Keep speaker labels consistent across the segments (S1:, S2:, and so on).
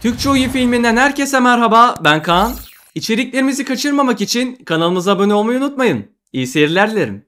S1: Türkçe Oyun filminden herkese merhaba, ben Kaan. İçeriklerimizi kaçırmamak için kanalımıza abone olmayı unutmayın. İyi seyirler dilerim.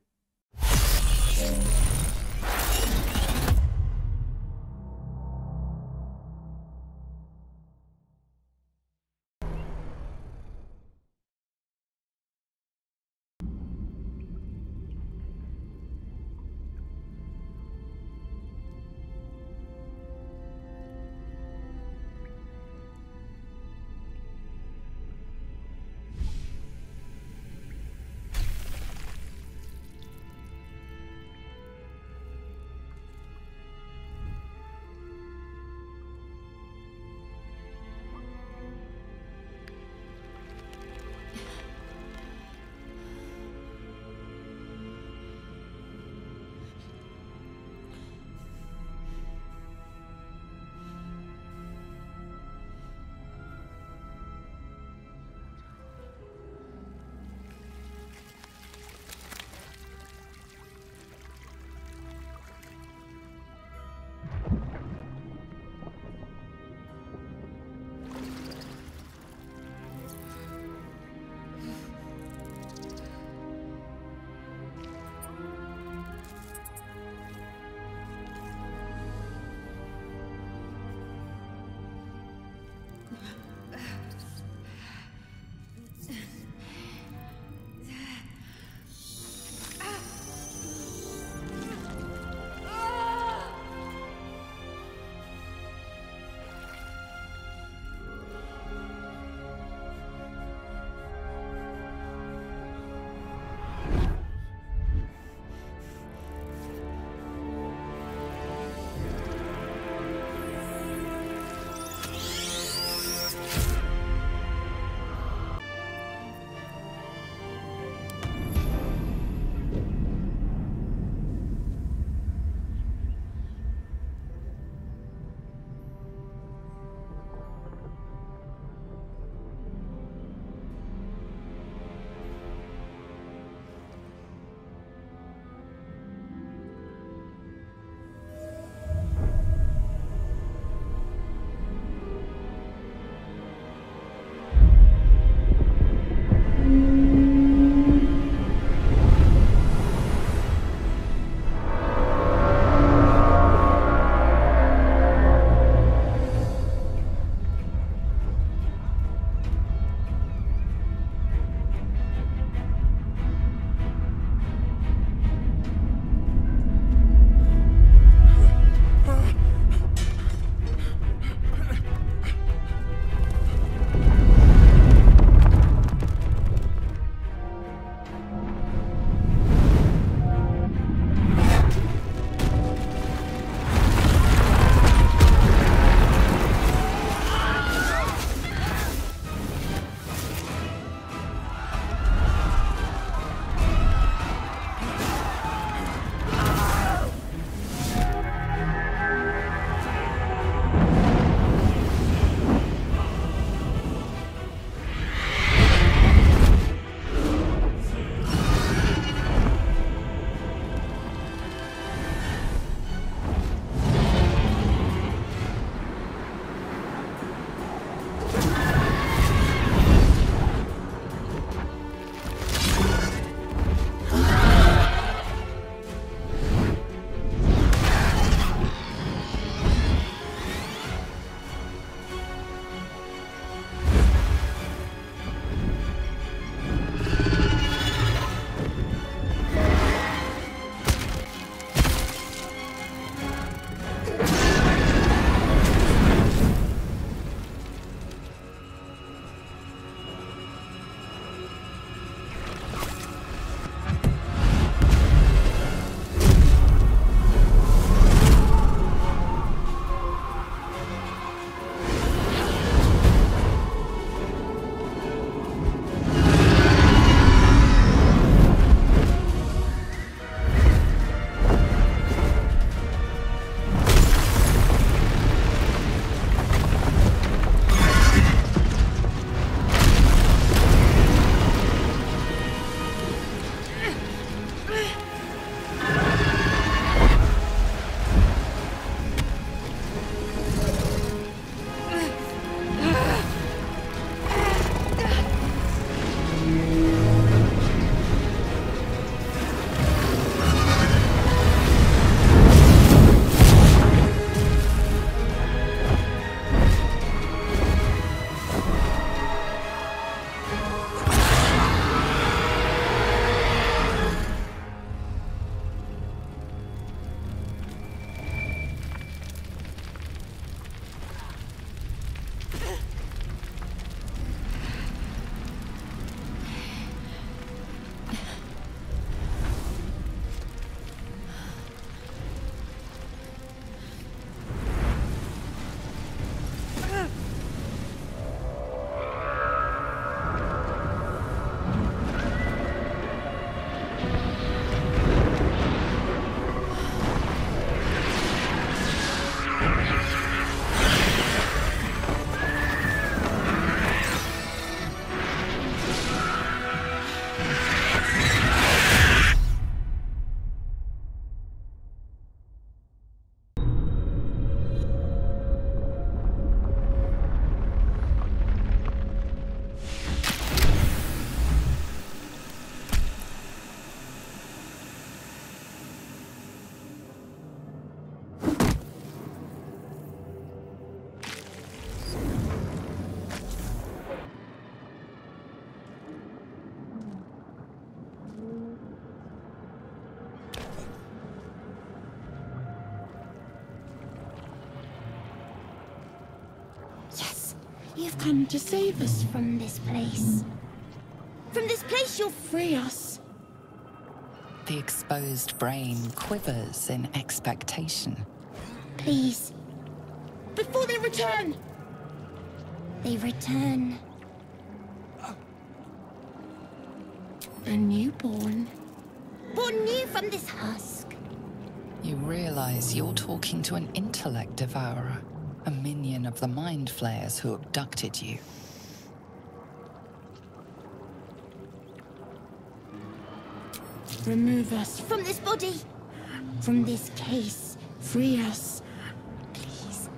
S2: You've come to save us from this place. From this place you'll free us.
S3: The exposed brain quivers in expectation.
S2: Please. Before they return. They return. A newborn. Born new from this husk.
S3: You realize you're talking to an intellect devourer, a minion of the mind flayers who abducted you.
S2: Remove us from this body. From this case. Free us. Please.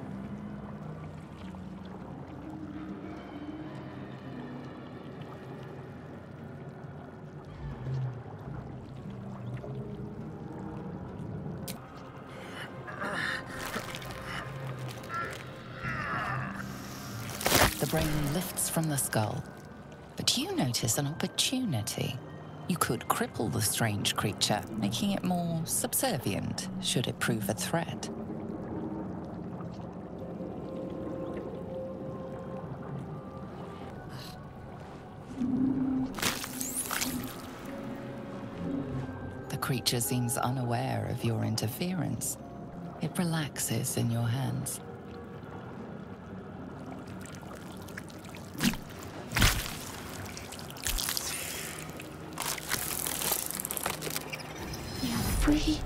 S3: The brain lifts from the skull, but you notice an opportunity. You could cripple the strange creature, making it more subservient, should it prove a threat. The creature seems unaware of your interference. It relaxes in your hands.
S2: Free.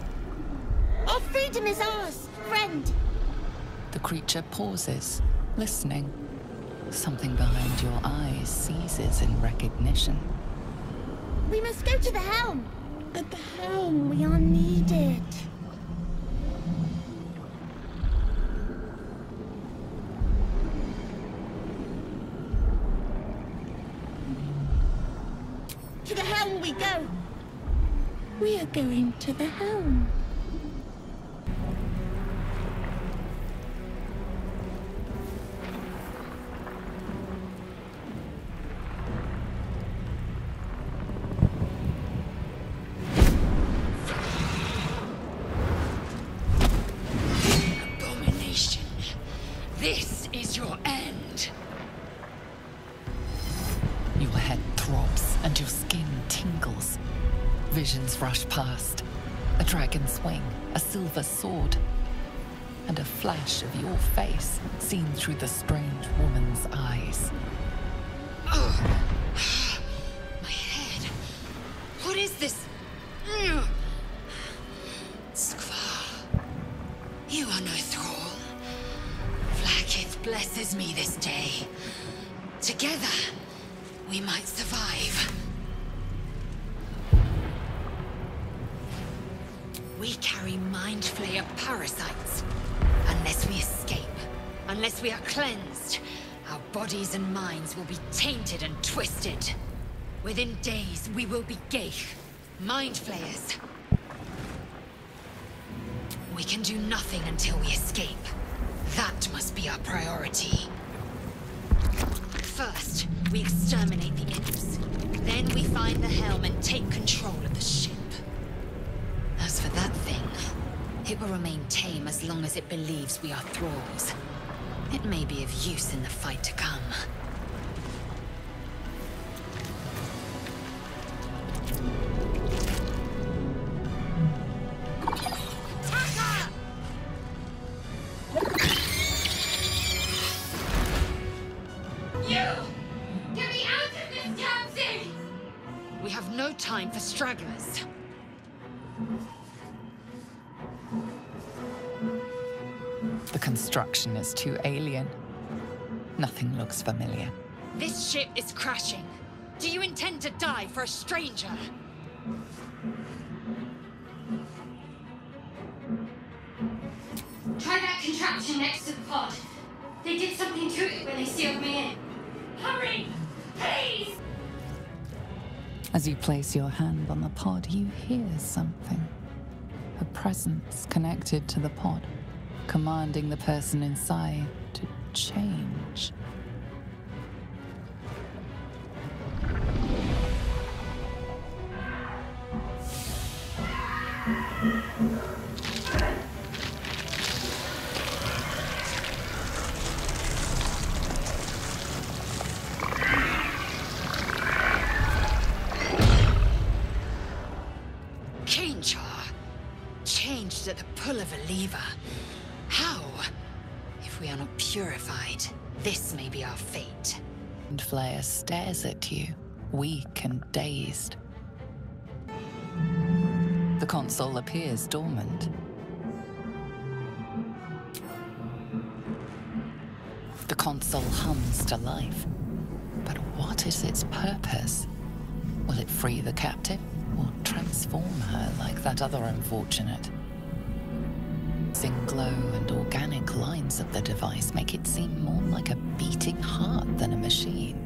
S2: Our freedom is ours, friend.
S3: The creature pauses, listening. Something behind your eyes seizes in recognition.
S2: We must go to the helm. At the helm, we are needed. To the helm we go. We are going to the helm.
S4: Abomination. This is your end.
S3: Your head throbs and your skin tingles. Visions rush past. A dragon's wing, a silver sword, and a flash of your face seen through the strange woman's eyes.
S4: Oh. My head. What is this? Skvar. You are no thrall. Vlaakith blesses me this day. Together, we might survive. We carry mind flayer parasites. Unless we escape, unless we are cleansed, our bodies and minds will be tainted and twisted. Within days, we will be Geich, mind flayers. We can do nothing until we escape. That must be our priority. First, we exterminate the imps. Then we find the helm and take control of the ship. As for that thing, it will remain tame as long as it believes we are thralls. It may be of use in the fight to come. Taka! You! Get me out of this damn thing! We have no time for stragglers.
S3: The construction is too alien. Nothing looks familiar.
S4: This ship is crashing. Do you intend to die for a stranger?
S5: Try that contraption next to the pod. They did something to it when they sealed me in. Hurry! Please!
S3: As you place your hand on the pod, you hear something. A presence connected to the pod, commanding the person inside to change.
S4: pull of a lever. How? If we are not purified, this may be our fate.
S3: And Flair stares at you, weak and dazed. The console appears dormant. The console hums to life. But what is its purpose? Will it free the captive or transform her like that other unfortunate? Sing glow and organic lines of the device make it seem more like a beating heart than a machine.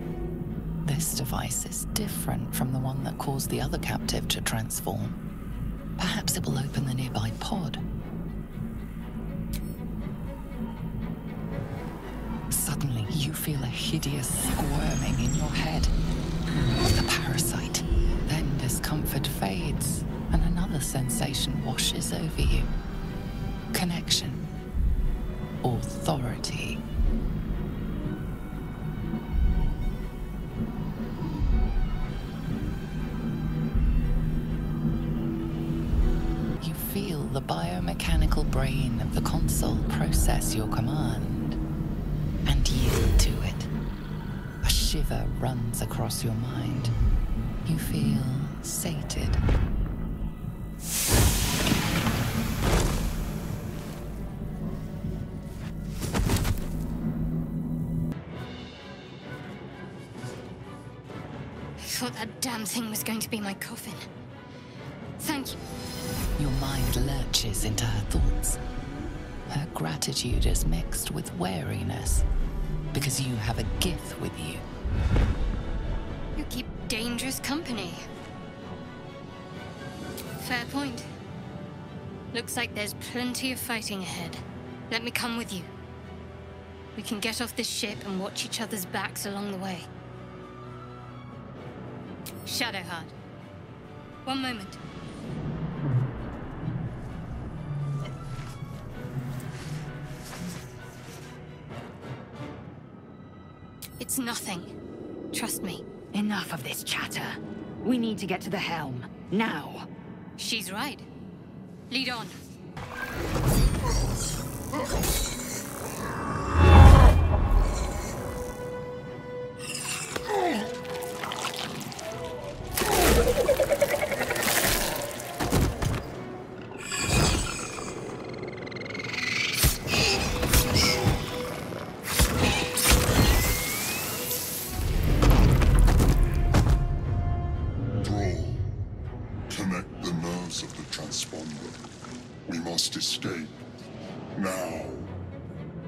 S3: This device is different from the one that caused the other captive to transform. Perhaps it will open the nearby pod. Suddenly, you feel a hideous squirming in your head. A parasite. Then discomfort fades, and another sensation washes over you. Connection. Authority. You feel the biomechanical brain of the console process your command and yield to it. A shiver runs across your mind. You feel sated.
S5: I thought that damn thing was going to be my coffin. Thank you.
S3: Your mind lurches into her thoughts. Her gratitude is mixed with wariness, because you have a gift with you.
S5: You keep dangerous company. Fair point. Looks like there's plenty of fighting ahead. Let me come with you. We can get off this ship and watch each other's backs along the way. Shadowheart. One moment. It's nothing. Trust me.
S6: Enough of this chatter. We need to get to the helm. Now.
S5: She's right. Lead on.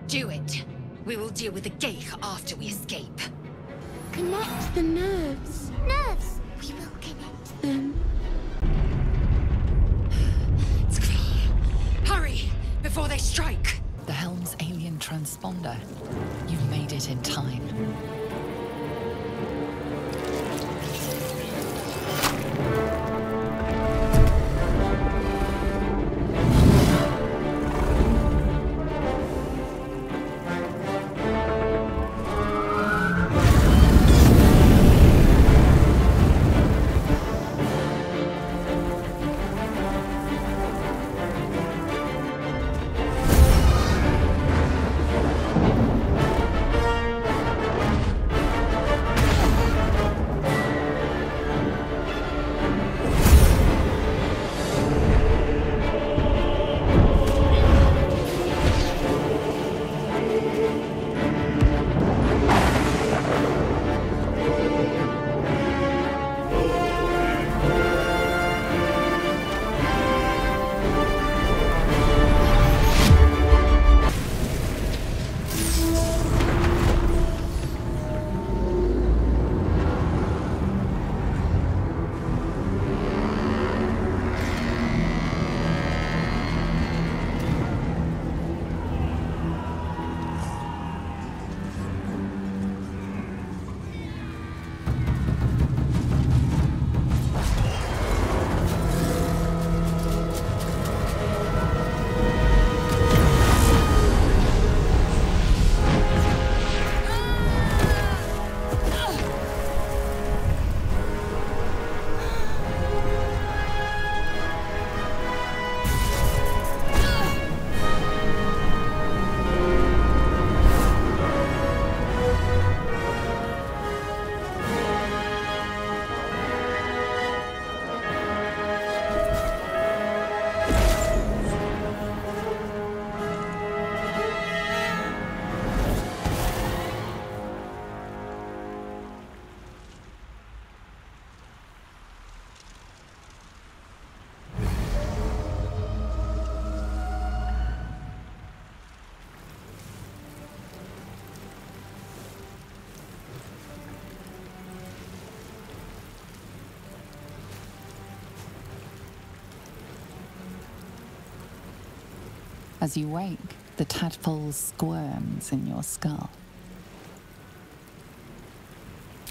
S4: Do it. We will deal with the gate after we escape.
S2: Connect the nerves. Nerves! We will connect them.
S4: It's clear. Hurry, before they strike.
S3: The helm's alien transponder. You've made it in time. As you wake, the tadpole squirms in your skull.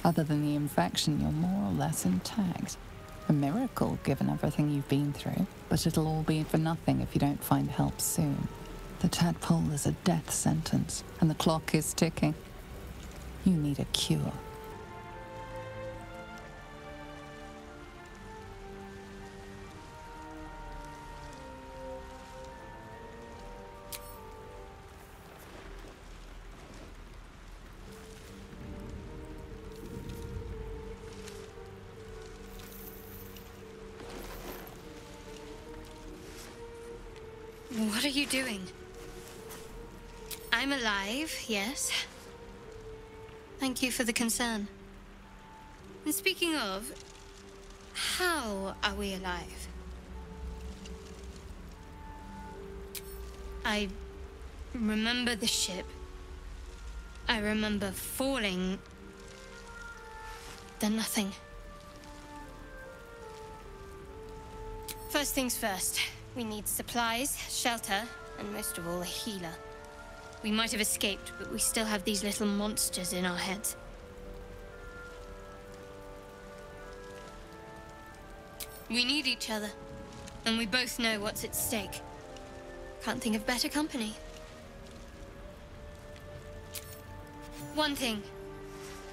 S3: Other than the infection, you're more or less intact. A miracle, given everything you've been through, but it'll all be for nothing if you don't find help soon. The tadpole is a death sentence, and the clock is ticking. You need a cure.
S5: What are you doing? I'm alive, yes. Thank you for the concern. And speaking of, how are we alive? I remember the ship. I remember falling. Then nothing. First things first. We need supplies, shelter, and most of all, a healer. We might have escaped, but we still have these little monsters in our heads. We need each other, and we both know what's at stake. Can't think of better company. One thing,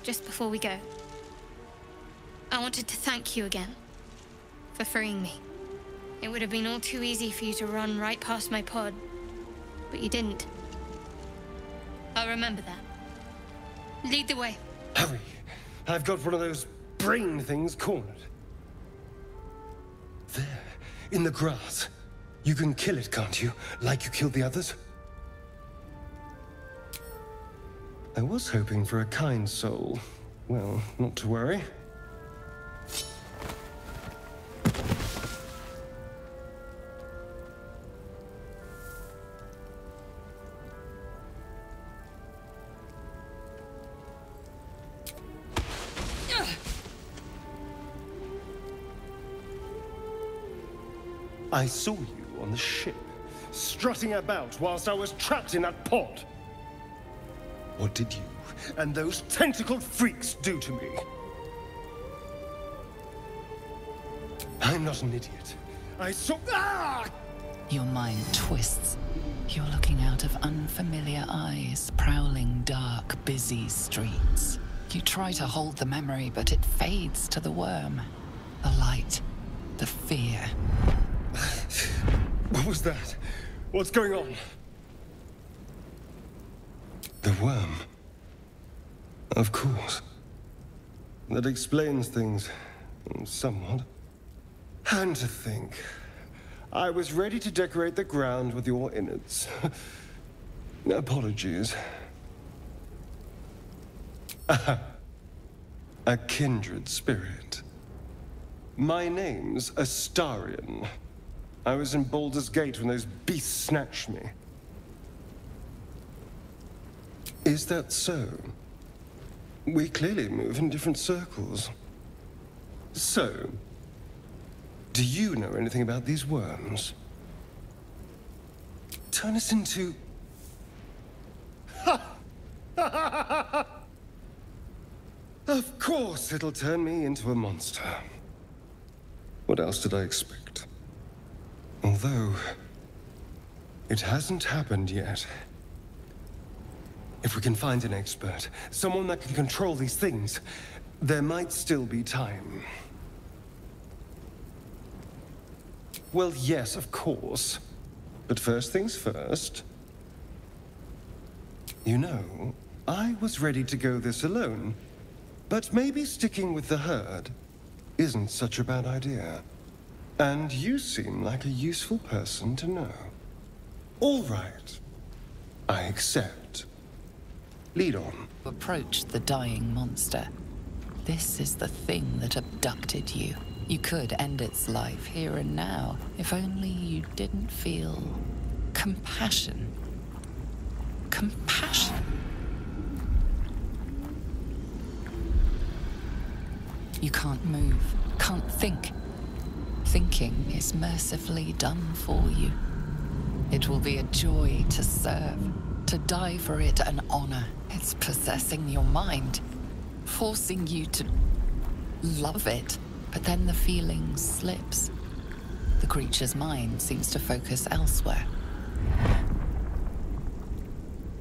S5: just before we go. I wanted to thank you again for freeing me. It would have been all too easy for you to run right past my pod, but you didn't. I'll remember that. Lead the way.
S7: Hurry! I've got one of those brain things cornered. There, in the grass. You can kill it, can't you? Like you killed the others? I was hoping for a kind soul. Well, not to worry. I saw you on the ship, strutting about whilst I was trapped in that pod. What did you and those tentacled freaks do to me? I'm not an idiot. I saw... Ah!
S3: Your mind twists. You're looking out of unfamiliar eyes, prowling dark, busy streets. You try to hold the memory, but it fades to the worm. The light, the fear.
S7: What was that? What's going on? The worm. Of course. That explains things somewhat. And to think, I was ready to decorate the ground with your innards. Apologies. A kindred spirit. My name's Astarion. I was in Baldur's Gate when those beasts snatched me. Is that so? We clearly move in different circles. So, do you know anything about these worms? Turn us into... Of course it'll turn me into a monster. What else did I expect? Although, it hasn't happened yet. If we can find an expert, someone that can control these things, there might still be time. Well, yes, of course. But first things first. You know, I was ready to go this alone. But maybe sticking with the herd isn't such a bad idea. And you seem like a useful person to know. All right. I accept. Lead on.
S3: Approach the dying monster. This is the thing that abducted you. You could end its life here and now, if only you didn't feel compassion. Compassion. You can't move, can't think. Thinking is mercifully done for you. It will be a joy to serve, to die for it an honor. It's possessing your mind, forcing you to love it. But then the feeling slips. The creature's mind seems to focus elsewhere.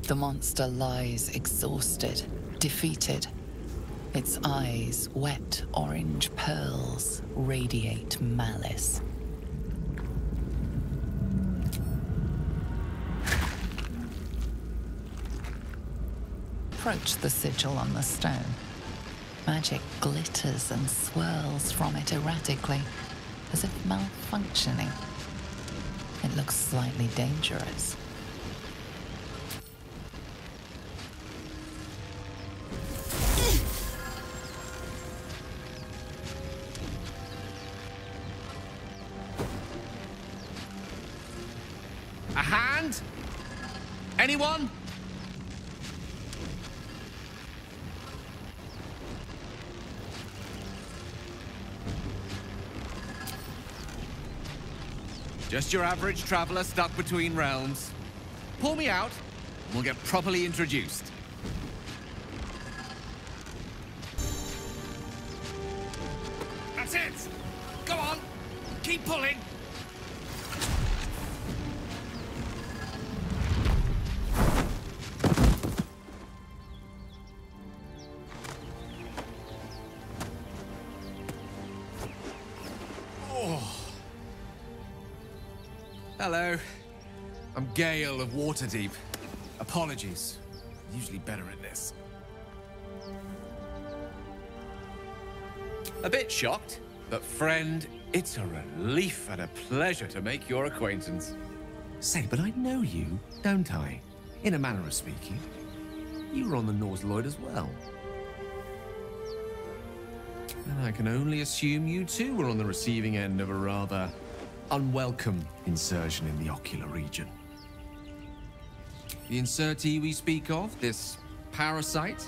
S3: The monster lies exhausted, defeated. Its eyes, wet orange pearls, radiate malice. Approach the sigil on the stone. Magic glitters and swirls from it erratically, as if malfunctioning. It looks slightly dangerous.
S8: A hand? Anyone? Just your average traveler stuck between realms. Pull me out, and we'll get properly introduced. That's it! Go on! Keep pulling! Hello. I'm Gale of Waterdeep. Apologies. I'm usually better at this. A bit shocked, but friend, it's a relief and a pleasure to make your acquaintance. Say, but I know you, don't I? In a manner of speaking. You were on the Norse Lloyd as well. And I can only assume you too were on the receiving end of a rather unwelcome insertion in the ocular region. The insertee we speak of, this parasite,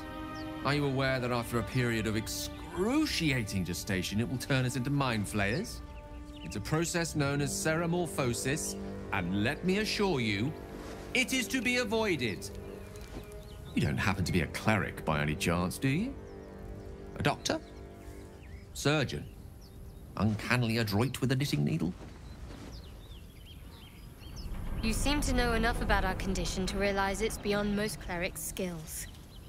S8: are you aware that after a period of excruciating gestation, it will turn us into mind flayers? It's a process known as ceremorphosis, and let me assure you, it is to be avoided. You don't happen to be a cleric by any chance, do you? A doctor? Surgeon? Uncannily adroit with a knitting needle?
S5: You seem to know enough about our condition to realize it's beyond most clerics' skills.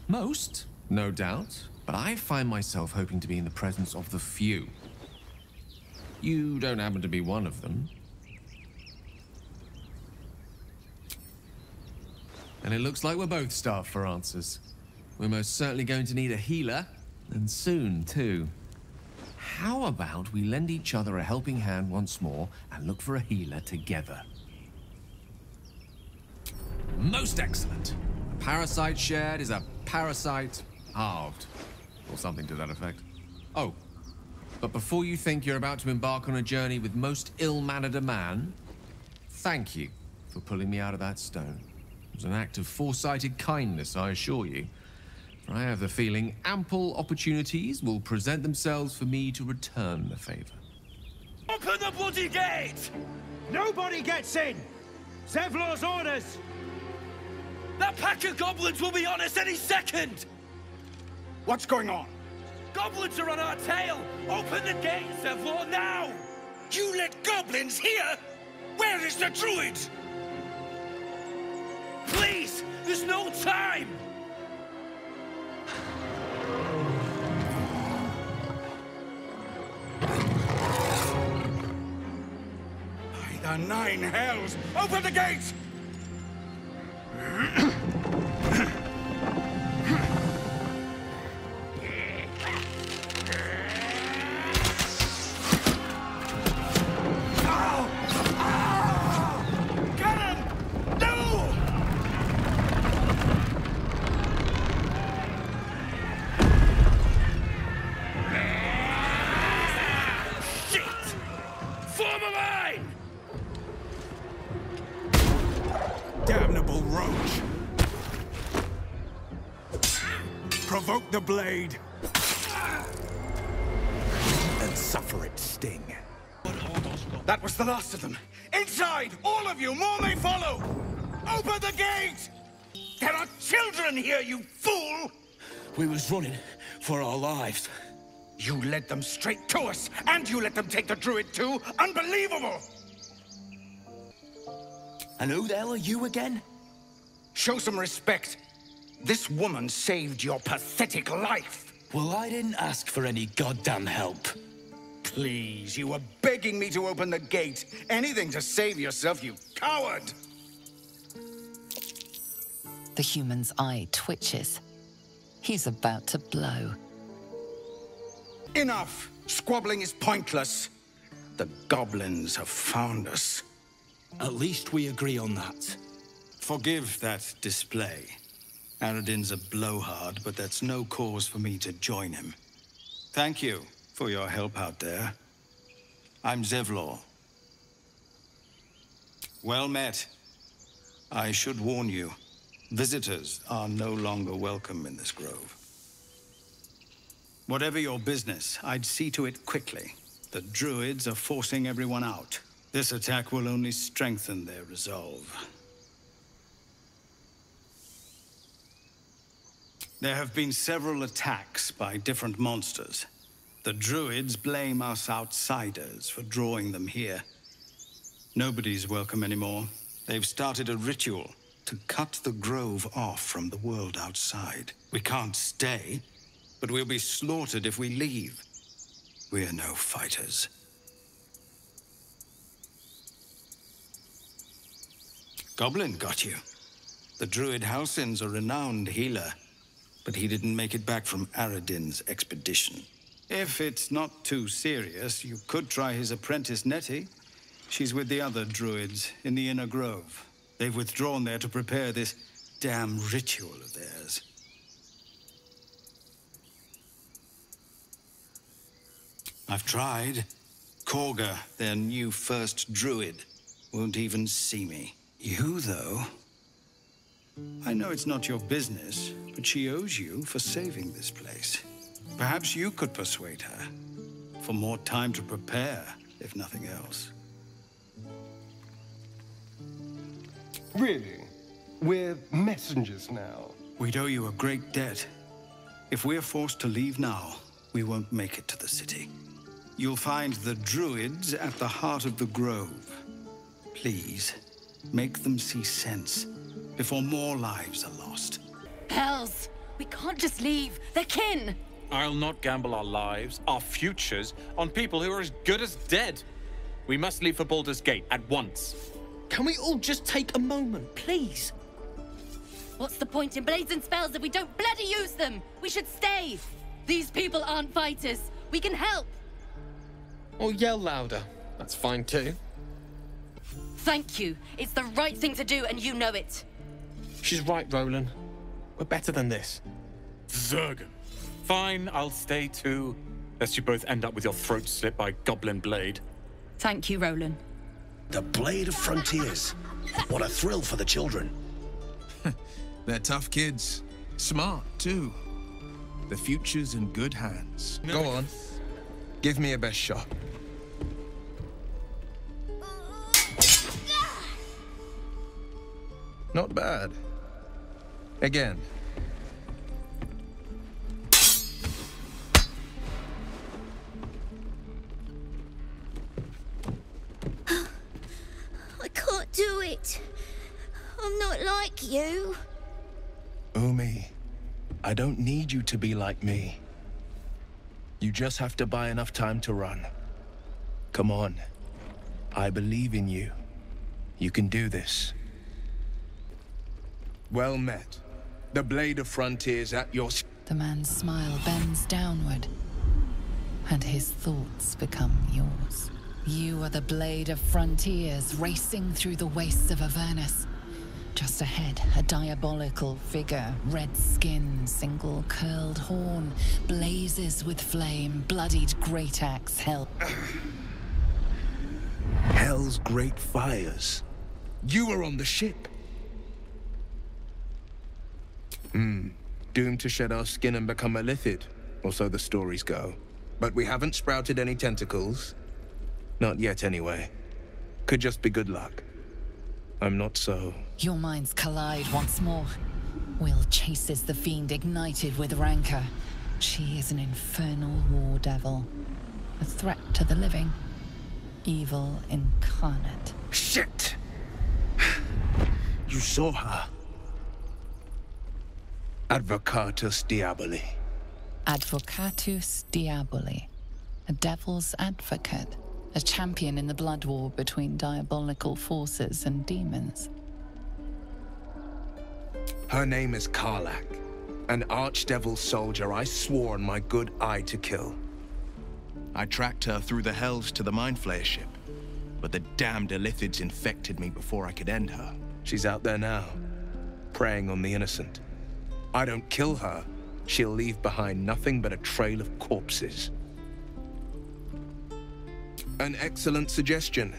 S8: Most, no doubt, but I find myself hoping to be in the presence of the few. You don't happen to be one of them. And it looks like we're both starved for answers. We're most certainly going to need a healer, and soon too. How about we lend each other a helping hand once more and look for a healer together? Most excellent. A parasite shared is a parasite halved. Or something to that effect. Oh, but before you think you're about to embark on a journey with most ill-mannered a man, thank you for pulling me out of that stone. It was an act of foresighted kindness, I assure you. For I have the feeling ample opportunities will present themselves for me to return the favor.
S9: Open the bloody gate! Nobody gets in! Zevlor's orders! That pack of goblins will be on us any second! What's going on? Goblins are on our tail! Open the gate, Zevlor, now! You let goblins here? Where is the druid? Please! There's no time! By the 9 hells! Open the gate! Provoke the blade and suffer its sting. That was the last of them. Inside! All of you! More may follow! Open the gate! There are children here, you fool!
S10: We was running for our lives.
S9: You led them straight to us, and you let them take the druid too? Unbelievable!
S10: And who the hell are you again?
S9: Show some respect. This woman saved your pathetic life.
S10: Well, I didn't ask for any goddamn help.
S9: Please, you were begging me to open the gate. Anything to save yourself, you coward!
S3: The human's eye twitches. He's about to blow.
S9: Enough! Squabbling is pointless. The goblins have found us.
S10: At least we agree on that.
S11: Forgive that display. Aradin's a blowhard, but that's no cause for me to join him. Thank you for your help out there. I'm Zevlor. Well met. I should warn you, visitors are no longer welcome in this grove. Whatever your business, I'd see to it quickly. The druids are forcing everyone out. This attack will only strengthen their resolve. There have been several attacks by different monsters. The druids blame us outsiders for drawing them here. Nobody's welcome anymore. They've started a ritual to cut the grove off from the world outside. We can't stay, but we'll be slaughtered if we leave. We're no fighters. Goblin got you. The druid Halsin's a renowned healer, but he didn't make it back from Aradin's expedition. If it's not too serious, you could try his apprentice Nettie. She's with the other druids in the inner grove. They've withdrawn there to prepare this damn ritual of theirs. I've tried. Korga, their new first druid, won't even see me. You, though? I know it's not your business, but she owes you for saving this place. Perhaps you could persuade her, for more time to prepare, if nothing else.
S7: Really? We're messengers now.
S11: We'd owe you a great debt. If we're forced to leave now, we won't make it to the city. You'll find the druids at the heart of the grove. Please, make them see sense before more lives are lost.
S6: Hells! We can't just leave. They're kin!
S12: I'll not gamble our lives, our futures, on people who are as good as dead. We must leave for Baldur's Gate at once.
S10: Can we all just take a moment, please?
S6: What's the point in blades and spells if we don't bloody use them? We should stay! These people aren't fighters. We can help!
S12: Or yell louder. That's fine too.
S6: Thank you. It's the right thing to do, and you know it.
S12: She's right, Roland. We're better than this. Zergan. Fine, I'll stay too. Lest you both end up with your throats slit by Goblin Blade.
S6: Thank you, Roland.
S10: The Blade of Frontiers. What a thrill for the children.
S8: They're tough kids. Smart, too. The future's in good hands. Go on. Give me a best shot. Not bad. Again.
S2: I can't do it. I'm not like you.
S10: Umi, I don't need you to be like me. You just have to buy enough time to run. Come on. I believe in you. You can do this. Well met. The Blade of Frontiers at your...
S3: The man's smile bends downward, and his thoughts become yours. You are the Blade of Frontiers, racing through the wastes of Avernus. Just ahead, a diabolical figure, red skin, single curled horn, blazes with flame, bloodied great axe held.
S10: Hell's great fires. You were on the ship. Doomed to shed our skin and become a lithid, or so the stories go. But we haven't sprouted any tentacles. Not yet, anyway. could just be good luck. I'm not so.
S3: Your minds collide once more. Will chases the fiend ignited with rancor. She is an infernal war devil. A threat to the living. Evil incarnate.
S10: Shit! You saw her. Advocatus Diaboli.
S3: Advocatus Diaboli. A devil's advocate. A champion in the blood war between diabolical forces and demons.
S10: Her name is Karlach, an archdevil soldier I swore on my good eye to kill. I tracked her through the hells to the Mind Flayer ship, but the damned Illithids infected me before I could end her. She's out there now, preying on the innocent. I don't kill her, she'll leave behind nothing but a trail of corpses. An excellent suggestion,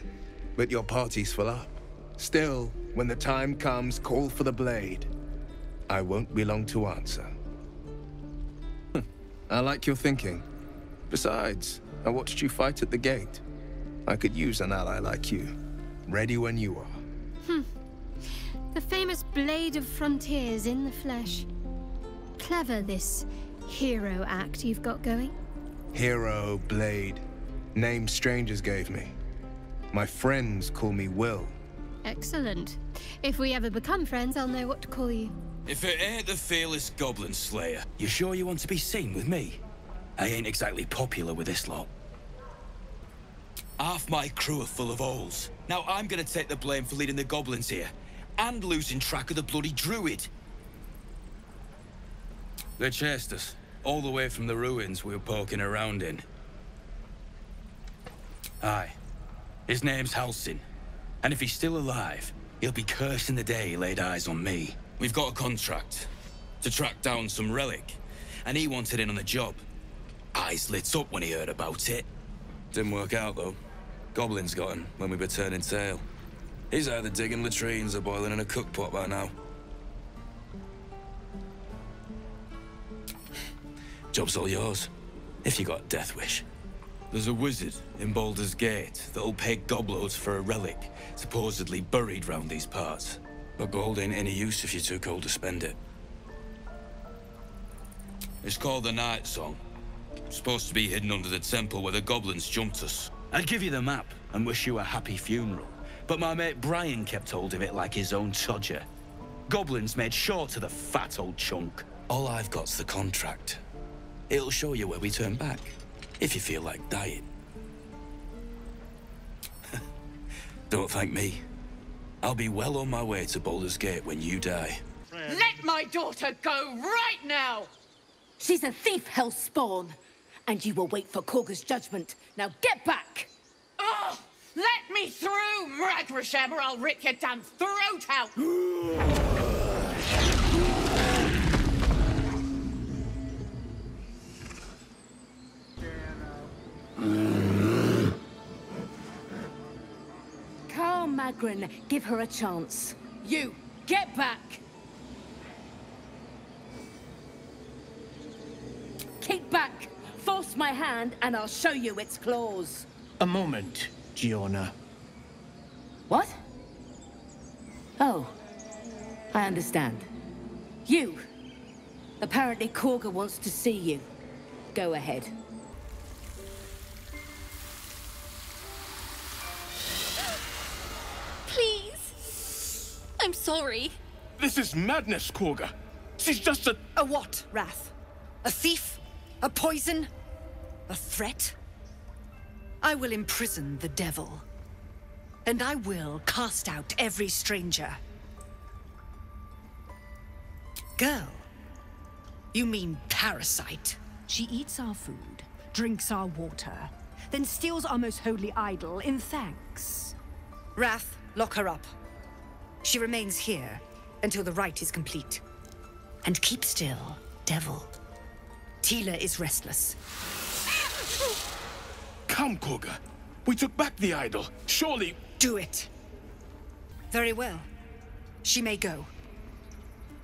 S10: but your party's full up. Still, when the time comes, call for the blade. I won't be long to answer. I like your thinking. Besides, I watched you fight at the gate. I could use an ally like you. Ready when you are.
S5: The famous Blade of Frontiers in the flesh. Clever, this hero act you've got going.
S10: Hero, Blade. Name strangers gave me. My friends call me Will.
S5: Excellent. If we ever become friends, I'll know what to call you.
S9: If it ain't the fearless Goblin Slayer, you sure you want to be seen with me? I ain't exactly popular with this lot. Half my crew are full of holes. Now I'm gonna take the blame for leading the goblins here, and losing track of the bloody druid. They chased us, all the way from the ruins we were poking around in. Aye. His name's Halsin. And if he's still alive, he'll be cursing the day he laid eyes on me. We've got a contract to track down some relic, and he wanted in on the job. Eyes lit up when he heard about it. Didn't work out, though. Goblins got him when we were turning tail. He's either digging latrines or boiling in a cookpot by now. Job's all yours, if you got a death wish. There's a wizard in Baldur's Gate that'll pay gobloads for a relic, supposedly buried round these parts. But gold ain't any use if you're too cold to spend it. It's called the Night Song. Supposed to be hidden under the temple where the goblins jumped us. I'd give you the map and wish you a happy funeral, but my mate Brian kept hold of it like his own todger. Goblins made sure to the fat old chunk. All I've got's the contract. It'll show you where we turn back, if you feel like dying. Don't thank me. I'll be well on my way to Baldur's Gate when you die.
S6: Let my daughter go right now!
S2: She's a thief, hellspawn. And you will wait for Korga's judgment. Now get back!
S6: Oh, let me through, Mragrashem, or I'll rip your damn throat out!
S2: Carl Magrin, give her a chance.
S6: You, get back!
S2: Kick back! Force my hand and I'll show you its claws.
S13: A moment, Giona.
S2: What? Oh, I understand. You! Apparently Korga wants to see you. Go ahead.
S5: Please. I'm sorry.
S12: This is madness, Korga. She's just a...
S14: A what, Wrath? A thief? A poison? A threat? I will imprison the devil. And I will cast out every stranger. Girl, you mean parasite? She eats our food, drinks our water, then steals our most holy idol in thanks. Wrath, lock her up. She remains here until the rite is complete. And keep still, devil. Tila is restless.
S12: Come, Korga. We took back the idol. Surely...
S14: Do it. Very well. She may go.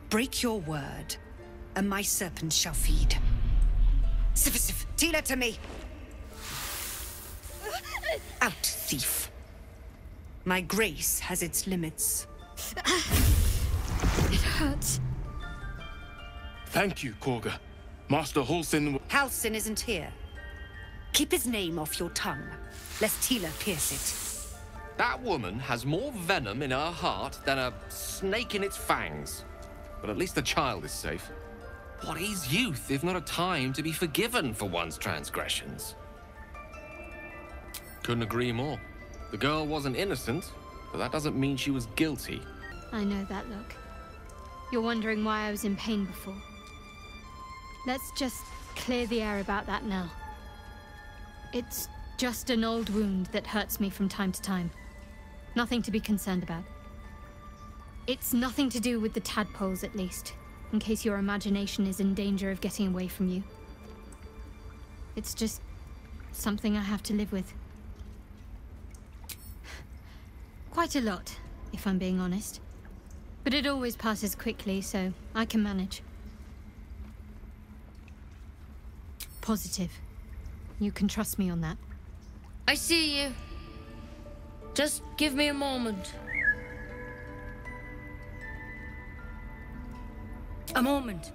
S14: Break your word, and my serpent shall feed. Sif, Tila to me! Out, thief. My grace has its limits.
S5: It hurts.
S10: Thank you, Korga. Master Halsin...
S14: Halsin isn't here. Keep his name off your tongue, lest Tila pierce it.
S8: That woman has more venom in her heart than a snake in its fangs. But at least the child is safe. What is youth if not a time to be forgiven for one's transgressions? Couldn't agree more. The girl wasn't innocent, but that doesn't mean she was guilty.
S5: I know that look. You're wondering why I was in pain before. Let's just clear the air about that now. It's just an old wound that hurts me from time to time. Nothing to be concerned about. It's nothing to do with the tadpoles, at least, in case your imagination is in danger of getting away from you. It's just something I have to live with. Quite a lot, if I'm being honest. But it always passes quickly, so I can manage. Positive. You can trust me on that.
S2: I see you. Just give me a moment.
S14: A moment.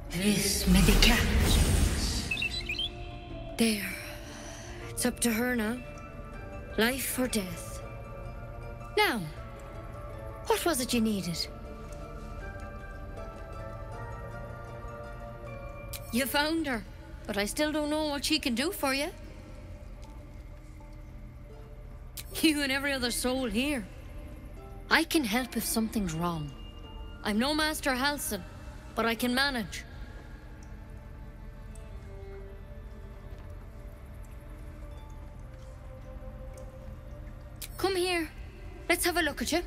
S2: Vis medicat. There. It's up to her now. Life or death. Now, what was it you needed? You found her, but I still don't know what she can do for you. You and every other soul here. I can help if something's wrong. I'm no Master Halsin, but I can manage. Come here. Let's have a look at you.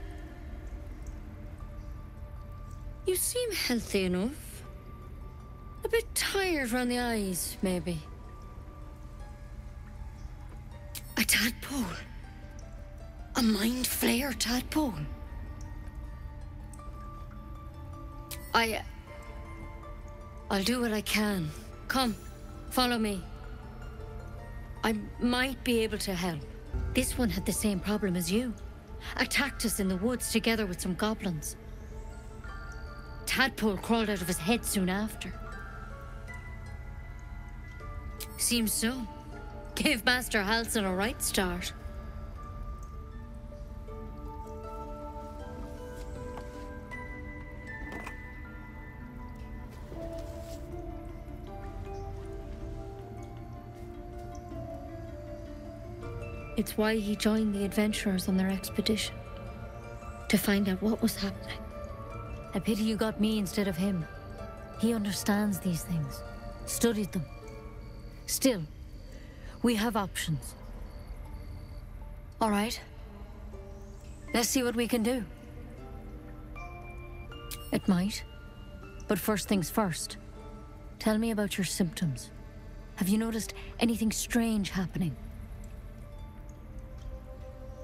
S2: You seem healthy enough. A bit tired around the eyes, maybe. A tadpole. A mind flayer tadpole. I'll do what I can. Come, follow me. I might be able to help. This one had the same problem as you. Attacked us in the woods together with some goblins. Tadpole crawled out of his head soon after. Seems so. Gave Master Halsin a right start. It's why he joined the adventurers on their expedition. To find out what was happening. A pity you got me instead of him. He understands these things. Studied them. Still, we have options. All right. Let's see what we can do. It might. But first things first. Tell me about your symptoms. Have you noticed anything strange happening?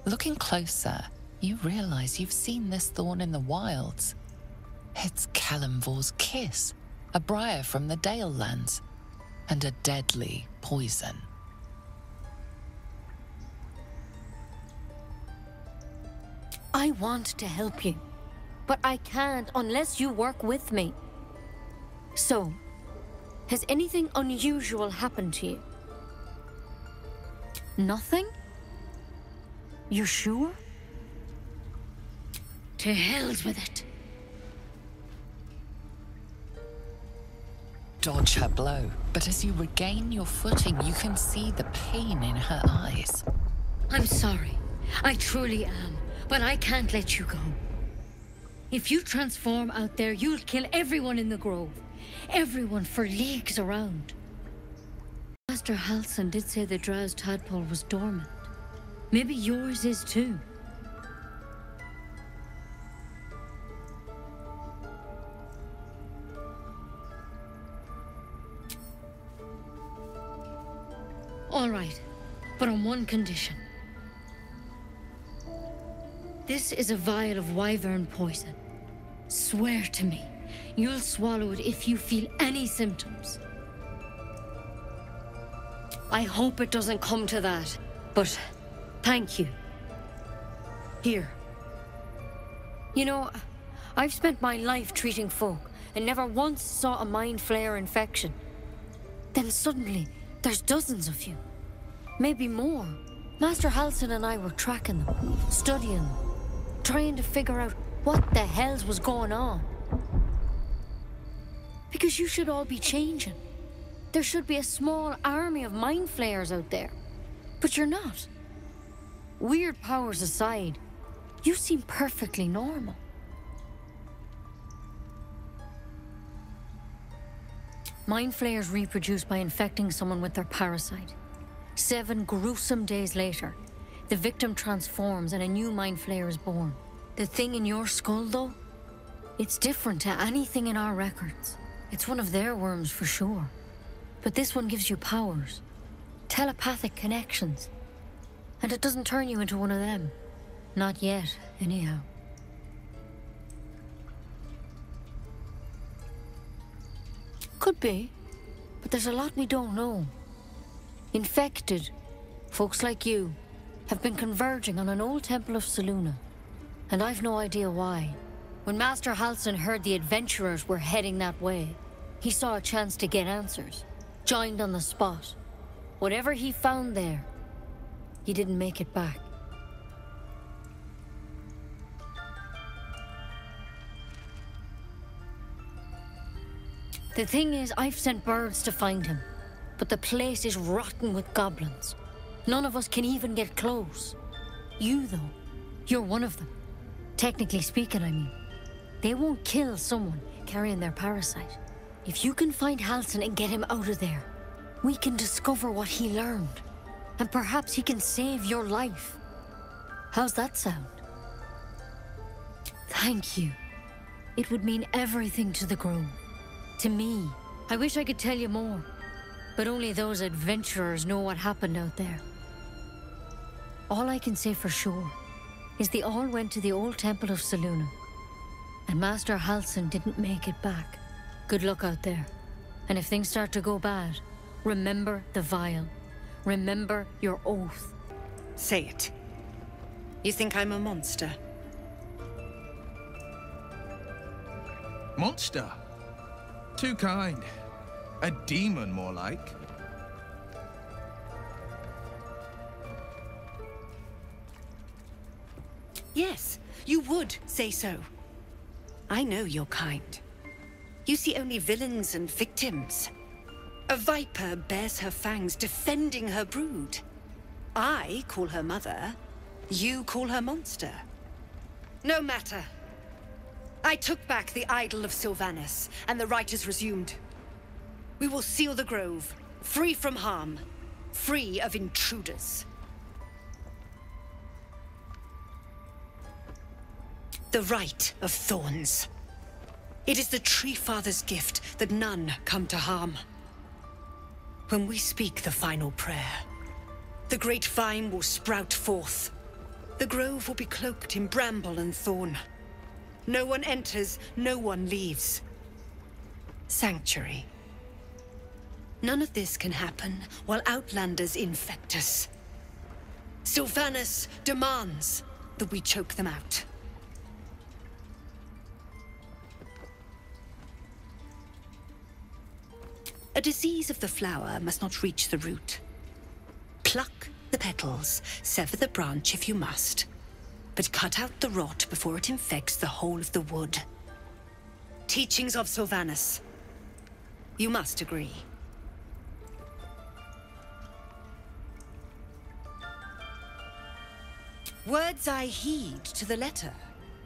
S3: Looking closer, you realize you've seen this thorn in the wilds. It's Kalimvor's kiss, a briar from the Dale lands, and a deadly poison.
S2: I want to help you, but I can't unless you work with me. So, has anything unusual happened to you? Nothing? You're sure? To hell's with it.
S3: Dodge her blow, but as you regain your footing, you can see the pain in her eyes.
S2: I'm sorry. I truly am, but I can't let you go. If you transform out there, you'll kill everyone in the grove. Everyone for leagues around. Master Halsin did say the drow's tadpole was dormant. Maybe yours is too. All right, but on one condition. This is a vial of wyvern poison. Swear to me, you'll swallow it if you feel any symptoms. I hope it doesn't come to that, but thank you. Here. You know, I've spent my life treating folk and never once saw a mind flayer infection. Then suddenly, there's dozens of you. Maybe more. Master Halsin and I were tracking them, studying them, trying to figure out what the hells was going on. Because you should all be changing. There should be a small army of mind flayers out there. But you're not. Weird powers aside, you seem perfectly normal. Mind flayers reproduce by infecting someone with their parasite. 7 gruesome days later, the victim transforms and a new mind flayer is born. The thing in your skull, though, it's different to anything in our records. It's one of their worms for sure. But this one gives you powers, telepathic connections. And it doesn't turn you into one of them. Not yet, anyhow. Could be, but there's a lot we don't know. Infected, folks like you, have been converging on an old temple of Selûne, and I've no idea why. When Master Halsin heard the adventurers were heading that way, he saw a chance to get answers, joined on the spot. Whatever he found there, he didn't make it back. The thing is, I've sent birds to find him, but the place is rotten with goblins. None of us can even get close. You, though, you're one of them. Technically speaking, I mean. They won't kill someone carrying their parasite. If you can find Halsin and get him out of there, we can discover what he learned. And perhaps he can save your life. How's that sound? Thank you. It would mean everything to the Grove. To me. I wish I could tell you more, but only those adventurers know what happened out there. All I can say for sure is they all went to the old temple of Selûne, and Master Halsin didn't make it back. Good luck out there. And if things start to go bad, remember the vial. Remember your oath.
S14: Say it. You think I'm a monster?
S10: Monster? Too kind. A demon, more like.
S14: Yes, you would say so. I know your kind. You see only villains and victims. A viper bears her fangs defending her brood. I call her mother. You call her monster. No matter. I took back the idol of Sylvanas, and the rite is resumed. We will seal the grove, free from harm, free of intruders. The rite of thorns. It is the Tree Father's gift that none come to harm. When we speak the final prayer, the great vine will sprout forth. The grove will be cloaked in bramble and thorn. No one enters, no one leaves. Sanctuary. None of this can happen while Outlanders infect us. Sylvanas demands that we choke them out. A disease of the flower must not reach the root. Pluck the petals, sever the branch if you must, but cut out the rot before it infects the whole of the wood. Teachings of Sylvanas. You must agree. Words I heed to the letter,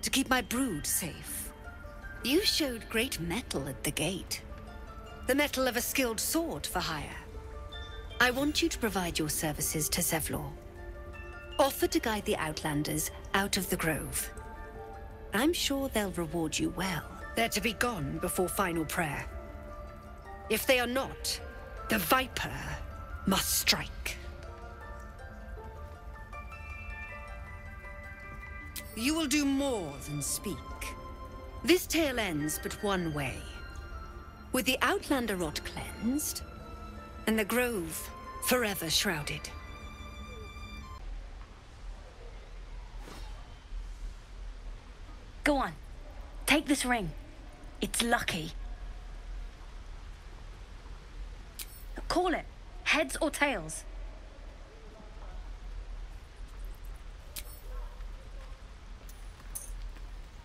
S14: to keep my brood safe. You showed great mettle at the gate. The mettle of a skilled sword for hire. I want you to provide your services to Zevlor. Offer to guide the Outlanders out of the grove. I'm sure they'll reward you well. They're to be gone before final prayer. If they are not, the Viper must strike. You will do more than speak. This tale ends but one way. With the Outlander rot cleansed, and the grove forever shrouded.
S6: Go on. Take this ring. It's lucky. Call it. Heads or tails?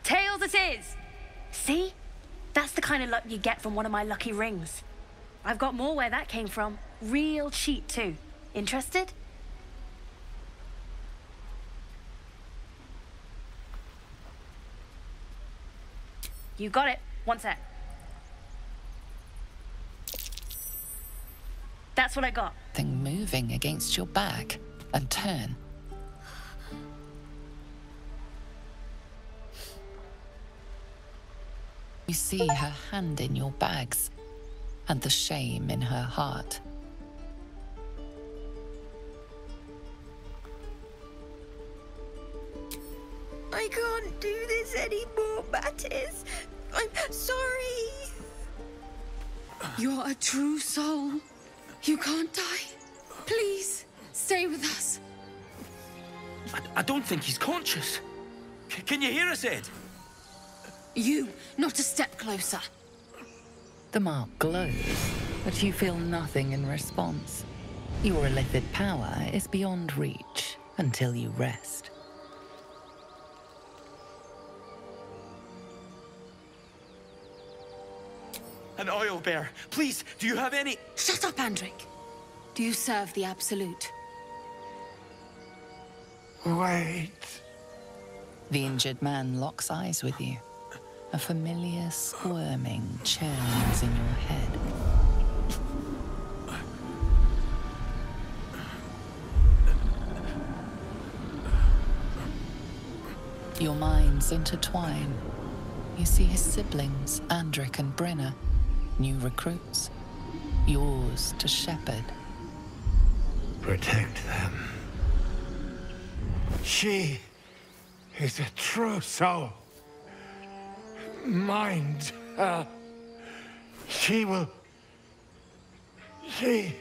S6: Tails it is! See? That's the kind of luck you get from one of my lucky rings. I've got more where that came from. Real cheap too. Interested? You got it. One sec. That's what I got.
S3: Thing moving against your back and turn. You see her hand in your bags and the shame in her heart.
S15: I can't do this anymore, Mattis. I'm sorry. You're a true soul. You can't die. Please, stay with us.
S9: I don't think he's conscious. Can you hear us, Ed?
S15: You, not a step closer.
S3: The mark glows, but you feel nothing in response. Your illithid power is beyond reach until you rest.
S9: An oil bear. Please, do you have any...
S15: Shut up, Andric. Do you serve the Absolute?
S9: Wait.
S3: The injured man locks eyes with you. A familiar squirming churns in your head. Your minds intertwine. You see his siblings, Andric and Brenna, new recruits, yours to shepherd.
S16: Protect them. She is a true soul. Mind her. She will... She...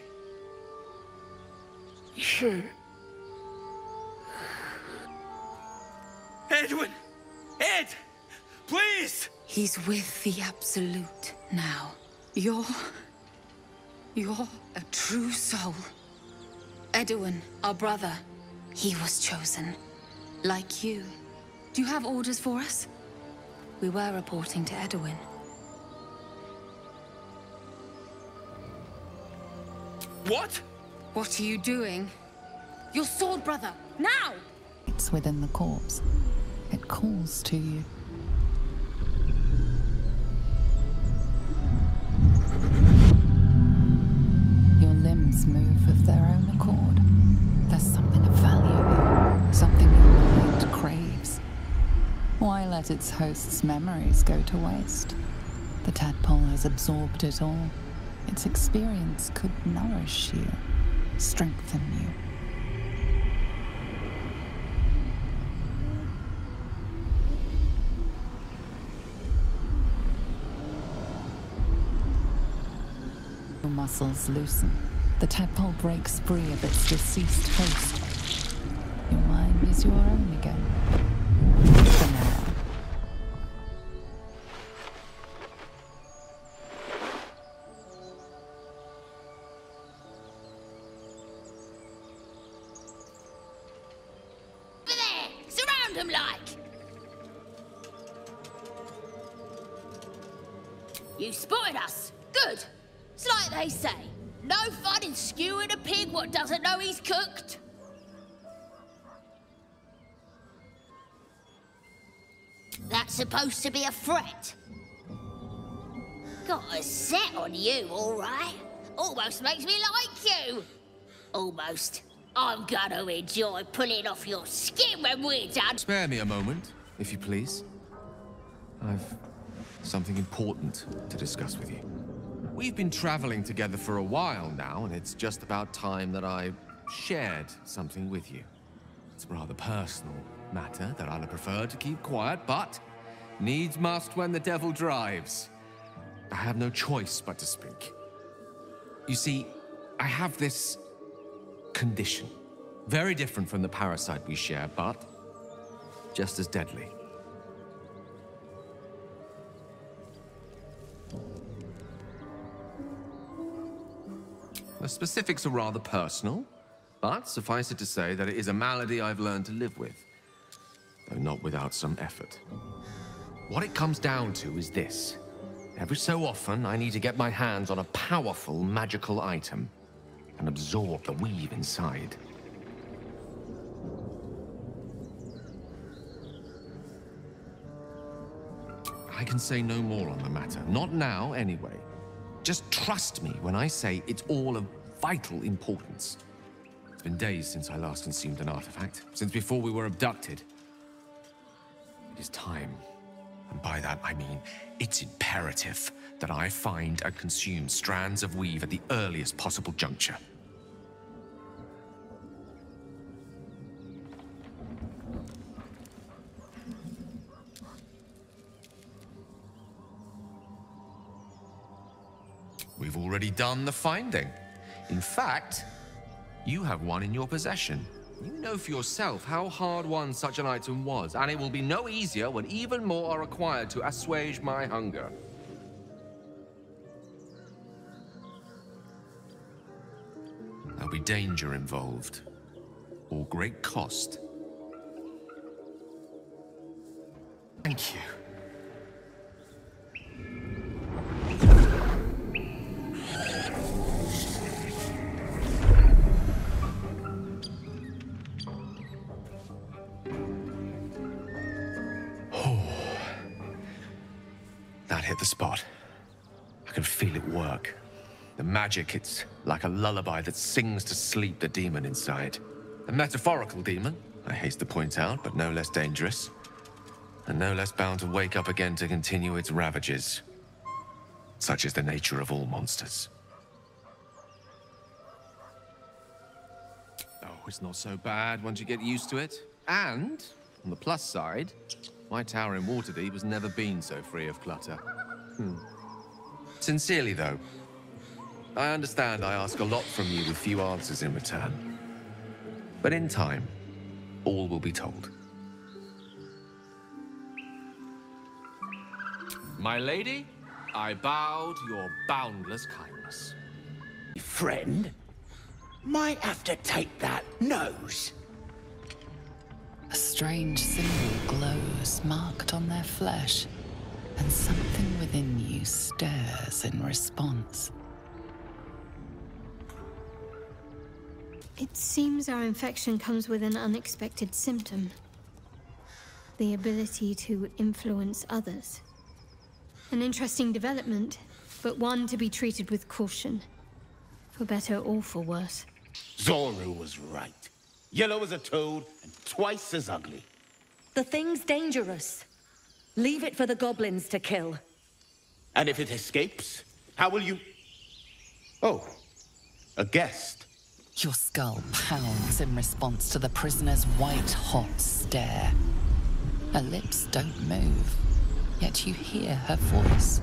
S9: Edwin! Ed! Please!
S15: He's with the Absolute now. You're a true soul. Edwin, our brother, he was chosen. Like you. Do you have orders for us? We were reporting to Edwin.
S9: What?
S15: What are you doing? Your sword, brother! Now!
S3: It's within the corpse. It calls to you. Your limbs move of their own accord. There's something of value here, something your mind craves. Why let its host's memories go to waste? The tadpole has absorbed it all. Its experience could nourish you, strengthen you. Your muscles loosen. The tadpole breaks free of its deceased host. Your mind is your own again. For now.
S4: There! Surround him like! You spotted us. Good. It's like they say. No fun in skewing a pig what doesn't know he's cooked. That's supposed to be a threat. Got a set on you, all right. Almost makes me like you. Almost. I'm gonna enjoy pulling off your skin when we're done.
S8: Spare me a moment, if you please. I've something important to discuss with you. We've been traveling together for a while now, and it's just about time that I shared something with you. It's a rather personal matter that I'd have preferred to keep quiet, but needs must when the devil drives. I have no choice but to speak. You see, I have this condition. Very different from the parasite we share, but just as deadly. The specifics are rather personal, but suffice it to say that it is a malady I've learned to live with, though not without some effort. What it comes down to is this. Every so often, I need to get my hands on a powerful magical item and absorb the weave inside. I can say no more on the matter. Not now, anyway. Just trust me when I say it's all of vital importance. It's been days since I last consumed an artifact, since before we were abducted. It is time. And by that, I mean it's imperative that I find and consume strands of weave at the earliest possible juncture. We've already done the finding. In fact, you have one in your possession. You know for yourself how hard won such an item was, and it will be no easier when even more are required to assuage my hunger. There'll be danger involved, or great cost. Thank you. That hit the spot. I can feel it work. The magic, it's like a lullaby that sings to sleep the demon inside. A metaphorical demon, I haste to point out, but no less dangerous. And no less bound to wake up again to continue its ravages. Such is the nature of all monsters. Oh, it's not so bad once you get used to it. And, on the plus side, my tower in Waterdeep has never been so free of clutter. Sincerely, though, I understand I ask a lot from you with few answers in return. But in time, all will be told. My lady, I bow to your boundless kindness.
S13: Friend, might have to take that nose.
S3: A strange symbol glows, marked on their flesh, and something within you stirs in response.
S5: It seems our infection comes with an unexpected symptom. The ability to influence others. An interesting development, but one to be treated with caution. For better or for worse.
S13: Zoru was right. Yellow as a toad and twice as ugly.
S6: The thing's dangerous. Leave it for the goblins to kill.
S13: And if it escapes, how will you... Oh, a guest.
S3: Your skull pounds in response to the prisoner's white-hot stare. Her lips don't move, yet you hear her voice.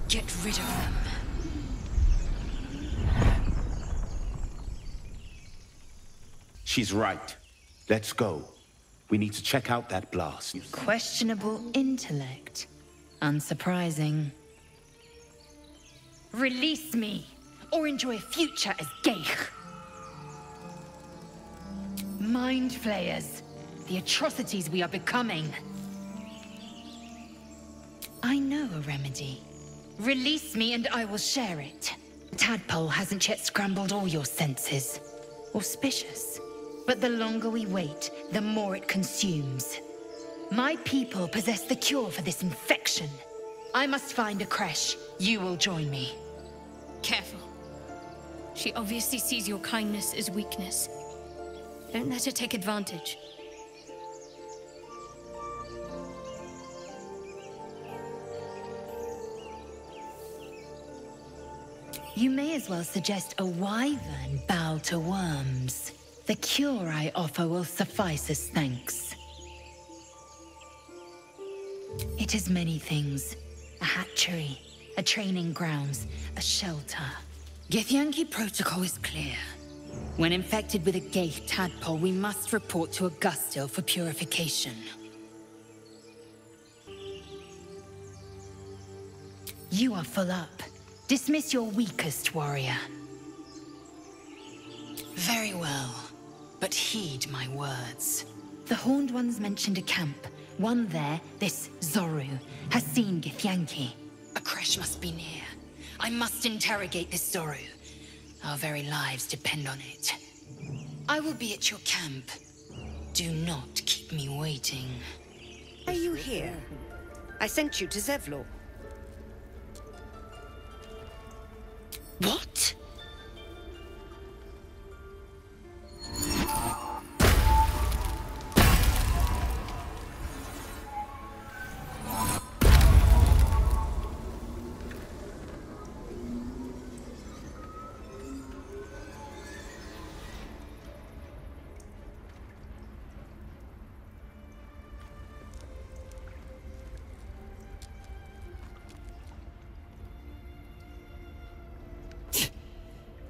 S4: Get rid of them.
S13: She's right. Let's go. We need to check out that blast.
S4: Questionable intellect. Unsurprising. Release me, or enjoy a future as Geich. Mind flayers. The atrocities we are becoming. I know a remedy. Release me and I will share it. Tadpole hasn't yet scrambled all your senses. Auspicious. But the longer we wait, the more it consumes. My people possess the cure for this infection. I must find a creche. You will join me.
S5: Careful. She obviously sees your kindness as weakness. Don't let her take advantage.
S4: You may as well suggest a wyvern bow to worms. The cure I offer will suffice as thanks. It is many things. A hatchery, a training grounds, a shelter. Githyanki protocol is clear. When infected with a Geich tadpole, we must report to Augustil for purification. You are full up. Dismiss your weakest warrior. Very well, but heed my words.
S15: The Horned Ones mentioned a camp. One there, this Zoru, has seen Githyanki.
S4: A crash must be near. I must interrogate this Zoru. Our very lives depend on it. I will be at your camp. Do not keep me waiting.
S14: Are you here? I sent you to Zevlor.
S4: What?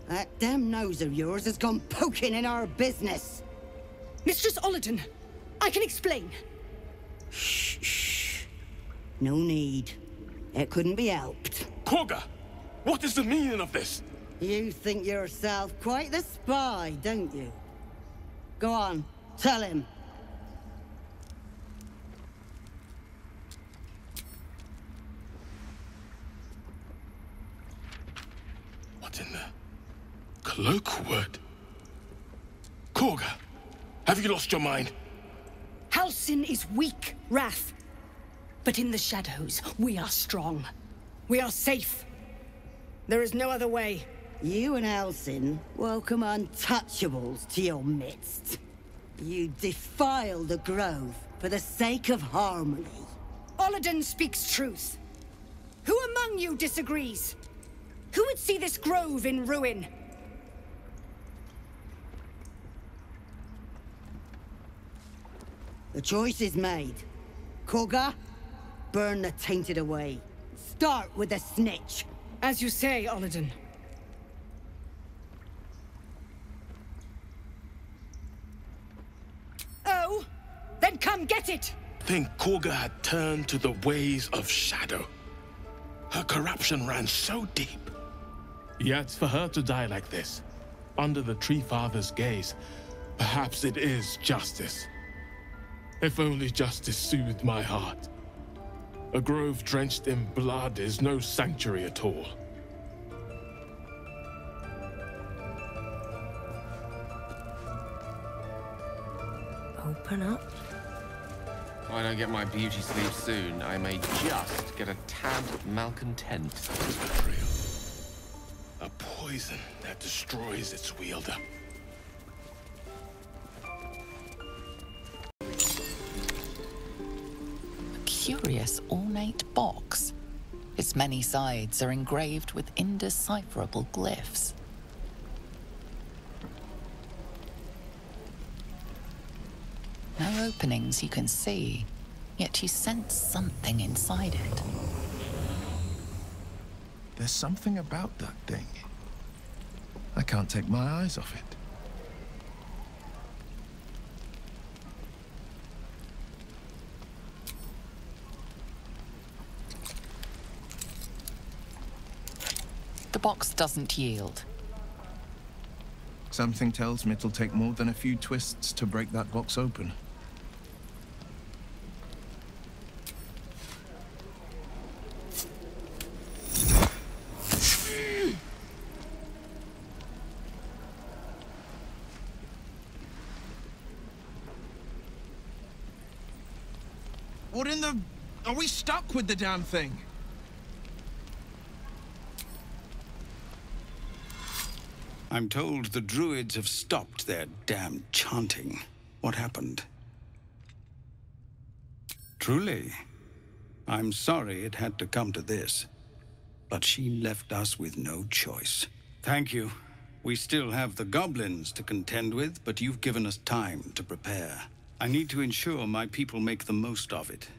S17: That damn nose of yours has gone poking in our business.
S14: Mistress Olladin, I can explain.
S17: Shh. No need. It couldn't be helped.
S16: Korga, what is the meaning of this?
S17: You think yourself quite the spy, don't you? Go on, tell him.
S16: What in the colloquial word? Korga, have you lost your mind?
S14: Halsin is weak, Wrath. But in the shadows, we are strong. We are safe. There is no other way.
S17: You and Halsin welcome untouchables to your midst. You defile the grove for the sake of harmony.
S14: Olladin speaks truth. Who among you disagrees? Who would see this grove in ruin?
S17: The choice is made. Korga, burn the tainted away. Start with the snitch.
S14: As you say, Olladin. Oh, then come get it!
S16: Think Korga had turned to the ways of shadow. Her corruption ran so deep.
S10: Yet for her to die like this, under the Tree Father's gaze, perhaps it is justice. If only justice soothed my heart. A grove drenched in blood is no sanctuary at all.
S14: Open up.
S8: If I don't get my beauty sleep soon, I may just get a tad malcontent.
S16: Betrayal. A poison that destroys its wielder.
S3: Curious ornate box. Its many sides are engraved with indecipherable glyphs. No openings you can see, yet you sense something inside it.
S10: There's something about that thing. I can't take my eyes off it.
S3: The box doesn't yield.
S10: Something tells me it'll take more than a few twists to break that box open.
S18: What in the... Are we stuck with the damn thing?
S11: I'm told the druids have stopped their damn chanting. What happened? Truly, I'm sorry it had to come to this, but she left us with no choice. Thank you. We still have the goblins to contend with, but you've given us time to prepare. I need to ensure my people make the most of it.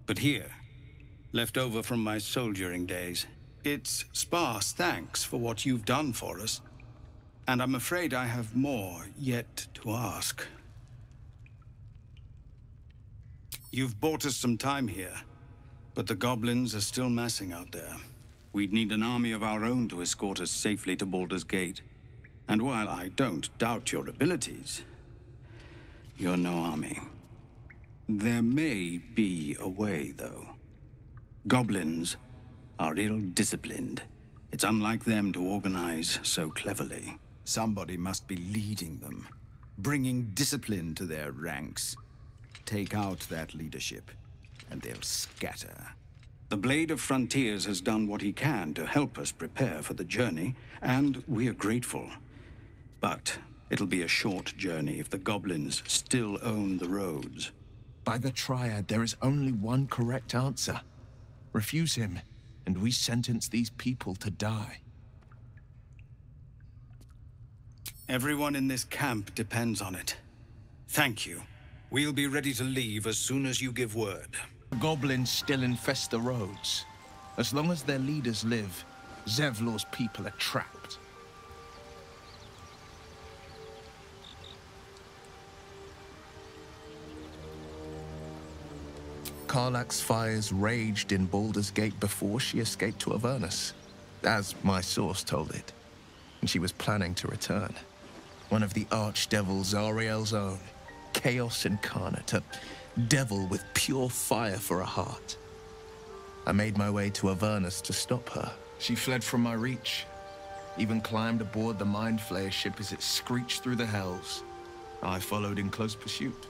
S11: But here, left over from my soldiering days, it's sparse thanks for what you've done for us. And I'm afraid I have more yet to ask. You've bought us some time here, but the goblins are still massing out there. We'd need an army of our own to escort us safely to Baldur's Gate. And while I don't doubt your abilities, you're no army. There may be a way, though. Goblins are ill-disciplined. It's unlike them to organize so cleverly. Somebody must be leading them, bringing discipline to their ranks. Take out that leadership, and they'll scatter. The Blade of Frontiers has done what he can to help us prepare for the journey, and we're grateful. But it'll be a short journey if the goblins still own the roads.
S10: By the Triad, there is only one correct answer. Refuse him, and we sentence these people to die.
S11: Everyone in this camp depends on it. Thank you. We'll be ready to leave as soon as you give word.
S10: Goblins still infest the roads. As long as their leaders live, Zevlor's people are trapped. Karlach's fires raged in Baldur's Gate before she escaped to Avernus, as my source told it. And she was planning to return. One of the archdevils Zariel's own, chaos incarnate, a devil with pure fire for a heart. I made my way to Avernus to stop her. She fled from my reach, even climbed aboard the Mind Flayer ship as it screeched through the hells. I followed in close pursuit.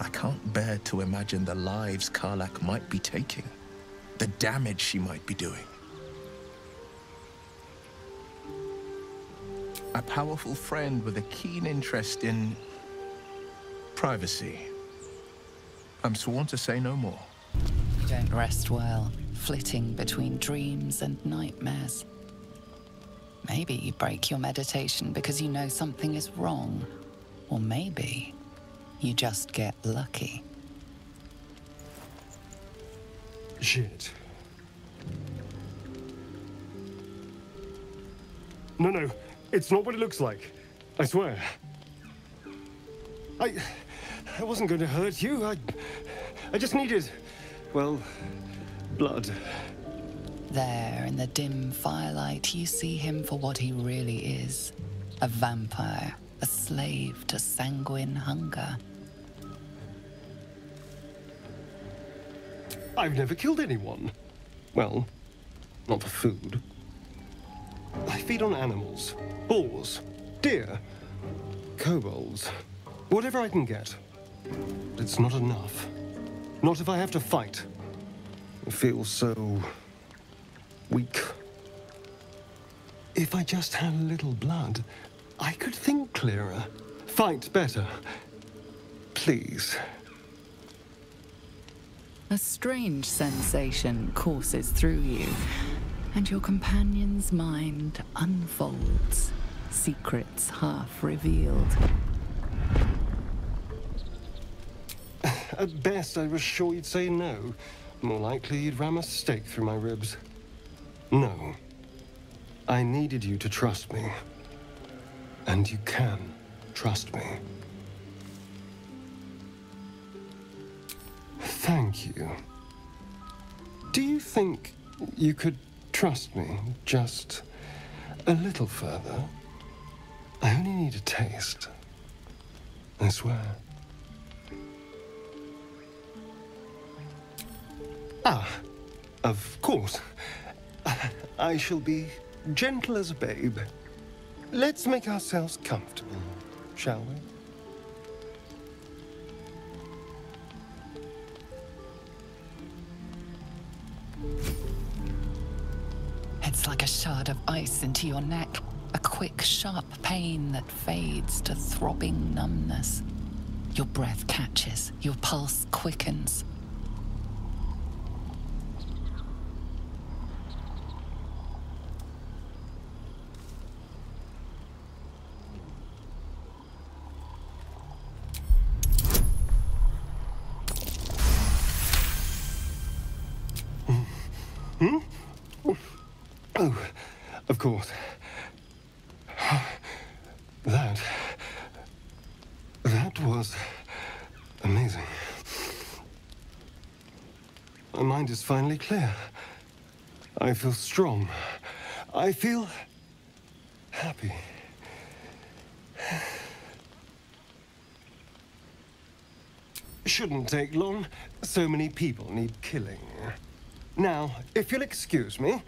S10: I can't bear to imagine the lives Karlach might be taking, the damage she might be doing. A powerful friend with a keen interest in privacy. I'm sworn to say no more.
S3: You don't rest well, flitting between dreams and nightmares. Maybe you break your meditation because you know something is wrong. Or maybe you just get lucky.
S19: Shit. No, it's not what it looks like. I swear. I wasn't going to hurt you. I just needed, well, blood.
S3: There, in the dim firelight, you see him for what he really is. A vampire, a slave to sanguine hunger.
S19: I've never killed anyone. Well, not for food. I feed on animals. Boars, deer, kobolds, whatever I can get. But it's not enough. Not if I have to fight. I feel so weak. If I just had a little blood, I could think clearer, fight better. Please.
S3: A strange sensation courses through you, and your companion's mind unfolds, secrets half revealed.
S19: At best, I was sure you'd say no. More likely, you'd ram a stake through my ribs. No. I needed you to trust me. And you can trust me. Thank you. Do you think you could trust me just a little further? I only need a taste. I swear. Ah, of course. I shall be gentle as a babe. Let's make ourselves comfortable, shall we?
S3: It's like a shard of ice into your neck, a quick, sharp pain that fades to throbbing numbness. Your breath catches, your pulse quickens.
S19: Oh, of course. That was amazing. My mind is finally clear. I feel strong. I feel happy.
S7: Shouldn't take long. So many people need killing. Now, if you'll excuse me,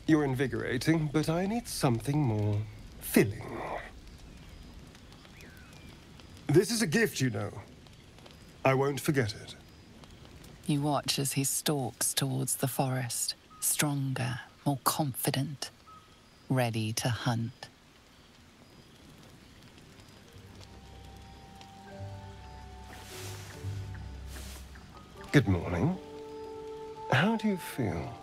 S7: you're invigorating, but I need something more filling. This is a gift, you know. I won't forget it.
S3: You watch as he stalks towards the forest, stronger, more confident, ready to hunt.
S7: Good morning. How do you feel?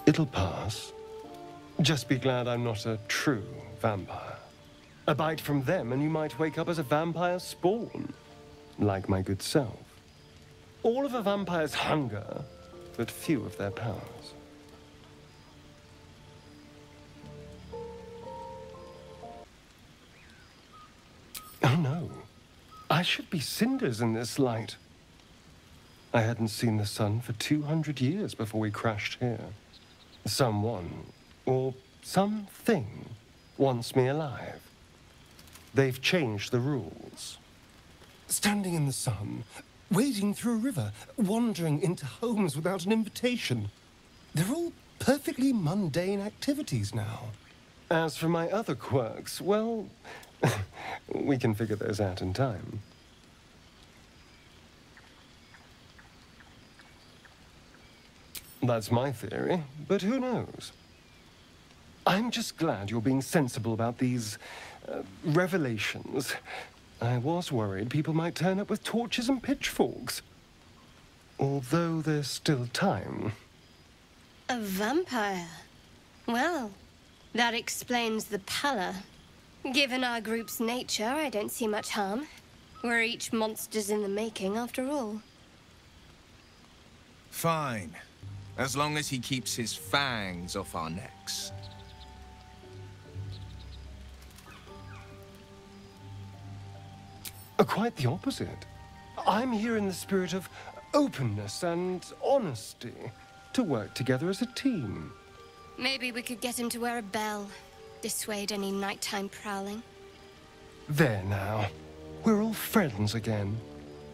S7: It'll pass. Just be glad I'm not a true vampire. A bite from them and you might wake up as a vampire spawn, like my good self. All of a vampire's hunger, but few of their powers. Oh no. I should be cinders in this light. I hadn't seen the sun for 200 years before we crashed here. Someone, or something, wants me alive. They've changed the rules. Standing in the sun, wading through a river, wandering into homes without an invitation. They're all perfectly mundane activities now. As for my other quirks, well, we can figure those out in time. That's my theory, but who knows? I'm just glad you're being sensible about these revelations. I was worried people might turn up with torches and pitchforks. Although there's still time.
S20: A vampire? Well, that explains the pallor. Given our group's nature, I don't see much harm. We're each monsters in the making, after all.
S18: Fine. As long as he keeps his fangs off our necks.
S7: Quite the opposite. I'm here in the spirit of openness and honesty, to work together as a team.
S20: Maybe we could get him to wear a bell. Dissuade any nighttime prowling.
S7: There now. We're all friends again.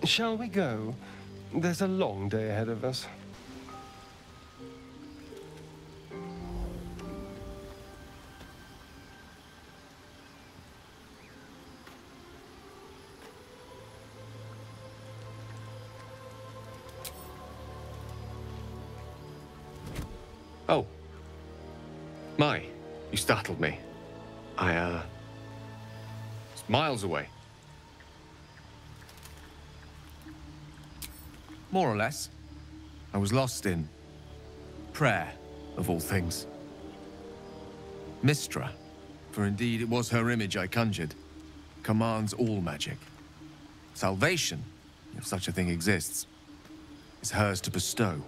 S7: Shall we go? There's a long day ahead of us.
S21: Oh. My, you startled me. It's miles away.
S8: More or less. I was lost in prayer, of all things. Mystra, for indeed it was her image I conjured, commands all magic. Salvation, if such a thing exists, is hers to bestow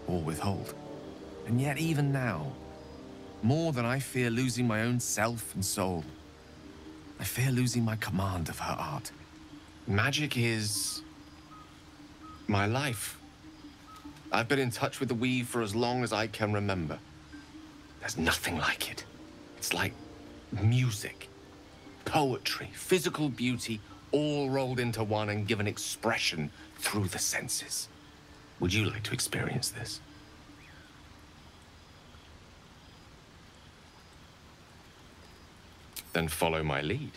S8: or withhold. And yet even now, more than I fear losing my own self and soul, I fear losing my command of her art.
S21: Magic is my life. I've been in touch with the weave for as long as I can remember. There's nothing like it. It's like music, poetry, physical beauty, all rolled into one and given expression through the senses. Would you like to experience this? Then follow my lead.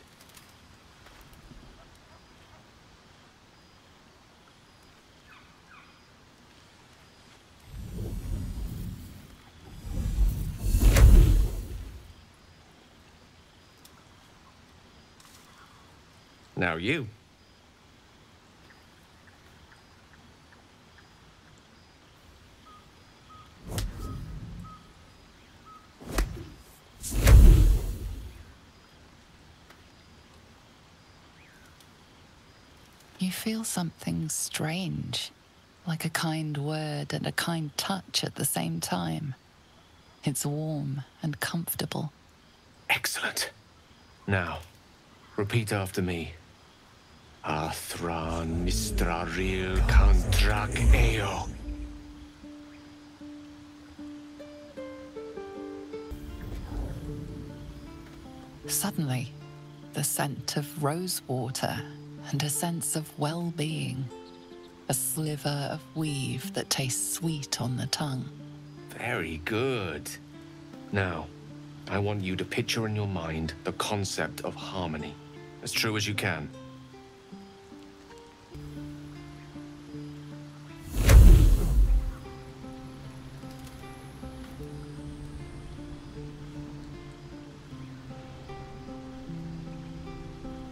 S21: Now you.
S3: You feel something strange, like a kind word and a kind touch at the same time. It's warm and comfortable.
S21: Excellent. Now, repeat after me. Athran mistraril kantrak eo.
S3: Suddenly, the scent of rose water and a sense of well-being. A sliver of weave that tastes sweet on the tongue.
S21: Very good. Now, I want you to picture in your mind the concept of harmony, as true as you can.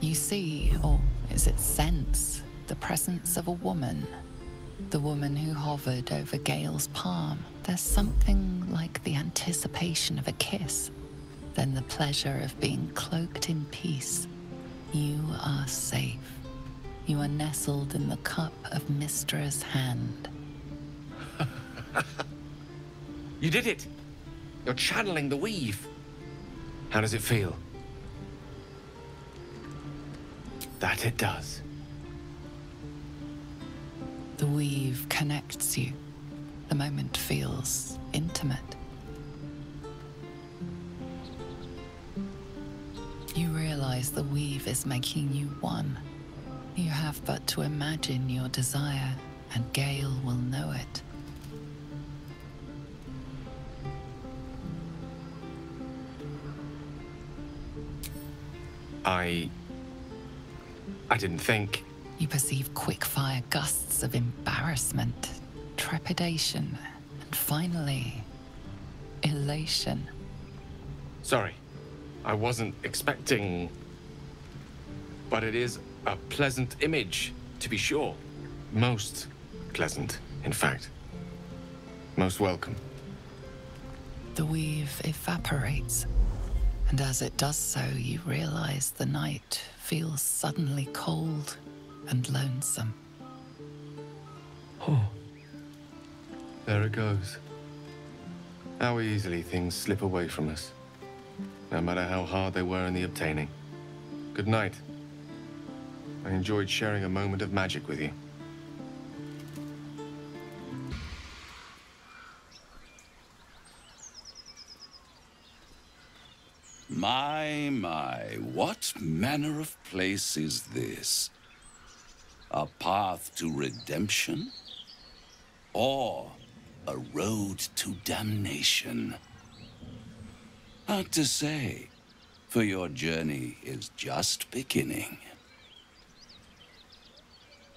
S3: You see, or is it sense, the presence of a woman. The woman who hovered over Gale's palm. There's something like the anticipation of a kiss, then the pleasure of being cloaked in peace. You are safe. You are nestled in the cup of Mystra's hand.
S21: You did it! You're channeling the weave. How does it feel? That it does.
S3: The weave connects you. The moment feels intimate. You realize the weave is making you one. You have but to imagine your desire, and Gale will know it.
S21: I didn't think.
S3: You perceive quick-fire gusts of embarrassment, trepidation, and finally, elation.
S21: Sorry, I wasn't expecting. But it is a pleasant image, to be sure. Most pleasant, in fact. Most welcome.
S3: The weave evaporates, and as it does so, you realize the night feels suddenly cold and lonesome.
S21: Oh. There it goes. How easily things slip away from us, no matter how hard they were in the obtaining. Good night. I enjoyed sharing a moment of magic with you.
S1: My, what manner of place is this? A path to redemption? Or a road to damnation? Hard to say, for your journey is just beginning.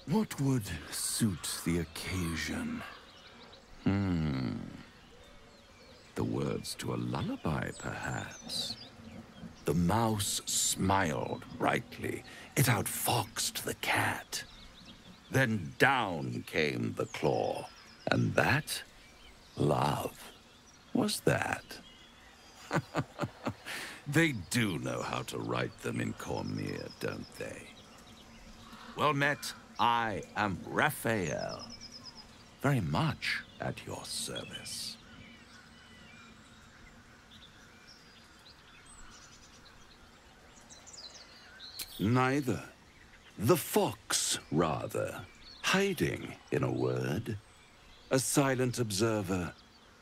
S22: What would suit the occasion? The words to a lullaby, perhaps. The mouse smiled brightly. It outfoxed the cat. Then down came the claw. And that, love, was that. They do know how to write them in Cormier, don't they? Well met, I am Raphael. Very much at your service. Neither. The fox, rather. Hiding, in a word. A silent observer,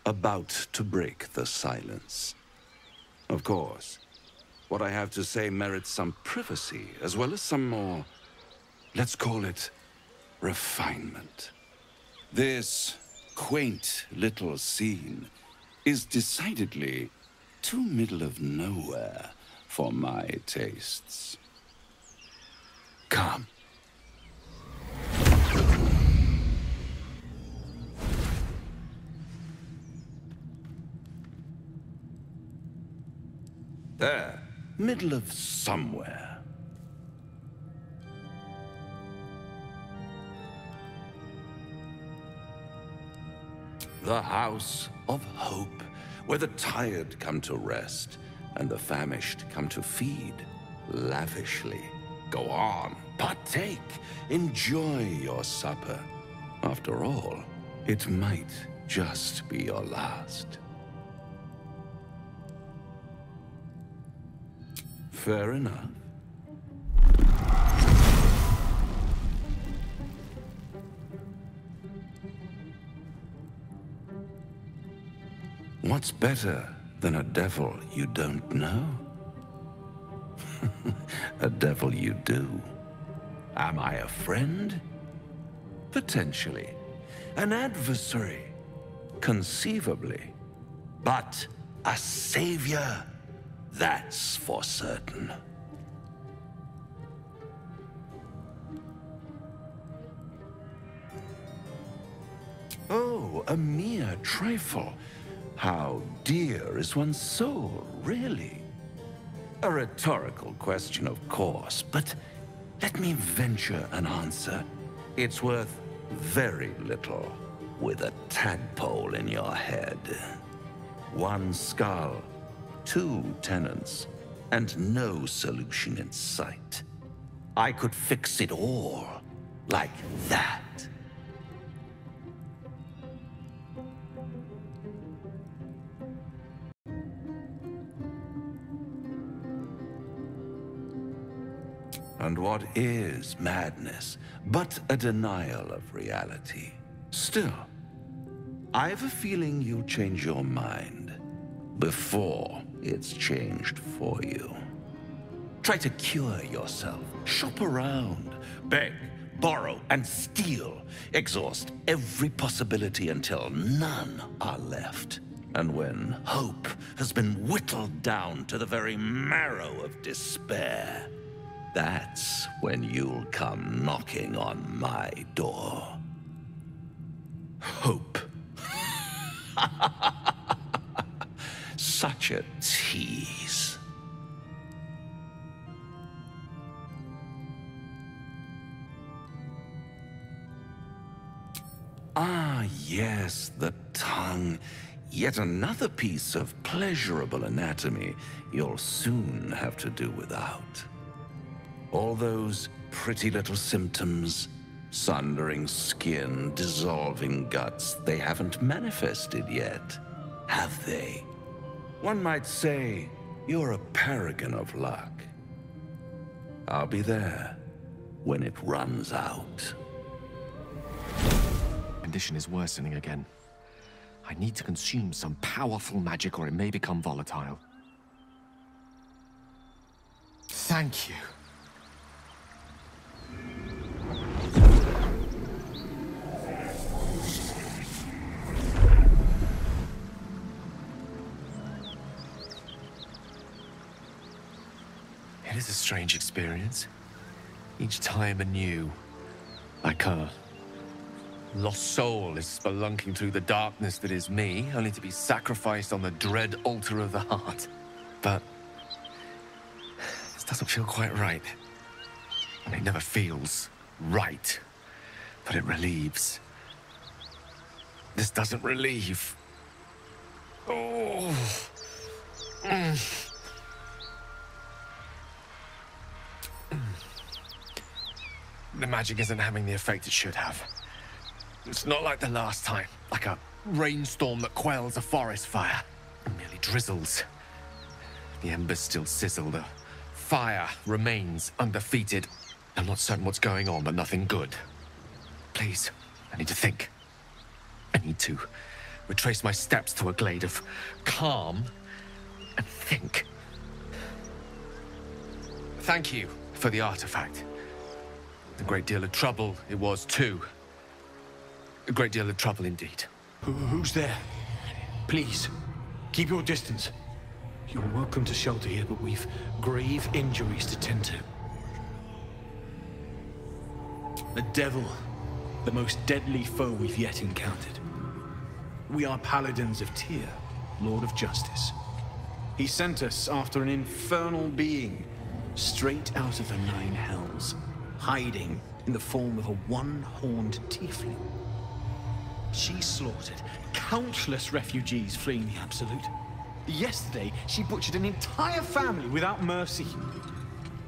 S22: about to break the silence. Of course, what I have to say merits some privacy, as well as some more, let's call it, refinement. This quaint little scene is decidedly too middle of nowhere for my tastes. Come. There, middle of somewhere. The house of hope, where the tired come to rest and the famished come to feed lavishly. Go on, partake, enjoy your supper. After all, it might just be your last. Fair enough. What's better than a devil you don't know? A devil you do. Am I a friend? Potentially. An adversary? Conceivably. But a savior? That's for certain. Oh, a mere trifle. How dear is one's soul, really? A rhetorical question, of course, but let me venture an answer. It's worth very little with a tadpole in your head. One skull, 2 tenants, and no solution in sight. I could fix it all like that. And what is madness but a denial of reality? Still, I've a feeling you'll change your mind before it's changed for you. Try to cure yourself, shop around, beg, borrow, and steal. Exhaust every possibility until none are left. And when hope has been whittled down to the very marrow of despair, that's when you'll come knocking on my door. Hope. Such a tease. Ah, yes, the tongue. Yet another piece of pleasurable anatomy you'll soon have to do without. All those pretty little symptoms, sundering skin, dissolving guts, they haven't manifested yet, have they? One might say you're a paragon of luck. I'll be there when it runs out.
S8: Condition is worsening again. I need to consume some powerful magic or it may become volatile. Thank you. It is a strange experience. Each time anew, like a lost soul is spelunking through the darkness that is me, only to be sacrificed on the dread altar of the heart. But this doesn't feel quite right. And it never feels right, but it relieves. This doesn't relieve. Oh. The magic isn't having the effect it should have. It's not like the last time, like a rainstorm that quells a forest fire. It merely drizzles. The embers still sizzle, the fire remains undefeated. I'm not certain what's going on, but nothing good. Please, I need to think. I need to retrace my steps to a glade of calm and think. Thank you for the artifact. A great deal of trouble it was, too. A great deal of trouble indeed.
S16: Who's there? Please, keep your distance. You're welcome to shelter here, but we've grave injuries to tend to. The devil, the most deadly foe we've yet encountered. We are paladins of Tyr, Lord of Justice. He sent us after an infernal being, straight out of the Nine Hells, hiding in the form of a one-horned tiefling. She slaughtered countless refugees fleeing the Absolute. Yesterday, she butchered an entire family without mercy.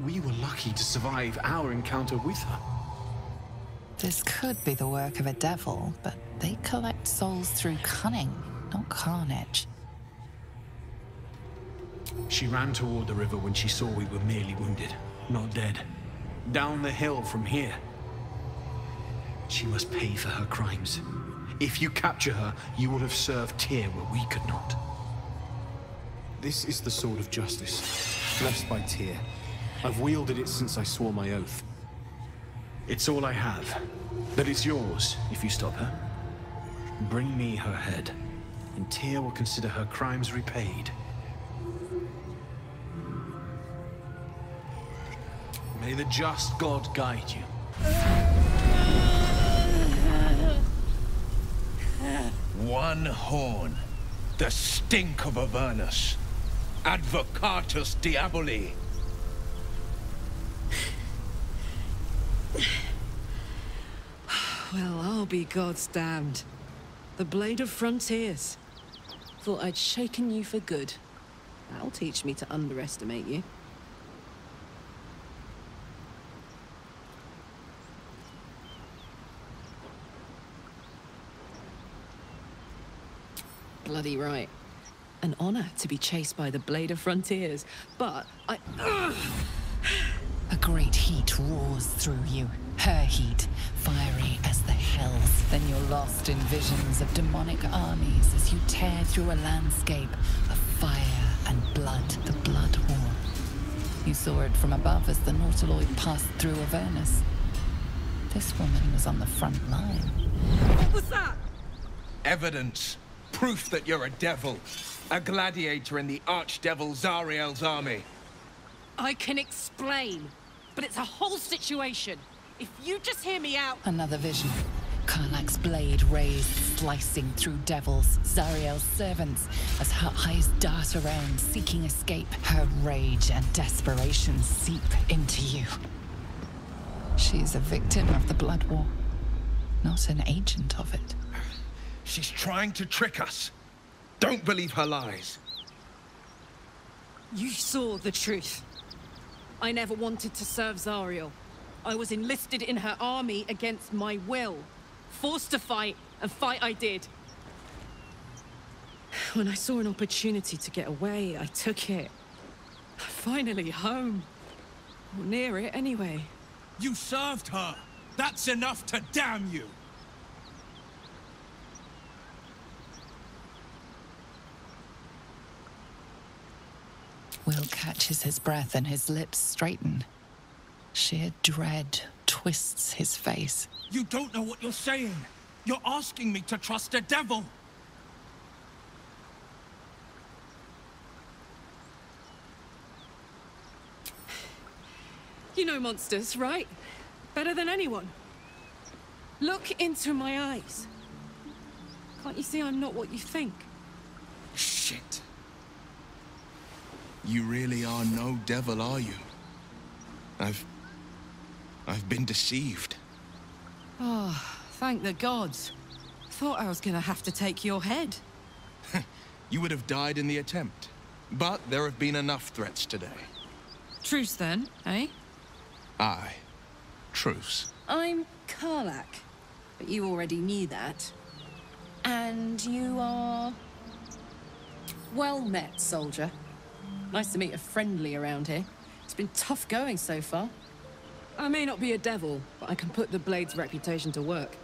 S16: We were lucky to survive our encounter with her.
S3: This could be the work of a devil, but they collect souls through cunning, not carnage.
S16: She ran toward the river when she saw we were merely wounded, not dead. Down the hill from here. She must pay for her crimes. If you capture her, you will have served Tyr where we could not. This is the sword of justice, blessed by Tyr. I've wielded it since I swore my oath. It's all I have. But it's yours if you stop her. Bring me her head, and Tyr will consider her crimes repaid. May the just God guide you.
S10: One horn. The stink of Avernus. Advocatus Diaboli.
S2: Well, I'll be God's damned. The Blade of Frontiers. Thought I'd shaken you for good. That'll teach me to underestimate you. Bloody right. An honor to be chased by the Blade of Frontiers, but I...
S3: A great heat roars through you. Her heat, fiery as the hells. Then you're lost in visions of demonic armies as you tear through a landscape of fire and blood, the Blood War. You saw it from above as the Nautiloid passed through Avernus. This woman was on the front line.
S2: What was that?
S10: Evidence. Proof that you're a devil. A gladiator in the archdevil Zariel's army.
S2: I can explain, but it's a whole situation. If you just hear me out...
S3: Another vision. Karlach's blade raised, slicing through devils, Zariel's servants, as her eyes dart around, seeking escape. Her rage and desperation seep into you. She is a victim of the Blood War, not an agent of it.
S10: She's trying to trick us. Don't believe her lies.
S2: You saw the truth. I never wanted to serve Zariel. I was enlisted in her army against my will. Forced to fight, and fight I did. When I saw an opportunity to get away, I took it. Finally home. Or near it, anyway.
S18: You served her. That's enough to damn you.
S3: Will catches his breath and his lips straighten. Sheer dread twists his face.
S18: You don't know what you're saying. You're asking me to trust a devil.
S2: You know monsters, right? Better than anyone. Look into my eyes. Can't you see I'm not what you think?
S10: Shit. You really are no devil, are you? I've been deceived.
S2: Oh, thank the gods. Thought I was gonna have to take your head.
S10: You would have died in the attempt. But there have been enough threats today.
S2: Truce then, eh?
S10: Aye. Truce.
S2: I'm Karlach, but you already knew that. And you are... Well met, soldier. Nice to meet a friendly around here. It's been tough going so far. I may not be a devil, but I can put the Blade's reputation to work.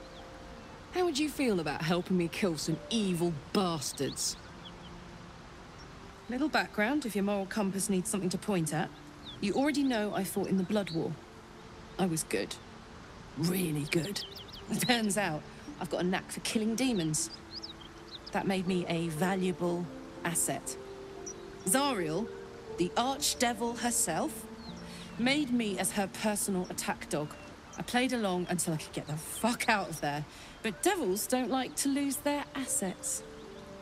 S2: How would you feel about helping me kill some evil bastards? Little background, if your moral compass needs something to point at. You already know I fought in the Blood War. I was good. Really good. Turns out, I've got a knack for killing demons. That made me a valuable asset. Zariel, the archdevil herself, made me as her personal attack dog. I played along until I could get the fuck out of there. But devils don't like to lose their assets.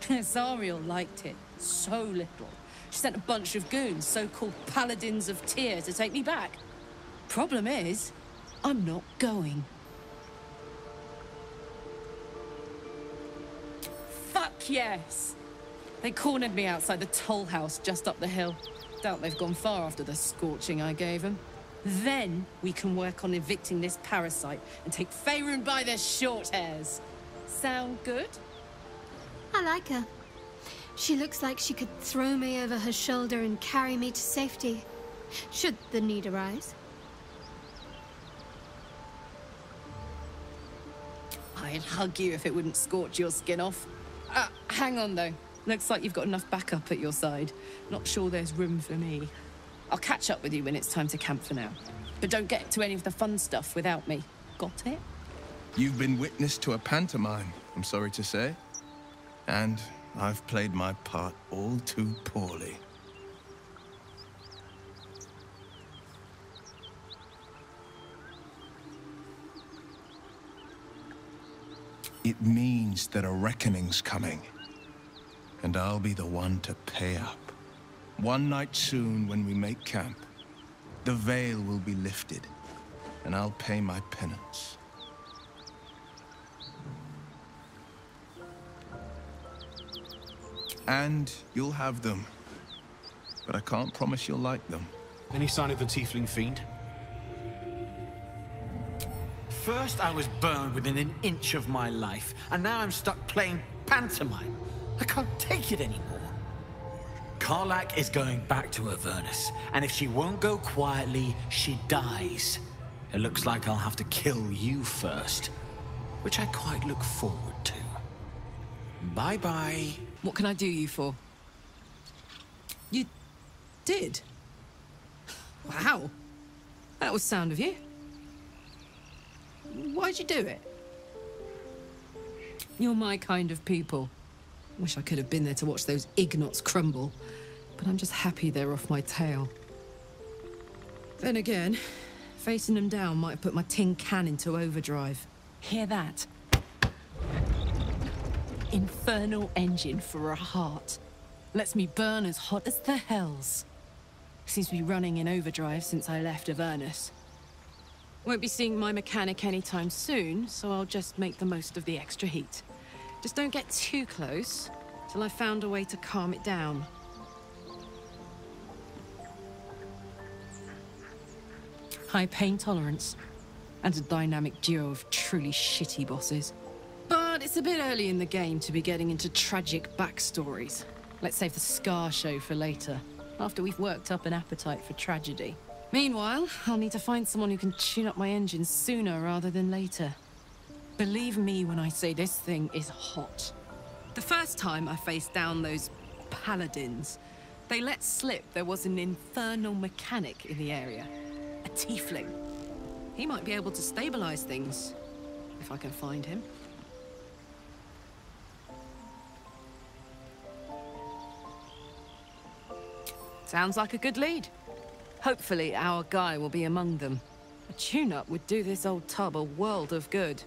S2: Zariel liked it so little. She sent a bunch of goons, so-called paladins of Tyr, to take me back. Problem is, I'm not going. Fuck yes! They cornered me outside the toll house just up the hill. Doubt they've gone far after the scorching I gave them. Then we can work on evicting this parasite and take Faerun by the short hairs. Sound good?
S5: I like her. She looks like she could throw me over her shoulder and carry me to safety, should the need arise.
S2: I'd hug you if it wouldn't scorch your skin off. Hang on though. Looks like you've got enough backup at your side. Not sure there's room for me. I'll catch up with you when it's time to camp for now. But don't get to any of the fun stuff without me. Got it?
S9: You've been witness to a pantomime, I'm sorry to say. And I've played my part all too poorly. It means that a reckoning's coming. And I'll be the one to pay up. One night soon, when we make camp, the veil will be lifted, and I'll pay my penance. And you'll have them. But I can't promise you'll like them.
S16: Any sign of the tiefling fiend?
S12: First I was burned within an inch of my life, and now I'm stuck playing pantomime. I can't take it anymore. Karlach is going back to Avernus, and if she won't go quietly, she dies. It looks like I'll have to kill you first, which I quite look forward to. Bye-bye.
S2: What can I do you for? You did? Wow. That was sound of you. Why'd you do it? You're my kind of people. Wish I could have been there to watch those ignots crumble, but I'm just happy they're off my tail. Then again, facing them down might have put my tin can into overdrive. Hear that? Infernal engine for a heart. Lets me burn as hot as the hells. Seems to be running in overdrive since I left Avernus. Won't be seeing my mechanic anytime soon, so I'll just make the most of the extra heat. Just don't get too close, till I've found a way to calm it down. High pain tolerance, and a dynamic duo of truly shitty bosses. But it's a bit early in the game to be getting into tragic backstories. Let's save the Scar show for later, after we've worked up an appetite for tragedy. Meanwhile, I'll need to find someone who can tune up my engine sooner rather than later. Believe me when I say this thing is hot. The first time I faced down those paladins, they let slip there was an infernal mechanic in the area. A tiefling. He might be able to stabilize things, if I can find him. Sounds like a good lead. Hopefully our guy will be among them. A tune-up would do this old tub a world of good.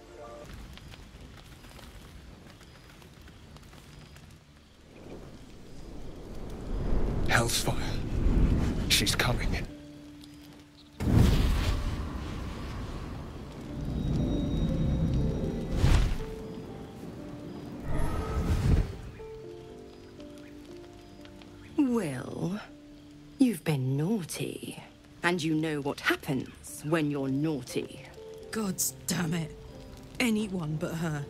S9: Hellsfire. She's coming.
S23: Well, you've been naughty. And you know what happens when you're naughty.
S2: Gods damn it. Anyone but her.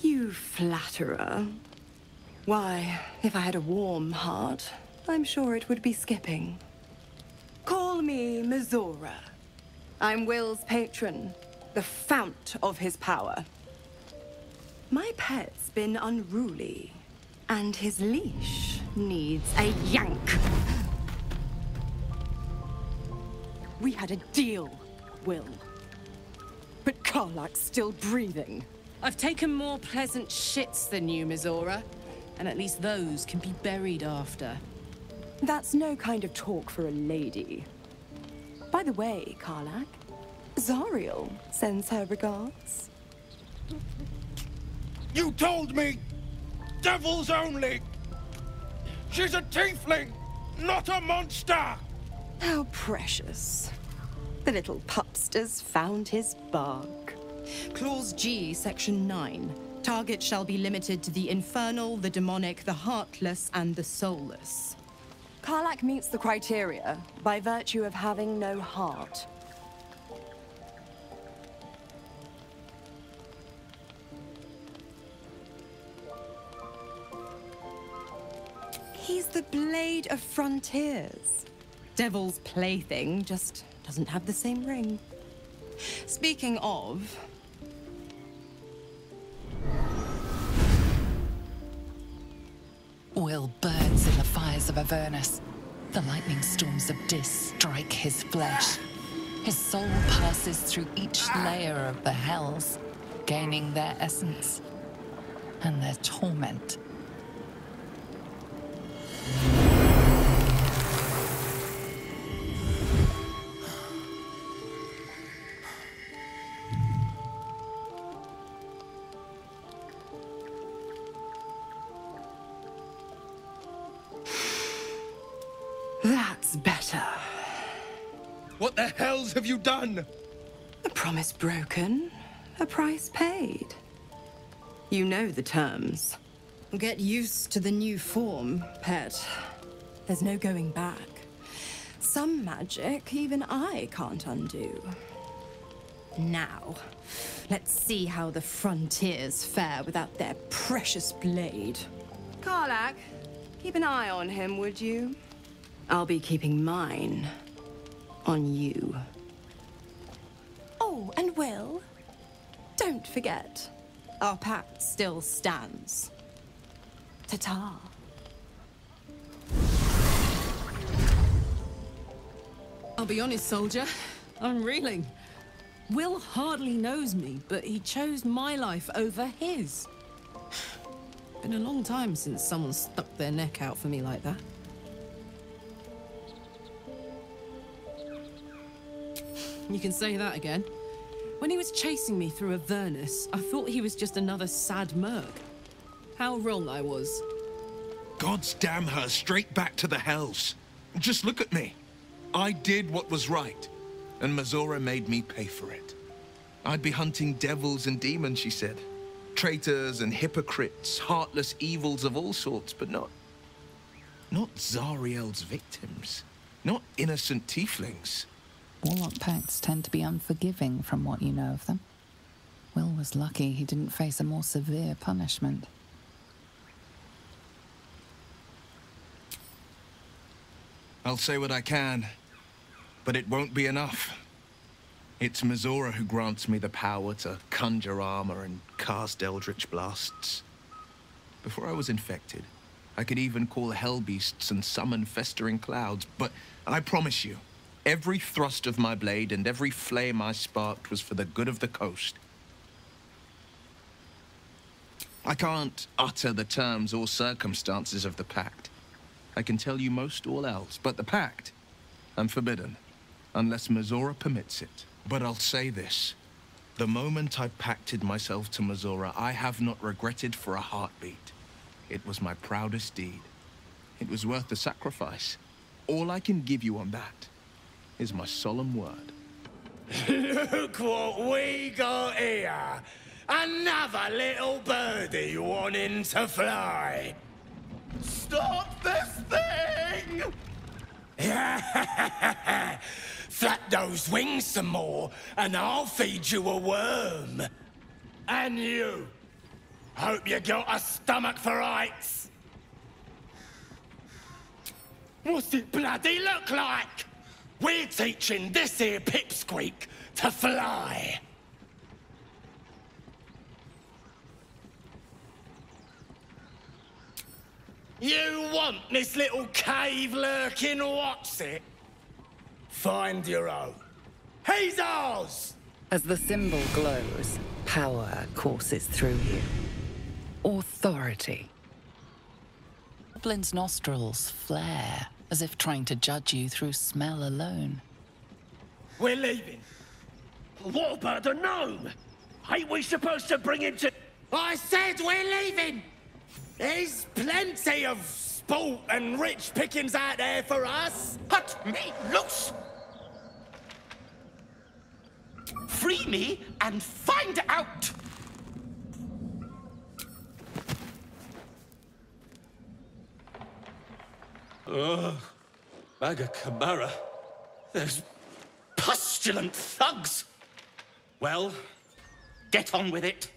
S23: You flatterer. Why, if I had a warm heart, I'm sure it would be skipping. Call me Mizora. I'm Will's patron, the fount of his power. My pet's been unruly, and his leash needs a yank. We had a deal, Will. But Karlach's still breathing.
S2: I've taken more pleasant shits than you, Mizora. And at least those can be buried after.
S23: That's no kind of talk for a lady. By the way, Karlach, Zariel sends her regards.
S18: You told me! Devils only! She's a tiefling, not a monster!
S23: How precious. The little pupster's found his bark. Clause G, Section 9. Target shall be limited to the infernal, the demonic, the heartless, and the soulless. Karlach meets the criteria by virtue of having no heart. He's the blade of frontiers. Devil's plaything just doesn't have the same ring. Speaking of...
S3: Will burns in the fires of Avernus. The lightning storms of Dis strike his flesh. His soul passes through each layer of the hells, gaining their essence and their torment.
S23: That's better.
S10: What the hells have you done?
S23: A promise broken, a price paid. You know the terms. Get used to the new form, pet. There's no going back. Some magic even I can't undo. Now, let's see how the frontiers fare without their precious blade. Karlach, keep an eye on him, would you? I'll be keeping mine on you. Oh, and Will, don't forget, our pact still stands. Ta-ta.
S2: I'll be honest, soldier. I'm reeling. Will hardly knows me, but he chose my life over his. Been a long time since someone stuck their neck out for me like that. You can say that again. When he was chasing me through Avernus, I thought he was just another sad merc. How wrong I was.
S10: God's damn her, straight back to the hells. Just look at me. I did what was right, and Mazora made me pay for it. I'd be hunting devils and demons, she said. Traitors and hypocrites, heartless evils of all sorts, but not Zariel's victims. Not innocent tieflings.
S3: Warlock pacts tend to be unforgiving from what you know of them. Will was lucky he didn't face a more severe punishment.
S10: I'll say what I can, but it won't be enough. It's Mazora who grants me the power to conjure armor and cast eldritch blasts. Before I was infected, I could even call hell beasts and summon festering clouds, but I promise you, every thrust of my blade and every flame I sparked was for the good of the coast. I can't utter the terms or circumstances of the pact. I can tell you most all else, but the pact, I'm forbidden, unless Mazora permits it. But I'll say this. The moment I pacted myself to Mazora, I have not regretted for a heartbeat. It was my proudest deed. It was worth the sacrifice. All I can give you on that is my solemn word.
S18: Look what we got here! Another little birdie wanting to fly! Stop this thing! Flap those wings some more, and I'll feed you a worm. And you! Hope you got a stomach for heights! What's it bloody look like? We're teaching this here pipsqueak to fly. You want this little cave lurking what's it? Find your own. He's ours!
S3: As the symbol glows, power courses through you. Authority. Goblin's nostrils flare, as if trying to judge you through smell alone.
S18: We're leaving. What about the gnome? Ain't we supposed to bring him to... I said we're leaving! There's plenty of sport and rich pickings out there for us. Cut me loose! Free me and find out! Ugh, Maga Kamara. Those pustulant thugs. Well, get on with it.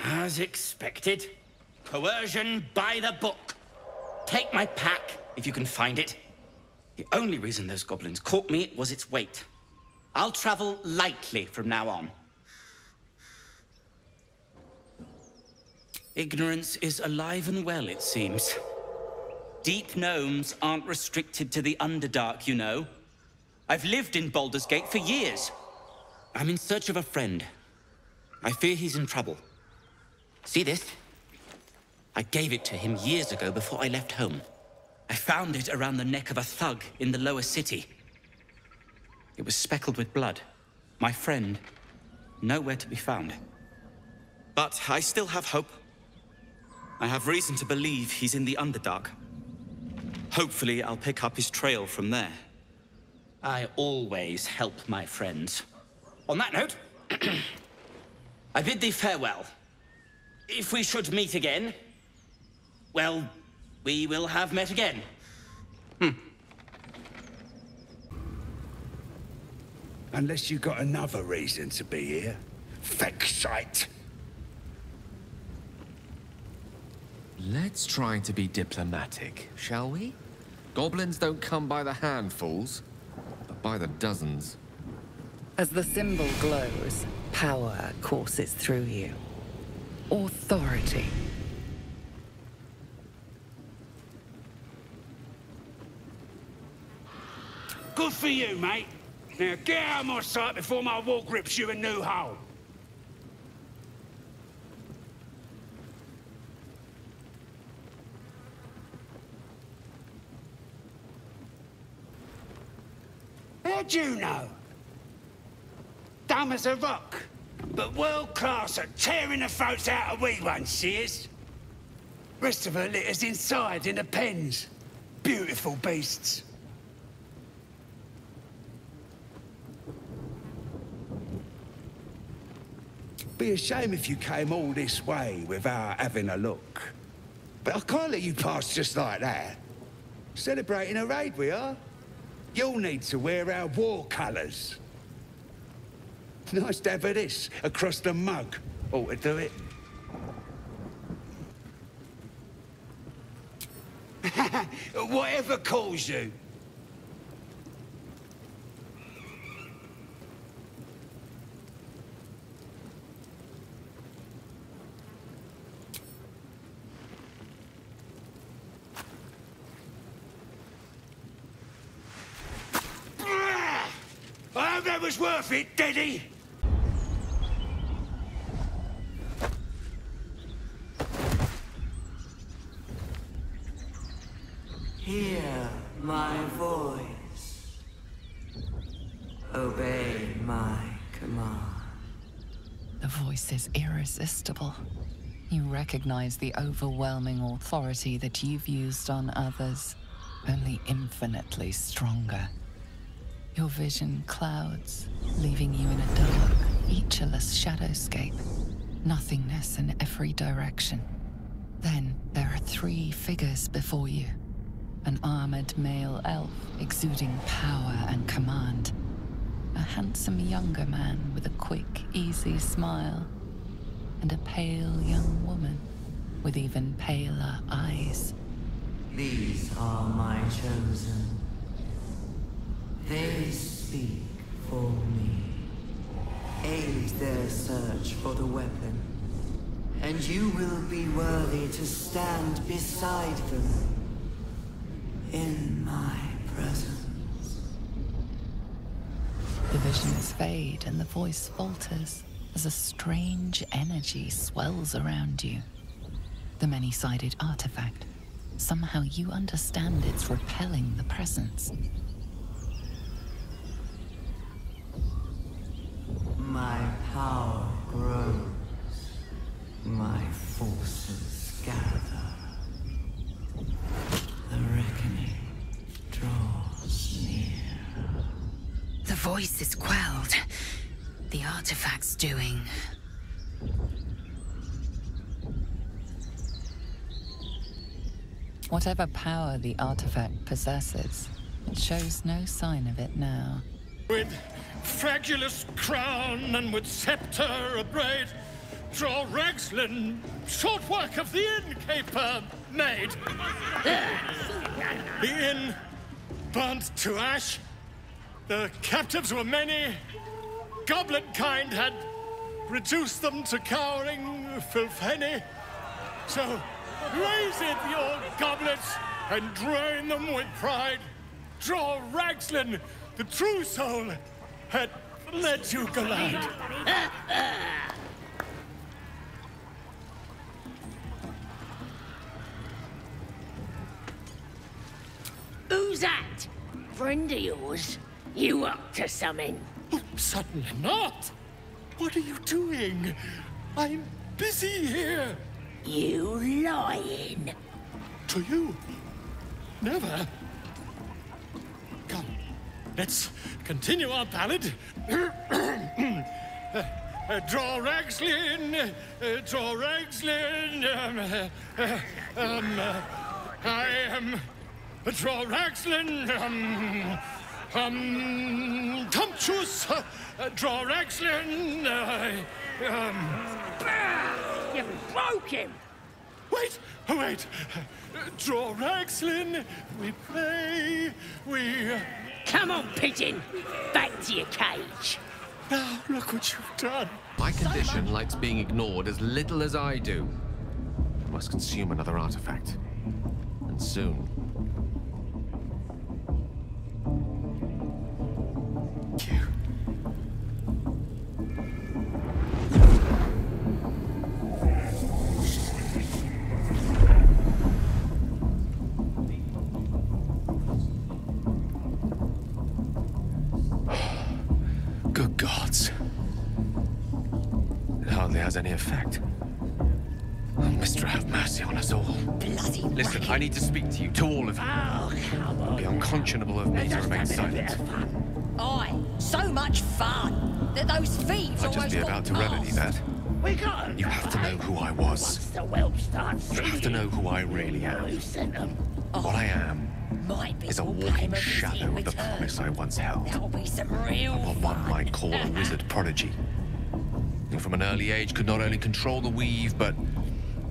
S18: As expected, coercion by the book. Take my pack, if you can find it. The only reason those goblins caught me was its weight. I'll travel lightly from now on.
S6: Ignorance is alive and well, it seems. Deep gnomes aren't restricted to the Underdark, you know. I've lived in Baldur's Gate for years. I'm in search of a friend. I fear he's in trouble. See this? I gave it to him years ago before I left home. I found it around the neck of a thug in the lower city. It was speckled with blood. My friend, nowhere to be found. But I still have hope. I have reason to believe he's in the Underdark. Hopefully, I'll pick up his trail from there. I always help my friends. On that note, I bid thee farewell. If we should meet again, well, we will have met again.
S18: Unless you got another reason to be here. Fexite.
S8: Let's try to be diplomatic, shall we? Goblins don't come by the handfuls, but by the dozens.
S3: As the symbol glows, power courses through you. Authority.
S18: Good for you, mate. Now get out of my sight before my walk rips you a new hole. How'd you know? Dumb as a rock, but world class at tearing the throats out of wee ones, she is. Rest of her litters inside in the pens. Beautiful beasts. Be a shame if you came all this way without having a look. But I can't let you pass just like that. Celebrating a raid we are. You'll need to wear our war colours. Nice to have this across the mug. Ought to do it. Whatever calls you. I hope that was worth it, Daddy.
S13: Hear my voice. Obey my command.
S3: The voice is irresistible. You recognize the overwhelming authority that you've used on others, only infinitely stronger. Your vision clouds, leaving you in a dark, featureless shadowscape. Nothingness in every direction. Then there are 3 figures before you. An armored male elf exuding power and command. A handsome younger man with a quick, easy smile. And a pale young woman with even paler eyes.
S13: These are my chosen. They speak for me. Aid their search for the weapon, and you will be worthy to stand beside them in my presence.
S3: The visions fade and the voice falters as a strange energy swells around you. The many-sided artifact. Somehow you understand it's repelling the presence.
S13: My power grows. My forces gather. The reckoning draws near.
S4: The voice is quelled. The artifact's doing.
S3: Whatever power the artifact possesses, it shows no sign of it now.
S15: With fragulous crown and with scepter abraid, draw Ragslin, short work of the innkeeper made. The inn burnt to ash. The captives were many. Goblin kind had reduced them to cowering filtheny. So raise it, your goblets, and drain them with pride. Draw Ragslin, the true soul, and let you glide.
S18: Who's that? Friend of yours? You up to something?
S15: Oh, certainly not. What are you doing? I'm busy here.
S18: You lying.
S15: To you? Never. Come, let's continue our ballad. Draw Ragslin, draw Ragslin. I am draw Ragslin. Tumptuous. Draw Ragslin.
S18: You broke him.
S15: Wait, wait. Draw Ragslin. We play. We.
S18: Come on, pigeon. Back to your cage.
S15: Now, look what you've done.
S8: My condition likes being ignored as little as I do. I must consume another artifact. And soon.
S21: Good gods. It hardly has any effect. Oh, Mister, have mercy on us all.
S18: Bloody
S8: Listen, I need to speak to you, to all of you.
S18: Oh, come on.
S8: It'd be unconscionable of me to remain silent.
S18: Aye, so much fun that those thieves
S8: I'd just be about to remedy that.
S18: We got 'em.
S8: You have to know who I was.
S18: Once the whelp starts
S8: You have to know who I really am.
S18: Who sent 'em?
S8: What I am
S18: Might be
S8: is a
S18: your
S8: walking
S18: payment
S8: shadow
S18: in
S8: of the
S18: return.
S8: promise I once held.
S18: That'll be some real
S8: What one might call a wizard prodigy. Who from an early age could not only control the weave, but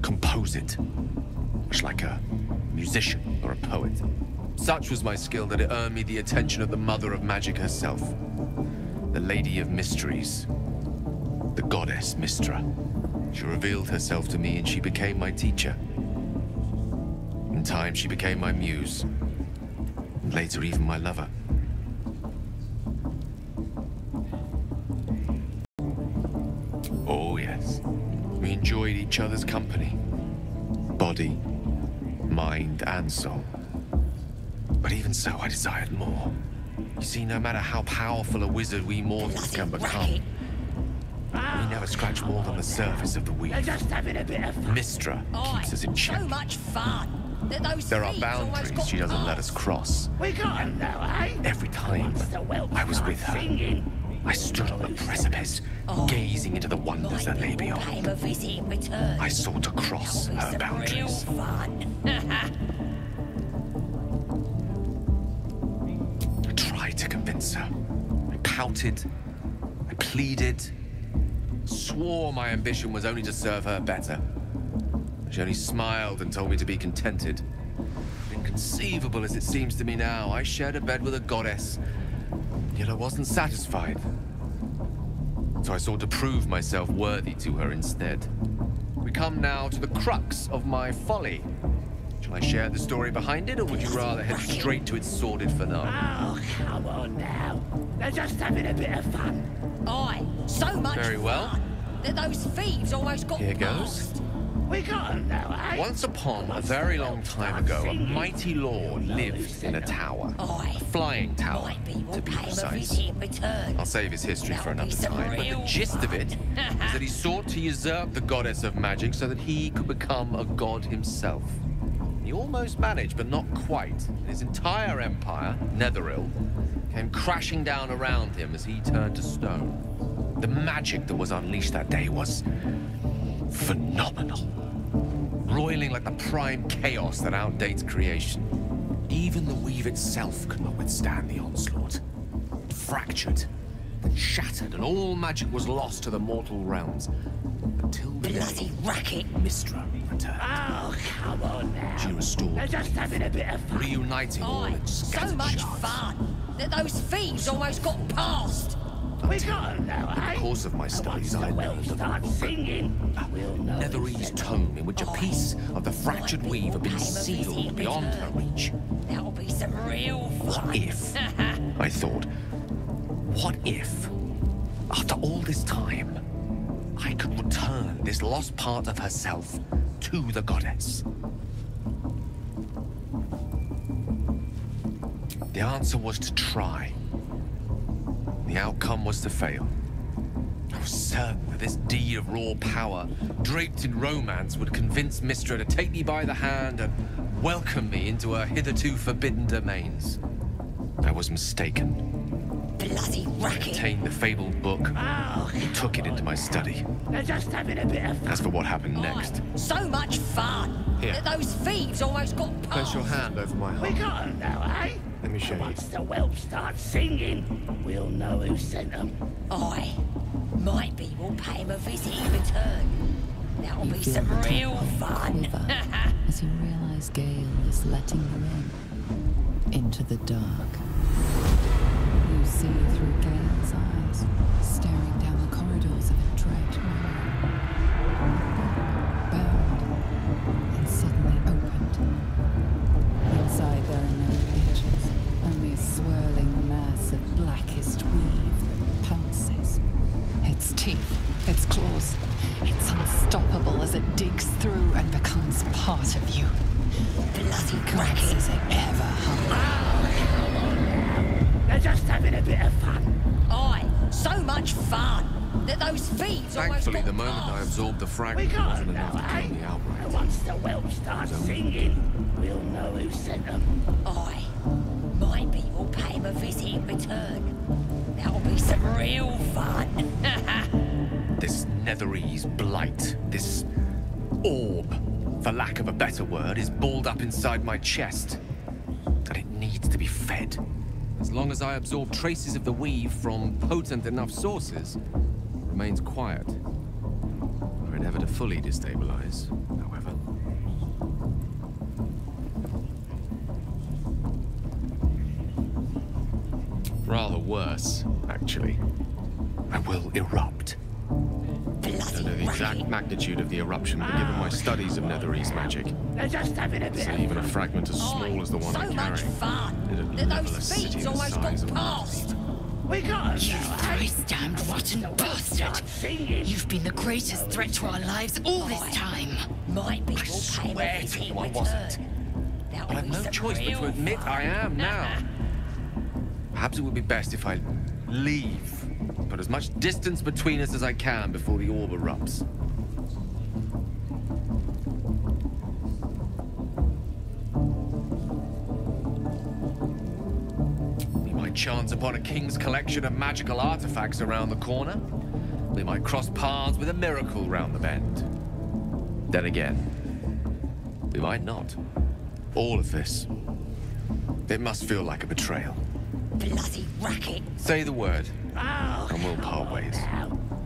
S8: compose it. Much like a musician or a poet. Such was my skill that it earned me the attention of the mother of magic herself. The Lady of Mysteries. The goddess Mystra. She revealed herself to me and she became my teacher. In time, she became my muse. And later, even my lover. Oh, yes. We enjoyed each other's company. Body, mind, and soul. But even so, I desired more. You see, no matter how powerful a wizard we mortals can become, we never scratch more than the surface of the weave.
S18: They're just having a bit of fun.
S8: Mystra keeps us in check.
S18: So much fun that those
S8: There are
S18: thieves almost
S8: boundaries
S18: got
S8: she doesn't let
S18: past.
S8: us cross.
S18: We got 'em though, eh?
S8: Every time I was with her, I stood on the precipice, gazing into the wonders that lay beyond.
S18: Pay 'em a visit in return.
S8: I sought to cross her
S18: Real
S8: boundaries.
S18: fun.
S8: I tried to convince her. I pouted. I pleaded. Swore my ambition was only to serve her better. She only smiled and told me to be contented. Inconceivable as it seems to me now, I shared a bed with a goddess, yet I wasn't satisfied. So I sought to prove myself worthy to her instead. We come now to the crux of my folly. Shall I share the story behind it, or would you rather head straight to its sordid finale?
S18: Oh, come on now. They're just having a bit of fun. Aye, so much
S8: Very well.
S18: fun that those thieves almost got
S8: Here
S18: past.
S8: goes.
S18: We got 'em though, eh?
S8: Once upon a very long time ago, a mighty lord lived in a tower. A flying tower, to be precise. I'll save his history for another time, but the gist of it is that he sought to usurp the goddess of magic so that he could become a god himself. He almost managed, but not quite. His entire empire, Netheril, came crashing down around him as he turned to stone. The magic that was unleashed that day was phenomenal. Roiling like the prime chaos that outdates creation. Even the weave itself could not withstand the onslaught. It fractured, then shattered, and all magic was lost to the mortal realms. Until the
S18: Bloody racket.
S8: Mystra returned.
S18: Oh, come on now.
S8: She restored,
S18: They're just having a bit of fun.
S8: reuniting all
S18: Aye,
S8: its
S18: so
S8: scattered
S18: much
S8: shards.
S18: fun that those thieves almost got past.
S8: I
S18: We got him now, eh?
S8: In the course of my studies, I learned of
S18: Start singing. We'll know.
S8: Netherese tome in which a piece of the fractured weave had been sealed beyond her reach.
S4: That'll be some real fun.
S8: What if, I thought, what if, after all this time, I could return this lost part of herself to the goddess? The answer was to try. The outcome was to fail. I was certain that this deed of raw power, draped in romance, would convince Mistra to take me by the hand and welcome me into her hitherto forbidden domains. I was mistaken.
S4: Bloody racket.
S8: I obtained the fabled book and took it into my study.
S18: They're just having a bit of fun.
S8: As for what happened next,
S4: So much fun
S8: Here.
S4: that those thieves almost got
S8: place
S4: past.
S8: your hand over my
S18: We
S8: heart.
S18: got him now, eh?
S8: Let me show you.
S18: Once the whelp starts singing, we'll know who sent them.
S4: Aye. Might be we'll pay him a visit in return. That'll be some real fun.
S3: As you realize Gale is letting you into the dark. You see through Gale's eyes, staring down the corridors of a dread room. Bound and suddenly opened. Inside there are no pages, only a swirling mass of blackest weave that pounces. Its teeth, its claws, it's unstoppable as it digs through and becomes part of you.
S4: Bloody
S3: crackers as it ever
S18: They're just having a bit of fun.
S4: Aye. So much fun that those thieves almost
S8: Thankfully,
S4: got
S8: the moment I absorbed the
S18: We
S8: fragment
S18: got
S8: wasn't
S18: him
S8: enough
S18: now,
S8: to
S18: eh?
S8: kill me outright.
S18: And once the whelp starts singing, we'll know who sent them.
S4: Aye. Might be we'll pay him a visit in return. That'll be some real fun.
S8: This Netherese blight, this orb, for lack of a better word, is balled up inside my chest. And it needs to be fed. As long as I absorb traces of the weave from potent enough sources, it remains quiet. Were it ever to fully destabilize, however. Rather worse, actually. I will erupt. I don't know the exact magnitude of the eruption, but given my studies of Netherese magic,
S18: They're just having a bit
S8: so
S18: of
S8: even a fragment as small as the one I carry, it'd
S4: that
S8: level a
S4: those
S8: city
S4: thieves
S8: the
S4: almost
S8: size
S4: got
S8: of
S4: past.
S18: We got him
S4: You
S18: now, eh?
S4: three-damned rotten bastard. You've been the greatest threat to our lives all this time. Might be
S8: I swear to you I wasn't. But I've no choice but to admit I am now. Perhaps it would be best if I leave. Put as much distance between us as I can before the orb erupts. We might chance upon a king's collection of magical artifacts around the corner. We might cross paths with a miracle round the bend. Then again, we might not. All of this. It must feel like a betrayal.
S4: Bloody racket.
S8: Say the word,
S18: Oh,
S8: and we'll part ways.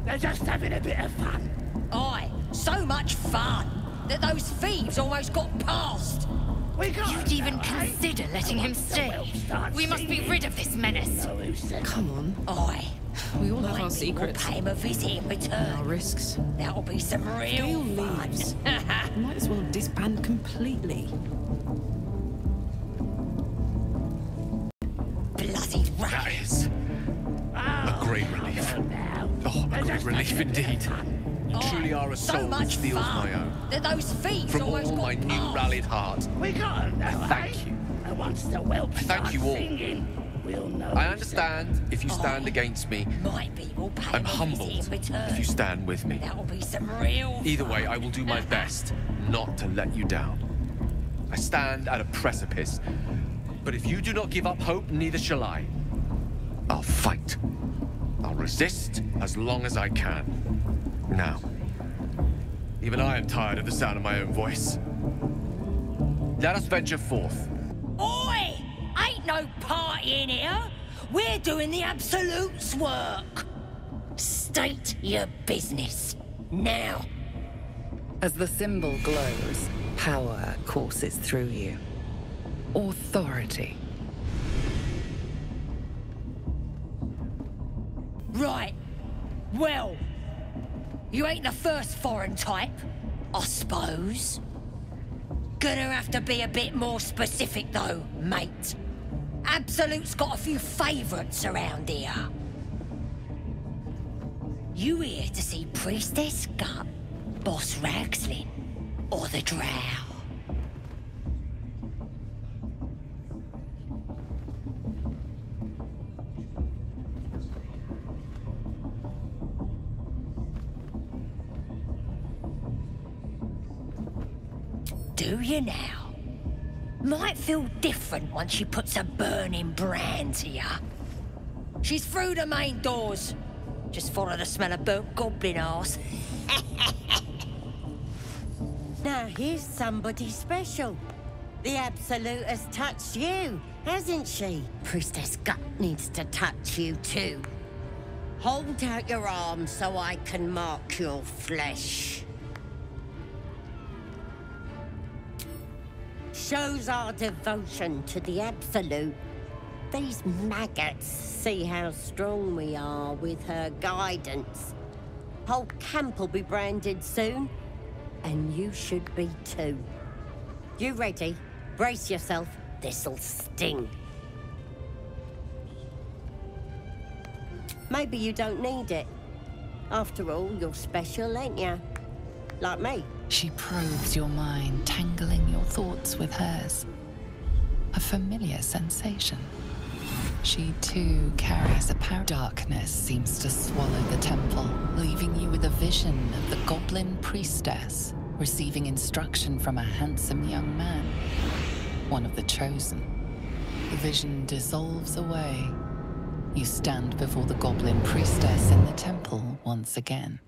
S18: they're just having a bit of fun.
S4: Aye. So much fun that those thieves almost got past.
S18: We got
S5: You'd
S18: him
S5: even
S18: now, eh?
S5: consider letting him stay. We must be rid of this menace.
S2: Come on.
S4: Aye.
S2: We all have
S4: Might
S2: our
S4: be
S2: secrets.
S4: We'll pay him a visit in return.
S2: Our risks.
S4: That'll be some real
S2: Gale
S4: fun.
S2: leaves. We might as well disband completely.
S4: Bloody
S8: That
S4: racket.
S8: is a great relief. Oh, a great relief indeed. You truly are a
S4: So
S8: soul that
S4: much
S8: steals
S4: fun
S8: my own.
S4: that those thieves
S8: From
S4: almost
S8: all
S4: got
S8: my new
S4: past.
S8: rallied heart.
S18: We got him now, eh?
S8: Thank you.
S18: And once the whelp
S8: Thank
S18: starts
S8: you all.
S18: singing, we'll know
S8: I
S18: who
S8: understand if you stand against me.
S4: Might be we'll pay
S8: I'm
S4: him a visit
S8: humbled
S4: in return.
S8: if you stand with me.
S4: That'll be some real
S8: Either way, I will do my best not to let you down. I stand at a precipice, but if you do not give up hope, neither shall I. I'll fight. I'll resist as long as I can. Now, even I am tired of the sound of my own voice. Let us venture forth.
S4: Oi! Ain't no party in here. We're doing the Absolute's work. State your business. Now.
S3: As the symbol glows, power courses through you. Authority.
S11: Right. Well, you ain't the first foreign type, I suppose. Gonna have to be a bit more specific, though, mate. Absolute's got a few favourites around here. You here to see Priestess Gut, Boss Ragslin, or the Drow? Do you now? Might feel different once she puts a burning brand here. She's through the main doors. Just follow the smell of burnt goblin arse.
S14: Now here's somebody special. The Absolute has touched you, hasn't she? Priestess Gut needs to touch you too. Hold out your arm so I can mark your flesh. Shows our devotion to the Absolute. These maggots see how strong we are with her guidance. Whole camp will be branded soon, and you should be too. You ready? Brace yourself. This'll sting. Maybe you don't need it. After all, you're special, ain't you? Like me.
S3: She probes your mind, tangling your thoughts with hers. A familiar sensation. She too carries a power. Darkness seems to swallow the temple, leaving you with a vision of the goblin priestess receiving instruction from a handsome young man, one of the chosen. The vision dissolves away. You stand before the goblin priestess in the temple once again.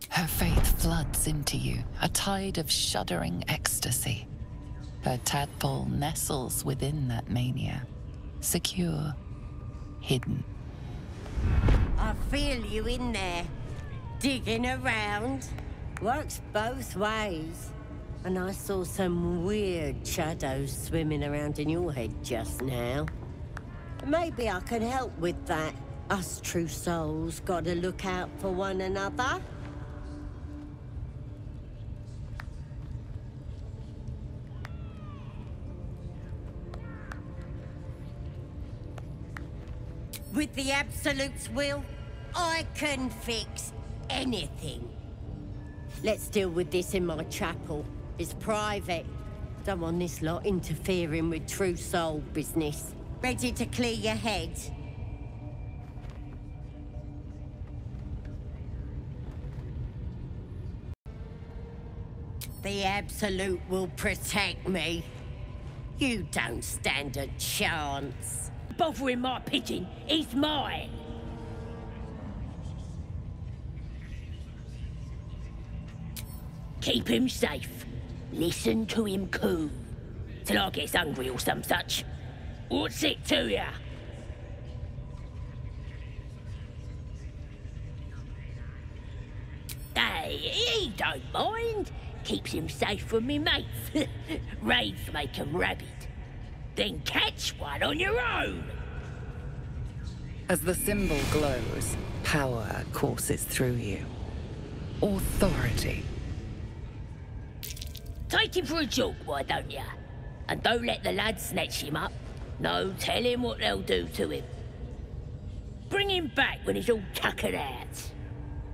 S3: Her faith floods into you, a tide of shuddering ecstasy. Her tadpole nestles within that mania, secure, hidden.
S14: I feel you in there, digging around. Works both ways. And I saw some weird shadows swimming around in your head just now. Maybe I can help with that. Us true souls gotta look out for one another. With the Absolute's will, I can fix anything. Let's deal with this in my chapel. It's private. Don't want this lot interfering with true soul business. Ready to clear your head? The Absolute will protect me. You don't stand a chance.
S11: Bothering my pigeon, he's mine. Keep him safe. Listen to him coo. Till I gets hungry or some such. What's it to ya? Hey, he don't mind. Keeps him safe from me mates. Raids make 'em rabid. Then catch one on your own.
S3: As the symbol glows, power courses through you. Authority.
S11: Take him for a joke, why don't ya? And don't let the lads snatch him up. No, tell him what they'll do to him. Bring him back when he's all tuckered out.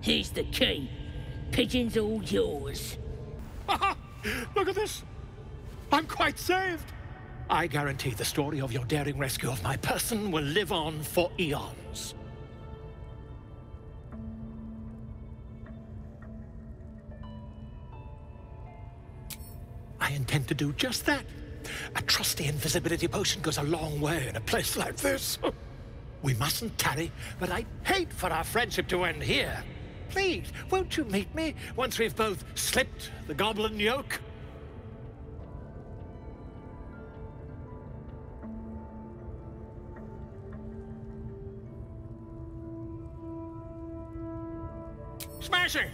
S11: Here's the key. Pigeon's all yours.
S15: Look at this. I'm quite saved. I guarantee the story of your daring rescue of my person will live on for eons. I intend to do just that. A trusty invisibility potion goes a long way in a place like this. We mustn't tarry, but I'd hate for our friendship to end here. Please, won't you meet me once we've both slipped the goblin yoke? Smashing!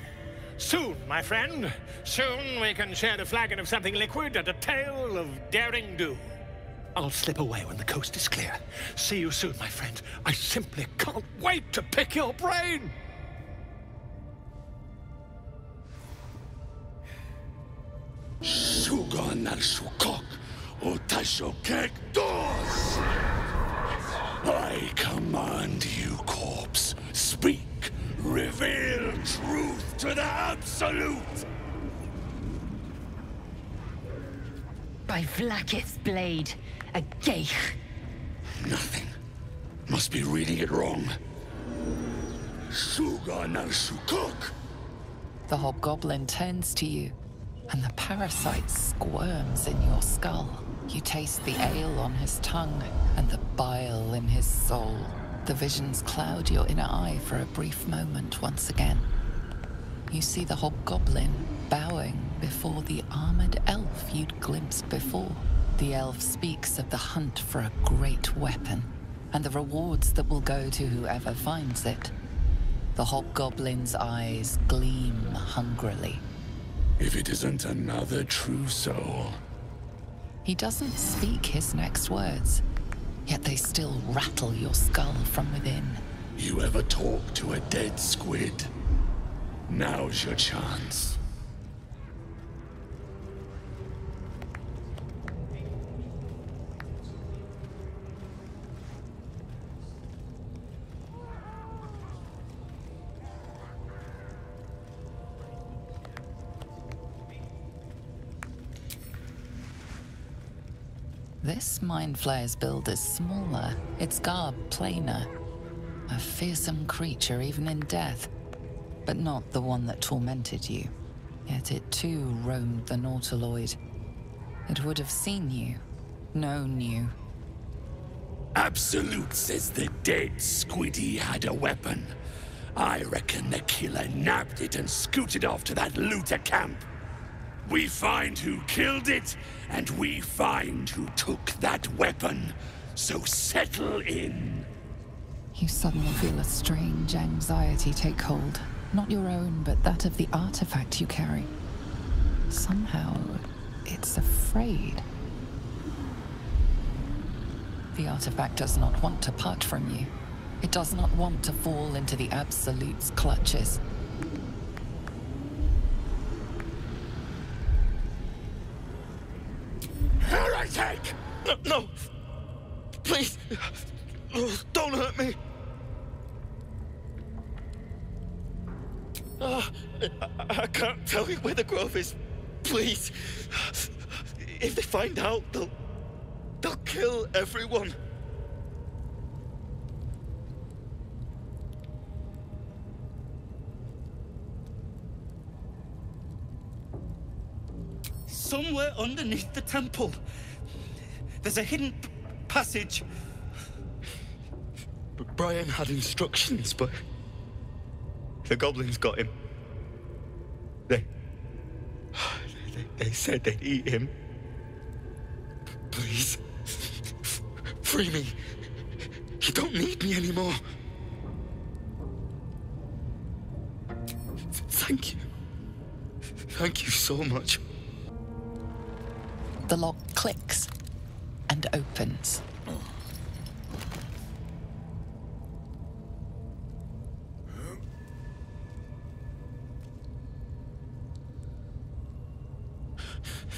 S15: Soon, my friend. Soon we can share a flagon of something liquid and a tale of daring do. I'll slip away when the coast is clear. See you soon, my friend. I simply can't wait to pick your brain!
S17: Sugan al Shukok, Otashokek Dos! I command you, corpse. Speak. Reveal truth to the absolute!
S4: By Vlaakith's blade, a geich.
S17: Nothing. Must be reading it wrong. Sugan al Shukok.
S3: The hobgoblin turns to you, and the parasite squirms in your skull. You taste the ale on his tongue, and the bile in his soul. The visions cloud your inner eye for a brief moment once again. You see the hobgoblin bowing before the armored elf you'd glimpsed before. The elf speaks of the hunt for a great weapon, and the rewards that will go to whoever finds it. The hobgoblin's eyes gleam hungrily.
S17: If it isn't another true soul.
S3: He doesn't speak his next words, yet they still rattle your skull from within.
S17: You ever talk to a dead squid? Now's your chance.
S3: This Mind Flayer's build is smaller, its garb plainer. A fearsome creature even in death, but not the one that tormented you. Yet it too roamed the Nautiloid. It would have seen you, known you.
S17: Absolute says the dead squiddy had a weapon. I reckon the killer nabbed it and scooted off to that looter camp. We find who killed it, and we find who took that weapon. So settle in.
S3: You suddenly feel a strange anxiety take hold. Not your own, but that of the artifact you carry. Somehow, it's afraid. The artifact does not want to part from you. It does not want to fall into the Absolute's clutches.
S17: Heretic!
S18: No! Please! Don't hurt me! I can't tell you where the grove is. Please! If they find out, they'll kill everyone.
S6: Somewhere underneath the temple, there's a hidden passage.
S18: Brian had instructions, but the goblins got him. They said they'd eat him. Please, free me. You don't need me anymore. Thank you. Thank you so much.
S3: The lock clicks and opens.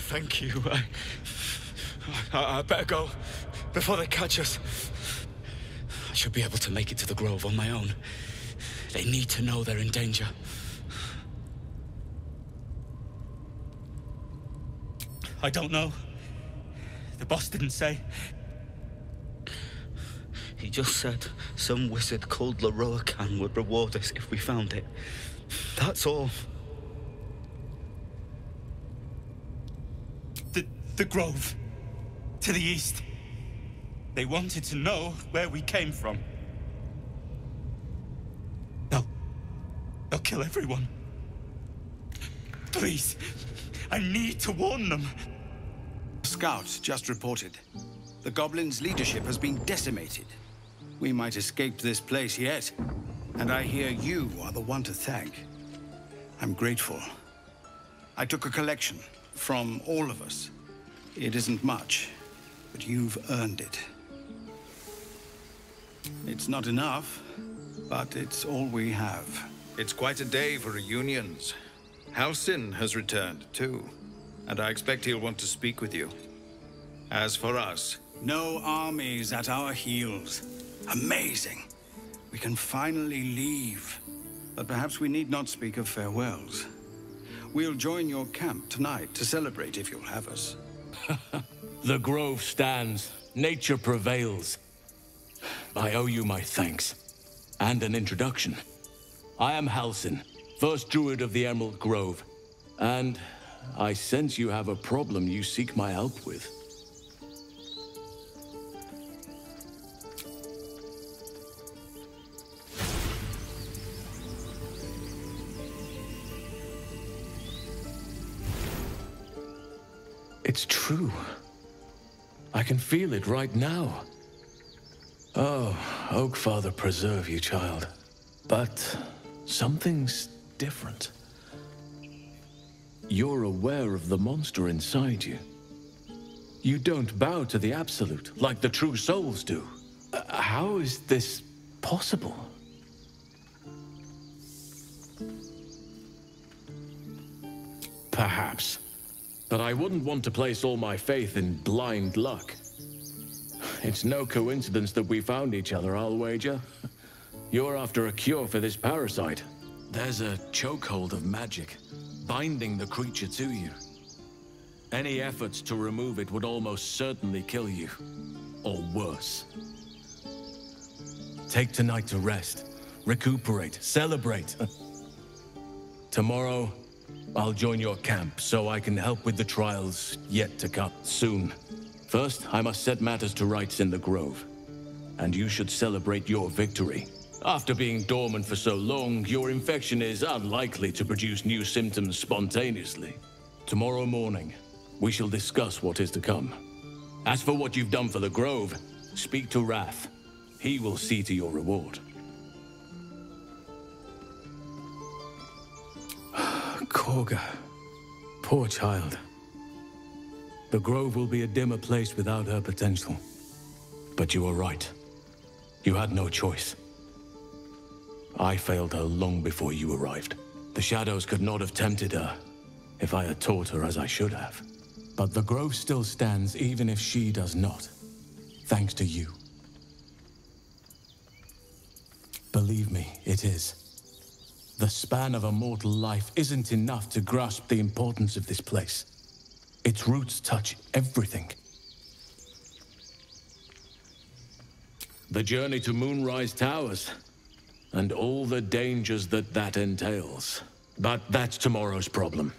S18: Thank you. I better go before they catch us. I should be able to make it to the grove on my own. They need to know they're in danger.
S6: I don't know. The boss didn't say.
S18: He just said some wizard called Leroacan would reward us if we found it. That's all.
S6: The grove. To the east. They wanted to know where we came from. They'll kill everyone. Please. I need to warn them.
S19: Scouts just reported. The goblins' leadership has been decimated. We might escape this place yet. And I hear you are the one to thank. I'm grateful. I took a collection from all of us. It isn't much, but you've earned it. It's not enough, but it's all we have.
S9: It's quite a day for reunions. Halsin has returned, too, and I expect he'll want to speak with you. As for us...
S19: No armies at our heels. Amazing. We can finally leave. But perhaps we need not speak of farewells. We'll join your camp tonight to celebrate if you'll have us.
S1: The grove stands. Nature prevails. I owe you my thanks. And an introduction. I am Halsin, first druid of the Emerald Grove. And I sense you have a problem you seek my help with. It's true. I can feel it right now. Oh, Oakfather preserve you, child. But something's different. You're aware of the monster inside you. You don't bow to the Absolute like the true souls do. How is this possible? Perhaps. But I wouldn't want to place all my faith in blind luck. It's no coincidence that we found each other, I'll wager. You're after a cure for this parasite. There's a chokehold of magic, binding the creature to you. Any efforts to remove it would almost certainly kill you. Or worse. Take tonight to rest, recuperate, celebrate. Tomorrow, I'll join your camp so I can help with the trials yet to come soon. First, I must set matters to rights in the Grove. And you should celebrate your victory. After being dormant for so long, your infection is unlikely to produce new symptoms spontaneously. Tomorrow morning, we shall discuss what is to come. As for what you've done for the Grove, speak to Wrath. He will see to your reward. Korga. Poor child. The Grove will be a dimmer place without her potential. But you were right. You had no choice. I failed her long before you arrived. The shadows could not have tempted her if I had taught her as I should have. But the Grove still stands even if she does not. Thanks to you. Believe me, it is. The span of a mortal life isn't enough to grasp the importance of this place. Its roots touch everything. The journey to Moonrise Towers, and all the dangers that entails. But that's tomorrow's problem.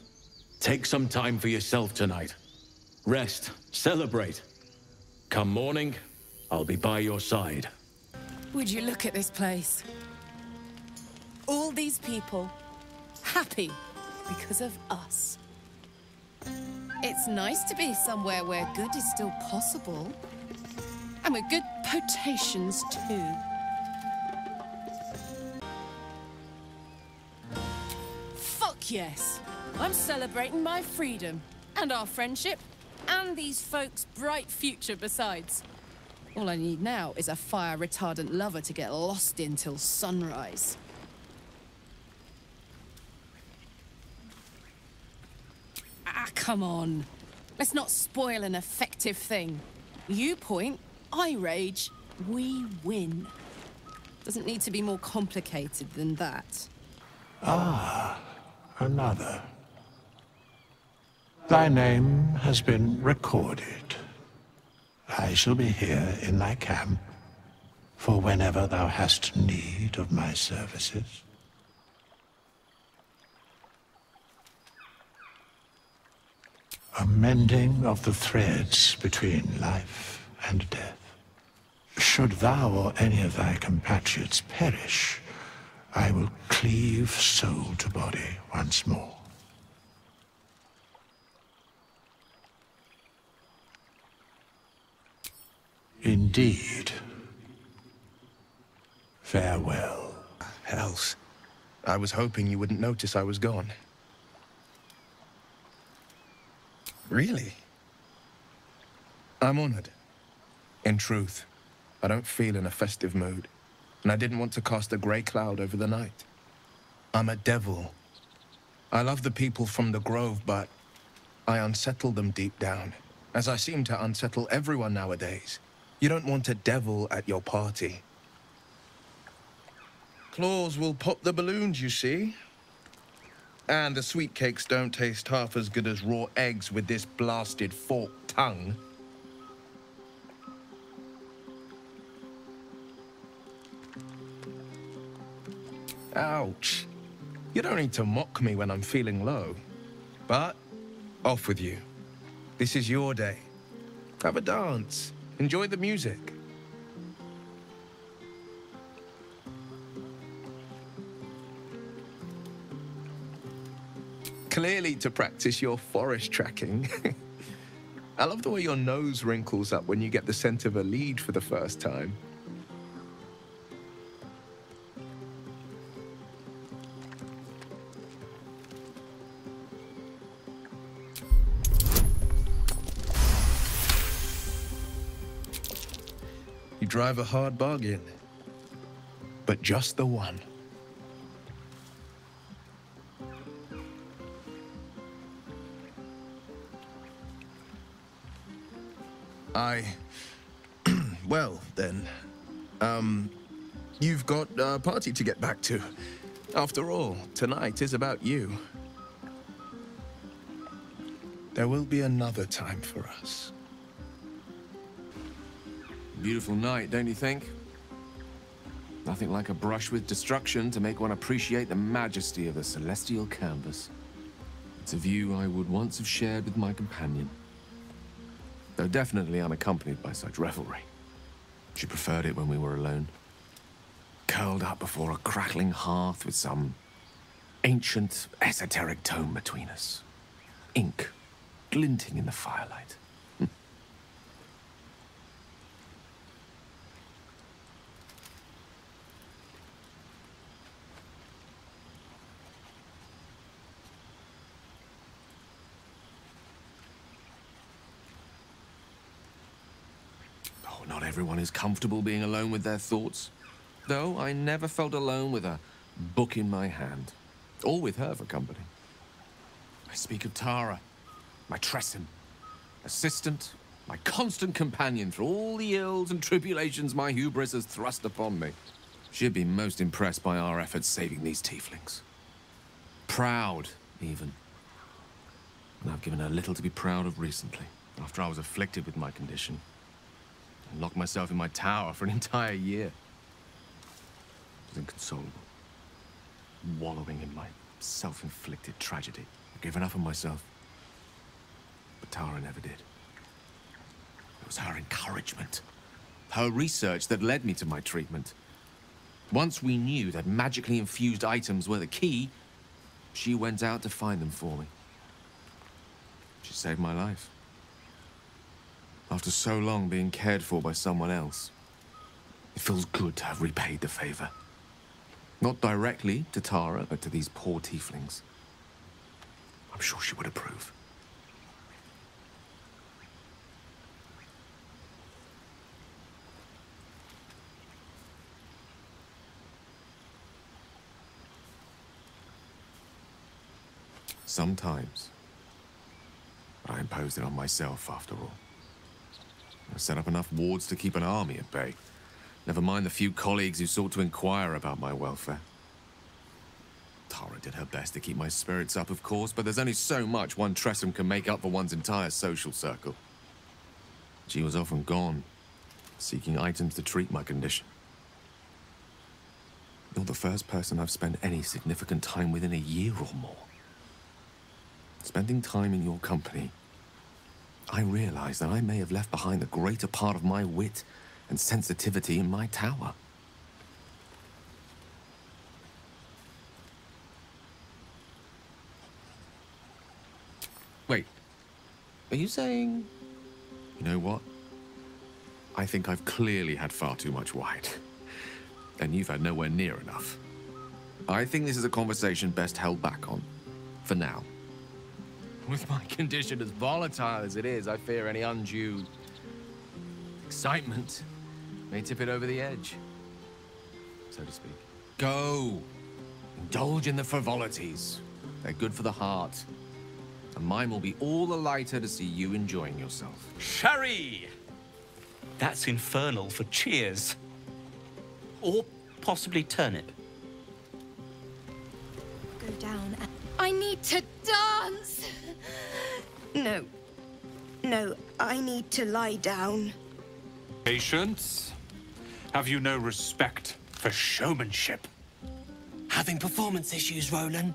S1: Take some time for yourself tonight. Rest, celebrate. Come morning, I'll be by your side.
S2: Would you look at this place? All these people, happy because of us. It's nice to be somewhere where good is still possible. And with good potations, too. Fuck yes! I'm celebrating my freedom, and our friendship, and these folks' bright future besides. All I need now is a fire-retardant lover to get lost in till sunrise. Ah, come on. Let's not spoil an effective thing. You point, I rage, we win. Doesn't need to be more complicated than that.
S15: Ah, another. Thy name has been recorded. I shall be here in thy camp for whenever thou hast need of my services. A mending of the threads between life and death. Should thou or any of thy compatriots perish, I will cleave soul to body once more. Indeed. Farewell.
S10: Hells. I was hoping you wouldn't notice I was gone. Really? I'm honored. In truth, I don't feel in a festive mood, and I didn't want to cast a grey cloud over the night. I'm a devil. I love the people from the Grove, but I unsettle them deep down, as I seem to unsettle everyone nowadays. You don't want a devil at your party. Claws will pop the balloons, you see. And the sweet cakes don't taste half as good as raw eggs with this blasted forked tongue. Ouch. You don't need to mock me when I'm feeling low. But off with you. This is your day. Have a dance. Enjoy the music. Clearly to practice your forest tracking. I love the way your nose wrinkles up when you get the scent of a lead for the first time. You drive a hard bargain, but just the one. Well, then, you've got a party to get back to. After all, tonight is about you. There will be another time for us.
S8: Beautiful night, don't you think? Nothing like a brush with destruction to make one appreciate the majesty of the celestial canvas. It's a view I would once have shared with my companion, though definitely unaccompanied by such revelry. She preferred it when we were alone, curled up before a crackling hearth with some ancient, esoteric tome between us. Ink glinting in the firelight. Not everyone is comfortable being alone with their thoughts, though I never felt alone with a book in my hand, or with her for company. I speak of Tara, my Tressim, assistant, my constant companion through all the ills and tribulations my hubris has thrust upon me. She'd been most impressed by our efforts saving these tieflings. Proud, even. And I've given her little to be proud of recently, after I was afflicted with my condition. And locked myself in my tower for an entire year. I was inconsolable, wallowing in my self-inflicted tragedy. I'd given up on myself, but Tara never did. It was her encouragement, her research that led me to my treatment. Once we knew that magically infused items were the key, she went out to find them for me. She saved my life. After so long being cared for by someone else, it feels good to have repaid the favor. Not directly to Tara, but to these poor tieflings. I'm sure she would approve. Sometimes, I imposed it on myself after all. I set up enough wards to keep an army at bay. Never mind the few colleagues who sought to inquire about my welfare. Tara did her best to keep my spirits up, of course, but there's only so much one Tressum can make up for one's entire social circle. She was often gone, seeking items to treat my condition. You're the first person I've spent any significant time with in a year or more. Spending time in your company, I realized that I may have left behind the greater part of my wit and sensitivity in my tower. Wait, are you saying... You know what? I think I've clearly had far too much wine. And you've had nowhere near enough. I think this is a conversation best held back on, for now. With my condition as volatile as it is, I fear any undue Excitement may tip it over the edge, so to speak. Go! Indulge in the frivolities. They're good for the heart. And mine will be all the lighter to see you enjoying yourself.
S6: Sherry! That's infernal for cheers. Or possibly turnip.
S5: Go down. I need to dance! No. No, I need to lie down.
S15: Patience? Have you no respect for showmanship?
S7: Having performance issues, Roland?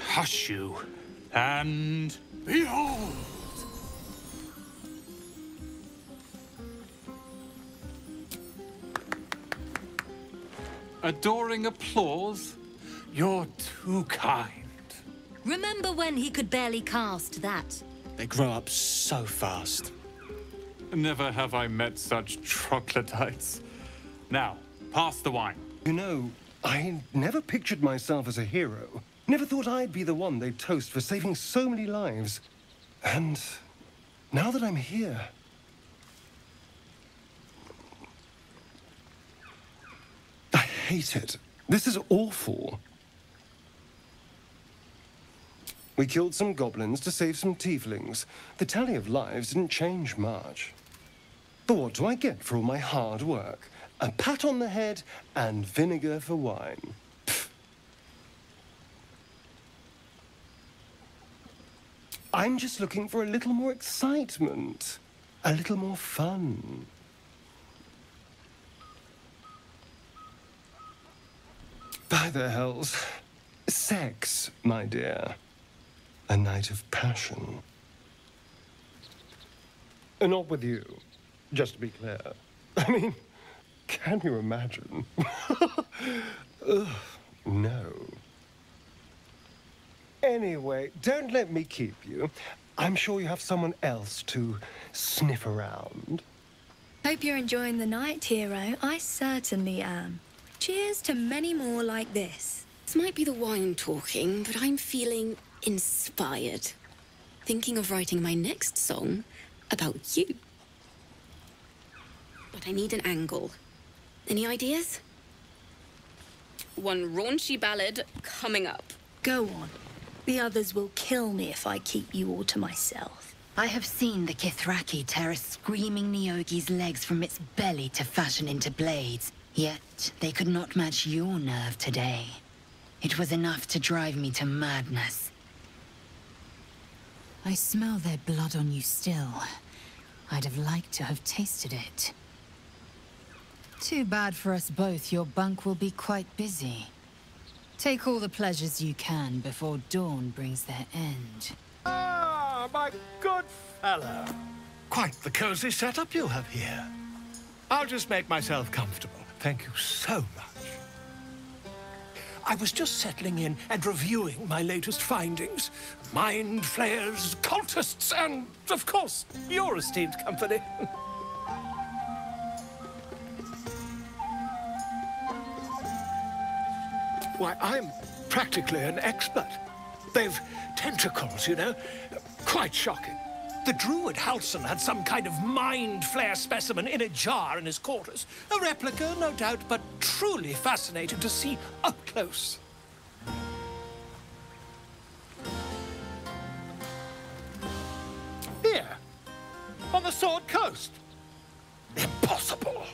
S15: Hush you, and behold! Adoring applause? You're too kind.
S4: Remember when he could barely cast that?
S7: They grow up so fast.
S15: Never have I met such troglodytes. Now, pass the wine.
S20: You know, I never pictured myself as a hero. Never thought I'd be the one they'd toast for saving so many lives. And now that I'm here... I hate it. This is awful. We killed some goblins to save some tieflings. The tally of lives didn't change much. But what do I get for all my hard work? A pat on the head and vinegar for wine. Pfft. I'm just looking for a little more excitement. A little more fun. By the hells. Sex, my dear. A night of passion. Not with you, just to be clear. I mean, can you imagine? Ugh, no. Anyway, don't let me keep you. I'm sure you have someone else to sniff around.
S22: Hope you're enjoying the night, hero. I certainly am. Cheers to many more like this.
S24: This might be the wine talking, but I'm feeling inspired. Thinking of writing my next song about you. But I need an angle. Any ideas? One raunchy ballad coming up.
S22: Go on. The others will kill me if I keep you all to myself.
S4: I have seen the Kithraki tear a screaming Nyogi's legs from its belly to fashion into blades. Yet they could not match your nerve today. It was enough to drive me to madness.
S25: I smell their blood on you still. I'd have liked to have tasted it. Too bad for us both, your bunk will be quite busy. Take all the pleasures you can before dawn brings their end.
S15: Ah, my good fellow. Quite the cozy setup you have here. I'll just make myself comfortable. Thank you so much. I was just settling in and reviewing my latest findings. Mind flayers, cultists, and, of course, your esteemed company. Why, I'm practically an expert. They've tentacles, you know. Quite shocking. The druid Halson had some kind of mind flare specimen in a jar in his quarters. A replica, no doubt, but truly fascinating to see up close. Here, on the Sword Coast. Impossible.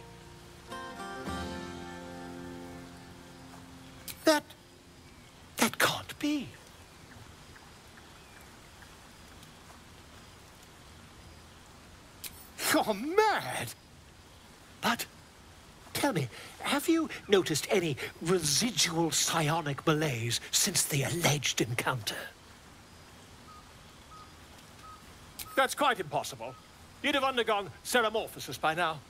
S15: That can't be. You're mad! But, tell me, have you noticed any residual psionic malaise since the alleged encounter? That's quite impossible. You'd have undergone ceramorphosis by now.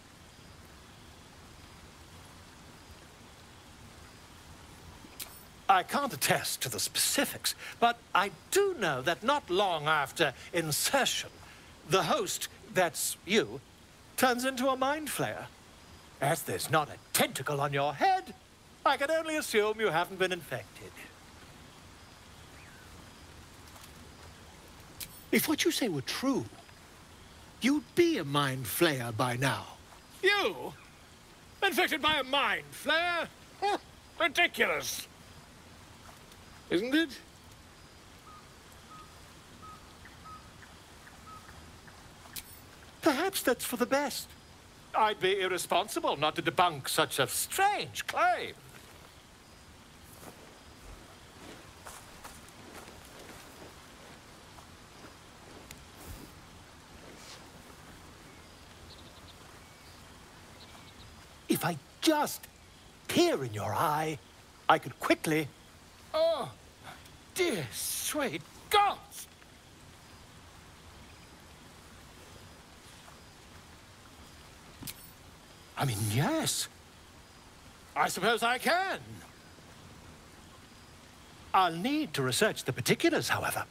S15: I can't attest to the specifics, but I do know that not long after insertion, the host, that's you, turns into a mind flayer. As there's not a tentacle on your head, I can only assume you haven't been infected. If what you say were true, You'd be a mind flayer by now. You? Infected by a mind flayer? Ridiculous. Isn't it? Perhaps that's for the best. I'd be irresponsible not to debunk such a strange claim. If I just peer in your eye, I could quickly... Oh, dear sweet gods! I mean, yes. I suppose I can. I'll need to research the particulars, however.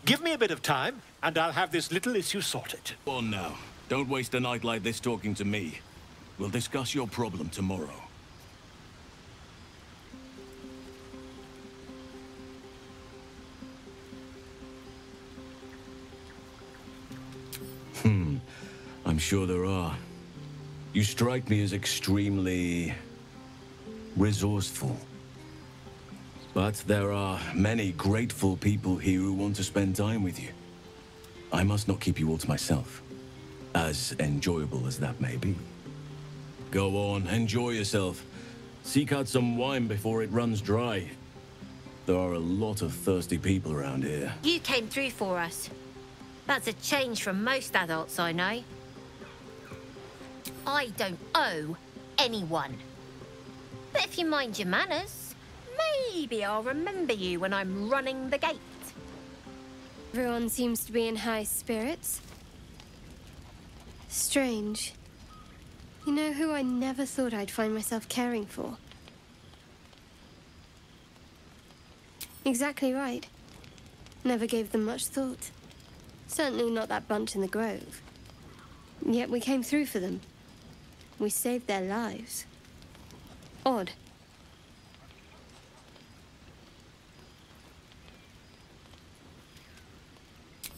S15: Give me a bit of time, and I'll have this little issue sorted.
S1: Go on now. Don't waste a night like this talking to me. We'll discuss your problem tomorrow. I'm sure there are. You strike me as extremely resourceful. But there are many grateful people here who want to spend time with you. I must not keep you all to myself, as enjoyable as that may be. Go on, enjoy yourself. Seek out some wine before it runs dry. There are a lot of thirsty people around here.
S12: You came through for us. That's a change from most adults I know. I don't owe anyone. But if you mind your manners, maybe I'll remember you when I'm running the gate.
S5: Everyone seems to be in high spirits. Strange. You know who I never thought I'd find myself caring for? Exactly right. Never gave them much thought. Certainly not that bunch in the grove. Yet we came through for them. We saved their lives. Odd.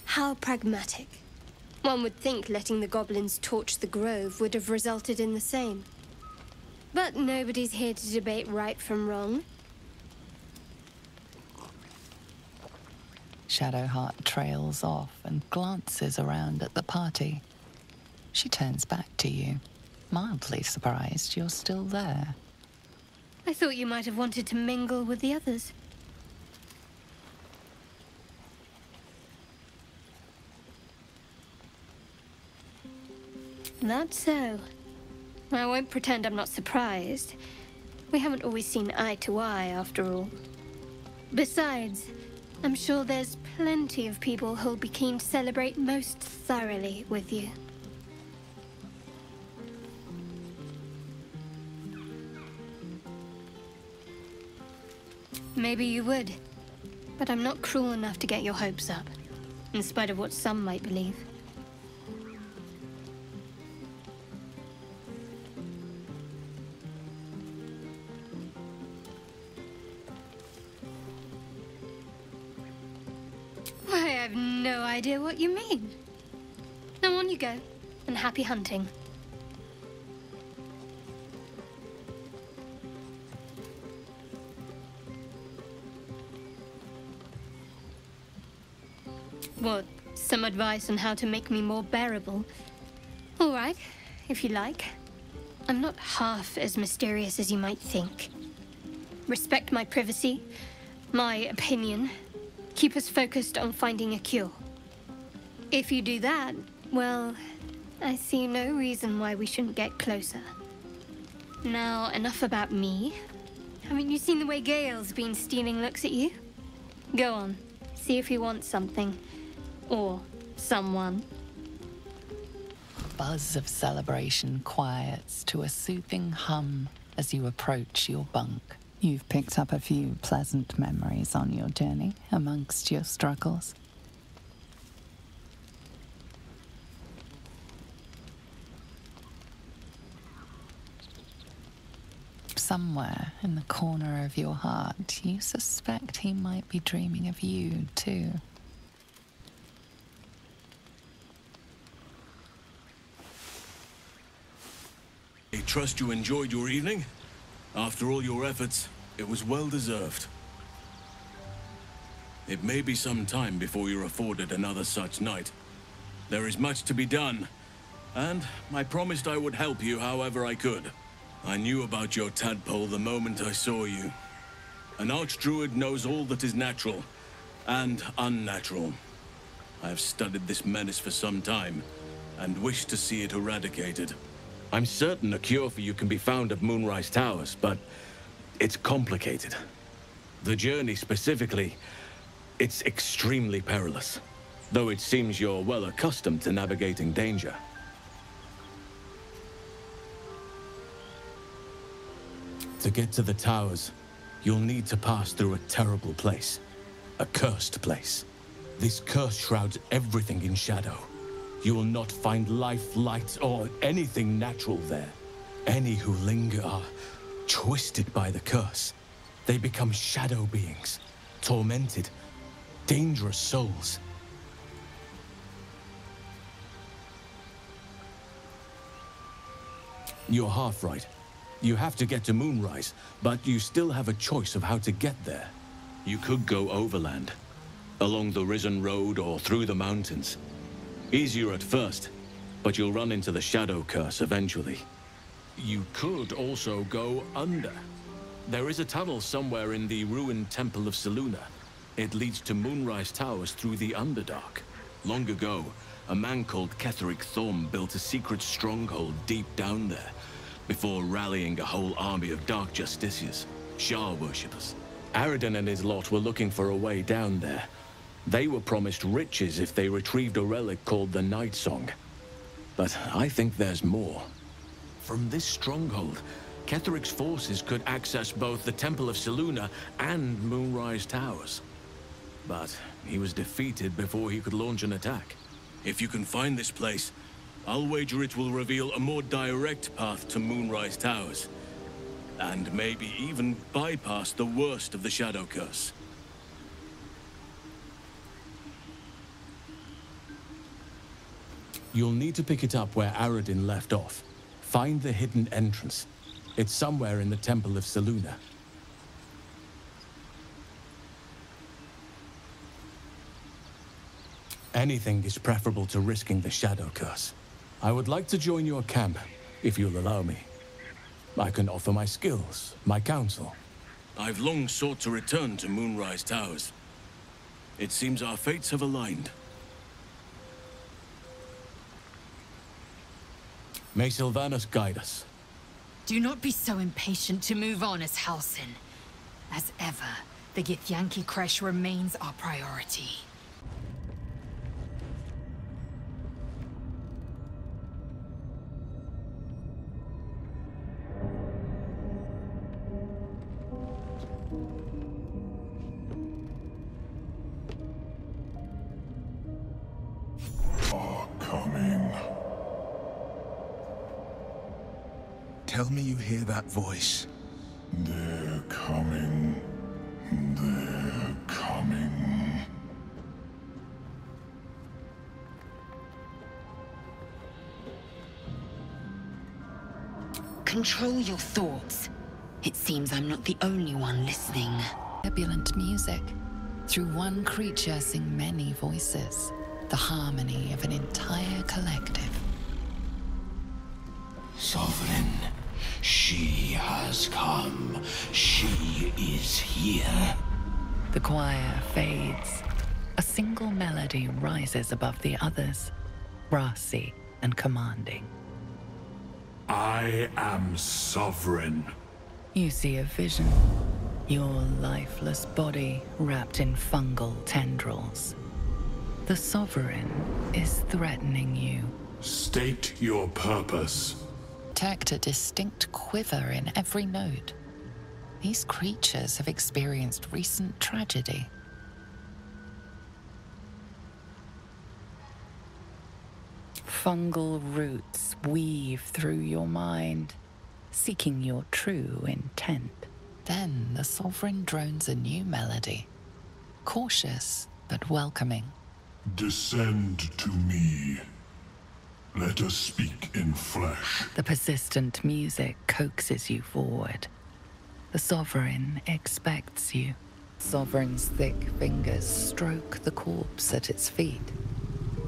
S5: How pragmatic. One would think letting the goblins torch the grove would have resulted in the same. But nobody's here to debate right from wrong.
S3: Shadowheart trails off and glances around at the party. She turns back to you, mildly surprised you're still there.
S5: I thought you might have wanted to mingle with the others. That's so. I won't pretend I'm not surprised. We haven't always seen eye to eye, after all. Besides, I'm sure there's plenty of people who'll be keen to celebrate most thoroughly with you. Maybe you would, but I'm not cruel enough to get your hopes up, in spite of what some might believe. Why, I have no idea what you mean. Now on you go, and happy hunting. What, some advice on how to make me more bearable? All right, if you like. I'm not half as mysterious as you might think. Respect my privacy, my opinion. Keep us focused on finding a cure. If you do that, well, I see no reason why we shouldn't get closer. Now, enough about me. Haven't you seen the way Gale's been stealing looks at you? Go on, see if he wants something. Or someone.
S3: Buzz of celebration quiets to a soothing hum as you approach your bunk. You've picked up a few pleasant memories on your journey amongst your struggles. Somewhere in the corner of your heart, you suspect he might be dreaming of you, too.
S1: I trust you enjoyed your evening. After all your efforts, it was well deserved. It may be some time before you're afforded another such night. There is much to be done, and I promised I would help you however I could. I knew about your tadpole the moment I saw you. An archdruid knows all that is natural and unnatural. I have studied this menace for some time, and wish to see it eradicated. I'm certain a cure for you can be found at Moonrise Towers, but it's complicated. The journey specifically, it's extremely perilous, though it seems you're well accustomed to navigating danger. To get to the towers, you'll need to pass through a terrible place. A cursed place. This curse shrouds everything in shadow. You will not find life, light, or anything natural there. Any who linger are twisted by the curse. They become shadow beings, tormented, dangerous souls. You're half right. You have to get to Moonrise, but you still have a choice of how to get there. You could go overland, along the Risen Road or through the mountains. Easier at first, but you'll run into the shadow curse eventually. You could also go under. There is a tunnel somewhere in the ruined Temple of Selûne. It leads to Moonrise Towers through the Underdark. Long ago, a man called Ketheric Thorm built a secret stronghold deep down there, before rallying a whole army of Dark Justiciars, Shah worshippers. Aradin and his lot were looking for a way down there. They were promised riches if they retrieved a relic called the Night Song. But I think there's more. From this stronghold, Ketheric's forces could access both the Temple of Selûne and Moonrise Towers. But he was defeated before he could launch an attack. If you can find this place, I'll wager it will reveal a more direct path to Moonrise Towers. And maybe even bypass the worst of the Shadow Curse. You'll need to pick it up where Aradin left off. Find the hidden entrance. It's somewhere in the Temple of Selûne. Anything is preferable to risking the Shadow Curse. I would like to join your camp, if you'll allow me. I can offer my skills, my counsel. I've long sought to return to Moonrise Towers. It seems our fates have aligned. May Sylvanas guide us.
S25: Do not be so impatient to move on as Halsin. As ever, the Githyanki Kresh remains our priority.
S9: Tell me you hear that voice.
S13: They're coming. They're coming.
S24: Control your thoughts. It seems I'm not the only one listening.
S3: Turbulent music. Through one creature sing many voices. The harmony of an entire collective.
S17: Sovereign, she has come. She is here.
S3: The choir fades. A single melody rises above the others, brassy and commanding.
S13: I am sovereign.
S3: You see a vision. Your lifeless body wrapped in fungal tendrils. The sovereign is threatening you.
S13: State your purpose.
S3: Detect a distinct quiver in every note. These creatures have experienced recent tragedy. Fungal roots weave through your mind, seeking your true intent. Then the sovereign drones a new melody, cautious but welcoming.
S13: Descend to me. Let us speak in flesh.
S3: The persistent music coaxes you forward. The Sovereign expects you. Sovereign's thick fingers stroke the corpse at its feet.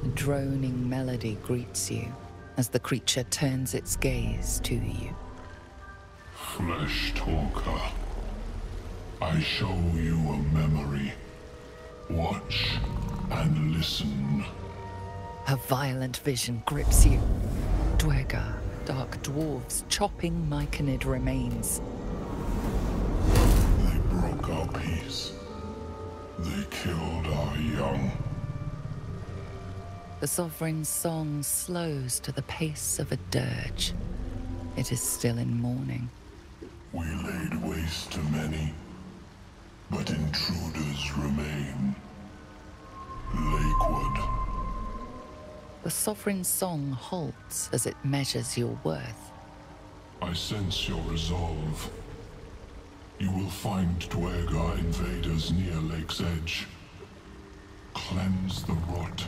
S3: A droning melody greets you as the creature turns its gaze to you.
S13: Flesh talker, I show you a memory. Watch and listen.
S3: A violent vision grips you. Dwergar, dark dwarves chopping myconid remains.
S13: They broke our peace. They killed our young.
S3: The Sovereign's song slows to the pace of a dirge. It is still in mourning.
S13: We laid waste to many, but intruders remain. Lakewood.
S3: The Sovereign's song halts as it measures your worth.
S13: I sense your resolve. You will find Dwergar invaders near Lake's edge. Cleanse the rot.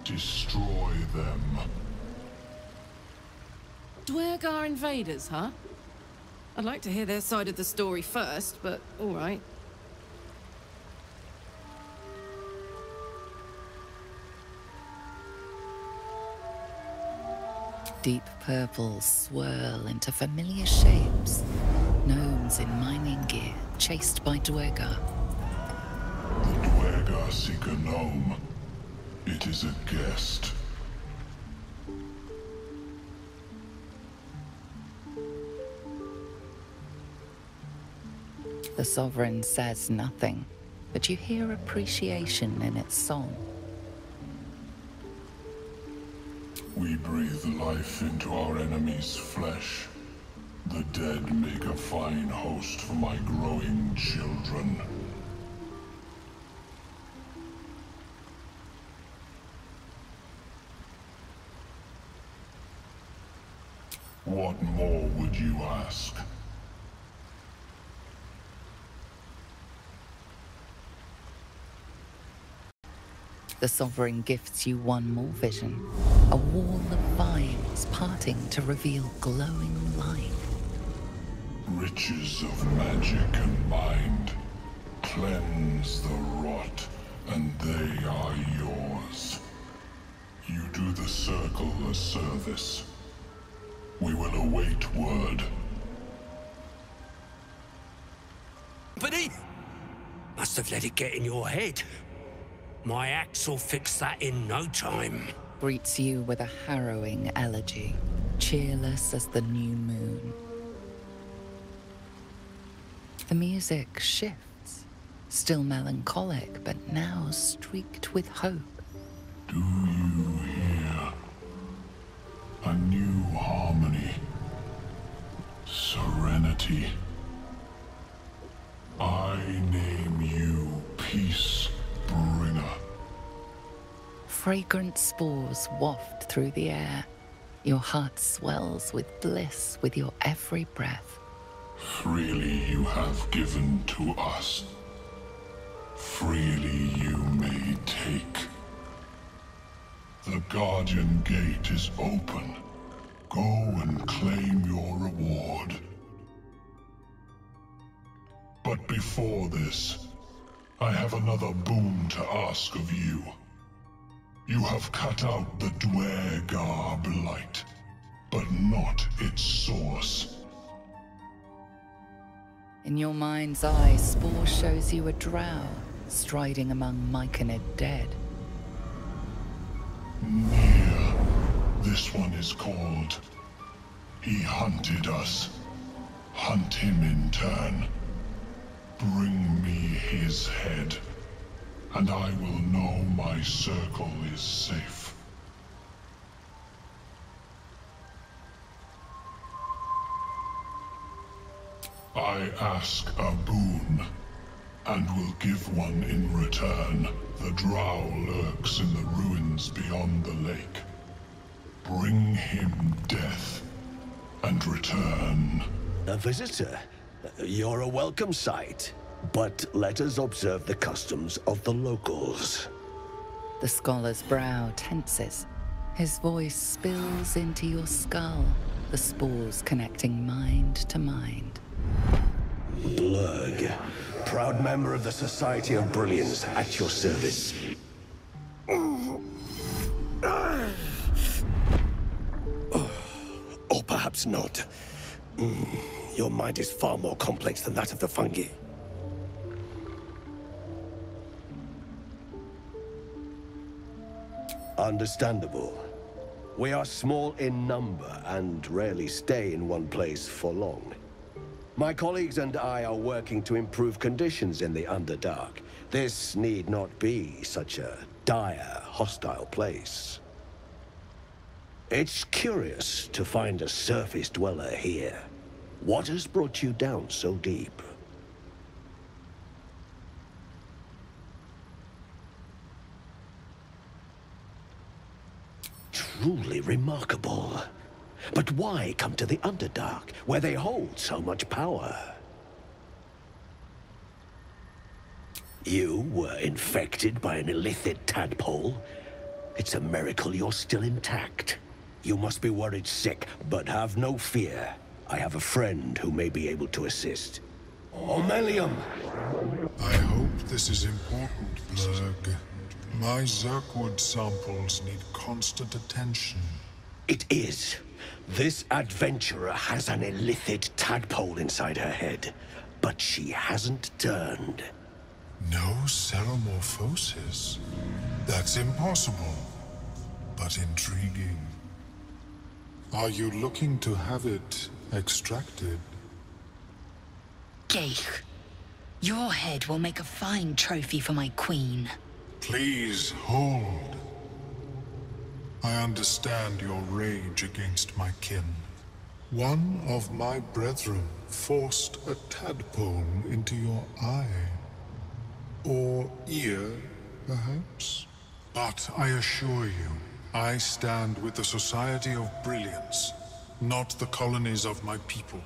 S13: Destroy them.
S2: Dwergar invaders, huh? I'd like to hear their side of the story first, but all right.
S3: Deep purples swirl into familiar shapes. Gnomes in mining gear, chased by Dwergar.
S13: The Dwergar seek a gnome. It is a guest.
S3: The Sovereign says nothing, but you hear appreciation in its song.
S13: We breathe life into our enemy's flesh. The dead make a fine host for my growing children. What more would you ask?
S3: The Sovereign gifts you one more vision. A wall of vines parting to reveal glowing light.
S13: Riches of magic and mind. Cleanse the rot, and they are yours. You do the circle a service. We will await word.
S17: Company? Must have let it get in your head. My axe will fix that in no time.
S3: Greets you with a harrowing elegy, cheerless as the new moon. The music shifts, still melancholic, but now streaked with hope.
S13: Do you hear? A new harmony. Serenity. I name you Peace Bringer.
S3: Fragrant spores waft through the air. Your heart swells with bliss with your every breath.
S13: Freely you have given to us. Freely you may take. The Guardian Gate is open. Go and claim your reward. But before this, I have another boon to ask of you. You have cut out the Dwergar blight, but not its source.
S3: In your mind's eye, Spore shows you a drow striding among myconid dead.
S13: Near. This one is called. He hunted us. Hunt him in turn. Bring me his head, and I will know my circle is safe. I ask a boon, and will give one in return. The drow lurks in the ruins beyond the lake. Bring him death, and return.
S11: A visitor? You're a welcome sight. But let us observe the customs of the locals.
S3: The scholar's brow tenses. His voice spills into your skull, the spores connecting mind to mind.
S11: Blurg, proud member of the Society of Brilliance, at your service.
S17: Or perhaps not. Your mind is far more complex than that of the fungi.
S11: Understandable. We are small in number and rarely stay in one place for long. My colleagues and I are working to improve conditions in the Underdark. This need not be such a dire, hostile place. It's curious to find a surface dweller here. What has brought you down so deep? Truly remarkable. But why come to the Underdark, where they hold so much power? You were infected by an illithid tadpole? It's a miracle you're still intact. You must be worried sick, but have no fear. I have a friend who may be able to assist. Omelium!
S13: I hope this is important, Blurg. My Zerkwood samples need constant attention.
S11: It is. This adventurer has an illithid tadpole inside her head, but she hasn't turned.
S13: No ceremorphosis? That's impossible, but intriguing. Are you looking to have it extracted?
S24: Gate, your head will make a fine trophy for my queen.
S13: Please hold. I understand your rage against my kin. One of my brethren forced a tadpole into your eye. Or ear, perhaps? But I assure you, I stand with the Society of Brilliance, not the colonies of my people.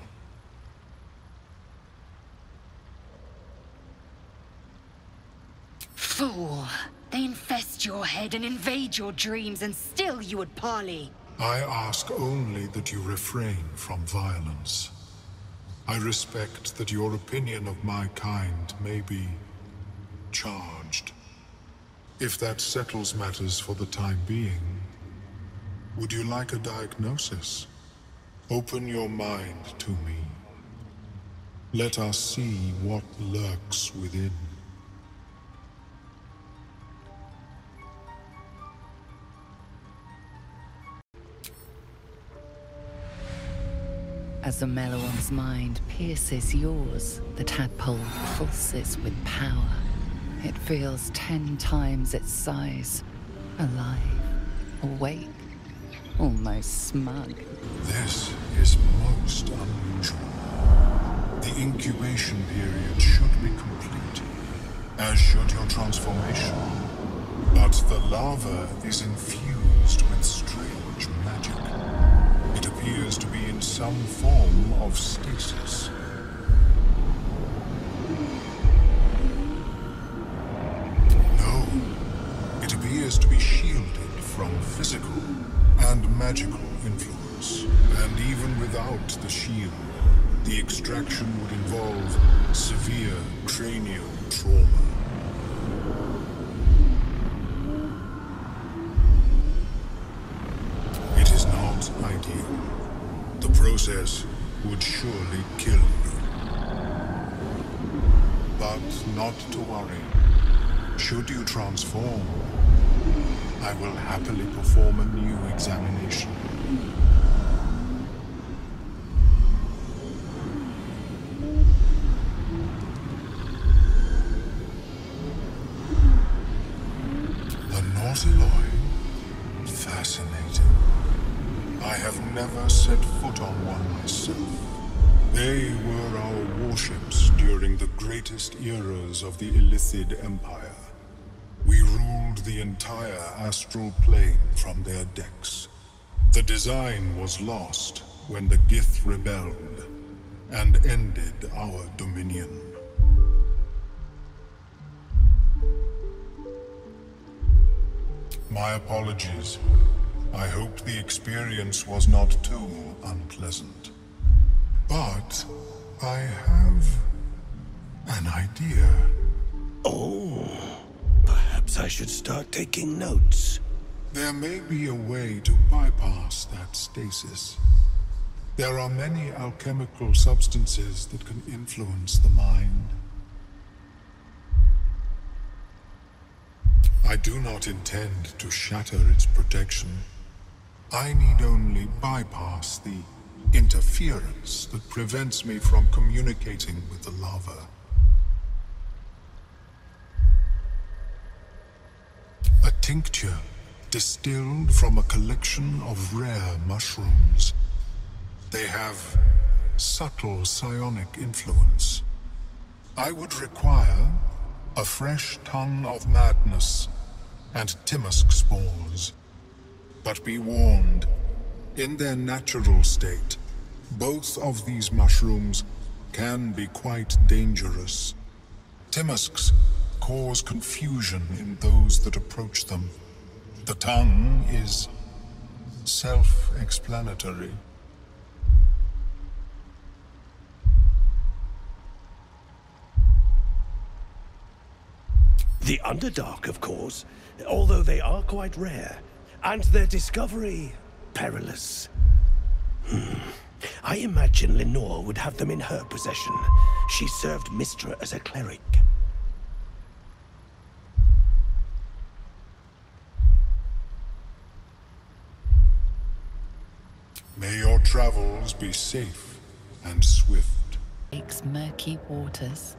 S24: Fool! They infest your head and invade your dreams, and still you would parley.
S13: I ask only that you refrain from violence. I respect that your opinion of my kind may be charged. If that settles matters for the time being, would you like a diagnosis? Open your mind to me. Let us see what lurks within.
S3: As the Meloam's mind pierces yours, the tadpole pulses with power. It feels 10 times its size. Alive, awake, almost smug.
S13: This is most unusual. The incubation period should be complete, as should your transformation. But the larva is infused with strange magic. It appears to be in some form of stasis. No, it appears to be shielded from physical and magical influence. And even without the shield, the extraction would involve severe cranial trauma. It is not ideal. The process would surely kill you. But not to worry. Should you transform, I will happily perform a new examination. The Nautiloid? Fascinating. I have never set foot on one myself. They were our warships during the greatest eras of the Illithid Empire. We ruled the entire astral plane from their decks. The design was lost when the Gith rebelled and ended our dominion. My apologies. I hope the experience was not too unpleasant. But I have an idea.
S17: Oh, perhaps I should start taking notes.
S13: There may be a way to bypass that stasis. There are many alchemical substances that can influence the mind. I do not intend to shatter its protection. I need only bypass the interference that prevents me from communicating with the lava. A tincture distilled from a collection of rare mushrooms. They have subtle psionic influence. I would require a fresh tongue of madness and Timosk spores. But be warned, in their natural state, both of these mushrooms can be quite dangerous. Timosks cause confusion in those that approach them. The tongue is self-explanatory.
S17: The Underdark, of course, although they are quite rare, and their discovery perilous. I imagine Lenore would have them in her possession. She served Mystra as a cleric.
S13: May your travels be safe and swift.
S3: Lake's murky waters.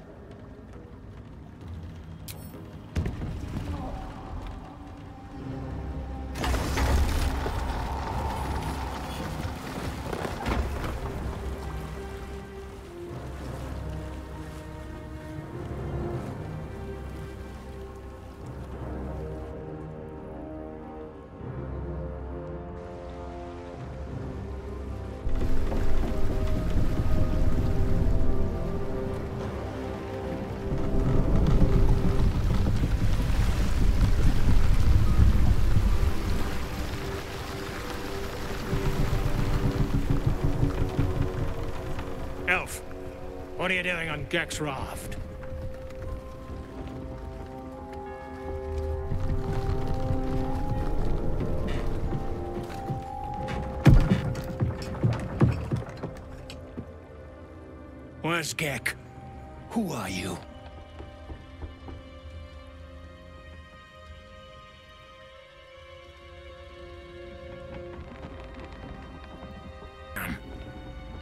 S15: Elf, what are you doing on Gek's raft? Where's Gek? Who are you?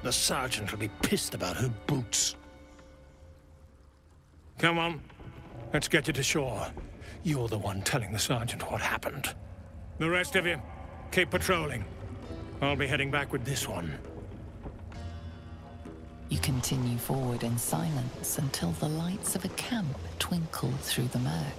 S7: The sergeant will be pissed about her boots.
S15: Come on, let's get you to shore. You're the one telling the sergeant what happened. The rest of you, keep patrolling. I'll be heading back with this one.
S3: You continue forward in silence until the lights of a camp twinkle through the murk.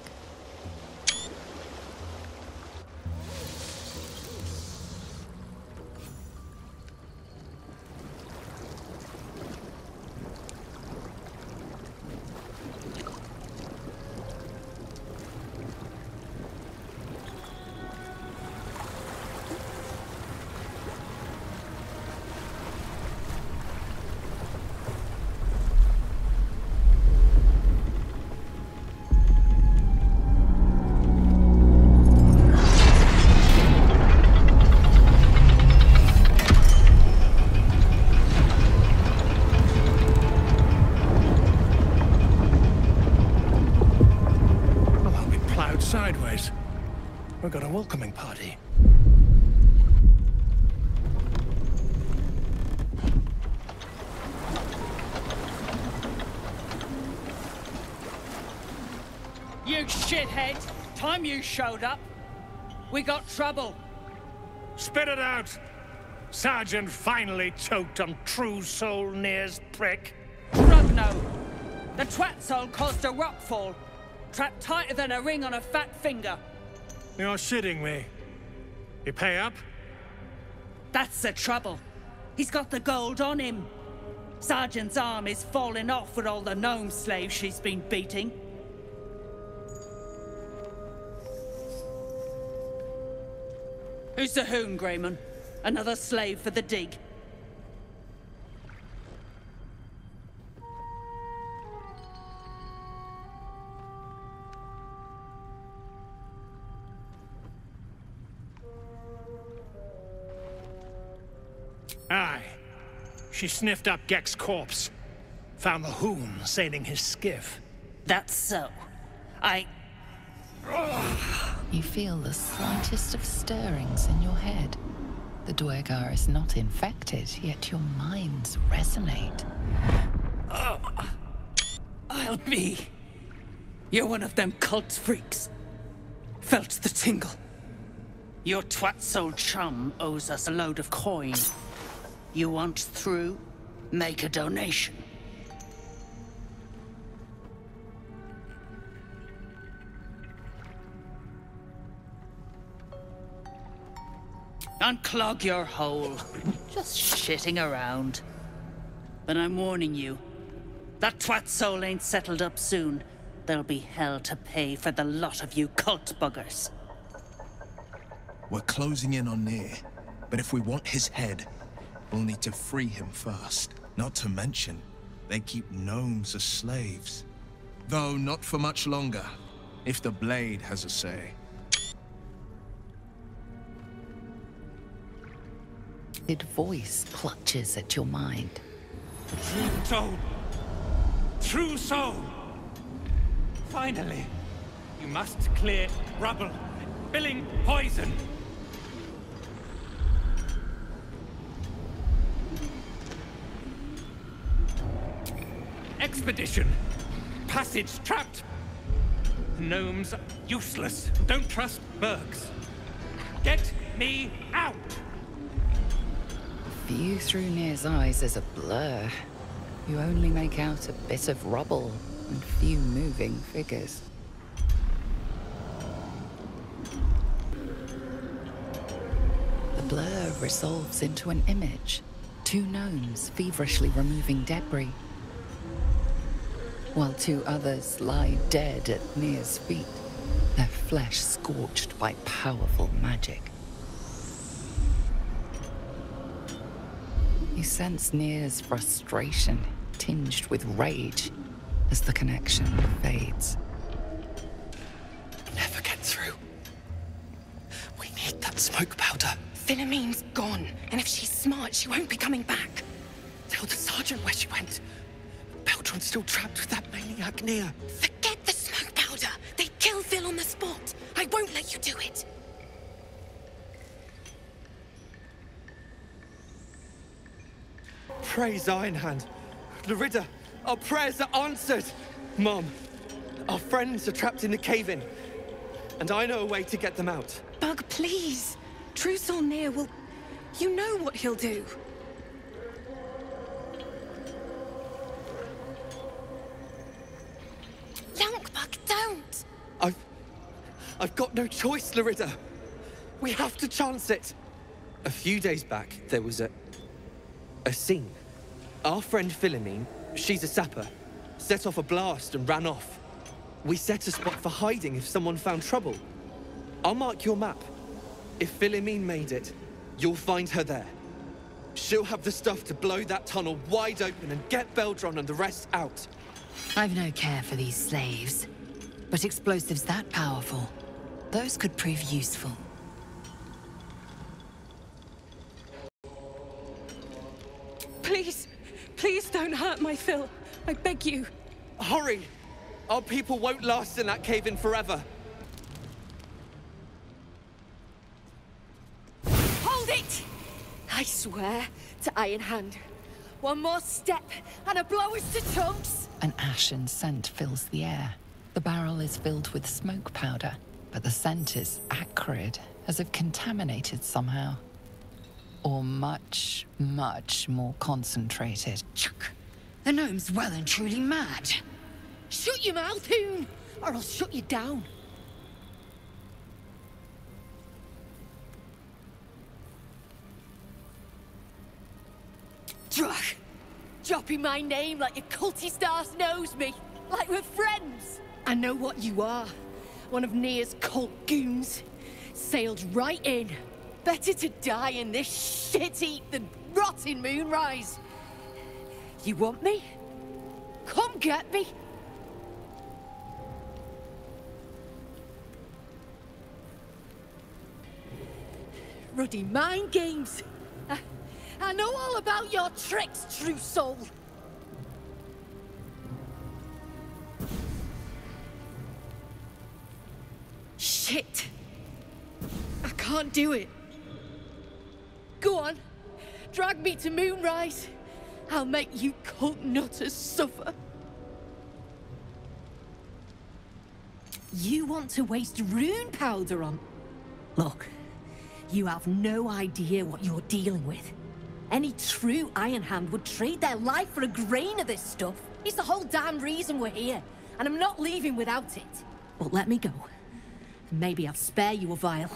S15: Sideways. We've got a welcoming party.
S14: You shithead! Time you showed up. We got trouble.
S15: Spit it out! Sergeant finally choked on True Soul Near's prick.
S14: Rugno! The twat soul caused a rockfall. Trapped tighter than a ring on a fat finger.
S15: You're shitting me. You pay up?
S14: That's the trouble. He's got the gold on him. Sergeant's arm is falling off with all the gnome slaves she's been beating. Who's the hoon, Greyman? Another slave for the dig?
S15: Aye. She sniffed up Gek's corpse. Found the hoon sailing his skiff.
S14: That's so.
S3: You feel the slightest of stirrings in your head. The Dwergar is not infected, yet your minds resonate.
S14: I'll be. You're one of them cult freaks. Felt the tingle. Your twat-soul chum owes us a load of coin. You want through? Make a donation. Unclog your hole. Just shitting around. But I'm warning you, that twat soul ain't settled up soon. There'll be hell to pay for the lot of you cult buggers.
S9: We're closing in on Nier, but if we want his head, we'll need to free him first. Not to mention, they keep gnomes as slaves. Though not for much longer, if the blade has a say.
S3: His voice clutches at your mind.
S15: True soul! True soul! Finally! You must clear rubble, filling poison! Expedition! Passage trapped! Gnomes useless. Don't trust Bergs. Get me out!
S3: View through Nir's eyes is a blur. You only make out a bit of rubble and few moving figures. The blur resolves into an image. Two gnomes feverishly removing debris, while two others lie dead at Nir's feet, their flesh scorched by powerful magic. You sense Nir's frustration, tinged with rage, as the connection fades.
S16: Never get through. We need that smoke powder. Philommene's gone, and if she's smart, she won't be coming back. Tell the sergeant where she went. Beltron's still trapped with that maniac Nier. Forget the smoke powder. They'd kill Phil on the spot. I won't let you do it.
S18: Praise Ironhand. Larida, our prayers are answered. Mom, our friends are trapped in the cave-in, and I know a way to get them out.
S16: Bug, please. True Soul Nier will... You know what he'll do. Bug, don't!
S18: I've got no choice, Larida. We have to chance it. A few days back, there was a scene. Our friend Philomene, she's a sapper, set off a blast and ran off. We set a spot for hiding if someone found trouble. I'll mark your map. If Philomene made it, you'll find her there. She'll have the stuff to blow that tunnel wide open and get Beldron and the rest out.
S25: I've no care for these slaves, but explosives that powerful, those could prove useful.
S16: Please, please don't hurt my Phil. I beg you.
S18: Hurry! Our people won't last in that cave-in forever.
S16: Hold it! I swear to Ironhand. One more step, and a blow us to chunks!
S3: An ashen scent fills the air. The barrel is filled with smoke powder, but the scent is acrid, as if contaminated somehow. Or much, much more concentrated.
S16: The gnome's well and truly mad. Shut your mouth, Hoon, or I'll shut you down. Drach, dropping my name like your cultist ass knows me, like we're friends. I know what you are. One of Nier's cult goons. Sailed right in,
S2: Better to die in this shit heap than rot in Moonrise. You want me? Come get me. Ruddy mind games. I know all about your tricks, true soul. Shit. I can't do it. Go on. Drag me to Moonrise. I'll make you cult nutters suffer. You want to waste rune powder on... Look, you have no idea what you're dealing with. Any true Iron Hand would trade their life for a grain of this stuff. It's the whole damn reason we're here, and I'm not leaving without it. But let me go. Maybe I'll spare you a vial.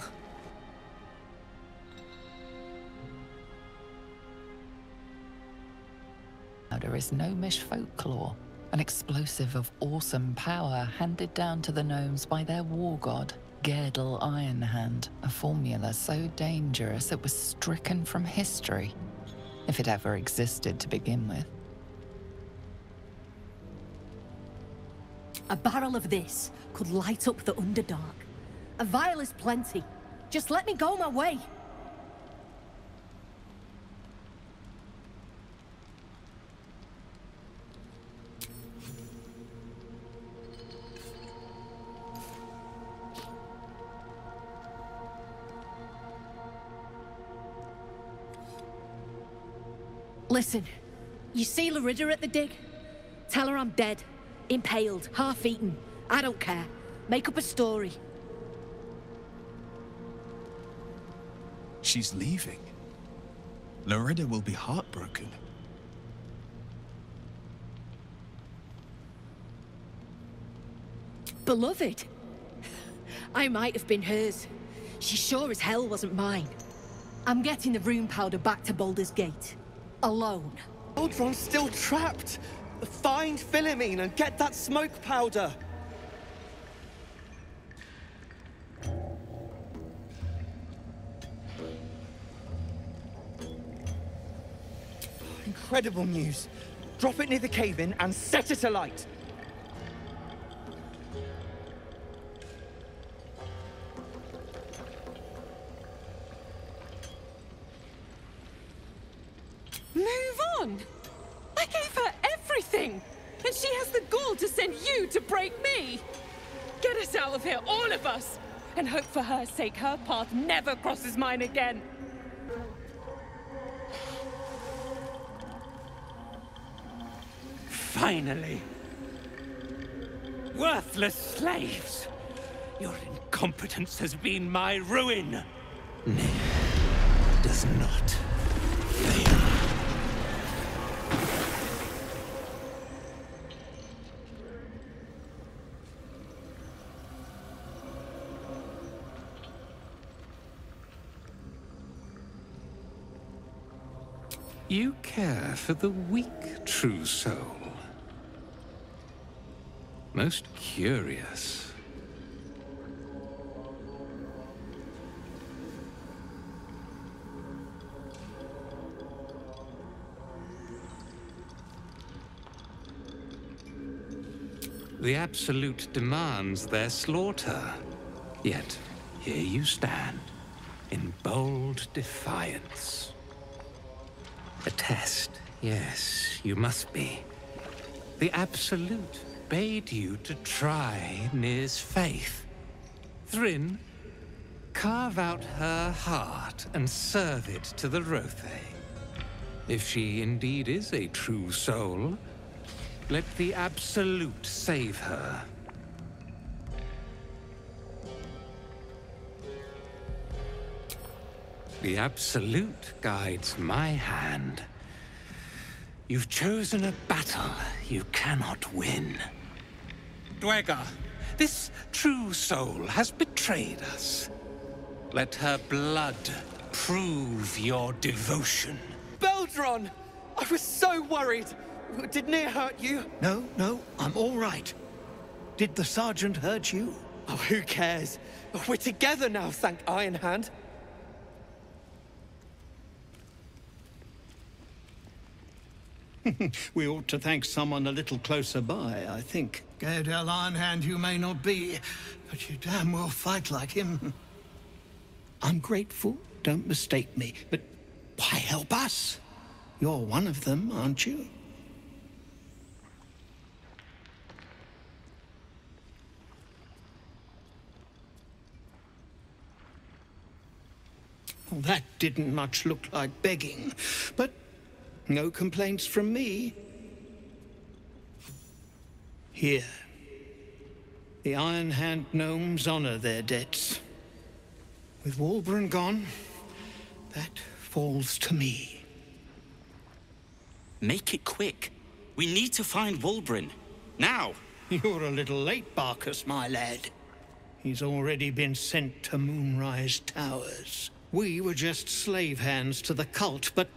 S3: Powder is gnomish folklore, an explosive of awesome power handed down to the gnomes by their war god, Gereksiz Ironhand, a formula so dangerous it was stricken from history, if it ever existed to begin with.
S2: A barrel of this could light up the Underdark. A vial is plenty. Just let me go my way. Listen, you see Larida at the dig? Tell her I'm dead, impaled, half-eaten. I don't care. Make up a story.
S9: She's leaving. Larida will be heartbroken.
S2: Beloved? I might have been hers. She sure as hell wasn't mine. I'm getting the rune powder back to Baldur's Gate. Alone.
S18: Baldron's still trapped! Find Philomene and get that smoke powder! Incredible news. Drop it near the cave-in and set it alight.
S8: Move on! I gave her everything! And she has the gall to send you to break me! Get us out of here, all of us! And hope for her sake her path never crosses mine again!
S6: Finally! Worthless slaves! Your incompetence has been my ruin!
S17: Nay, does not fail. You care for the weak, true soul. Most curious. The Absolute demands their slaughter. Yet, here you stand, in bold defiance. A test, yes, you must be. The Absolute bade you to try Nir's faith. Thrin, carve out her heart and serve it to the Rothe. If she indeed is a true soul, let the Absolute save her. The Absolute guides my hand. You've chosen a battle you cannot win. Dwega, this true soul has betrayed us. Let her blood prove your devotion.
S18: Beldron! I was so worried! Did Nir hurt you?
S7: No, I'm all right. Did the sergeant hurt you?
S18: Oh, who cares? We're together now, thank Ironhand.
S7: We ought to thank someone a little closer by, I think. Gaedel Ironhand you may not be, but you damn well fight like him. I'm grateful, don't mistake me, but why help us? You're one of them, aren't you? Well, that didn't much look like begging, but no complaints from me. Here. The Iron Hand gnomes honor their debts. With Walbran gone, that falls to me.
S6: Make it quick. We need to find Walbran. Now.
S7: You're a little late, Barkus, my lad. He's already been sent to Moonrise Towers. We were just slave hands to the cult, but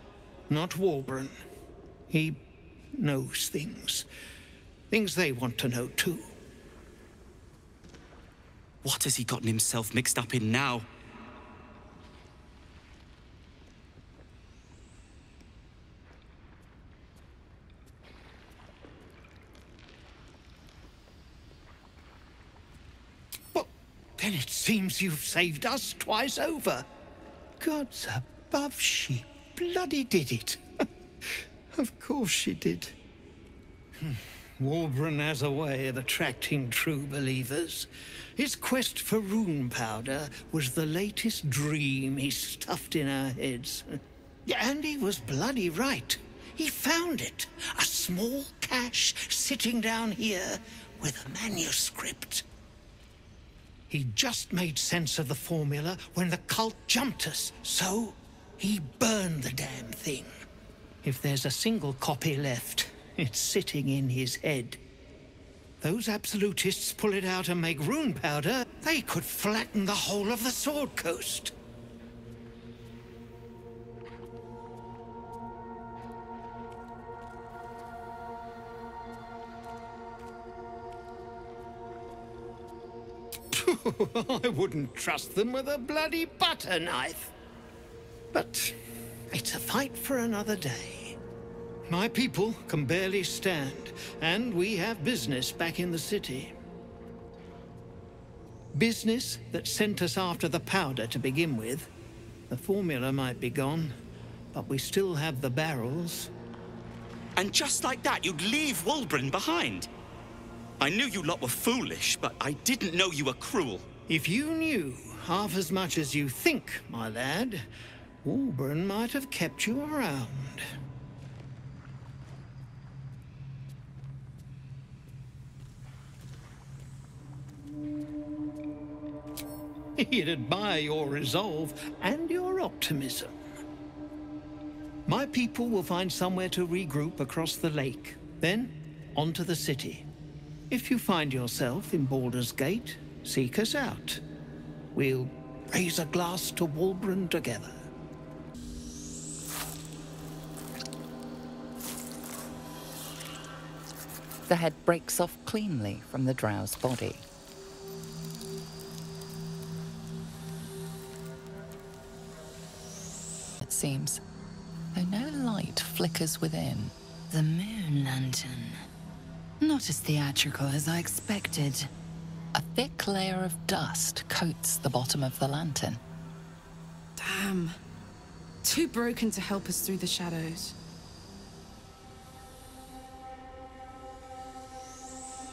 S7: not Walbran. He knows things. Things they want to know, too.
S6: What has he gotten himself mixed up in now?
S7: Well, then it seems you've saved us twice over. Gods above, she bloody did it. Of course she did. Walbran has a way of attracting true believers. His quest for rune powder was the latest dream he stuffed in our heads. And he was bloody right. He found it. A small cache sitting down here with a manuscript. He just made sense of the formula when the cult jumped us, so he burned the damn thing. If there's a single copy left, it's sitting in his head. Those absolutists pull it out and make rune powder, they could flatten the whole of the Sword Coast. I wouldn't trust them with a bloody butter knife. But it's a fight for another day. My people can barely stand, and we have business back in the city. Business that sent us after the powder to begin with. The formula might be gone, but we still have the barrels.
S6: And just like that, you'd leave Walbran behind. I knew you lot were foolish, but I didn't know you were cruel.
S7: If you knew half as much as you think, my lad, Walbran might have kept you around. He'd admire your resolve and your optimism. My people will find somewhere to regroup across the lake, then onto the city. If you find yourself in Baldur's Gate, seek us out. We'll raise a glass to Walbran together.
S3: The head breaks off cleanly from the drow's body. It seems, though no light flickers within.
S25: The moon lantern. Not as theatrical as I expected.
S3: A thick layer of dust coats the bottom of the lantern.
S2: Damn. Too broken to help us through the shadows.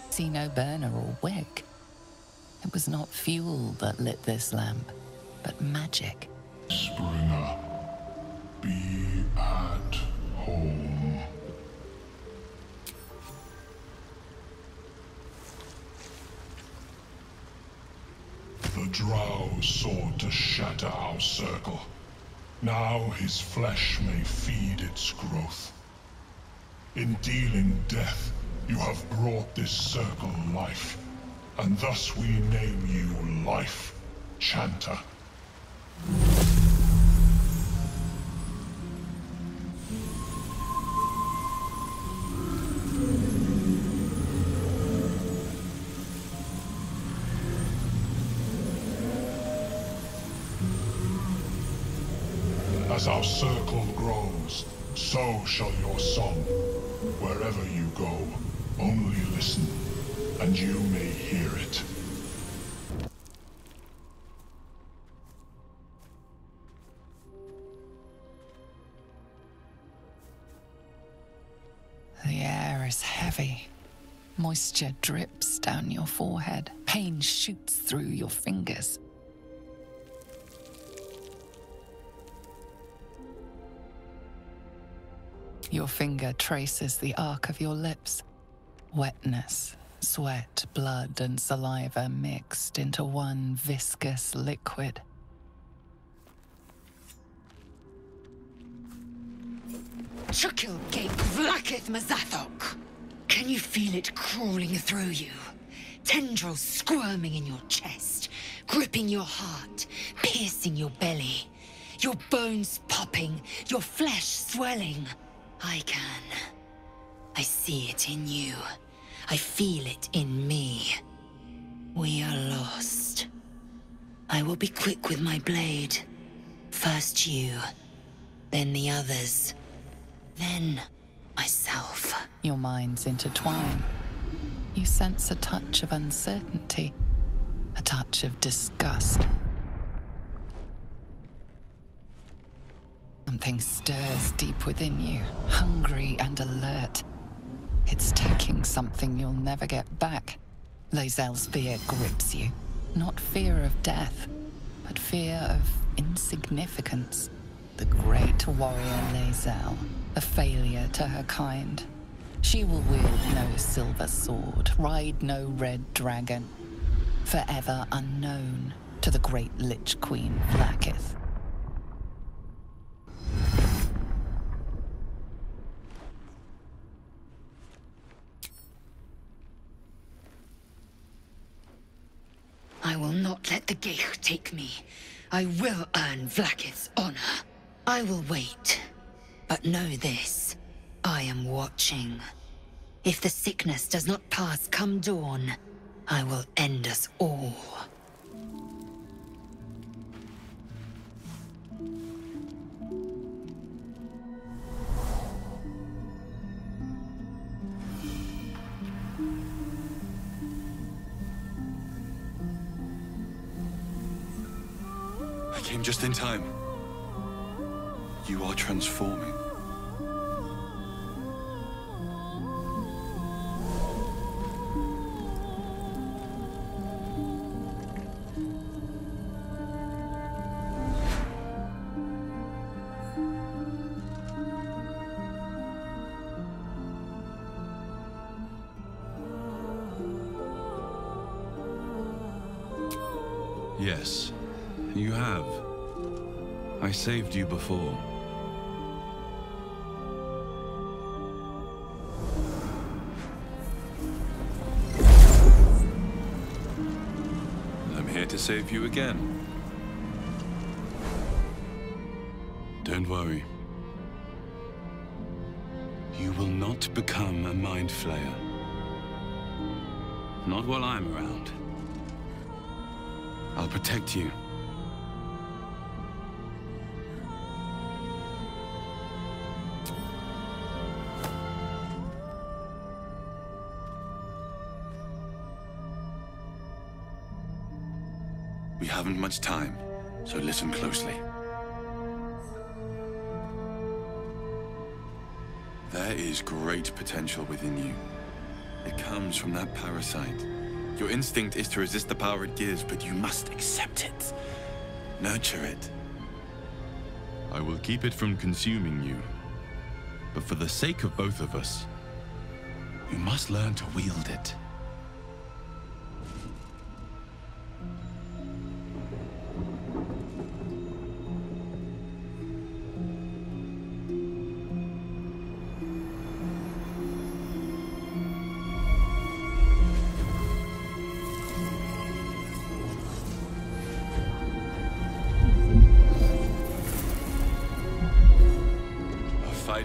S3: See no burner or wick. It was not fuel that lit this lamp, but magic.
S13: Springer, be at home. The drow sought to shatter our circle. Now his flesh may feed its growth. In dealing death, you have brought this circle life, and thus we name you Life Chanter. As our circle grows, so shall your song. Wherever you go, only listen, and you may hear it.
S3: The air is heavy. Moisture drips down your forehead. Pain shoots through your fingers. Your finger traces the arc of your lips. Wetness, sweat, blood, and saliva mixed into one viscous liquid.
S4: Chukil Gate Vlakith Mazathok! Can you feel it crawling through you? Tendrils squirming in your chest, gripping your heart, piercing your belly. Your bones popping, your flesh swelling. I can. I see it in you. I feel it in me. We are lost. I will be quick with my blade. First you, then the others, then myself.
S3: Your minds intertwine. You sense a touch of uncertainty, a touch of disgust. Something stirs deep within you, hungry and alert. It's taking something you'll never get back. Lae'zel's fear grips you. Not fear of death, but fear of insignificance. The great warrior Lae'zel, a failure to her kind. She will wield no silver sword, ride no red dragon. Forever unknown to the great Lich Queen Vlakith.
S4: I will not let the Gate take me. I will earn Vlakith's honor. I will wait. But know this, I am watching. If the sickness does not pass come dawn, I will end us all.
S10: I came just in time. You are transforming. Yes, you have. I saved you before. I'm here to save you again. Don't worry. You will not become a mind flayer. Not while I'm around. I'll protect you. We haven't much time, so listen closely. There is great potential within you. It comes from that parasite. Your instinct is to resist the power it gives, but you must accept it. Nurture it. I will keep it from consuming you. But for the sake of both of us, you must learn to wield it.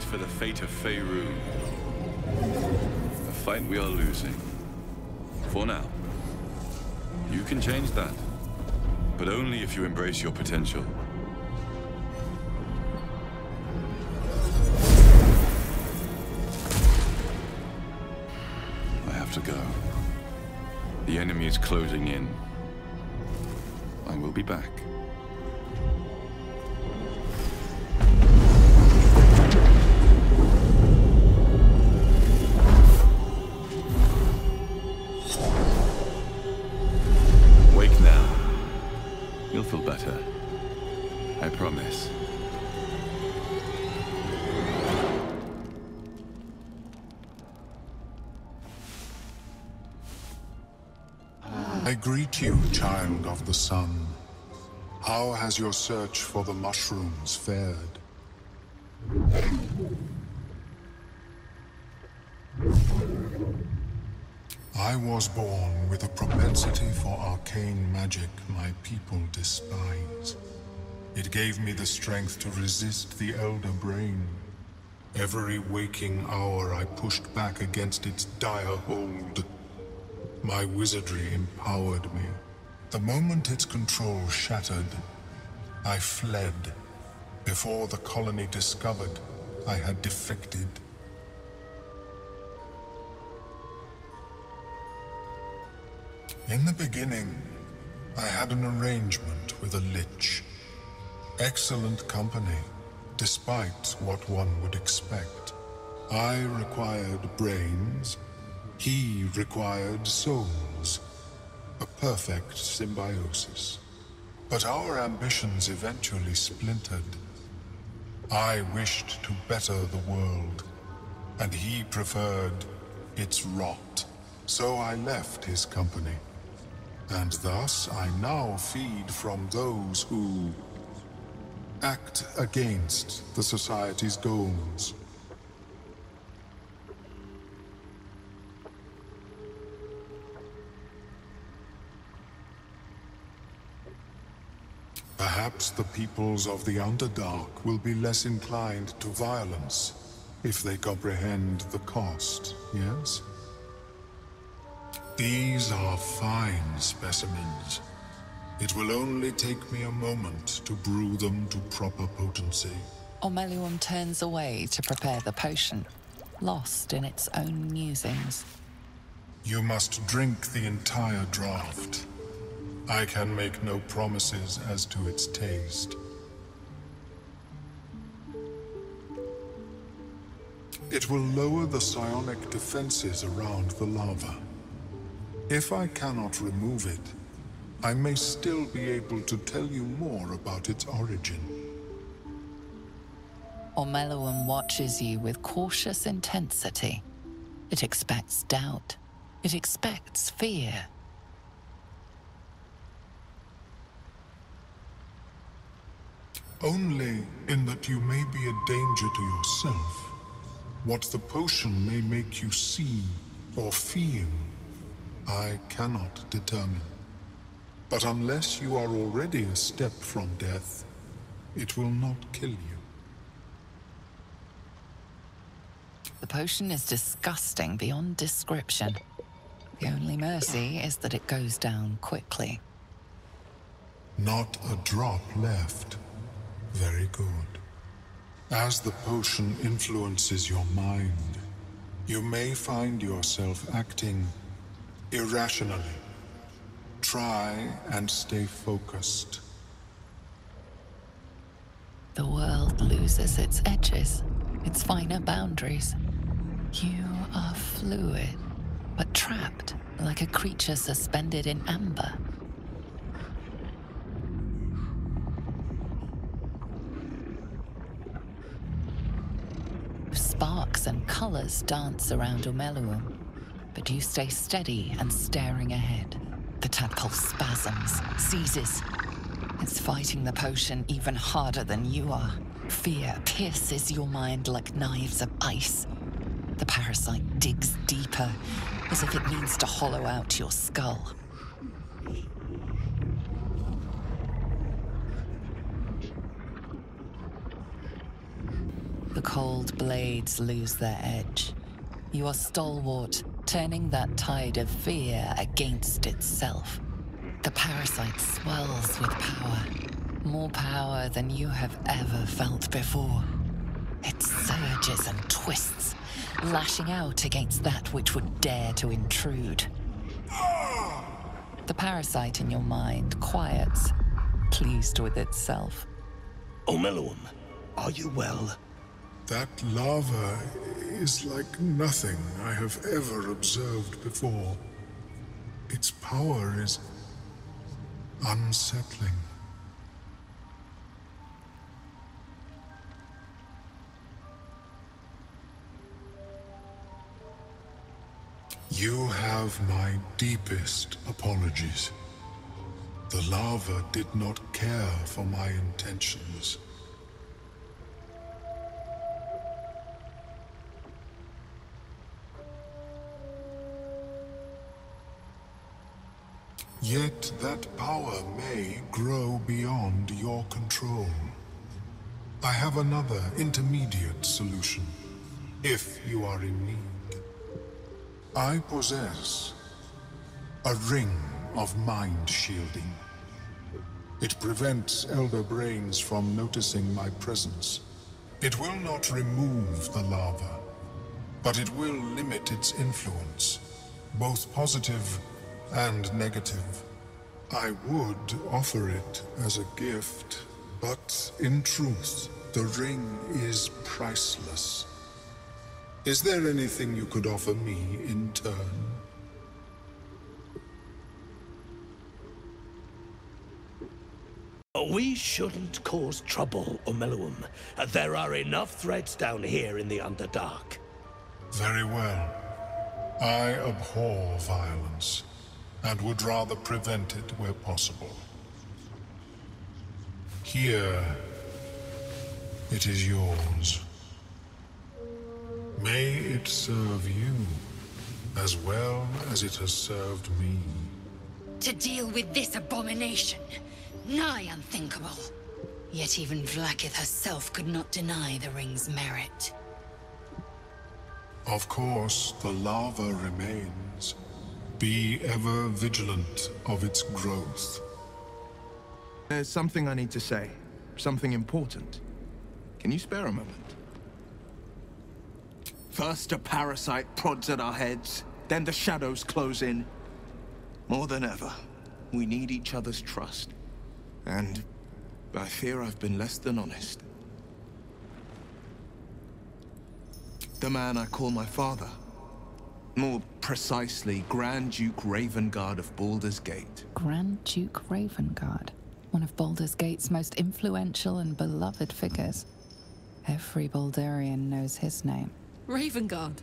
S10: For the fate of Faerun. A fight we are losing. For now. You can change that. But only if you embrace your potential. to go. The enemy is closing in. I will be back. Wake now. You'll feel better. I promise.
S13: I greet you, child of the sun. How has your search for the mushrooms fared? I was born with a propensity for arcane magic my people despise. It gave me the strength to resist the elder brain. Every waking hour I pushed back against its dire hold. My wizardry empowered me. The moment its control shattered, I fled. Before the colony discovered I had defected. In the beginning, I had an arrangement with a lich. Excellent company, despite what one would expect. I required brains. He required souls, a perfect symbiosis. But our ambitions eventually splintered. I wished to better the world, and he preferred its rot. So I left his company, and thus I now feed from those who act against the society's goals. Perhaps the peoples of the Underdark will be less inclined to violence if they comprehend the cost, yes? These are fine specimens. It will only take me a moment to brew them to proper potency.
S3: Omeluum turns away to prepare the potion, lost in its own musings.
S13: You must drink the entire draught. I can make no promises as to its taste. It will lower the psionic defenses around the lava. If I cannot remove it, I may still be able to tell you more about its origin.
S3: Omeluum watches you with cautious intensity. It expects doubt. It expects fear.
S13: Only in that you may be a danger to yourself. What the potion may make you see or feel, I cannot determine. But unless you are already a step from death, it will not kill you.
S3: The potion is disgusting beyond description. The only mercy is that it goes down quickly.
S13: Not a drop left. Very good. As the potion influences your mind, you may find yourself acting irrationally. Try and stay focused.
S3: The world loses its edges, its finer boundaries. You are fluid, but trapped like a creature suspended in amber. Sparks and colors dance around Omeluum, but you stay steady and staring ahead. The tadpole spasms, seizes. It's fighting the potion even harder than you are. Fear pierces your mind like knives of ice. The parasite digs deeper, as if it means to hollow out your skull. The cold blades lose their edge. You are stalwart, turning that tide of fear against itself. The parasite swells with power. More power than you have ever felt before. It surges and twists, lashing out against that which would dare to intrude. The parasite in your mind quiets, pleased with itself.
S19: Omeluum, are you well?
S13: That lava is like nothing I have ever observed before. Its power is unsettling. You have my deepest apologies. The lava did not care for my intentions. Yet that power may grow beyond your control. I have another intermediate solution, if you are in need. I possess a ring of mind shielding. It prevents elder brains from noticing my presence. It will not remove the lava, but it will limit its influence, both positive and negative. I would offer it as a gift, but in truth, the ring is priceless. Is there anything you could offer me in turn?
S19: We shouldn't cause trouble, Omeluum. There are enough threats down here in the Underdark.
S13: Very well. I abhor violence, and would rather prevent it where possible. Here, it is yours. May it serve you, as well as it has served me.
S4: To deal with this abomination, nigh unthinkable. Yet even Vlaakith herself could not deny the ring's merit.
S13: Of course, the lava remains. Be ever vigilant of its growth.
S9: There's something I need to say. Something important. Can you spare a moment? First a parasite prods at our heads, then the shadows close in. More than ever, we need each other's trust. And I fear I've been less than honest. The man I call my father. More precisely, Grand Duke Ravengard of Baldur's Gate.
S3: Grand Duke Ravengard, one of Baldur's Gate's most influential and beloved figures. Every Baldurian knows his name.
S2: Ravengard.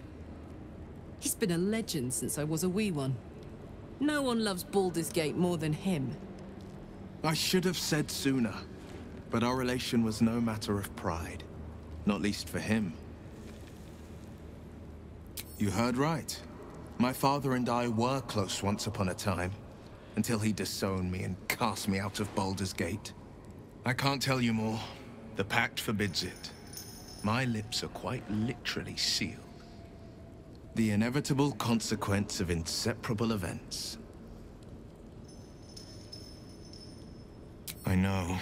S2: He's been a legend since I was a wee one. No one loves Baldur's Gate more than him.
S9: I should have said sooner, but our relation was no matter of pride. Not least for him. You heard right. My father and I were close once upon a time, until he disowned me and cast me out of Baldur's Gate. I can't tell you more. The pact forbids it. My lips are quite literally sealed. The inevitable consequence of inseparable events. I know,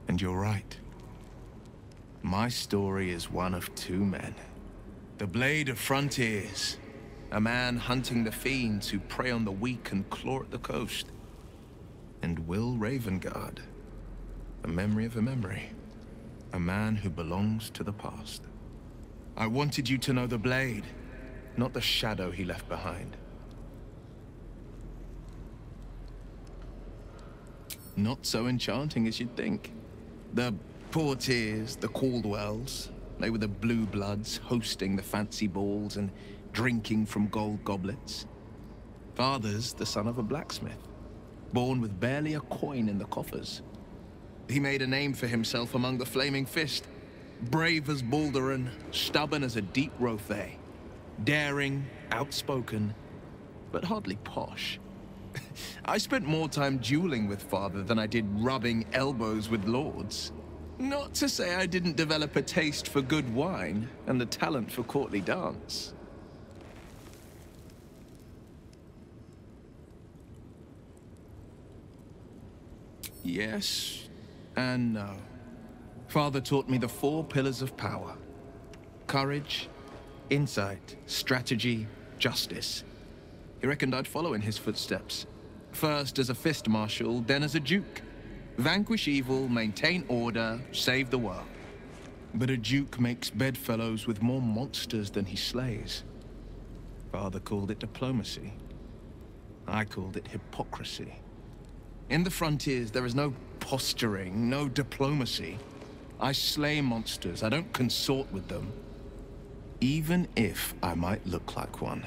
S9: and you're right. My story is one of two men. The Blade of Frontiers, a man hunting the fiends who prey on the weak and claw at the coast. And Will Ravengard, a memory of a memory. A man who belongs to the past. I wanted you to know the Blade, not the shadow he left behind. Not so enchanting as you'd think. The Portiers, the Caldwells, they were the blue bloods hosting the fancy balls and drinking from gold goblets. Father's the son of a blacksmith, born with barely a coin in the coffers. He made a name for himself among the Flaming Fist. Brave as Balduran, stubborn as a deep Rothay. Daring, outspoken, but hardly posh. I spent more time dueling with Father than I did rubbing elbows with lords. Not to say I didn't develop a taste for good wine and the talent for courtly dance. Yes and no. Father taught me the 4 pillars of power: courage, insight, strategy, justice. He reckoned I'd follow in his footsteps. First as a fist marshal, then as a duke. Vanquish evil, maintain order, save the world. But a duke makes bedfellows with more monsters than he slays. Father called it diplomacy. I called it hypocrisy. In the frontiers, there is no posturing, no diplomacy. I slay monsters, I don't consort with them. Even if I might look like one.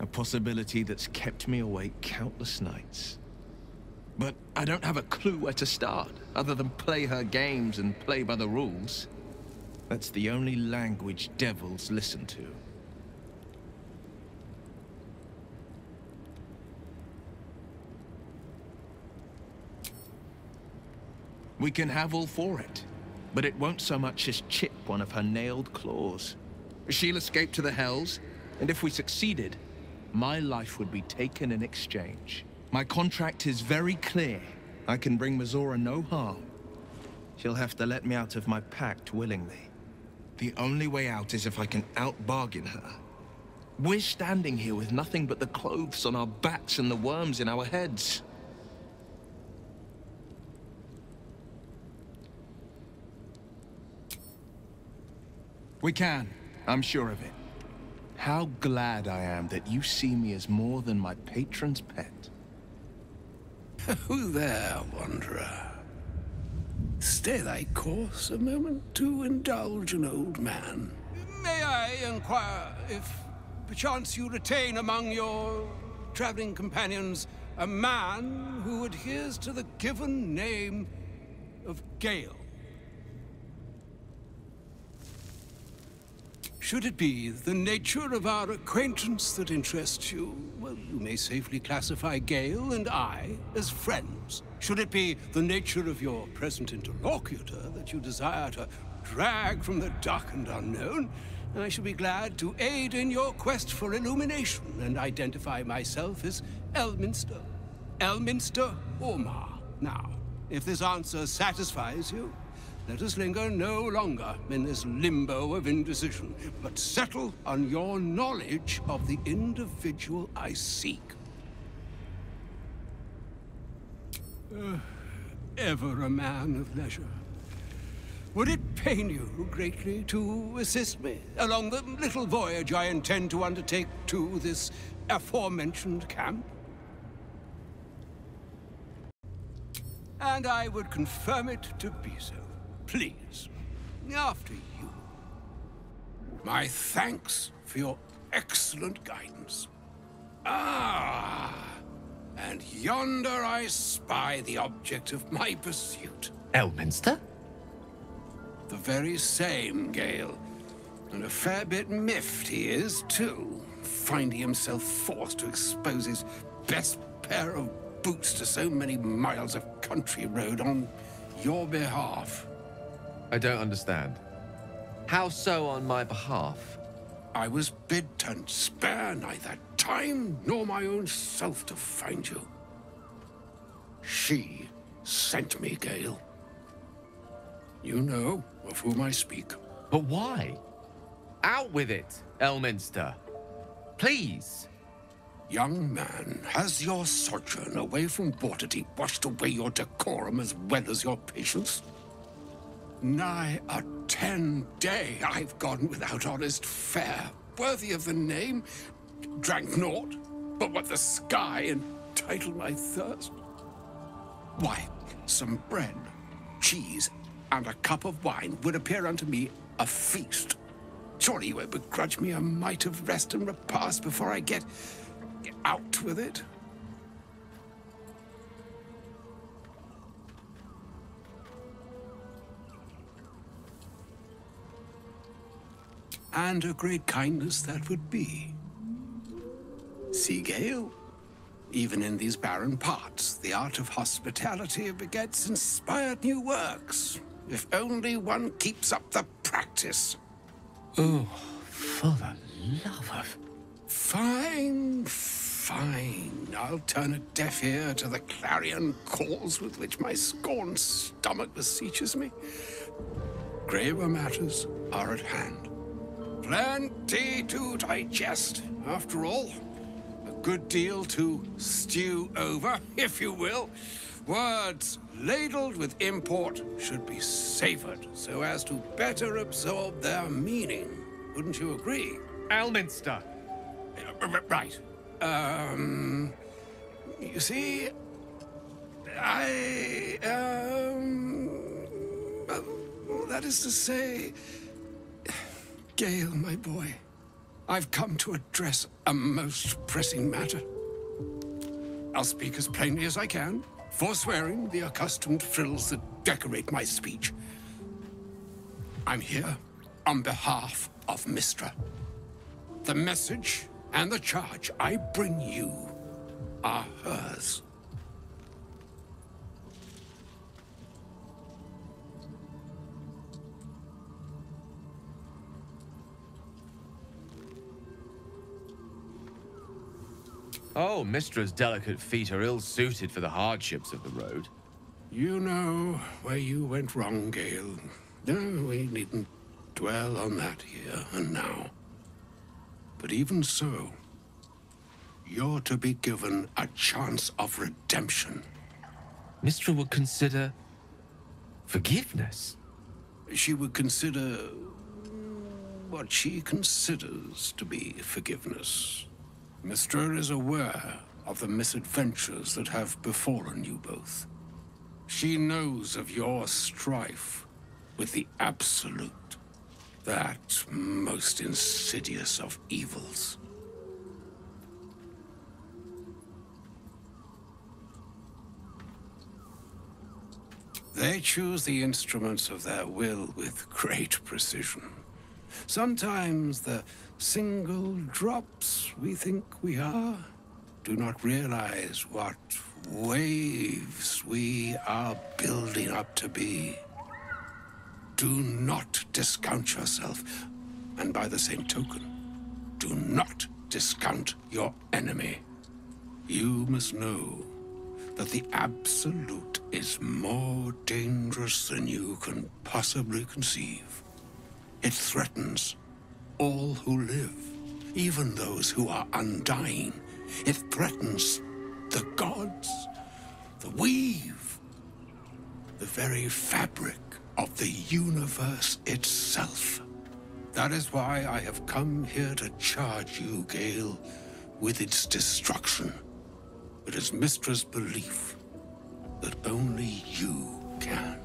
S9: A possibility that's kept me awake countless nights. But I don't have a clue where to start, other than play her games and play by the rules. That's the only language devils listen to. We can have all for it, but it won't so much as chip one of her nailed claws. She'll escape to the Hells, and if we succeeded, my life would be taken in exchange. My contract is very clear. I can bring Mizora no harm. She'll have to let me out of my pact willingly. The only way out is if I can out-bargain her. We're standing here with nothing but the clothes on our backs and the worms in our heads. We can. I'm sure of it. How glad I am that you see me as more than my patron's pet.
S12: Who there, wanderer? Stay thy course a moment to indulge an old man. May I inquire if perchance you retain among your traveling companions a man who adheres to the given name of Gale? Should it be the nature of our acquaintance that interests you, well, you may safely classify Gale and I as friends. Should it be the nature of your present interlocutor that you desire to drag from the dark and unknown, I shall be glad to aid in your quest for illumination and identify myself as Elminster. Elminster Ormar. Now, if this answer satisfies you, let us linger no longer in this limbo of indecision, but settle on your knowledge of the individual I seek. Ever a man of leisure. Would it pain you greatly to assist me along the little voyage I intend to undertake to this aforementioned camp? And I would confirm it to be so. Please, after you. My thanks for your excellent guidance. Ah, and yonder I spy the object of my pursuit.
S20: Elminster?
S12: The very same, Gale. And a fair bit miffed he is, too, finding himself forced to expose his best pair of boots to so many miles of country road on your behalf.
S20: I don't understand. How so on my behalf?
S12: I was bid to spare neither time nor my own self to find you. She sent me, Gale. You know of whom I speak.
S20: But why? Out with it, Elminster. Please.
S12: Young man, has your sojourn away from Waterdeep washed away your decorum as well as your patience? Nigh a 10-day I've gone without honest fare, worthy of the name. Drank naught, but what the sky entitled my thirst. Why, some bread, cheese, and a cup of wine would appear unto me a feast. Surely you won't begrudge me a mite of rest and repast before I get out with it? And a great kindness that would be. See, Gale, even in these barren parts, the art of hospitality begets inspired new works, if only one keeps up the practice.
S20: Oh, for the love of...
S12: Fine, Fine. I'll turn a deaf ear to the clarion calls with which my scorned stomach beseeches me. Graver matters are at hand. Plenty to digest, after all. A good deal to stew over, if you will. Words ladled with import should be savored so as to better absorb their meaning. Wouldn't you agree?
S20: Elminster.
S12: Right. You see, that is to say, Gale, my boy, I've come to address a most pressing matter. I'll speak as plainly as I can, forswearing the accustomed frills that decorate my speech. I'm here on behalf of Mystra. The message and the charge I bring you are hers.
S20: Oh, Mistra's delicate feet are ill-suited for the hardships of the road.
S12: You know where you went wrong, Gale. No, we needn't dwell on that here and now. But even so, you're to be given a chance of redemption.
S20: Mistra would consider forgiveness.
S12: She would consider what she considers to be forgiveness. Mystra is aware of the misadventures that have befallen you both. She knows of your strife with the Absolute, that most insidious of evils. They choose the instruments of their will with great precision. Sometimes the single drops we think we are do not realize what waves we are building up to be. Do not discount yourself, and by the same token, do not discount your enemy. You must know that the Absolute is more dangerous than you can possibly conceive. It threatens all who live, even those who are undying. It threatens the gods, the weave, the very fabric of the universe itself. That is why I have come here to charge you, Gale, with its destruction. It is Mistra's belief that only you can.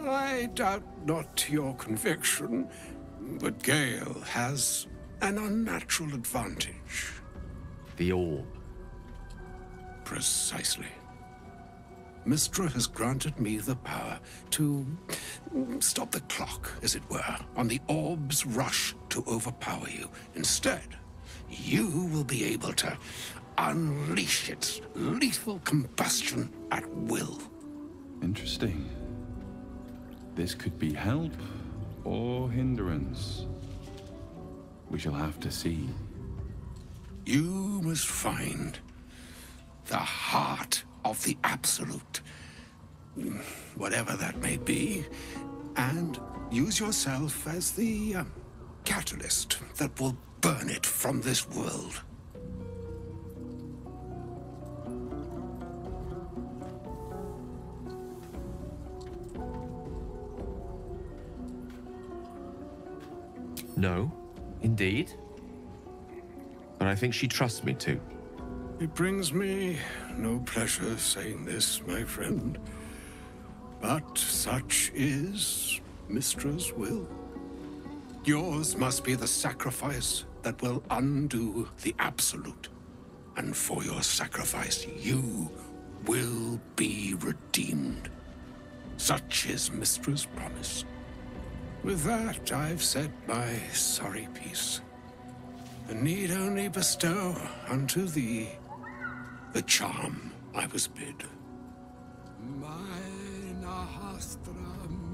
S12: I doubt not your conviction, but Gale has an unnatural advantage.
S20: The orb.
S12: Precisely. Mystra has granted me the power to stop the clock, as it were, on the orb's rush to overpower you. Instead, you will be able to unleash its lethal combustion at will.
S10: Interesting. This could be help or hindrance. We shall have to see.
S12: You must find the heart of the Absolute, whatever that may be, and use yourself as the catalyst that will burn it from this world.
S20: No, indeed. But I think she trusts me too.
S12: It brings me no pleasure saying this, my friend. But such is Mistra's will. Yours must be the sacrifice that will undo the Absolute. And for your sacrifice, you will be redeemed. Such is Mistra's promise. With that, I've said my sorry piece, and need only bestow unto thee the charm I was bid. Mina hastra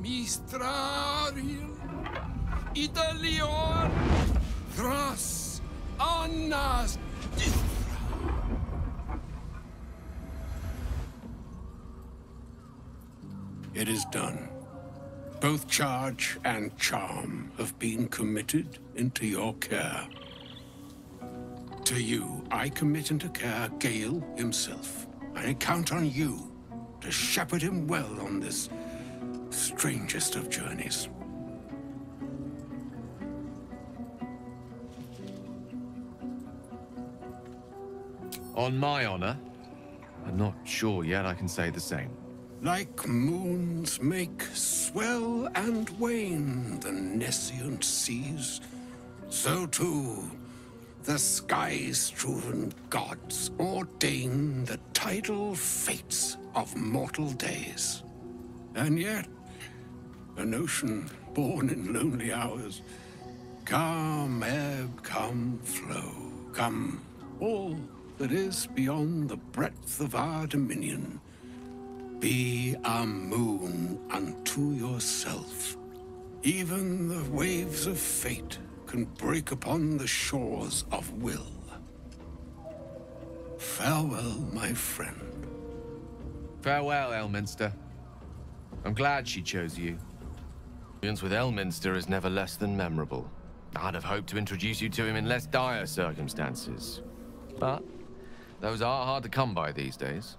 S12: mistraril Italion thras annas distra. It is done. Both charge and charm have been committed into your care. To you, I commit into care Gale himself. I count on you to shepherd him well on this strangest of journeys.
S20: On my honor, I'm not sure yet I can say the same.
S12: Like moons make swell and wane the nescient seas, so too the sky-strewn gods ordain the tidal fates of mortal days. And yet, an ocean born in lonely hours, come ebb, come flow, come all that is beyond the breadth of our dominion. Be a moon unto yourself. Even the waves of fate can break upon the shores of will. Farewell, my friend.
S20: Farewell, Elminster. I'm glad she chose you. Experience with Elminster is never less than memorable. I'd have hoped to introduce you to him in less dire circumstances. But those are hard to come by these days.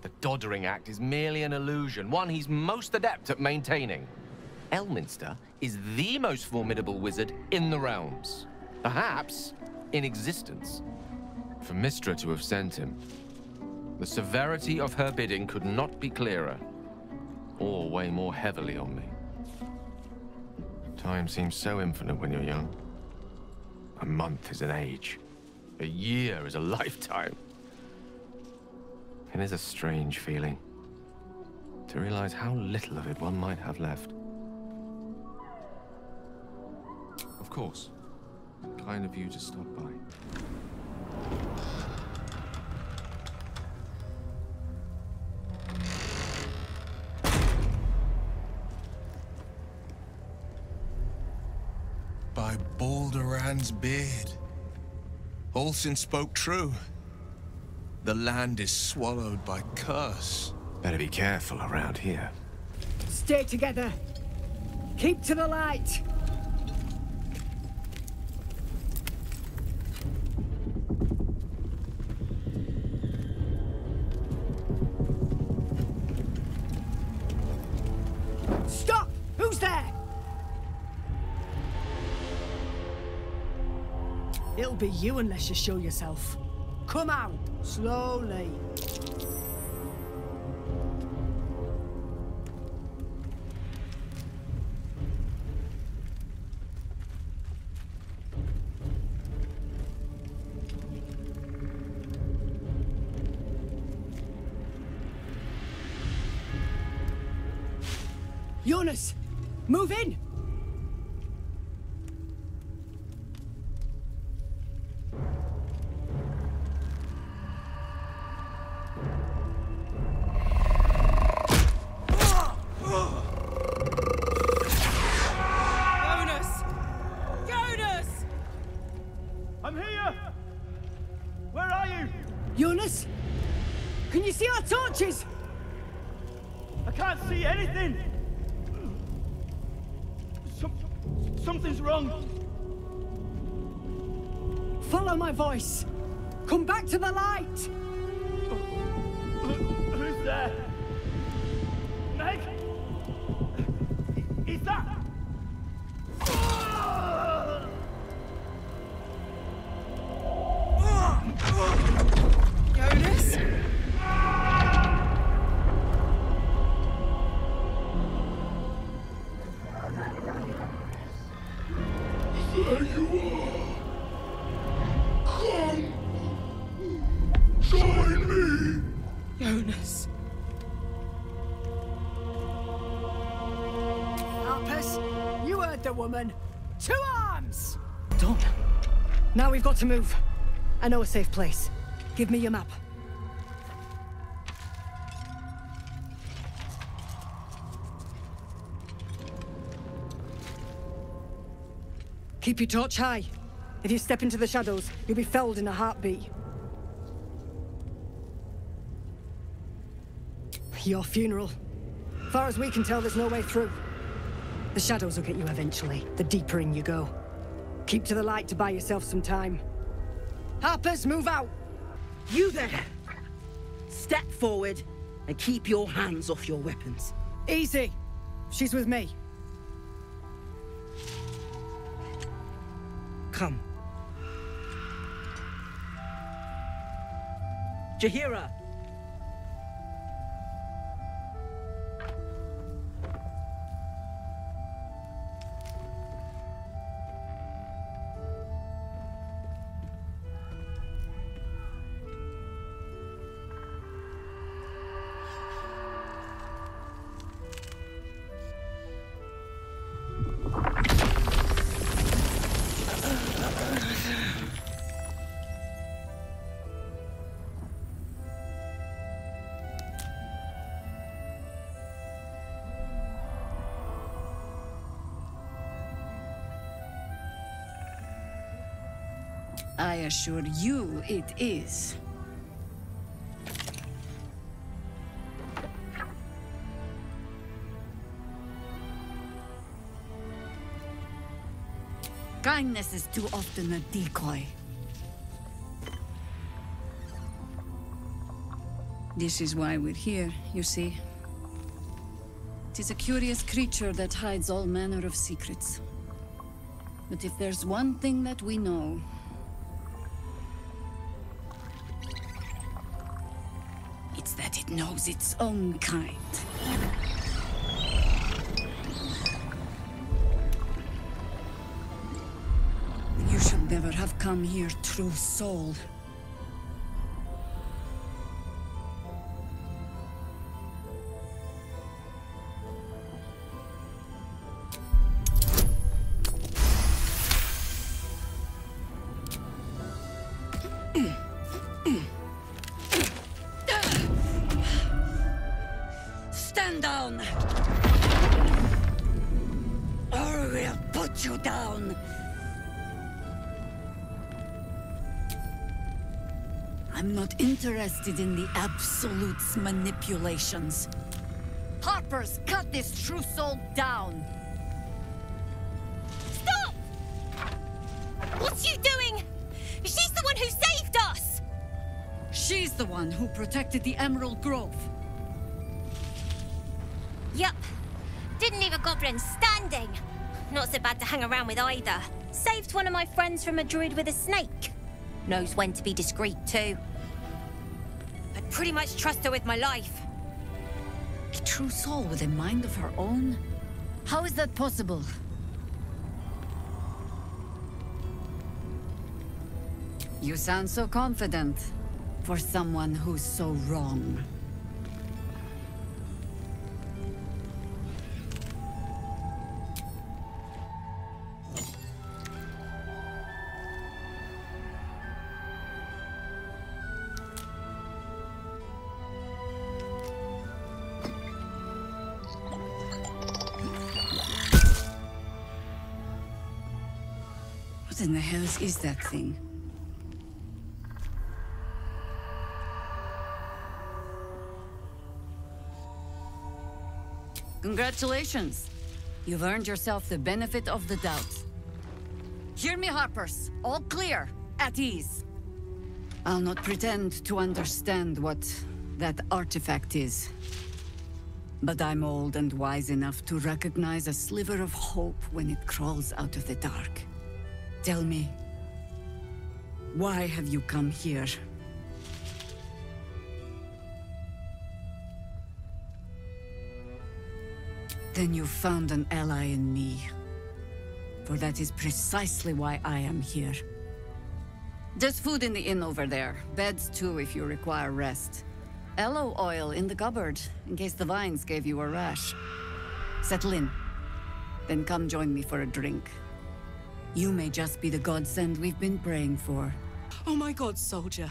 S20: The Doddering Act is merely an illusion, one he's most adept at maintaining. Elminster is the most formidable wizard in the realms, perhaps in existence. For Mystra to have sent him, the severity of her bidding could not be clearer, or weigh more heavily on me. Time seems so infinite when you're young. A month is an age. A year is a lifetime. It is a strange feeling to realize how little of it one might have left. Of course. Kind of you to stop by.
S9: By Balduran's beard. Olsen spoke true. The land is swallowed by curse.
S20: Better be careful around here.
S1: Stay together. Keep to the light. Stop! Who's there? It'll be you unless you show yourself. Come out, slowly. Jonas, move in! Jonas? Can you see our torches?
S5: I can't see anything! Something's wrong!
S1: Follow my voice! Come back to the light!
S5: Who's there? Meg? Is that...
S8: Jonas?
S13: There you are. Come. Join me.
S8: Jonas.
S1: Wonder Woman! To arms!
S11: Done.
S1: Now we've got to move. I know a safe place. Give me your map. Keep your torch high. If you step into the shadows, you'll be felled in a heartbeat. Your funeral. Far as we can tell, there's no way through. The shadows will get you eventually, the deeper in you go. Keep to the light to buy yourself some time. Harpers, move out!
S11: You there! Step forward and keep your hands off your weapons.
S1: Easy! She's with me.
S11: Come. Jahira!
S2: I assure you it is. Kindness is too often a decoy. This is why we're here, you see. It is a curious creature that hides all manner of secrets. But if there's one thing that we know, it's that it knows its own kind. You should never have come here, true soul. Stand down! Or we'll put you down! I'm not interested in the Absolute's manipulations. Harpers, cut this true soul down!
S21: Stop! What's she doing? She's the one who saved us!
S2: She's the one who protected the Emerald Grove.
S21: Yup. Didn't leave a goblin standing. Not so bad to hang around with either. Saved one of my friends from a druid with a snake. Knows when to be discreet too. I'd pretty much trust her with my life.
S2: A true soul with a mind of her own? How is that possible? You sound so confident for someone who's so wrong. What in the hell is that thing? Congratulations. You've earned yourself the benefit of the doubt. Hear me, Harpers. All clear. At ease. I'll not pretend to understand what that artifact is. But I'm old and wise enough to recognize a sliver of hope when it crawls out of the dark. Tell me, why have you come here? Then you've found an ally in me. For that is precisely why I am here. There's food in the inn over there. Beds too if you require rest. Aloe oil in the cupboard, in case the vines gave you a rash. Settle in.
S14: Then come join me for a drink. You may just be the godsend we've been praying for.
S8: Oh my god, soldier.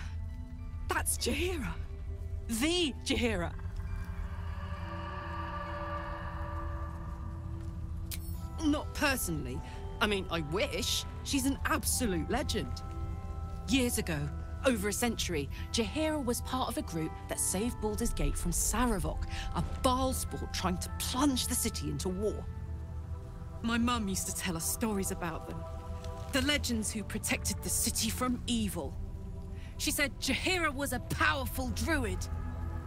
S8: That's Jaheira. The Jaheira. Not personally. I mean, I wish. She's an absolute legend. Years ago, over a century, Jaheira was part of a group that saved Baldur's Gate from Saravok, a Baalsport trying to plunge the city into war. My mum used to tell us stories about them. The legends who protected the city from evil. She said Jaheira was a powerful druid.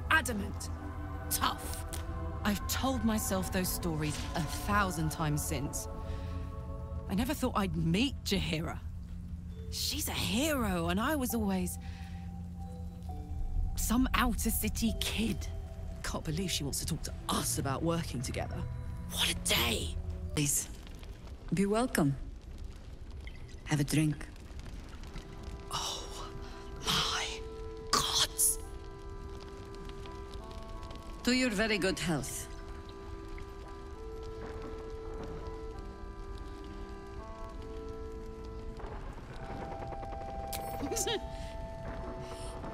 S8: Adamant. Tough. I've told myself those stories 1,000 times since. I never thought I'd meet Jaheira. She's a hero, and I was always some outer city kid. Can't believe she wants to talk to us about working together. What a day!
S14: Please, be welcome. Have a drink.
S8: Oh, my gods!
S14: To your very good health.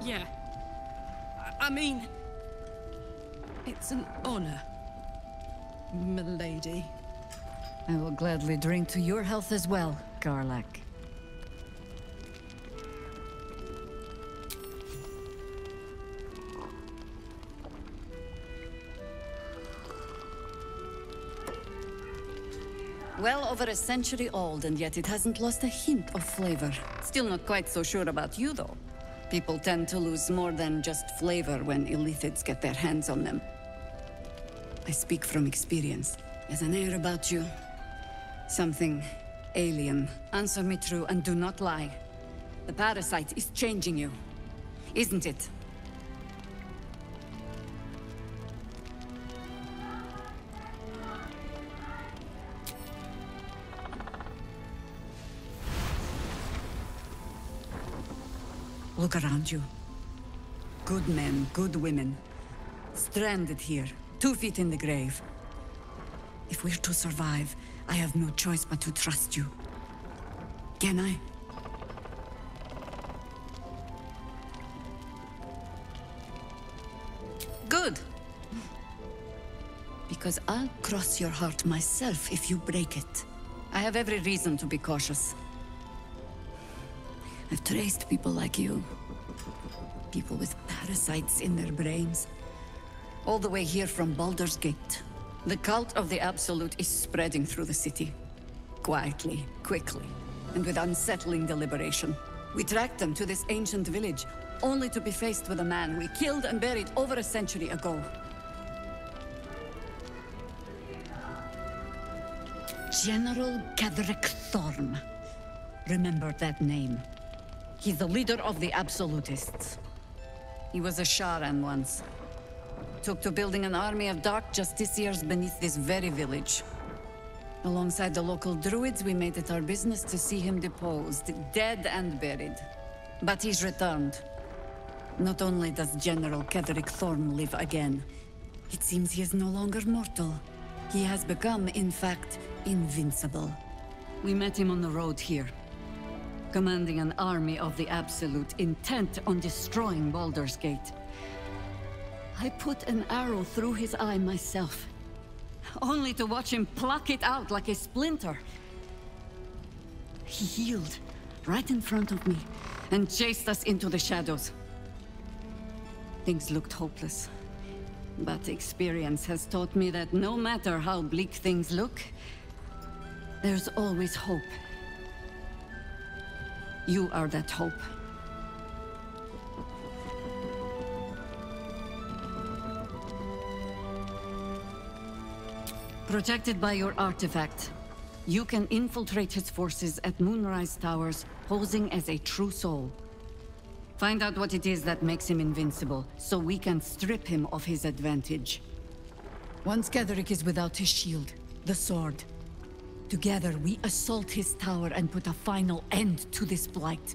S8: Yeah. I mean, it's an honor, milady.
S14: I will gladly drink to your health as well, Garlak. Well over a century old, and yet it hasn't lost a hint of flavor. Still not quite so sure about you, though. People tend to lose more than just flavor when illithids get their hands on them. I speak from experience. There's an air about you. Something alien. Answer me true and do not lie. The parasite is changing you, isn't it? Look around you. Good men, good women. Stranded here, 2 feet in the grave. If we're to survive, I have no choice but to trust you. Can I? Good. Because I'll cross your heart myself if you break it. I have every reason to be cautious. I've traced people like you. People with parasites in their brains. All the way here from Baldur's Gate. The cult of the Absolute is spreading through the city. Quietly, quickly, and with unsettling deliberation. We tracked them to this ancient village, only to be faced with a man we killed and buried over a century ago. General Ketheric Thorm. Remember that name. He's the leader of the Absolutists. He was a Sharan once. Took to building an army of dark justiciars beneath this very village. Alongside the local druids, we made it our business to see him deposed, dead and buried. But he's returned. Not only does General Ketheric Thorm live again, it seems he is no longer mortal. He has become, in fact, invincible. We met him on the road here, commanding an army of the Absolute, intent on destroying Baldur's Gate. I put an arrow through his eye myself, only to watch him pluck it out like a splinter. He healed right in front of me and chased us into the shadows. Things looked hopeless, but experience has taught me that no matter how bleak things look, there's always hope. You are that hope. Protected by your artifact, you can infiltrate his forces at Moonrise Towers, posing as a true soul. Find out what it is that makes him invincible, so we can strip him of his advantage. Once Ketheric is without his shield, the sword, together we assault his tower and put a final end to this blight.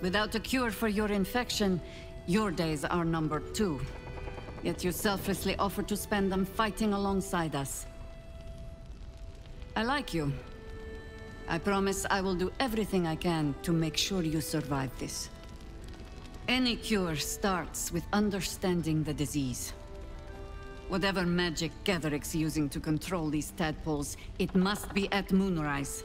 S14: Without a cure for your infection, your days are numbered too. Yet you selflessly offer to spend them fighting alongside us. I like you. I promise I will do everything I can to make sure you survive this. Any cure starts with understanding the disease. Whatever magic Gatheric's using to control these tadpoles, it must be at moonrise.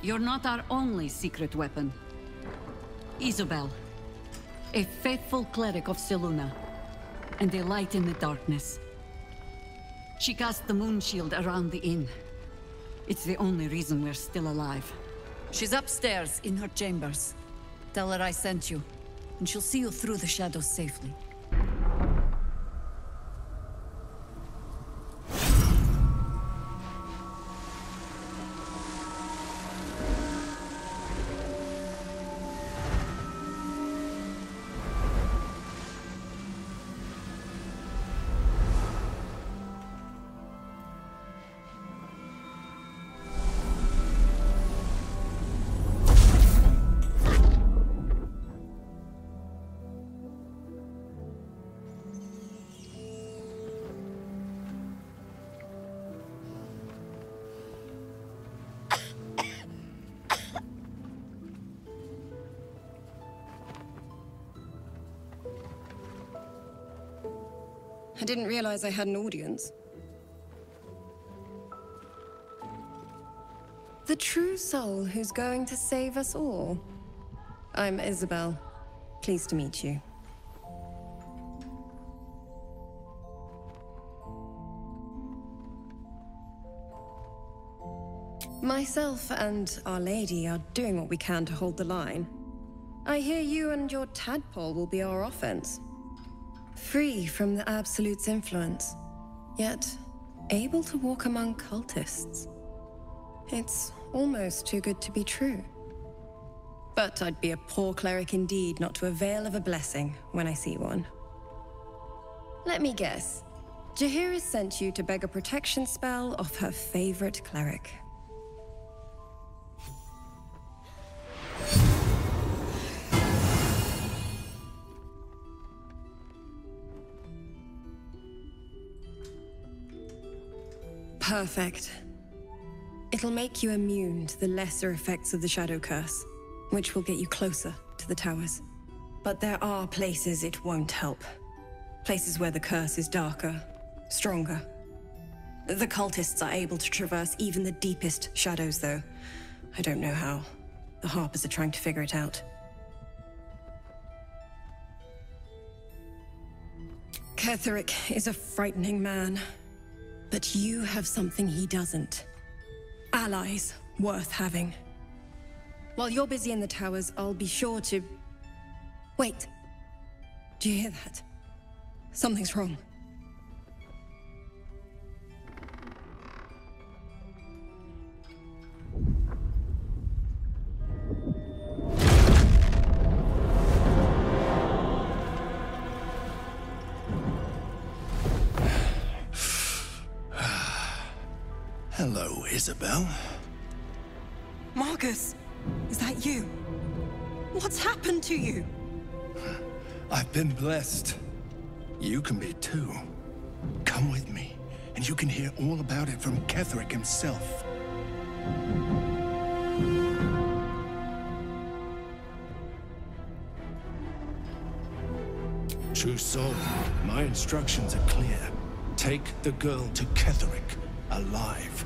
S14: You're not our only secret weapon. Isabel, a faithful cleric of Selûne, and a light in the darkness. She cast the moon shield around the inn. It's the only reason we're still alive. She's upstairs in her chambers. Tell her I sent you, and she'll see you through the shadows safely.
S15: I didn't realize I had an audience. The true soul who's going to save us all. I'm Isabel. Pleased to meet you. Myself and Our Lady are doing what we can to hold the line. I hear you and your tadpole will be our offense. Free from the Absolute's influence, yet able to walk among cultists. It's almost too good to be true. But I'd be a poor cleric indeed not to avail of a blessing when I see one. Let me guess. Jaheira sent you to beg a protection spell off her favorite cleric. Perfect. It'll make you immune to the lesser effects of the Shadow Curse, which will get you closer to the towers. But there are places it won't help. Places where the curse is darker, stronger. The cultists are able to traverse even the deepest shadows, though. I don't know how. The Harpers are trying to figure it out. Ketheric is a frightening man. But you have something he doesn't. Allies worth having. While you're busy in the towers, I'll be sure to... Wait. Do you hear that? Something's wrong.
S17: Hello, Isabel.
S15: Marcus, is that you? What's happened to you?
S17: I've been blessed. You can be too. Come with me, and you can hear all about it from Ketheric himself. True soul, my instructions are clear. Take the girl to Ketheric, alive.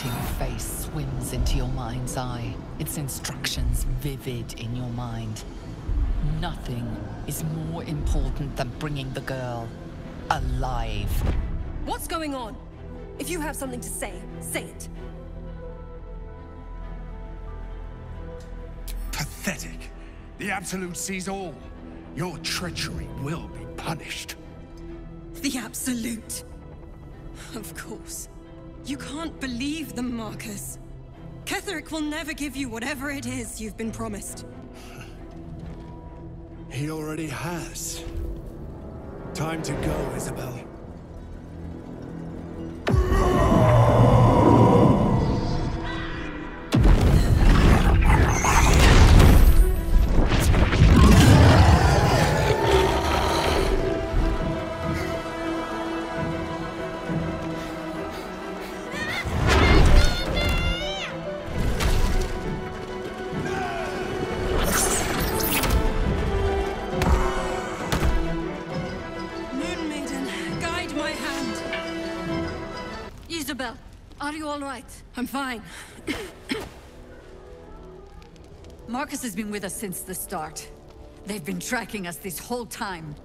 S3: Your face swims into your mind's eye, its instructions vivid in your mind. Nothing is more important than bringing the girl alive.
S15: What's going on? If you have something to say, say it.
S17: Pathetic. The Absolute sees all. Your treachery will be punished.
S15: The Absolute. Of course. You can't believe them, Marcus. Ketheric will never give you whatever it is you've been promised.
S17: He already has. Time to go, Isabel.
S1: my hand.
S14: Isabel, are you all right?
S1: I'm fine.
S14: Marcus has been with us since the start. They've been tracking us this whole time.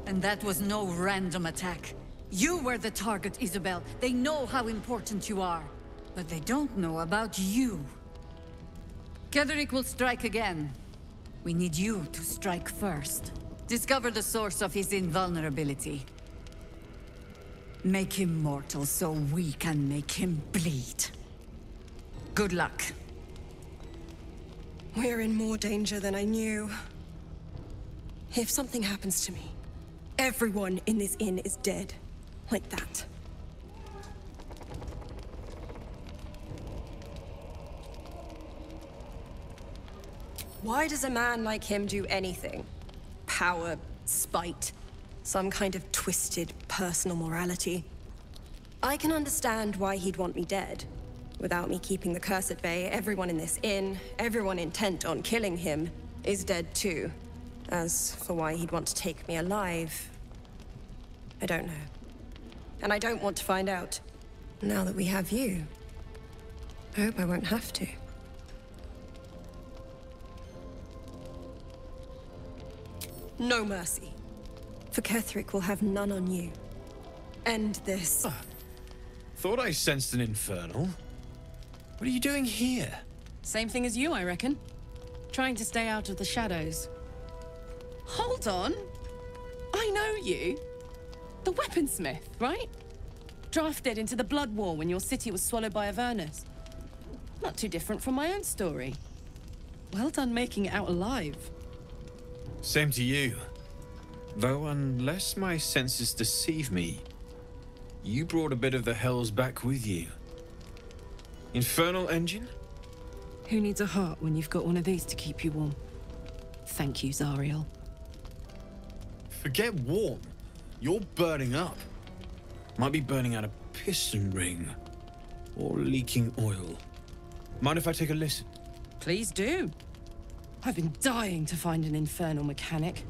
S14: And that was no random attack. You were the target, Isabel. They know how important you are. But they don't know about you. Ketheric will strike again. We need you to strike first. Discover the source of his invulnerability. Make him mortal so we can make him bleed. Good luck.
S15: We're in more danger than I knew. If something happens to me, everyone in this inn is dead. Like that. Why does a man like him do anything? Power, spite, some kind of twisted personal morality. I can understand why he'd want me dead. Without me keeping the curse at bay, everyone in this inn, everyone intent on killing him, is dead too. As for why he'd want to take me alive, I don't know. And I don't want to find out. Now that we have you, I hope I won't have to. No mercy. For Ketheric will have none on you. End this.
S16: Thought I sensed an infernal. What are you doing here?
S2: Same thing as you, I reckon. Trying to stay out of the shadows. Hold on. I know you. The weaponsmith, right? Drafted into the Blood War when your city was swallowed by Avernus. Not too different from my own story. Well done making it out alive.
S16: Same to you. Though unless my senses deceive me, you brought a bit of the hells back with you. Infernal engine?
S2: Who needs a heart when you've got one of these to keep you warm? Thank you, Zariel.
S16: Forget warm. You're burning up. Might be burning out a piston ring. Or leaking oil. Mind if I take a listen?
S2: Please do. I've been dying to find an infernal mechanic.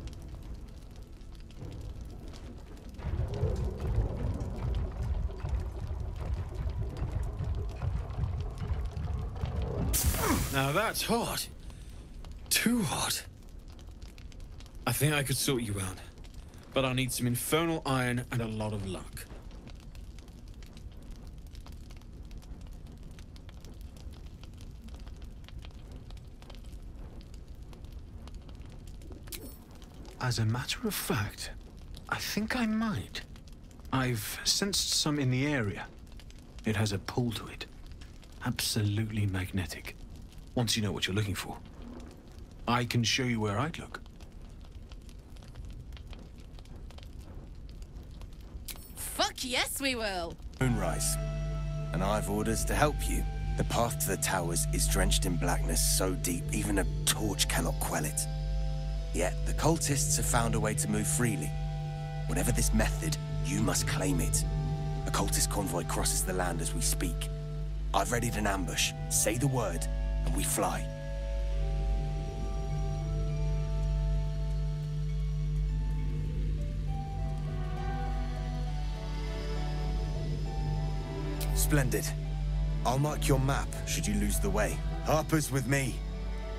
S16: Now that's hot. Too hot. I think I could sort you out. But I'll need some infernal iron and a lot of luck. As a matter of fact, I think I might. I've sensed some in the area. It has a pull to it. Absolutely magnetic. Once you know what you're looking for, I can show you where I'd look.
S2: Fuck yes, we will.
S18: Moonrise, and I've orders to help you. The path to the towers is drenched in blackness so deep even a torch cannot quell it. Yet the cultists have found a way to move freely. Whatever this method, you must claim it. A cultist convoy crosses the land as we speak. I've readied an ambush. Say the word, and we fly. Splendid. I'll mark your map should you lose the way. Harper's with me.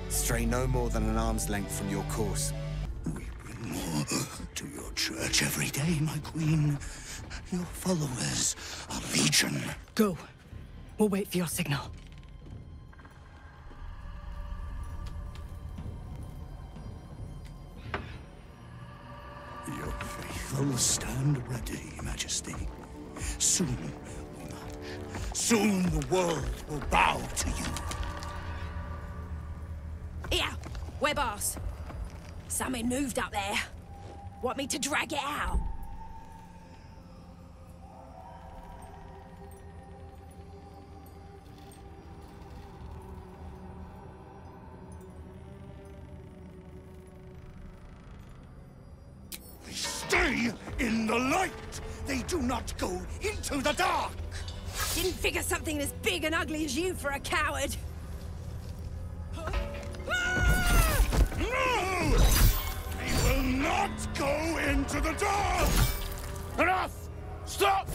S18: Stray no more than an arm's length from your course.
S22: We bring more to your church every day, my queen. Your followers are legion.
S1: Go. We'll wait for your signal.
S22: Your faithful stand ready, Majesty. Soon we march. Soon the world will bow to you.
S23: Here, web ass. Something moved up there. Want me to drag it out?
S22: Stay in the light! They do not go into the dark!
S23: Didn't figure something as big and ugly as you for a coward.
S22: No! They will not go into the dark! Enough! Stop!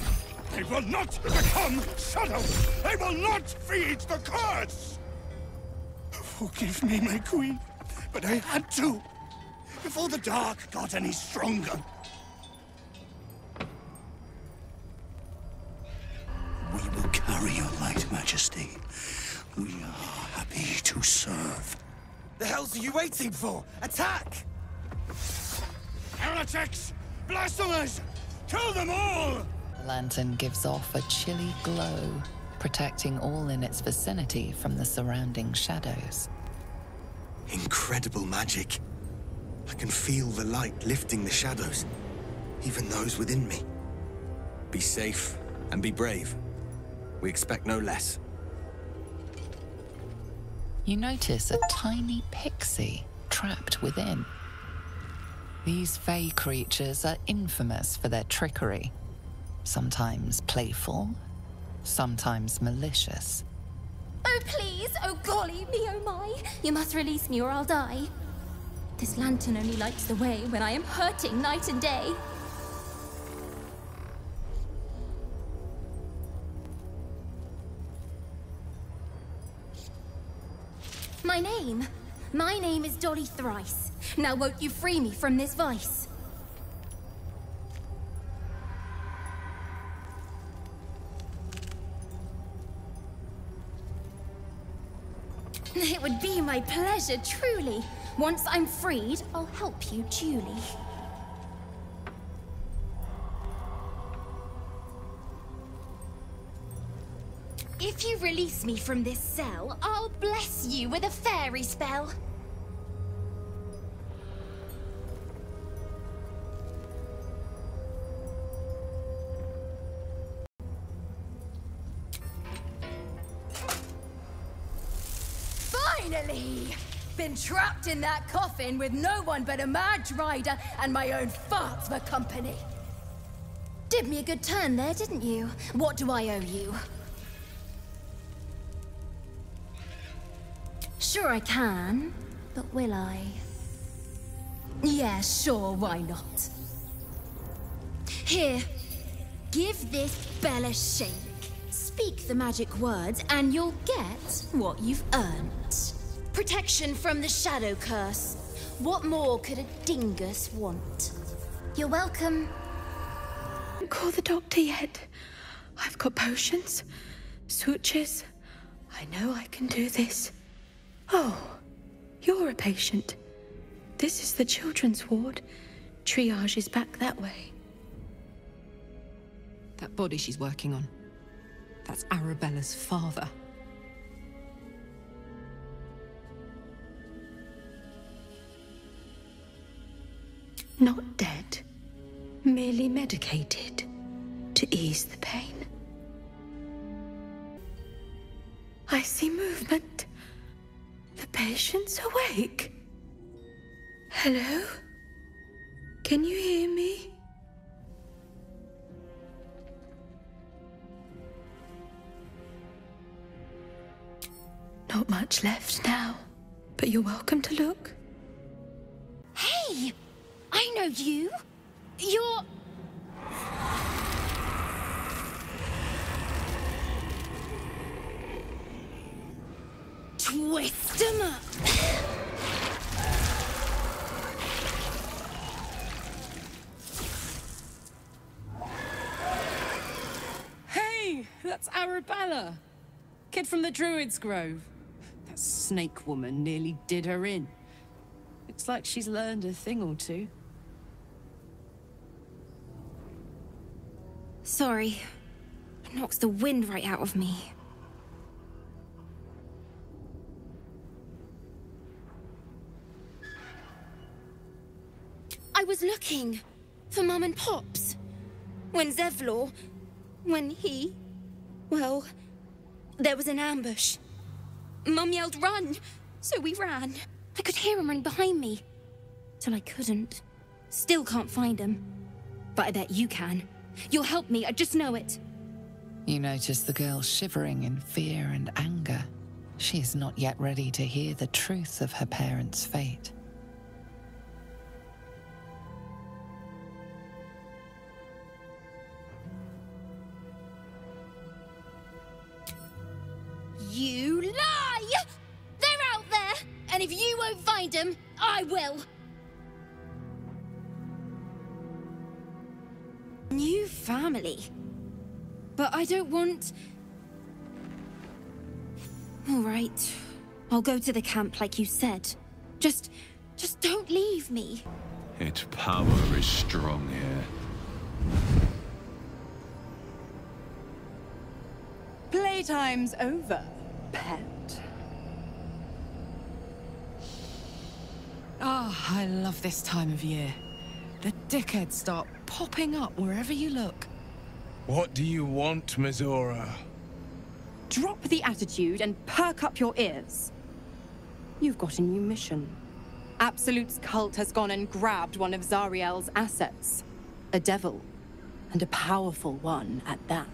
S22: They will not become shadows! They will not feed the curse! Forgive me, my queen, but I had to. Before the dark got any stronger. We will carry your light, Majesty. We are happy to serve.
S18: The hells are you waiting for? Attack!
S22: Heretics! Blasphemers! Kill them all!
S3: The lantern gives off a chilly glow, protecting all in its vicinity from the surrounding shadows.
S18: Incredible magic. I can feel the light lifting the shadows, even those within me. Be safe and be brave. We expect no less.
S3: You notice a tiny pixie trapped within. These fey creatures are infamous for their trickery. Sometimes playful, sometimes malicious.
S21: Oh, please! Oh, golly me, oh my! You must release me or I'll die. This lantern only lights the way when I am hurting night and day. My name is Dolly Thrice. Now won't you free me from this vice? It would be my pleasure, truly. Once I'm freed, I'll help you duly. If you release me from this cell, I'll bless you with a fairy spell.
S23: Finally! Been trapped in that coffin with no one but a mad rider and my own farts for company.
S21: Did me a good turn there, didn't you? What do I owe you? Sure I can, but will I?
S23: Yeah, sure, why not?
S21: Here, give this bell a shake. Speak the magic words and you'll get what you've earned. Protection from the shadow curse. What more could a dingus want? You're welcome.
S8: Don't call the doctor yet. I've got potions, sutures. I know I can do this. Oh, you're a patient. This is the children's ward. Triage is back that way.
S2: That body she's working on. That's Arabella's father.
S8: Not dead. Merely medicated to ease the pain. I see movement. The patient's awake. Hello? Can you hear me? Not much left now, but you're welcome to look.
S21: Hey! I know you. You're... Twist 'em up.
S2: Hey, that's Arabella. Kid from the Druid's Grove. That snake woman nearly did her in. Looks like she's learned a thing or two.
S21: Sorry. It knocks the wind right out of me. I was looking for Mum and Pops. When Zevlor... when he... well... there was an ambush. Mum yelled, "Run!" So we ran. I could hear him running behind me. Till I couldn't. Still can't find him. But I bet you can. You'll help me, I just know it.
S3: You notice the girl shivering in fear and anger. She is not yet ready to hear the truth of her parents' fate.
S21: find him, I will. New family. But I don't want... All right. I'll go to the camp like you said. Just don't leave me.
S10: Its power is strong here.
S2: Playtime's over, pet. Ah, I love this time of year. The dickheads start popping up wherever you look.
S9: What do you want, Mizora?
S2: Drop the attitude and perk up your ears. You've got a new mission. Absolute's cult has gone and grabbed one of Zariel's assets. A devil. And a powerful one at that.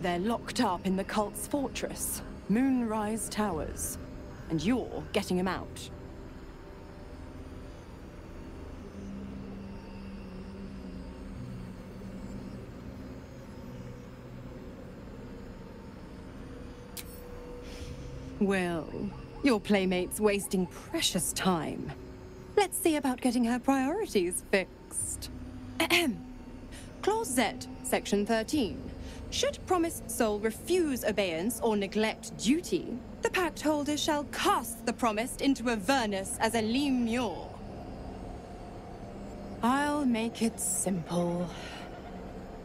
S2: They're locked up in the cult's fortress, Moonrise Towers. And you're getting him out. Well, your playmate's wasting precious time. Let's see about getting her priorities fixed. Ahem. Clause Z, Section 13. Should promised soul refuse obeyance or neglect duty, the pact holder shall cast the promised into Avernus as a lemure. I'll make it simple.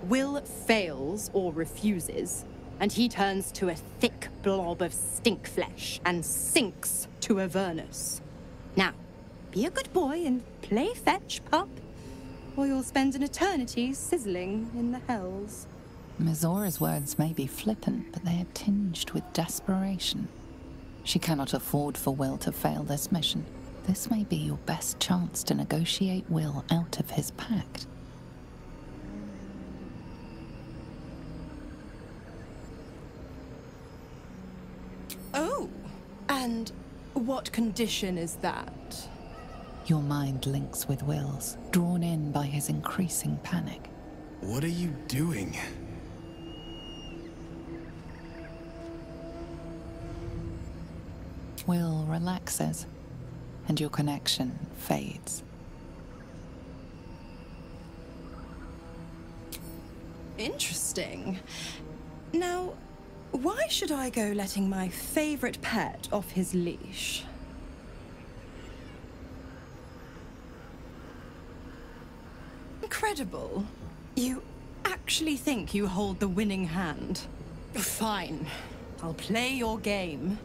S2: Will fails or refuses, and he turns to a thick blob of stink flesh and sinks to Avernus. Now, be a good boy and play fetch, pup, or you'll spend an eternity sizzling in the hells.
S3: Mizora's words may be flippant, but they are tinged with desperation. She cannot afford for Will to fail this mission. This may be your best chance to negotiate Will out of his pact.
S2: Oh, and what condition is that?
S3: Your mind links with Will's, drawn in by his increasing panic.
S9: What are you doing?
S3: Will relaxes, and your connection fades.
S2: Interesting. Now, why should I go letting my favorite pet off his leash? Incredible. You actually think you hold the winning hand? Fine. I'll play your game.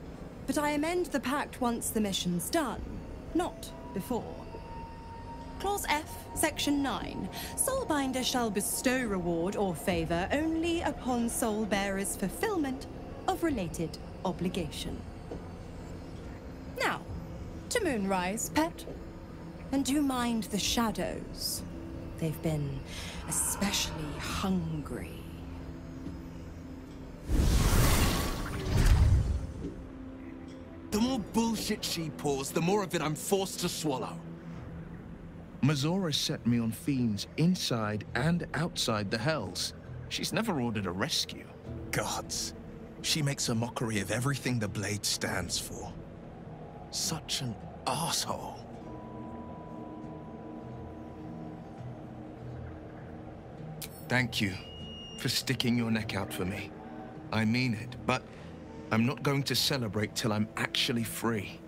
S2: But I amend the pact once the mission's done, not before. Clause F, Section 9. Soulbinder shall bestow reward or favor only upon soul bearer's fulfillment of related obligation. Now, to Moonrise, pet. And do mind the shadows. They've been especially hungry.
S9: The more bullshit she pours, the more of it I'm forced to swallow. Mizora set me on fiends inside and outside the Hells. She's never ordered a rescue. Gods. She makes a mockery of everything the Blade stands for. Such an asshole. Thank you for sticking your neck out for me. I mean it, but I'm not going to celebrate till I'm actually free.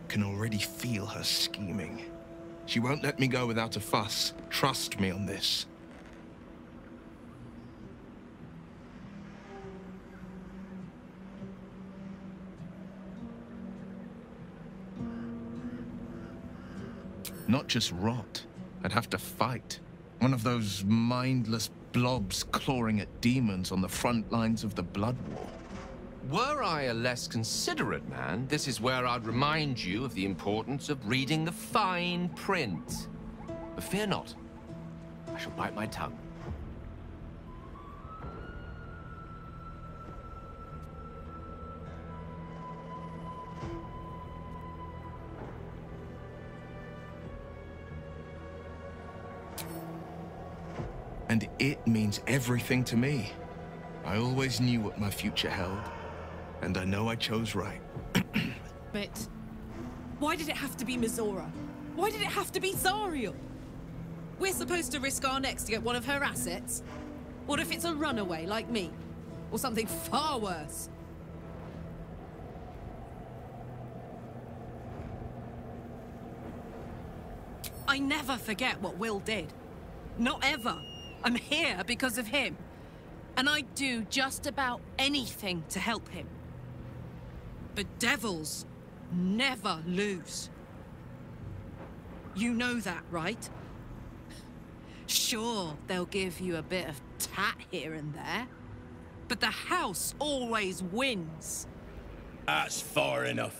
S9: Can already feel her scheming. She won't let me go without a fuss. Trust me on this. Not just rot. I'd have to fight. One of those mindless blobs clawing at demons on the front lines of the Blood War.
S20: Were I a less considerate man, this is where I'd remind you of the importance of reading the fine print. But fear not, I shall bite my tongue.
S9: And it means everything to me. I always knew what my future held. And I know I chose right.
S2: But Why did it have to be Mizora? Why did it have to be Zariel? We're supposed to risk our necks to get one of her assets? What if it's a runaway like me? Or something far worse? I never forget what Will did. Not ever. I'm here because of him. And I'd do just about anything to help him. But devils never lose. You know that, right? Sure, they'll give you a bit of tat here and there. But the house always wins.
S17: That's far enough.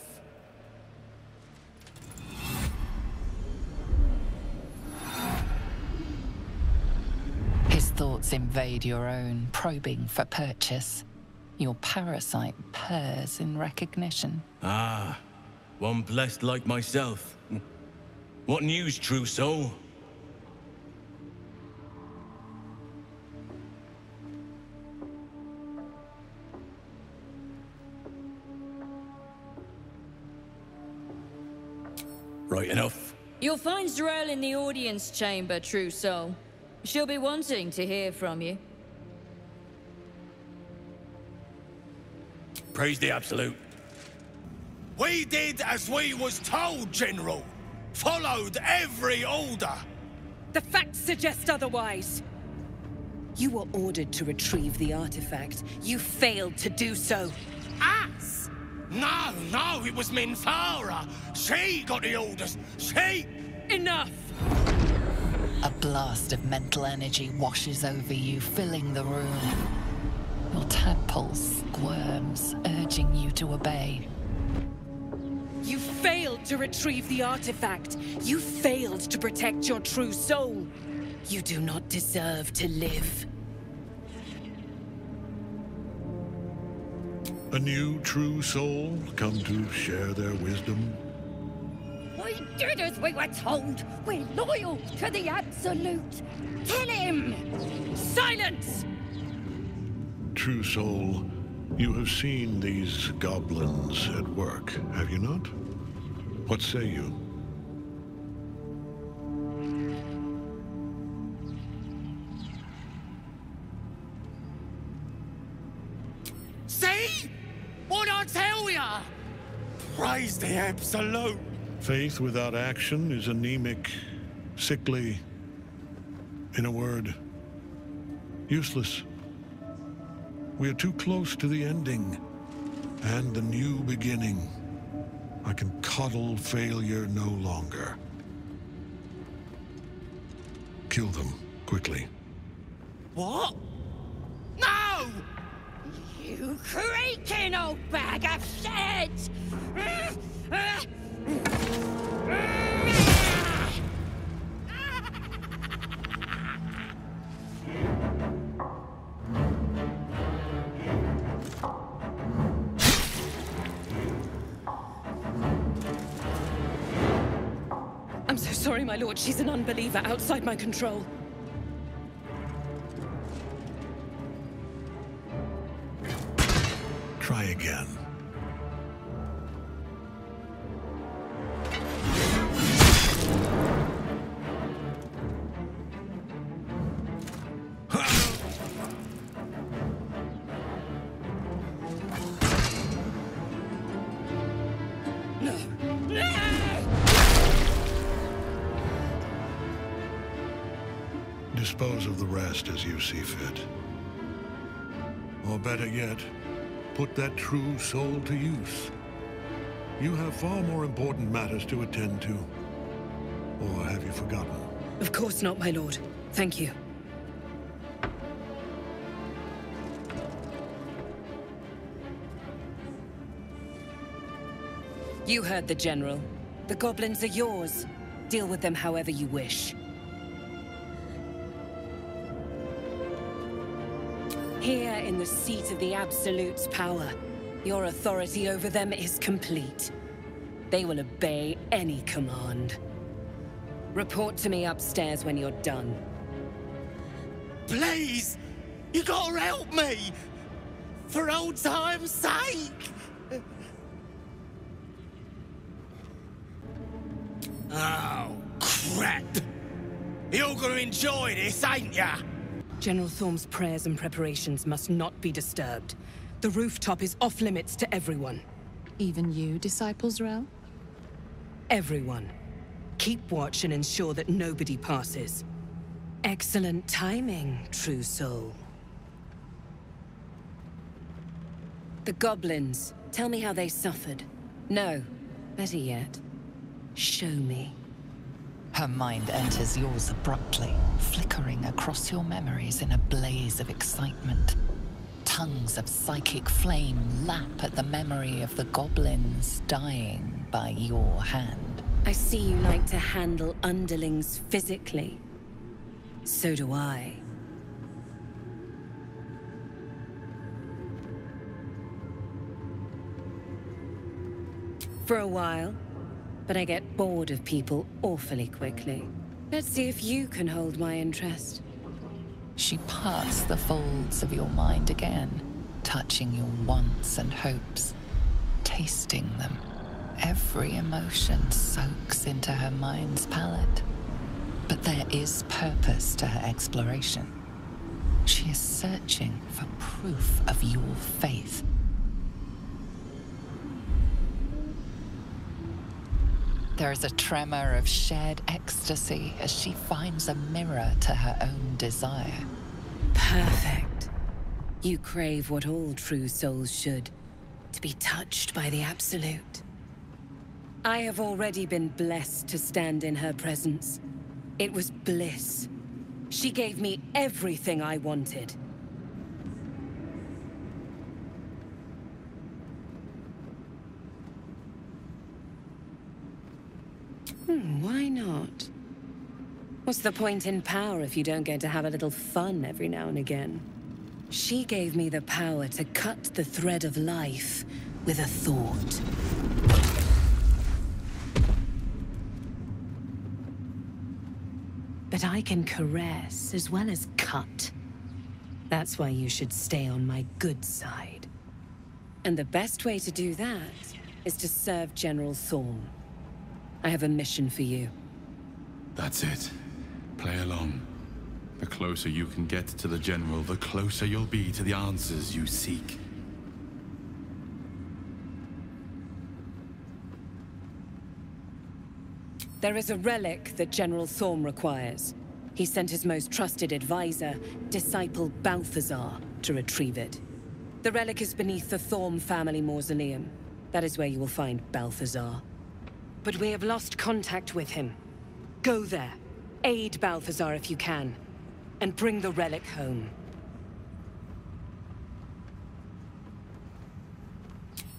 S3: His thoughts invade your own, probing for purchase. Your parasite purrs in recognition.
S17: Ah, one blessed like myself. What news, true soul? Right enough.
S6: You'll find Z'rell in the audience chamber, true soul. She'll be wanting to hear from you.
S17: Praise the Absolute. We did as we was told, General. Followed every order.
S1: The facts suggest otherwise. You were ordered to retrieve the artifact. You failed to do so.
S17: Us? No, it was Minthara. She got the orders. She...
S1: Enough!
S3: A blast of mental energy washes over you, filling the room. Your tadpole squirms, urging you to obey.
S1: You failed to retrieve the artifact. You failed to protect your true soul. You do not deserve to live.
S7: A new true soul come to share their wisdom?
S23: We did as we were told. We're loyal to the Absolute. Kill him!
S1: Silence!
S7: True soul, you have seen these goblins at work, have you not? What say you?
S17: See? What I tell ya? Praise the Absolute.
S7: Faith without action is anemic, sickly, in a word, useless. We are too close to the ending and the new beginning. I can coddle failure no longer. Kill them, quickly.
S17: What? No!
S23: You creaking old bag of shit!
S1: I'm so sorry, my lord. She's an unbeliever outside my control.
S7: Try again. Dispose of the rest as you see fit. Or better yet, put that true soul to use. You have far more important matters to attend to. Or have you forgotten?
S1: Of course not, my lord. Thank you. You heard the General. The goblins are yours. Deal with them however you wish. Here in the seat of the Absolute's power, your authority over them is complete. They will obey any command. Report to me upstairs when you're done.
S17: Please! You gotta help me! For old time's sake!
S4: Oh, crap! You're gonna enjoy this, ain't ya?
S1: General Thorm's prayers and preparations must not be disturbed. The rooftop is off limits to everyone.
S3: Even you, Disciples Rel?
S1: Everyone. Keep watch and ensure that nobody passes. Excellent timing, true soul. The goblins. Tell me how they suffered. No, better yet, show me.
S3: Her mind enters yours abruptly, flickering across your memories in a blaze of excitement. Tongues of psychic flame lap at the memory of the goblins dying by your hand.
S1: I see you like to handle underlings physically. So do I. For a while, but I get bored of people awfully quickly. Let's see if you can hold my interest.
S3: She parts the folds of your mind again, touching your wants and hopes, tasting them. Every emotion soaks into her mind's palette. But there is purpose to her exploration. She is searching for proof of your faith. There is a tremor of shared ecstasy as she finds a mirror to her own desire.
S1: Perfect. You crave what all true souls should, to be touched by the Absolute. I have already been blessed to stand in her presence. It was bliss. She gave me everything I wanted. Why not? What's the point in power if you don't get to have a little fun every now and again? She gave me the power to cut the thread of life with a thought. But I can caress as well as cut. That's why you should stay on my good side. And the best way to do that is to serve General Thorm. I have a mission for you.
S10: That's it. Play along. The closer you can get to the General, the closer you'll be to the answers you seek.
S1: There is a relic that General Thorm requires. He sent his most trusted advisor, disciple Balthazar, to retrieve it. The relic is beneath the Thorm family mausoleum. That is where you will find Balthazar. But we have lost contact with him. Go there, aid Balthazar if you can, and bring the relic home.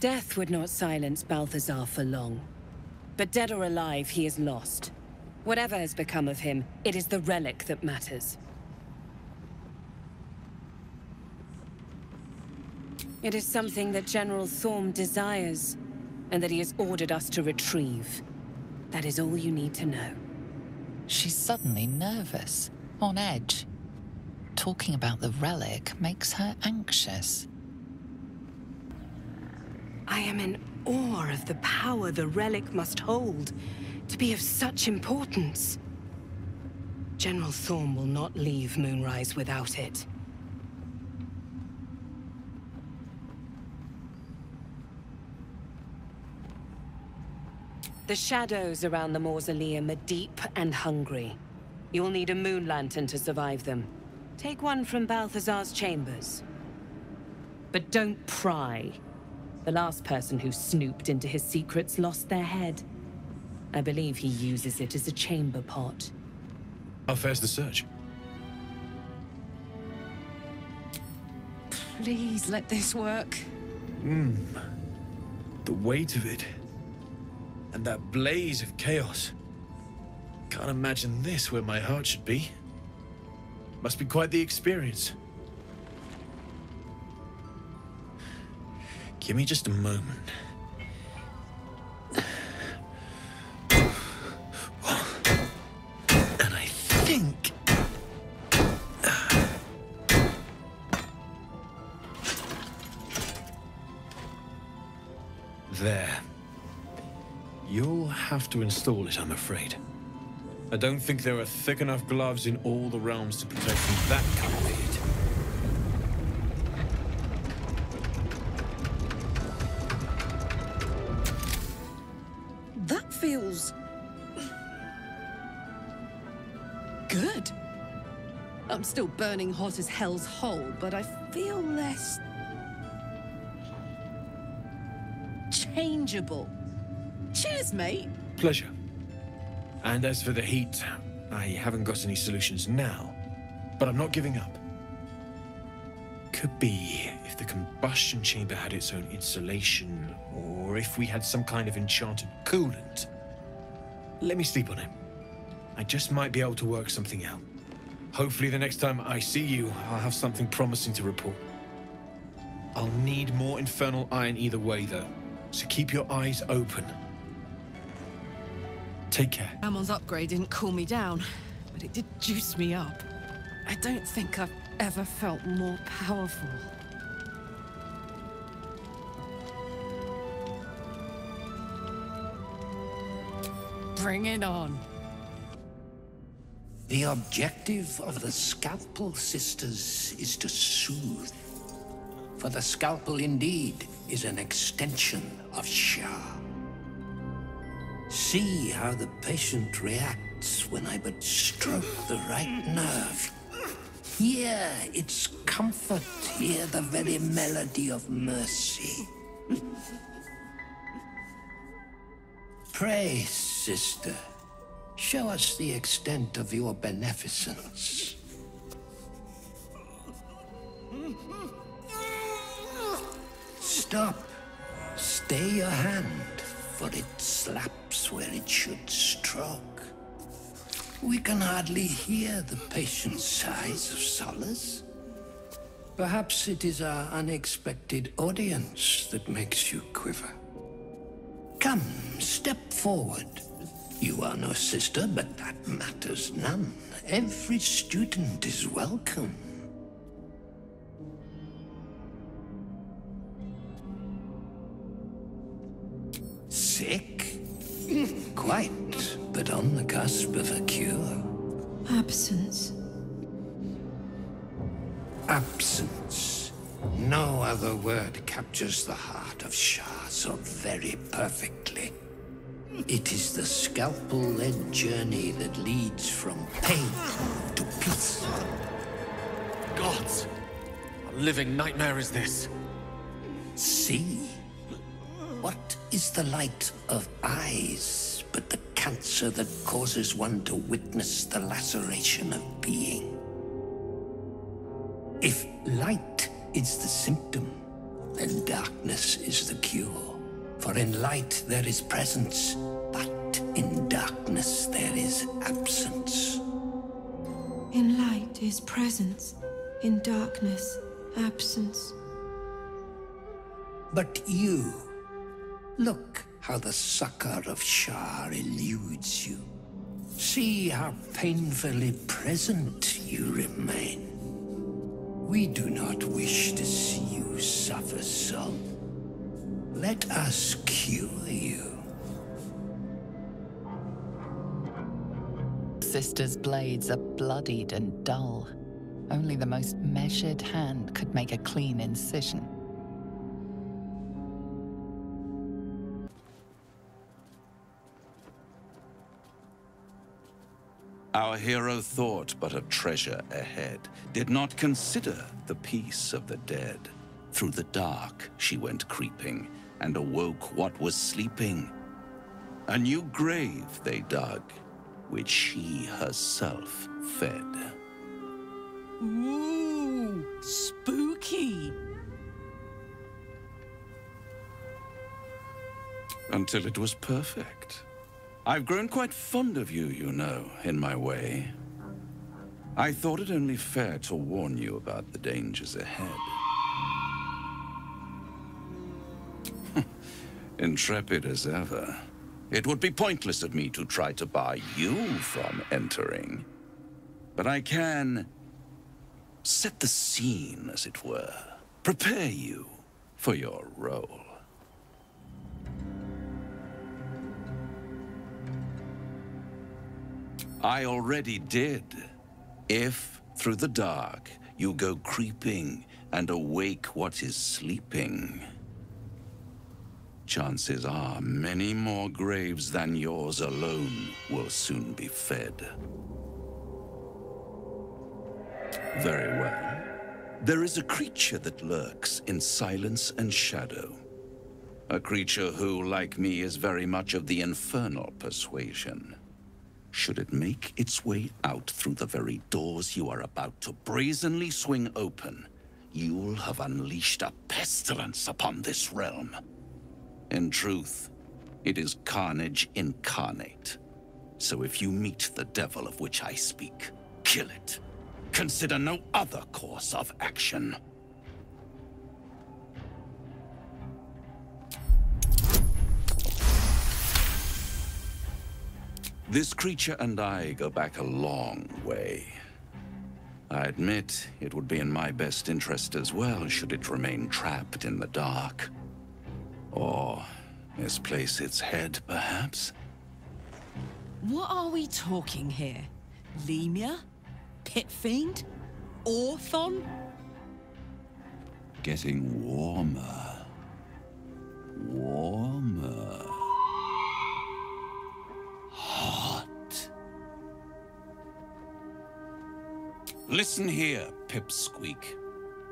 S1: Death would not silence Balthazar for long. But dead or alive, he is lost. Whatever has become of him, it is the relic that matters. It is something that General Thorm desires, and that he has ordered us to retrieve. That is all you need to know.
S3: She's suddenly nervous, on edge. Talking about the relic makes her anxious.
S1: I am in awe of the power the relic must hold to be of such importance. General Thorm will not leave Moonrise without it. The shadows around the mausoleum are deep and hungry. You'll need a moon lantern to survive them. Take one from Balthazar's chambers. But don't pry. The last person who snooped into his secrets lost their head. I believe he uses it as a chamber pot.
S16: How fares the search?
S2: Please let this work.
S16: The weight of it. And that blaze of chaos. Can't imagine this where my heart should be. Must be quite the experience. Give me just a moment. And I think... There. You'll have to install it, I'm afraid. I don't think there are thick enough gloves in all the realms to protect from that kind of heat.
S2: That feels... good. I'm still burning hot as hell's hole, but I feel less... changeable. Cheers, mate.
S16: Pleasure. And as for the heat, I haven't got any solutions now, but I'm not giving up. Could be if the combustion chamber had its own insulation, or if we had some kind of enchanted coolant. Let me sleep on it. I just might be able to work something out. Hopefully the next time I see you, I'll have something promising to report. I'll need more infernal iron either way, though, so keep your eyes open. Take care.
S2: Ammon's upgrade didn't cool me down, but it did juice me up. I don't think I've ever felt more powerful. Bring it on.
S5: The objective of the Scalpel Sisters is to soothe. For the scalpel indeed is an extension of Shah. See how the patient reacts when I but stroke the right nerve. Hear its comfort, hear the very melody of mercy. Pray, sister, show us the extent of your beneficence. Stop. Stay your hand, for it slaps where it should stroke. We can hardly hear the patient's sighs of solace. Perhaps it is our unexpected audience that makes you quiver. Come, step forward. You are no sister, but that matters none. Every student is welcome. Sick? Quite, but on the cusp of a cure.
S23: Absence.
S5: Absence. No other word captures the heart of Shah so very perfectly. It is the scalpel-led journey that leads from pain to peace.
S16: Gods! A living nightmare is this.
S5: See? What is the light of eyes but the cancer that causes one to witness the laceration of being? If light is the symptom, then darkness is the cure. For in light there is presence, but in darkness there is absence.
S23: In light is presence, in darkness, absence.
S5: But you, look how the succor of Shah eludes you. See how painfully present you remain. We do not wish to see you suffer so. Let us cure you.
S3: Sister's blades are bloodied and dull. Only the most measured hand could make a clean incision.
S12: Our hero thought but of treasure ahead, did not consider the peace of the dead. Through the dark she went creeping, and awoke what was sleeping. A new grave they dug, which she herself fed.
S2: Ooh, spooky.
S12: Until it was perfect. I've grown quite fond of you, you know, in my way. I thought it only fair to warn you about the dangers ahead. Intrepid as ever. It would be pointless of me to try to bar you from entering. But I can set the scene, as it were. Prepare you for your role. I already did. If, through the dark, you go creeping and awake what is sleeping, chances are many more graves than yours alone will soon be fed. Very well. There is a creature that lurks in silence and shadow. A creature who, like me, is very much of the infernal persuasion. Should it make its way out through the very doors you are about to brazenly swing open, you'll have unleashed a pestilence upon this realm. In truth, it is carnage incarnate. So if you meet the devil of which I speak, kill it. Consider no other course of action. This creature and I go back a long way. I admit it would be in my best interest as well should it remain trapped in the dark. Or misplace its head, perhaps?
S2: What are we talking here? Lemur? Pit fiend? Orthon?
S12: Getting warmer. Warmer. Hot. Listen here, Pipsqueak.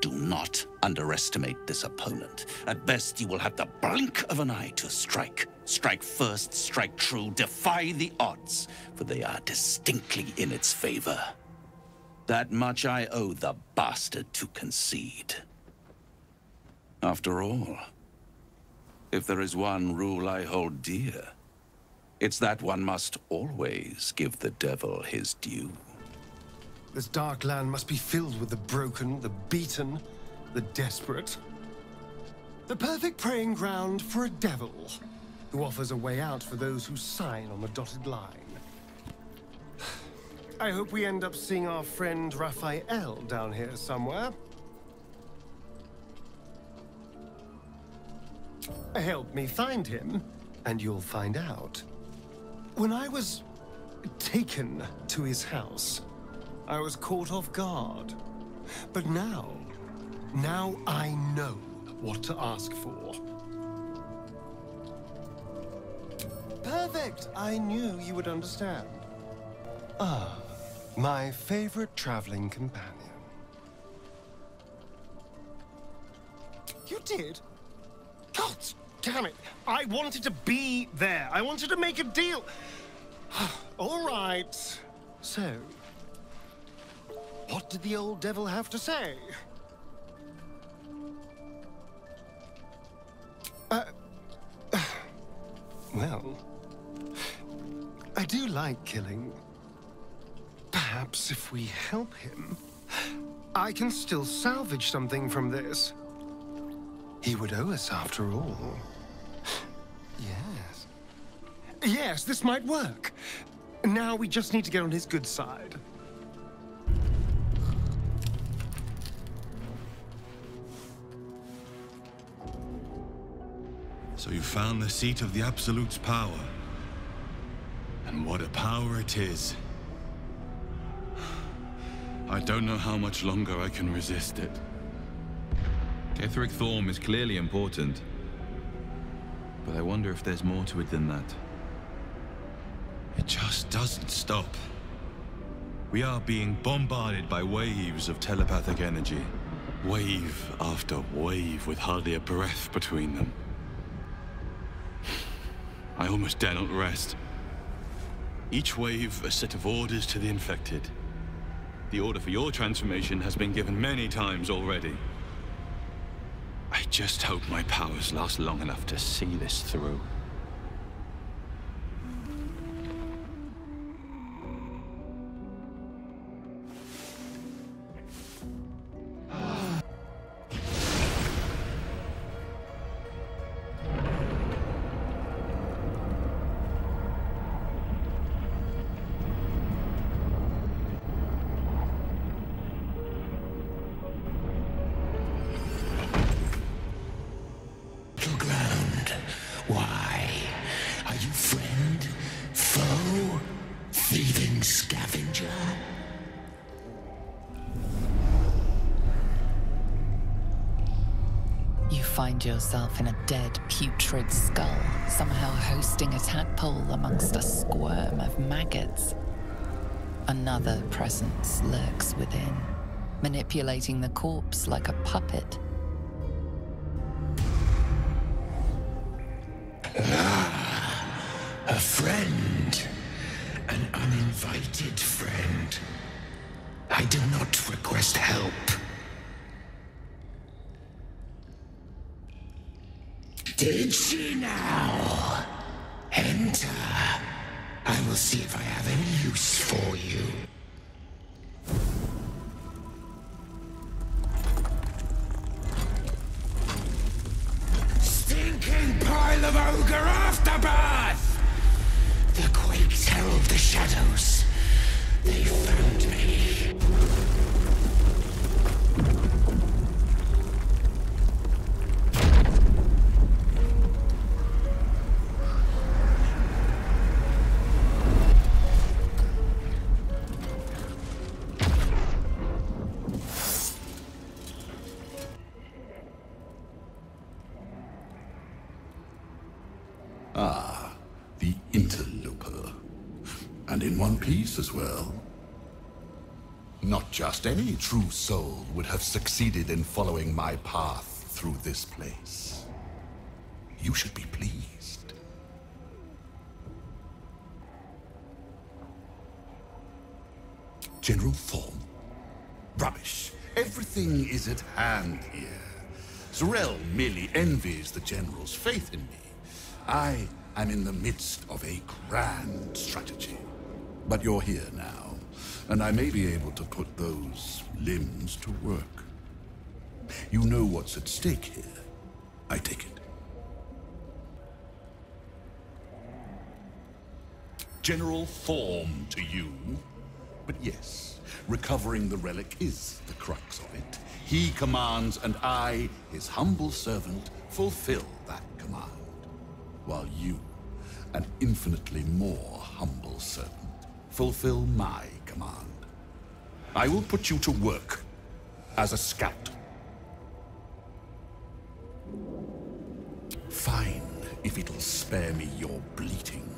S12: Do not underestimate this opponent. At best, you will have the blink of an eye to strike. Strike first, strike true, defy the odds, for they are distinctly in its favor. That much I owe the bastard to concede. After all, if there is one rule I hold dear, it's that one must always give the devil his due.
S11: This dark land must be filled with the broken, the beaten, the desperate. The perfect preying ground for a devil who offers a way out for those who sign on the dotted line. I hope we end up seeing our friend Raphael down here somewhere. Help me find him, and you'll find out. When I was taken to his house, I was caught off guard. But now I know what to ask for. Perfect! I knew you would understand. Ah, my favorite traveling companion. You did? God damn it! I wanted to be there. I wanted to make a deal. All right. So, what did the old devil have to say? Well, I do like killing. Perhaps if we help him, I can still salvage something from this. He would owe us after all. Yes. Yes, this might work. Now we just need to get on his good side.
S10: So you found the seat of the Absolute's power. And what a power it is. I don't know how much longer I can resist it.
S13: Ketheric Thorm is clearly important. But I wonder if there's more to it than that.
S10: It just doesn't stop. We are being bombarded by waves of telepathic energy. Wave after wave with hardly a breath between them. I almost dare not rest. Each wave a set of orders to the infected. The order for your transformation has been given many times already. I just hope my powers last long enough to see this through.
S5: Why?
S3: find yourself in a dead, putrid skull, somehow hosting a tadpole amongst a squirm of maggots. Another presence lurks within, manipulating the corpse like a puppet.
S5: A friend. An uninvited friend. I did not request help. Did she now? Enter. I will see if I have any use for you. Stinking pile of ogre aftermath! The quakes herald the shadows. They found me.
S14: Ah, the interloper. And in one piece as well. Not just any true soul would have succeeded in following my path through this place. You should be pleased. General Thorm? Rubbish. Everything is at hand here. Zorel merely envies the General's faith in me. I am in the midst of a grand strategy. But you're here now, and I may be able to put those limbs to work. You know what's at stake here, I take it. General Thorm to you. But yes, recovering the relic is the crux of it. He commands, and I, his humble servant, fulfill that command. While you, an infinitely more humble servant, fulfill my command. I will put you to work as a scout. Fine, if it'll spare me your bleating.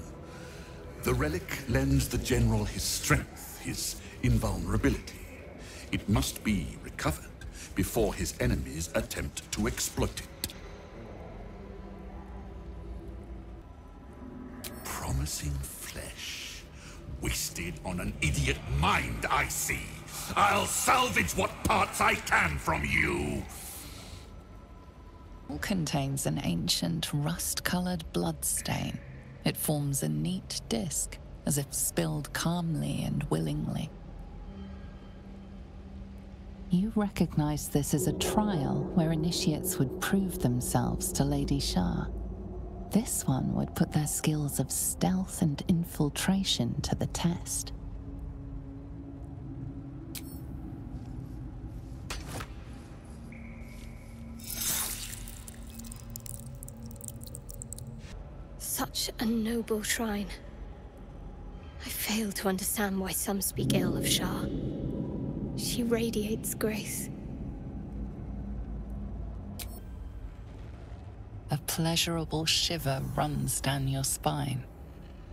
S14: The relic lends the General his strength, his invulnerability. It must be recovered before his enemies attempt to exploit it. Promising flesh, wasted on an idiot mind, I see. I'll salvage what parts I can from you.
S3: It contains an ancient rust-colored bloodstain. It forms a neat disc, as if spilled calmly and willingly. You recognize this as a trial where initiates would prove themselves to Lady Shah. This one would put their skills of stealth and infiltration to the test.
S15: Such a noble shrine. I fail to understand why some speak ill of Shah. She radiates grace.
S3: A pleasurable shiver runs down your spine.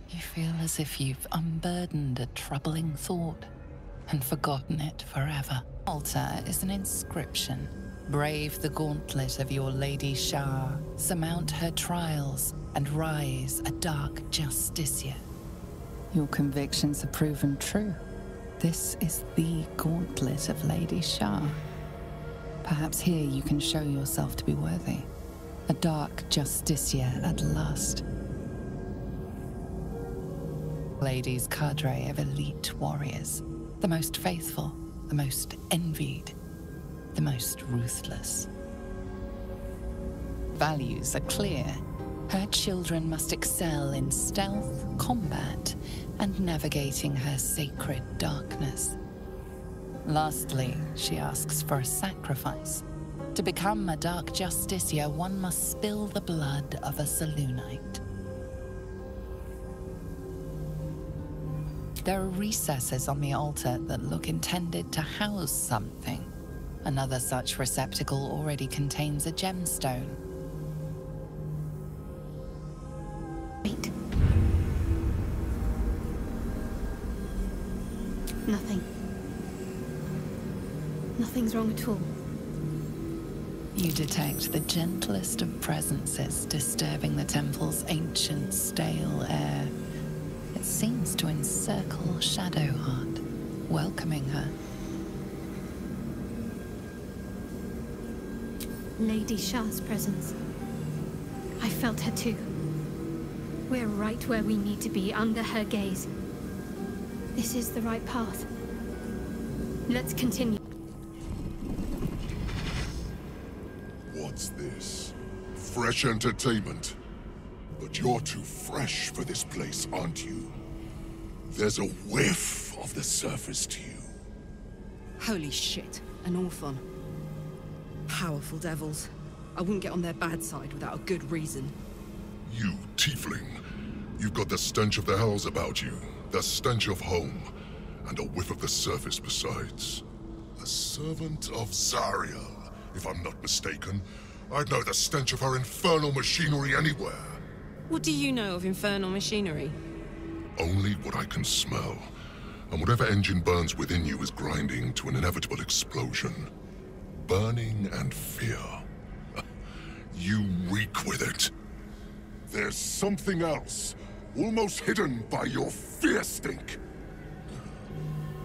S3: You feel as if you've unburdened a troubling thought and forgotten it forever. Altar is an inscription. Brave the gauntlet of your Lady Shah, surmount her trials, and rise a dark justiciar. Your convictions have proven true. This is the gauntlet of Lady Shah. Perhaps here you can show yourself to be worthy. A dark justiciar at last. Lady's cadre of elite warriors. The most faithful, the most envied, the most ruthless. Values are clear. Her children must excel in stealth, combat, and navigating her sacred darkness. Lastly, she asks for a sacrifice. To become a dark justiciar, one must spill the blood of a Selûnite. There are recesses on the altar that look intended to house something. Another such receptacle already contains a gemstone.
S15: Wait. Nothing. Nothing's wrong at all.
S3: You detect the gentlest of presences disturbing the temple's ancient, stale air. It seems to encircle Shadowheart, welcoming her.
S15: Lady Shah's presence. I felt her too. We're right where we need to be, under her gaze. This is the right path. Let's continue.
S18: What's this? Fresh entertainment? But you're too fresh for this place, aren't you? There's a whiff of the surface to you.
S2: Holy shit, an orphan. Powerful devils. I wouldn't get on their bad side without a good reason.
S18: You, tiefling. You've got the stench of the hells about you. The stench of home. And a whiff of the surface besides. A servant of Zariel, if I'm not mistaken. I'd know the stench of her infernal machinery anywhere.
S2: What do you know of infernal machinery?
S18: Only what I can smell. And whatever engine burns within you is grinding to an inevitable explosion. Burning and fear. You reek with it. There's something else, almost hidden by your fear stink.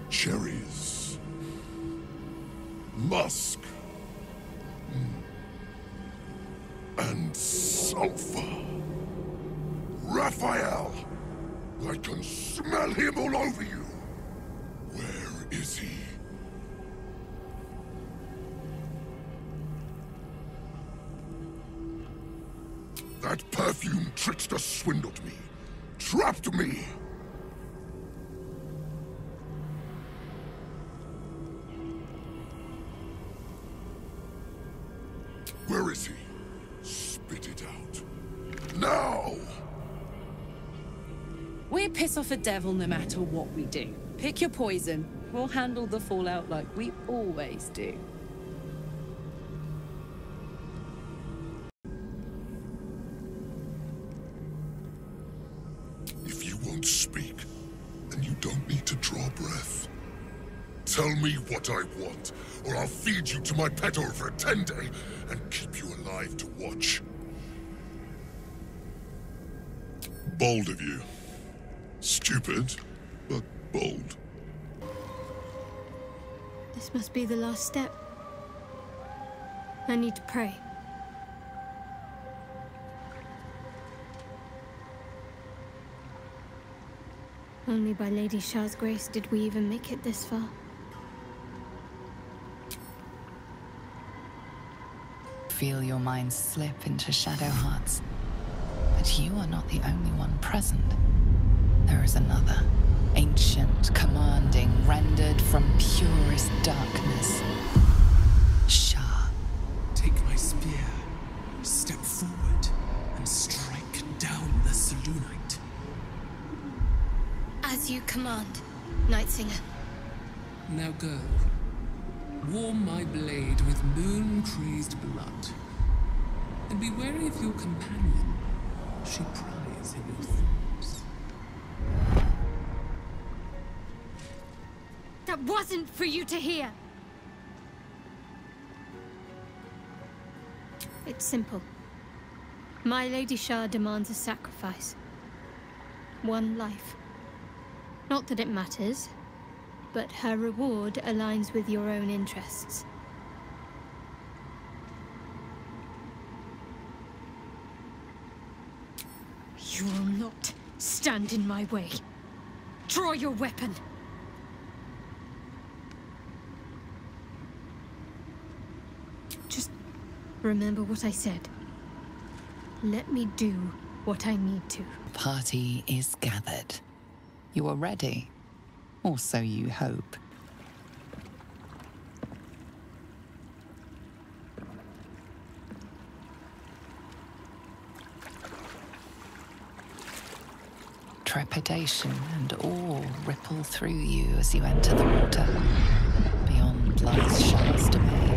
S18: Cherries. Musk. And sulfur. Raphael! I can smell him all over you. Where is he? That perfume trickster swindled me. Trapped me. Where is he? Spit it out. Now!
S2: We piss off a devil no matter what we do. Pick your poison. We'll handle the fallout like we always do.
S18: If you won't speak, then you don't need to draw breath. Tell me what I want, or I'll feed you to my pet over a 10-day and keep you alive to watch. Bold of you. Stupid, but bold.
S15: This must be the last step. I need to pray. Only by Lady Shah's grace did we even make it this far.
S3: Feel your mind slip into Shadowheart's. But you are not the only one present. There is another, ancient, commanding, rendered from purest darkness. Shah.
S19: Take my spear, step forward, and strike down the Selûnite.
S15: As you command, Nightsinger.
S19: Now go. Warm my blade with moon-crazed blood. And be wary of your companion. She pries in your thoughts.
S15: That wasn't for you to hear! It's simple. My Lady Shah demands a sacrifice. One life. Not that it matters, but her reward aligns with your own interests. You will not stand in my way. Draw your weapon. Just remember what I said. Let me do what I need to.
S3: The party is gathered. You are ready. Or so you hope. Trepidation and awe ripple through you as you enter the water, beyond Last Shah's domain.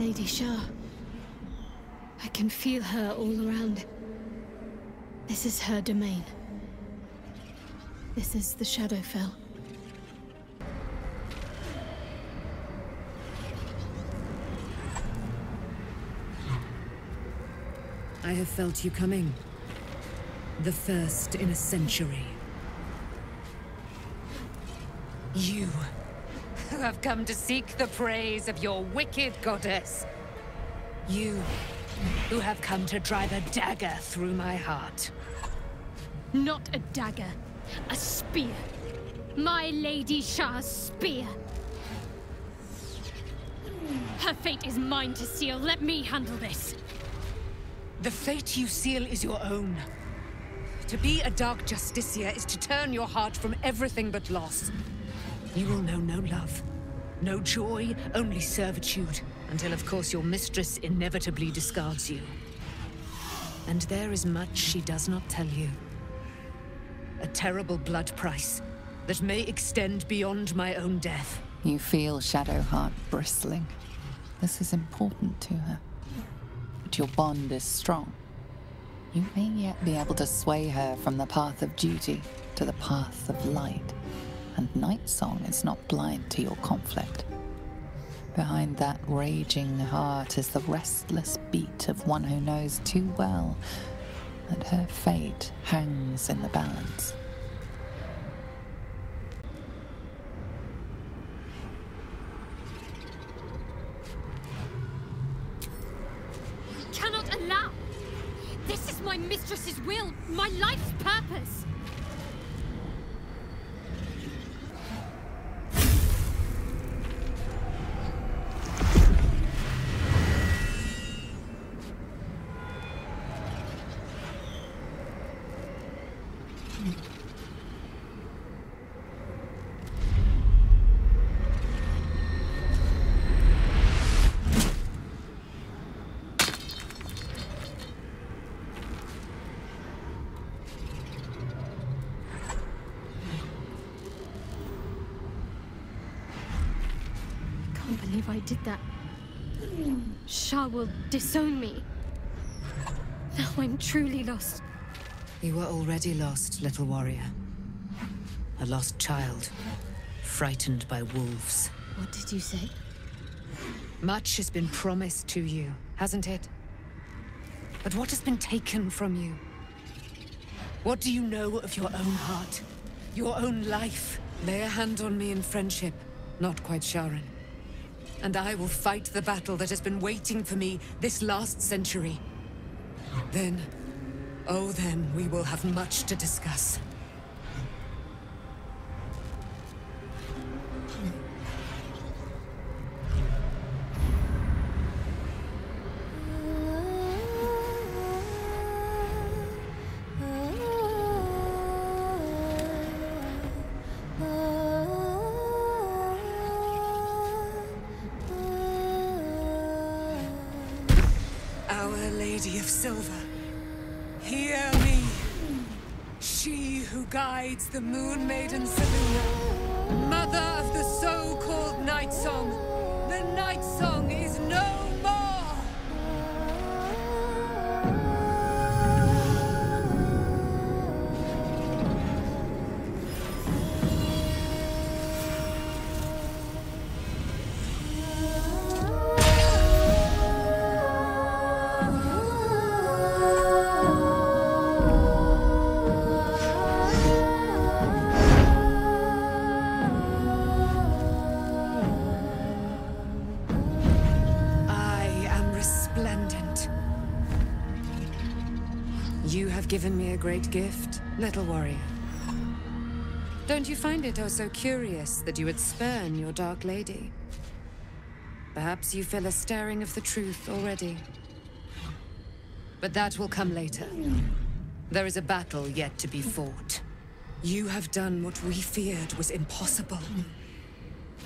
S15: Lady Shah. I can feel her all around. This is her domain. This is the Shadowfell.
S8: I have felt you coming. The first in a century. You, who have come to seek the praise of your wicked goddess. You, who have come to drive a dagger through my heart.
S15: Not a dagger, a spear. My Lady Shah's spear. Her fate is mine to seal. Let me handle this.
S8: The fate you seal is your own. To be a Dark Justiciar is to turn your heart from everything but loss. You will know no love, no joy, only servitude, until of course your mistress inevitably discards you. And there is much she does not tell you. A terrible blood price that may extend beyond my own death.
S3: You feel Shadowheart bristling. This is important to her. But your bond is strong. You may yet be able to sway her from the path of duty to the path of light. And Nightsong is not blind to your conflict. Behind that raging heart is the restless beat of one who knows too well that her fate hangs in the balance.
S15: Cannot allow! This is my mistress's will, my life's purpose! I did that. Shah will disown me. Now I'm truly lost.
S8: You were already lost, little warrior. A lost child, frightened by wolves.
S15: What did you say?
S8: Much has been promised to you, hasn't it? But what has been taken from you? What do you know of your own heart? Your own life? Lay a hand on me in friendship, not quite Sharon. And I will fight the battle that has been waiting for me this last century. Then, oh then, we will have much to discuss. Silver, hear me. She who guides the Moon Maiden Seluna, mother of the so-called Night Song. The Night Song is no more! Given me a great gift, little warrior. Don't you find it oh so curious that you would spurn your dark lady? Perhaps you feel a stirring of the truth already. But that will come later. There is a battle yet to be fought. You have done what we feared was impossible.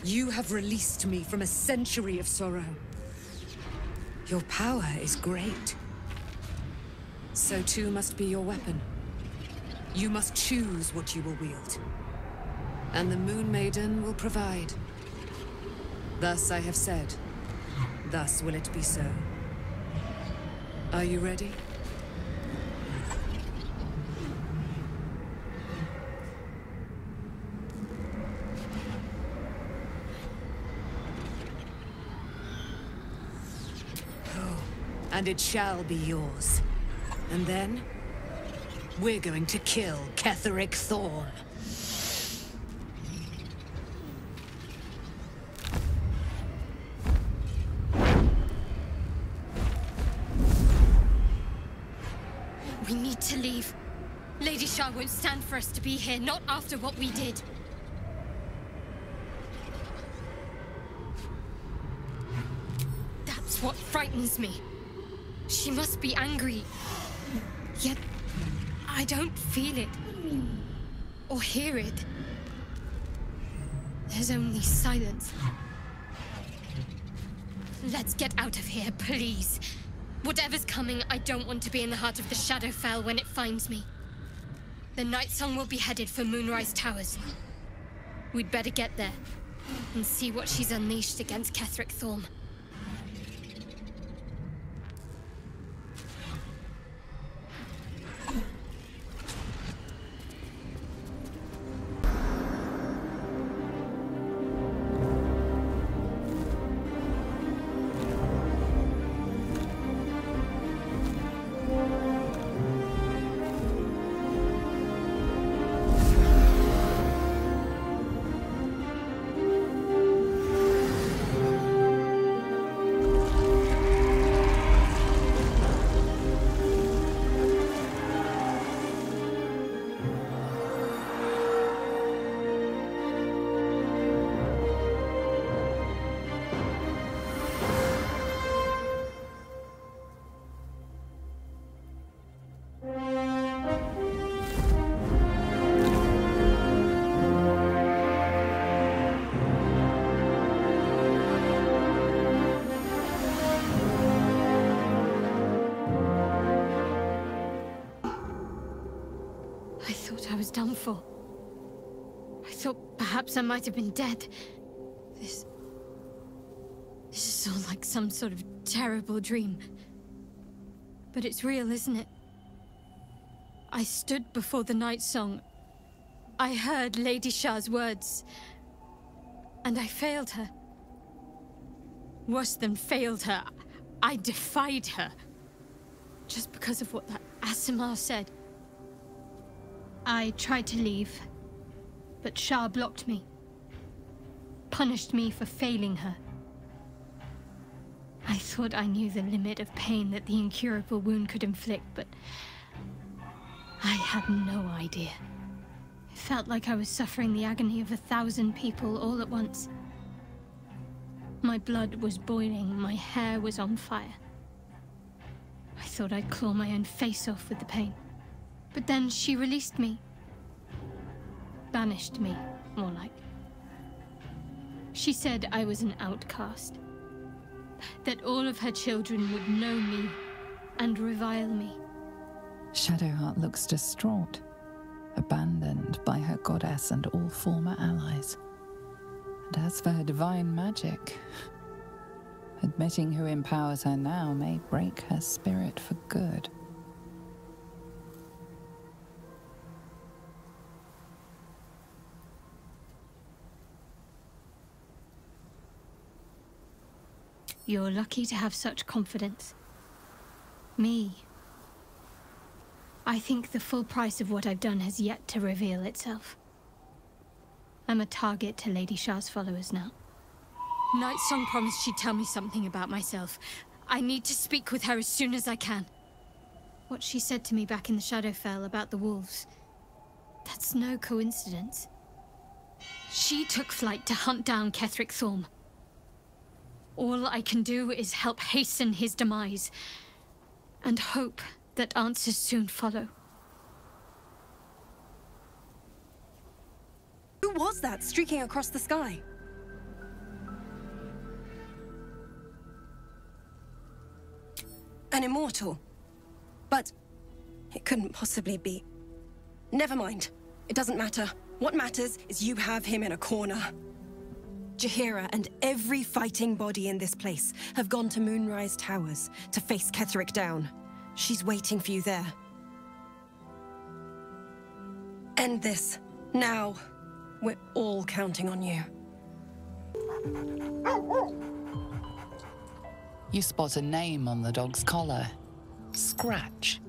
S8: You have released me from a century of sorrow. Your power is great. So too must be your weapon. You must choose what you will wield. And the Moon Maiden will provide. Thus I have said, thus will it be so. Are you ready? And it shall be yours. And then, we're going to kill Ketheric Thorn.
S15: We need to leave. Lady Shah won't stand for us to be here, not after what we did. That's what frightens me. She must be angry, yet I don't feel it, or hear it. There's only silence. Let's get out of here, please. Whatever's coming, I don't want to be in the heart of the Shadowfell when it finds me. The Night Song will be headed for Moonrise Towers. We'd better get there, and see what she's unleashed against Ketheric Thorn. I was done for. I thought perhaps I might have been dead. This is all like some sort of terrible dream. But it's real, isn't it? I stood before the Night Song. I heard Lady Shah's words. And I failed her. Worse than failed her, I defied her. Just because of what that Asimar said. I tried to leave, but Shah blocked me. Punished me for failing her. I thought I knew the limit of pain that the incurable wound could inflict, but I had no idea. It felt like I was suffering the agony of 1,000 people all at once. My blood was boiling, my hair was on fire. I thought I'd claw my own face off with the pain. But then she released me. Banished me, more like. She said I was an outcast. That all of her children would know me and revile me.
S3: Shadowheart looks distraught, abandoned by her goddess and all former allies. And as for her divine magic, admitting who empowers her now may break her spirit for good.
S15: You're lucky to have such confidence. Me. I think the full price of what I've done has yet to reveal itself. I'm a target to Lady Shah's followers now. Night Song promised she'd tell me something about myself. I need to speak with her as soon as I can. What she said to me back in the Shadowfell about the wolves, that's no coincidence. She took flight to hunt down Ketheric Thorn. All I can do is help hasten his demise, and hope that answers soon follow.
S1: Who was that streaking across the sky? An immortal. But it couldn't possibly be. Never mind. It doesn't matter. What matters is you have him in a corner.
S20: Jaheira and every fighting body in this place have gone to Moonrise Towers to face Ketherick down. She's waiting for you there. End this. Now. We're all counting on you.
S3: You spot a name on the dog's collar. Scratch.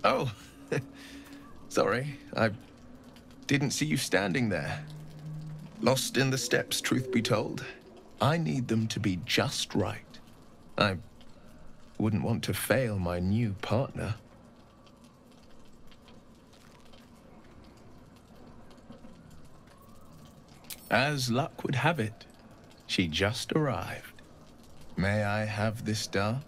S9: Oh, sorry, I didn't see you standing there. Lost in the steps, truth be told. I need them to be just right. I wouldn't want to fail my new partner. As luck would have it, she just arrived. May I have this dance?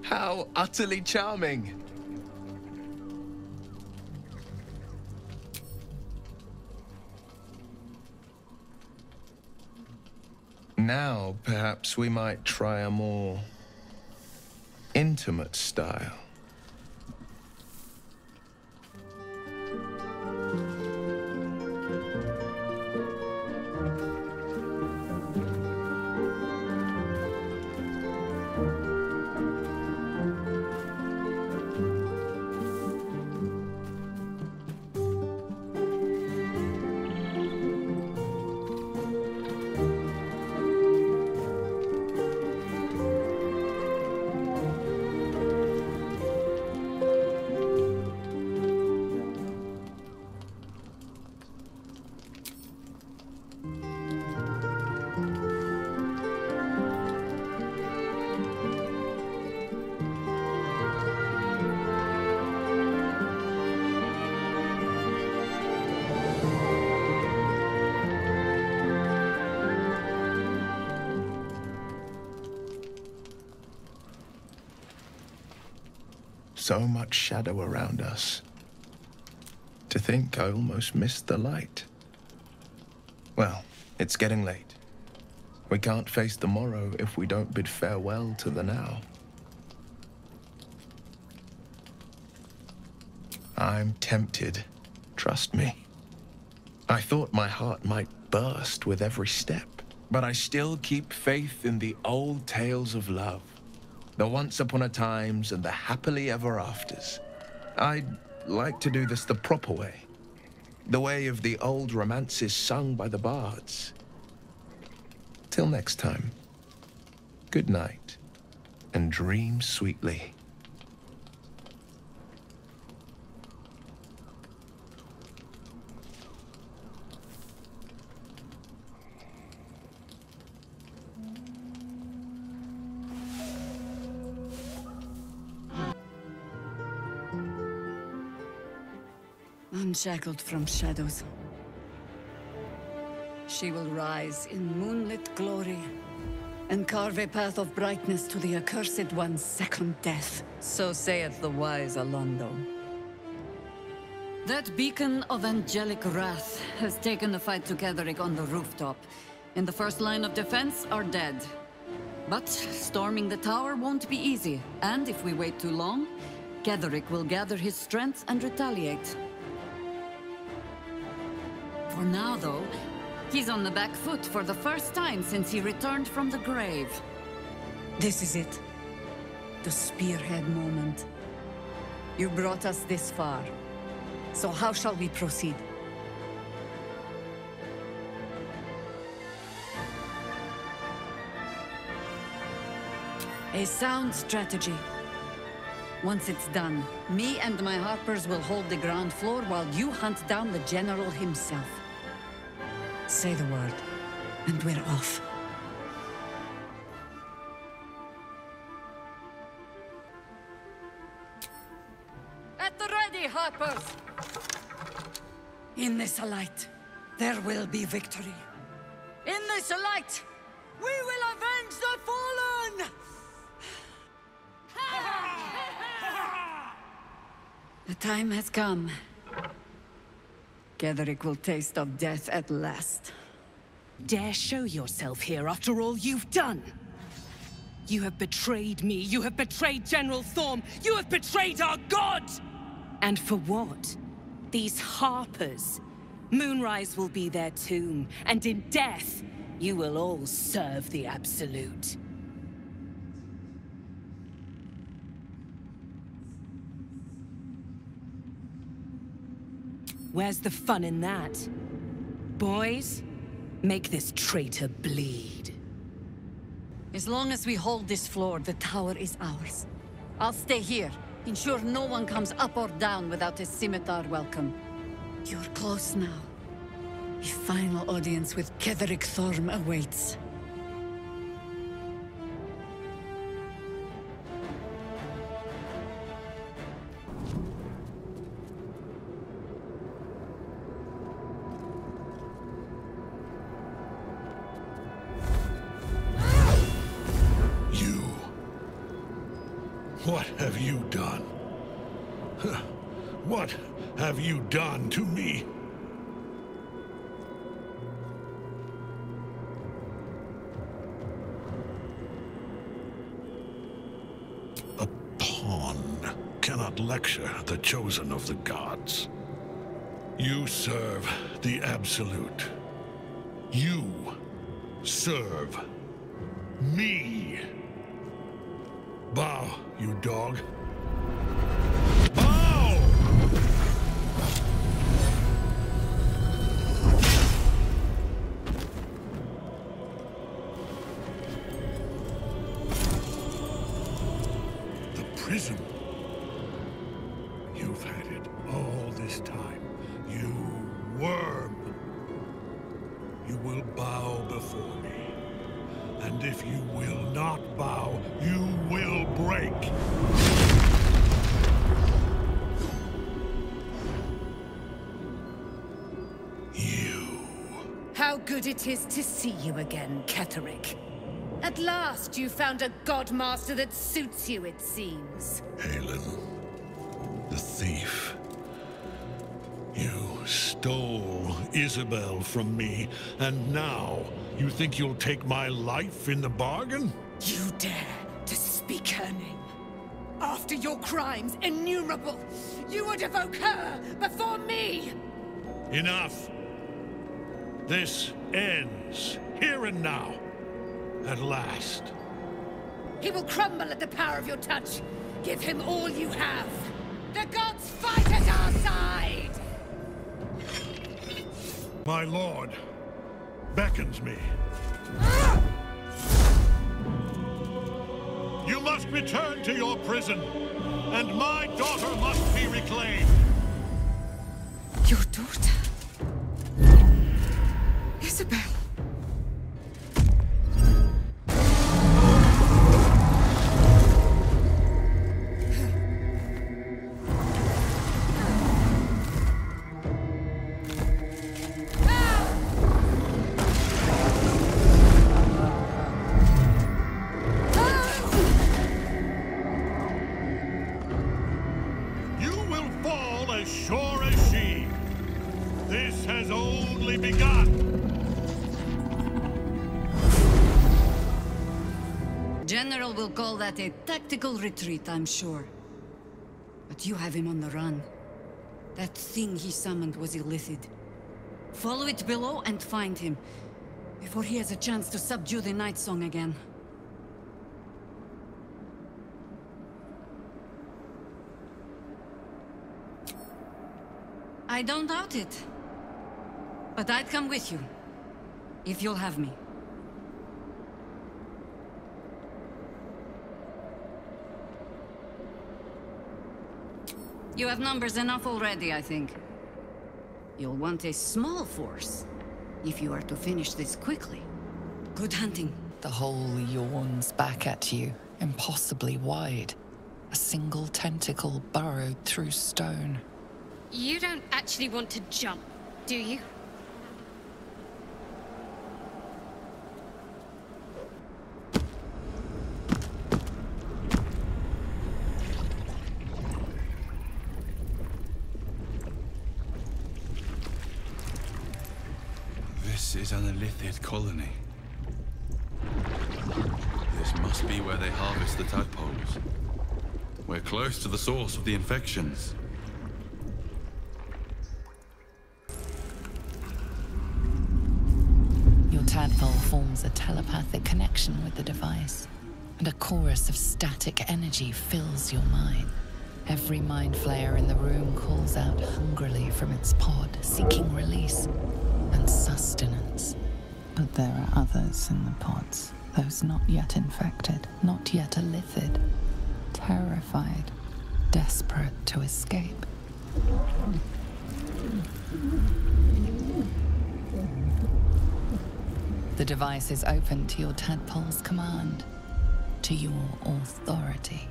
S9: How utterly charming. Now, perhaps we might try a more intimate style. So much shadow around us. To think I almost missed the light. Well, it's getting late. We can't face the morrow if we don't bid farewell to the now. I'm tempted, trust me. I thought my heart might burst with every step, but I still keep faith in the old tales of love. The once upon a times and the happily ever afters. I'd like to do this the proper way. The way of the old romances sung by the bards. Till next time, good night, and dream sweetly.
S1: Unshackled from shadows, she will rise in moonlit glory
S6: and carve a path of brightness to the accursed one's second death. So saith the wise Alondo. That beacon of angelic wrath has taken the fight to Ketheric on the rooftop. In the first line of defense are dead. But storming the tower won't be easy, and if we wait too long, Ketheric will gather his strength and retaliate. For now, though, he's on the back foot for the first time since he returned from the grave. This is it. The spearhead moment. You brought us this far. So how shall we proceed? A sound strategy. Once it's done, me and my harpers will hold the ground floor while you hunt down the general himself. Say the word, and we're off. At the ready, harpers! In this light, there will be victory. In this light, we will avenge the fallen! The time has come. Ketheric will taste of death at last.
S1: Dare show yourself here after all you've done? You have betrayed me, you have betrayed General Thorm, you have betrayed our god! And for what? These harpers. Moonrise will be their tomb, and in death, you will all serve the Absolute. Where's the fun in that? Boys, make this traitor bleed.
S6: As long as we hold this floor, the tower is ours. I'll stay here. Ensure no one comes up or down without a scimitar welcome. You're close now. A final audience with Ketheric Thorm awaits.
S7: What have you done? What have you done to me? A pawn cannot lecture the chosen of the gods. You serve the Absolute. You serve me. Bow, you dog. Bow! The prism. You've had it all this time. You worm. You will bow before me. And if you will not bow, you will break.
S8: How good it is to see you again, Ketheric. At last you found a godmaster that suits you, it seems.
S7: Halen, the thief. You stole Isabel from me, and now you think you'll take my life in the bargain?
S1: You dare to speak her name? After your crimes innumerable, you would evoke her before me!
S7: Enough! This ends, here and now, at last.
S8: He will crumble at the power of your touch. Give him all you have. The gods fight at our side!
S7: My lord beckons me. You must return to your prison, and my daughter must be reclaimed.
S8: Your daughter? Isabel.
S7: as sure as she. This has only begun.
S6: General will call that a tactical retreat, I'm sure. But you have him on the run. That thing he summoned was illicit. Follow it below and find him, before he has a chance to subdue the Night Song again. I don't doubt it. But I'd come with you, if you'll have me. You have numbers enough already, I think. You'll want a small force, if you are to finish this quickly. Good hunting.
S3: The hole yawns back at you, impossibly wide. A single tentacle burrowed through stone.
S15: You don't actually want to jump, do you?
S10: This is an illithid colony. This must be where they harvest the tadpoles. We're close to the source of the infections.
S3: Your tadpole forms a telepathic connection with the device, and a chorus of static energy fills your mind. Every mind flayer in the room calls out hungrily from its pod, seeking release and sustenance. But there are others in the pods, those not yet infected, not yet illithid, terrified, desperate to escape. The device is open to your tadpole's command, to your authority.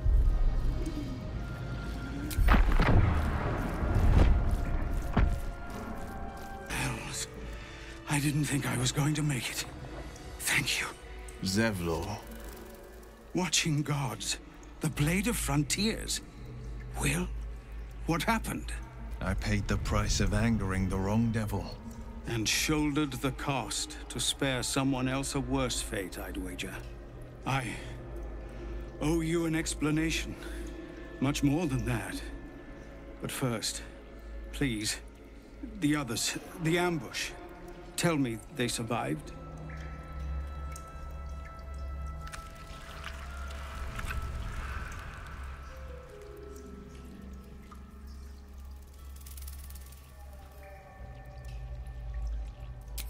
S4: Hells. I didn't think I was going to make it. Thank you.
S9: Zevlor.
S4: Watching gods. The Blade of Frontiers. Will? What happened?
S9: I paid the price of angering the wrong devil.
S4: And shouldered the cost to spare someone else a worse fate, I'd wager. I owe you an explanation. Much more than that. But first, please, the others, the ambush. Tell me they survived.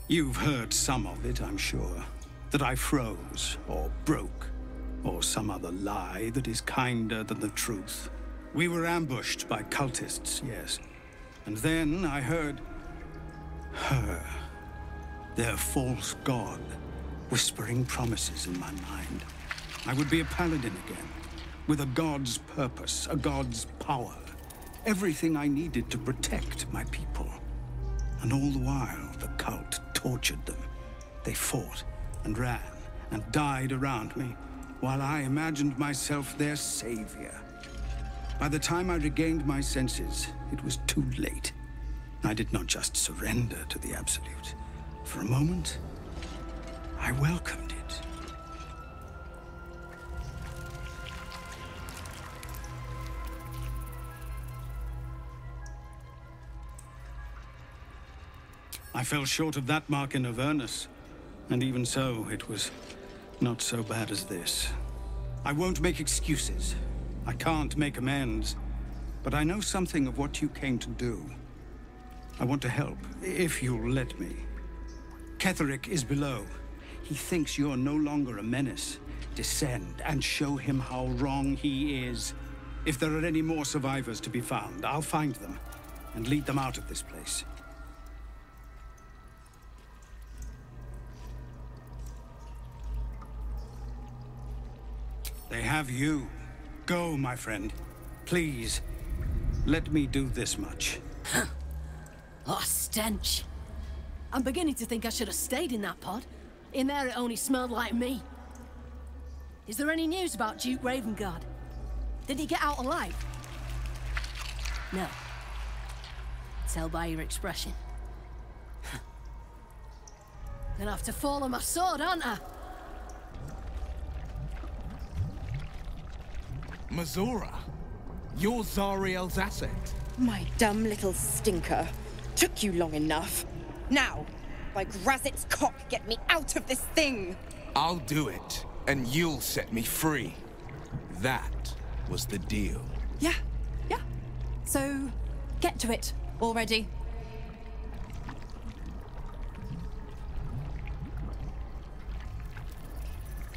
S4: You've heard some of it, I'm sure. That I froze, or broke, or some other lie that is kinder than the truth. We were ambushed by cultists, yes. And then I heard her, their false god, whispering promises in my mind. I would be a paladin again, with a god's purpose, a god's power. Everything I needed to protect my people. And all the while, the cult tortured them. They fought and ran and died around me, while I imagined myself their savior. By the time I regained my senses, it was too late. I did not just surrender to the Absolute. For a moment, I welcomed it. I fell short of that mark in Avernus, and even so, it was not so bad as this. I won't make excuses. I can't make amends, but I know something of what you came to do. I want to help, if you'll let me. Ketherick is below. He thinks you're no longer a menace. Descend and show him how wrong he is. If there are any more survivors to be found, I'll find them and lead them out of this place. They have you. Go, my friend. Please, let me do this much.
S17: Oh, stench. I'm beginning to think I should have stayed in that pod. In there it only smelled like me. Is there any news about Duke Ravengard? Did he get out alive? No. tell by your expression. Gonna have to fall on my sword, aren't I?
S9: Mazora, you're Zariel's asset.
S16: My dumb little stinker. Took you long enough. Now, by Grazit's cock, get me out of this thing!
S9: I'll do it, and you'll set me free. That was the deal.
S16: Yeah. So, get to it already.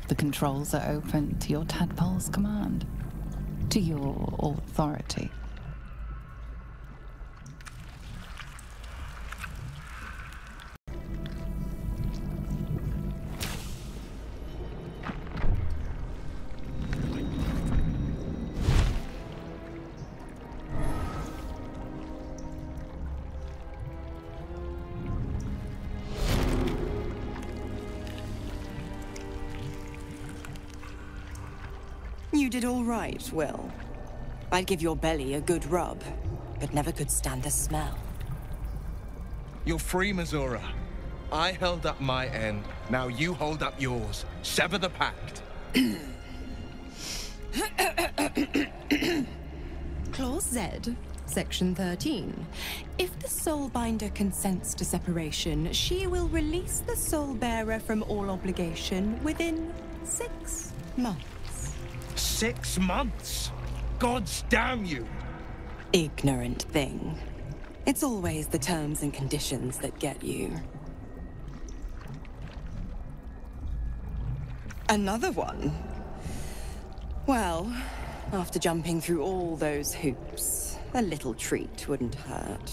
S3: The controls are open to your tadpole's command, to your authority.
S16: You did all right, Will. I'd give your belly a good rub, but never could stand the smell.
S9: You're free, Mazora. I held up my end. Now you hold up yours. Sever the pact.
S16: Clause Z, Section 13. If the Soulbinder consents to separation, she will release the Soulbearer from all obligation within 6 months.
S9: 6 months? Gods damn you!
S16: Ignorant thing. It's always the terms and conditions that get you. Another one? Well, after jumping through all those hoops, a little treat wouldn't hurt.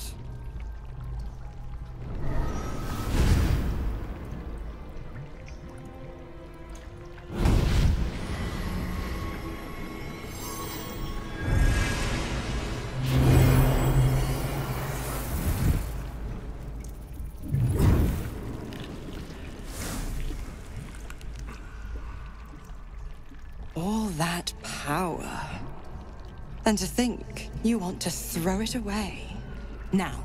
S16: All that power. And to think you want to throw it away. Now,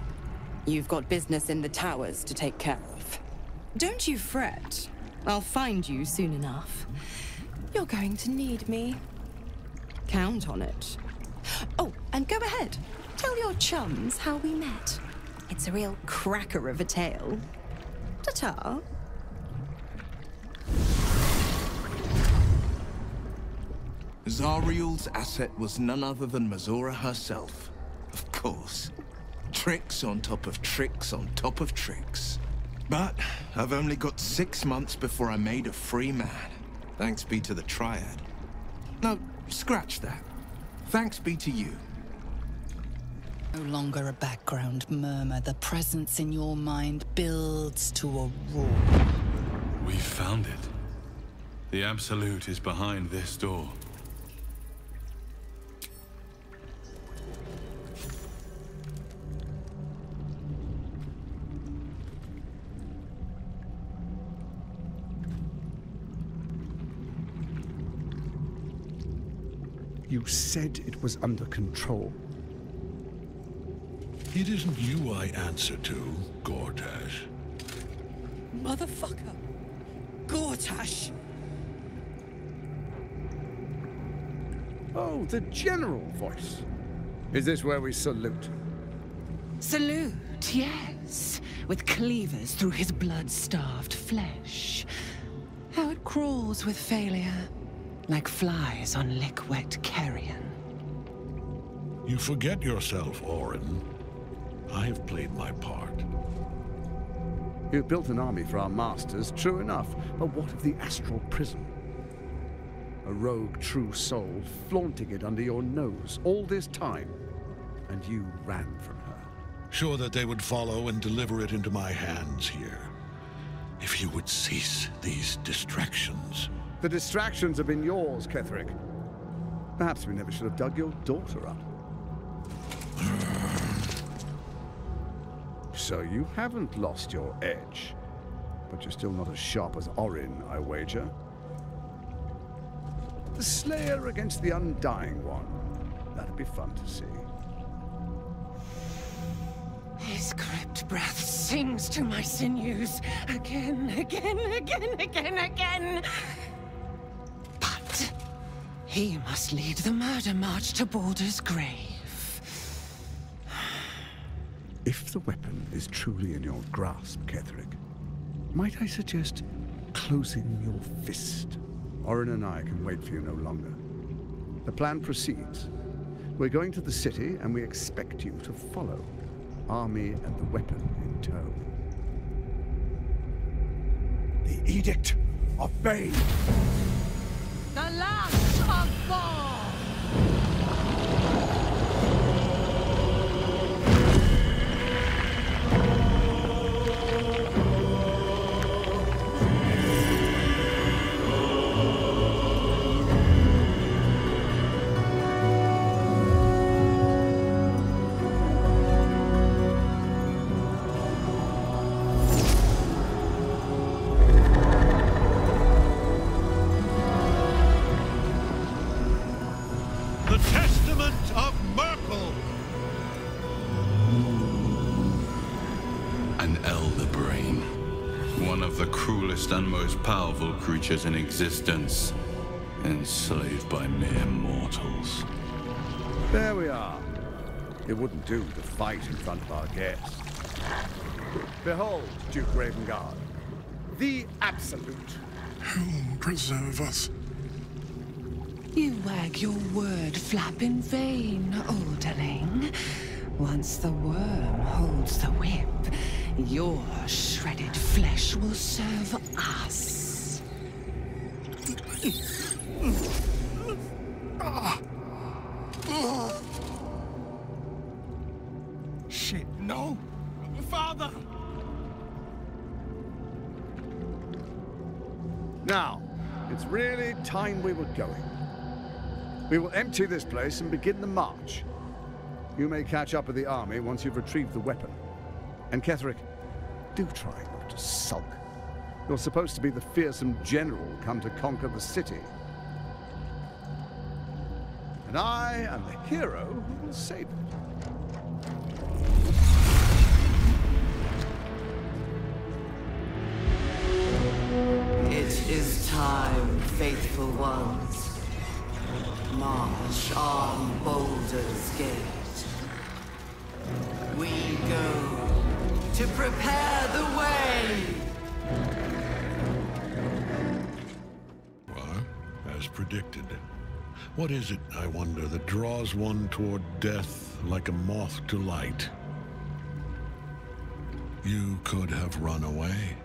S16: you've got business in the towers to take care of. Don't you fret. I'll find you soon enough. You're going to need me. Count on it. Oh, and go ahead. Tell your chums how we met. It's a real cracker of a tale. Ta-ta.
S9: Zariel's asset was none other than Mazora herself. Of course. Tricks on top of tricks on top of tricks. But I've only got 6 months before I'm made a free man. Thanks be to the Triad. No, scratch that. Thanks be to you.
S3: No longer a background murmur. The presence in your mind builds to a roar.
S10: We found it. The Absolute is behind this door.
S4: You said it was under control.
S7: It isn't you I answer to, Gortash.
S16: Motherfucker. Gortash.
S4: Oh, the general voice. Is this where we salute?
S21: Salute, yes. With cleavers through his blood-starved flesh. How it crawls with failure. Like flies on lick-wet carrion.
S7: You forget yourself, Orin. I have played my part.
S4: You built an army for our masters, true enough. But what of the astral prison? A rogue true soul flaunting it under your nose all this time. And you ran from her.
S7: Sure that they would follow and deliver it into my hands here. If you would cease these distractions.
S4: The distractions have been yours, Ketherick. Perhaps we never should have dug your daughter up. So you haven't lost your edge. But you're still not as sharp as Orin, I wager. The Slayer against the Undying One. That'd be fun to see.
S21: hot breath sings to my sinews. Again, again, again, again, again. But he must lead the murder march to Baldur's grave.
S12: If the weapon is truly in your grasp, Ketherick, might I suggest closing your fist? Orin and I can wait for you no longer. The plan proceeds. We're going to the city, and we expect you to follow. Army and the weapon in tow. The Edict of Bane!
S21: The last of all!
S10: And most powerful creatures in existence, enslaved by mere mortals.
S12: There we are. It wouldn't do to fight in front of our guests. Behold, Duke Ravengard, the Absolute.
S18: He'll preserve us.
S21: You wag your word flap in vain, Alderling. Once the worm holds the whip, your shredded flesh will serve us.
S12: Shit, no! Father! Now, it's really time we were going. We will empty this place and begin the march. You may catch up with the army once you've retrieved the weapon. And Ketherick, do try not to sulk. You're supposed to be the fearsome general come to conquer the city. And I am the hero who will save it.
S22: It is time, faithful ones. March on Baldur's Gate. We go to prepare the way!
S7: Well, as predicted. What is it, I wonder, that draws one toward death like a moth to light? You could have run away,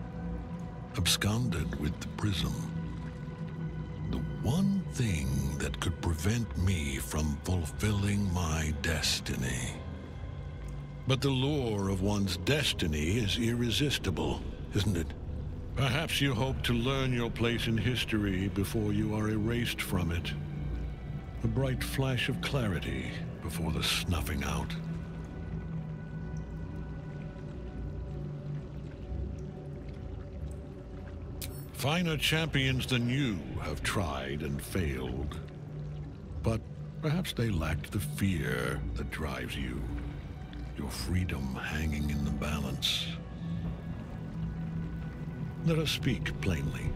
S7: absconded with the prism. The one thing that could prevent me from fulfilling my destiny. But the lure of one's destiny is irresistible, isn't it? Perhaps you hope to learn your place in history before you are erased from it. A bright flash of clarity before the snuffing out. Finer champions than you have tried and failed. But perhaps they lacked the fear that drives you. Your freedom hanging in the balance. Let us speak plainly.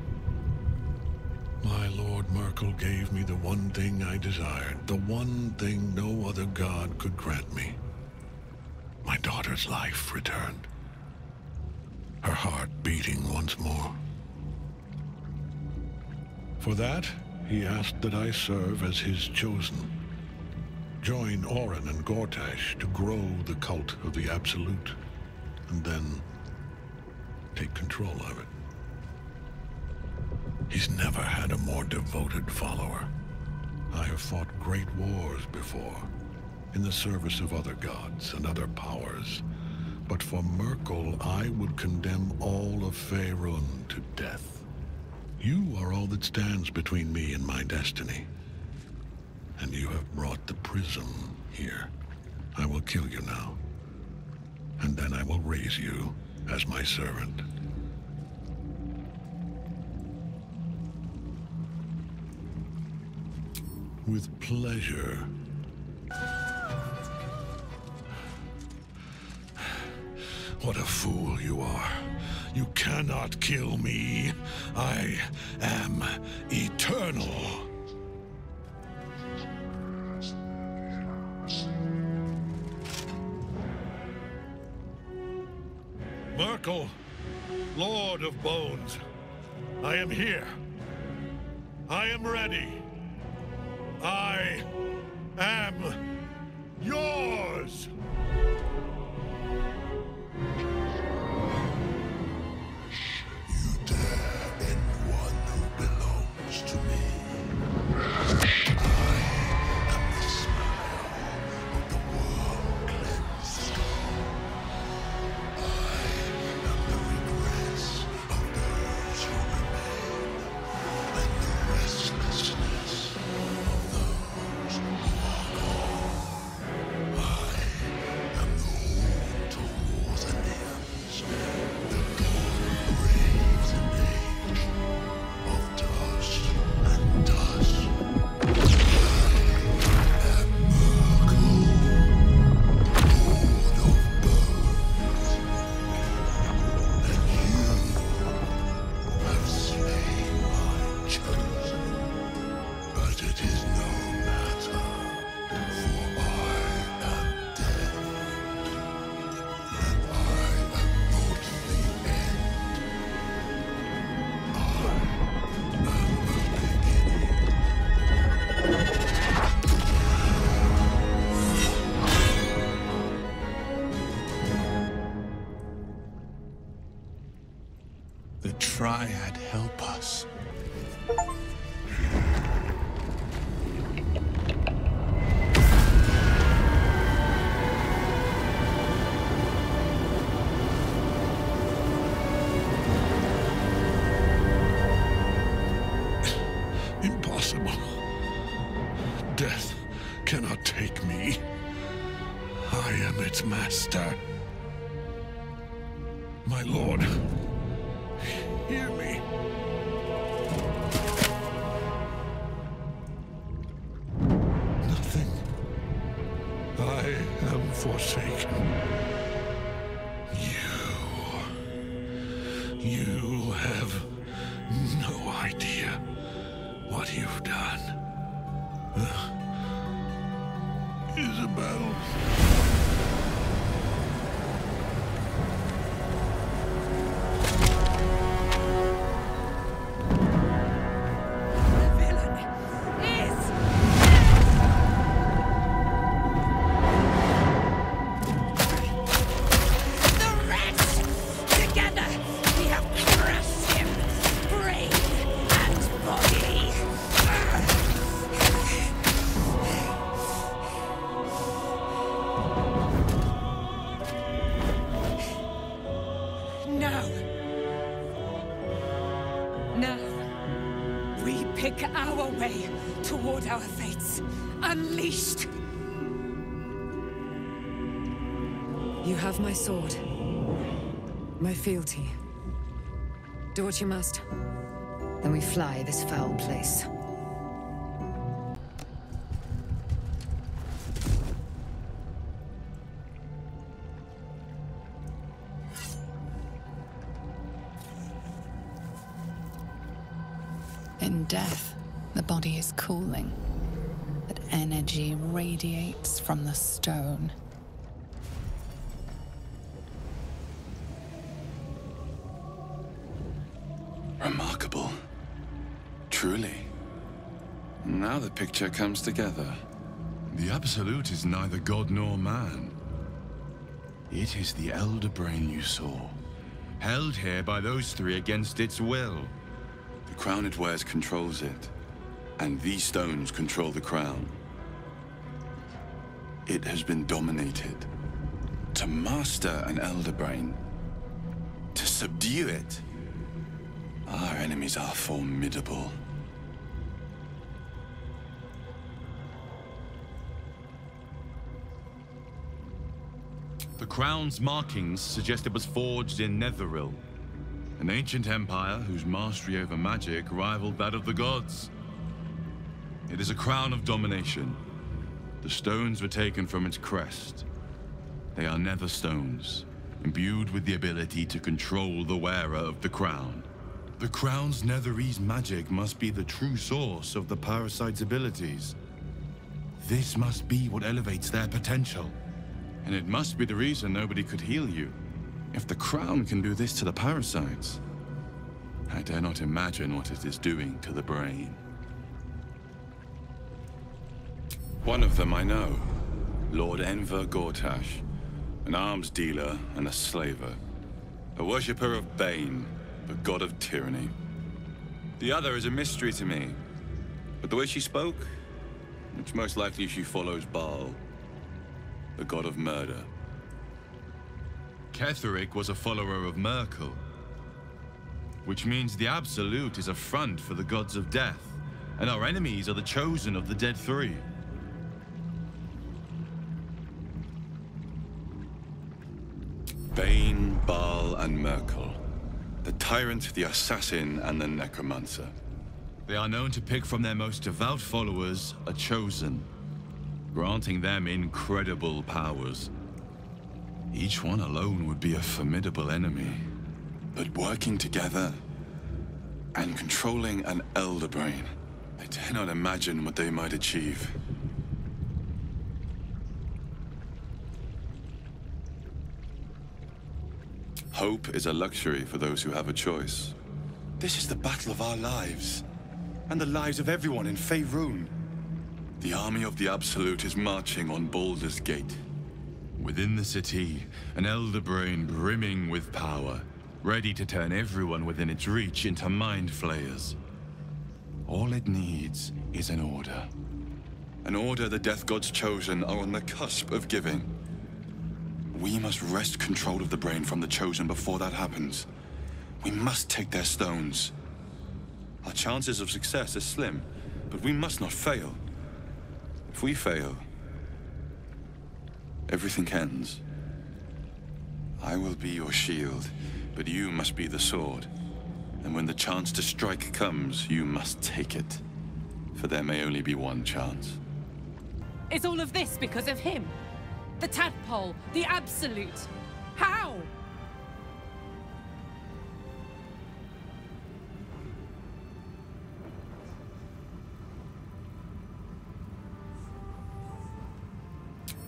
S7: My Lord Merkel gave me the one thing I desired, the one thing no other god could grant me. My daughter's life returned. Her heart beating once more. For that, he asked that I serve as his chosen. Join Orin and Gortash to grow the cult of the Absolute, and then take control of it. He's never had a more devoted follower. I have fought great wars before, in the service of other gods and other powers, but for Merkel I would condemn all of Faerun to death. You are all that stands between me and my destiny. And you have brought the prism here. I will kill you now. And then I will raise you as my servant. With pleasure. What a fool you are. You cannot kill me. I am eternal. Merkel, Lord of Bones, I am here. I am ready. I am yours.
S9: The Triad help us.
S7: Impossible. Death cannot take me. I am its master. My lord, hear me. Nothing. I am forsaken. You have no idea what you've done. Isabel.
S8: You have my sword, my fealty. Do what you must. Then we fly this foul place.
S3: In death, the body is cooling, but energy radiates from the stone.
S10: Remarkable. Truly. Now the picture comes together. The Absolute is neither god nor man. It is the elder brain you saw, held here by those three against its will. The crown it wears controls it, and these stones control the crown. It has been dominated. To master an elder brain, to subdue it, our enemies are formidable.
S11: The crown's markings suggest it was forged in Netheril, an ancient empire whose mastery over magic rivaled that of the gods. It is a crown of domination. The stones were taken from its crest. They are nether stones, imbued with the ability to control the wearer of the crown. The crown's Netherese magic must be the true source of the parasite's abilities. This must be what elevates their potential. And it must be the reason nobody could heal you. If the crown can do this to the parasites, I dare not imagine what it is doing to the brain. One of them I know, Lord Enver Gortash, an arms dealer and a slaver, a worshipper of Bane, the god of tyranny. The other is a mystery to me, but the way she spoke, it's most likely she follows Baal, the god of murder. Ketheric was a follower of Merkel, which means the Absolute is a front for the gods of death, and our enemies are the chosen of the Dead Three. Bane, Baal, and Merkel. The tyrant, the assassin, and the necromancer. They are known to pick from their most devout followers a chosen, granting them incredible powers. Each one alone would be a formidable enemy. But working together and controlling an elder brain, I dare not imagine what they might achieve. Hope is a luxury for those who have a choice. This is the battle of our lives, and the lives of everyone in Faerun. The army of the Absolute is marching on Baldur's Gate. Within the city, an elder brain brimming with power, ready to turn everyone within its reach into mind flayers. All it needs is an order. An order the Death God's chosen are on the cusp of giving. We must wrest control of the brain from the chosen before that happens. We must take their stones. Our chances of success are slim, but we must not fail. If we fail, everything ends. I will be your shield, but you must be the sword. And when the chance to strike comes, you must take it. For there may only be one chance.
S2: Is all of this because of him? The tadpole, the Absolute. How?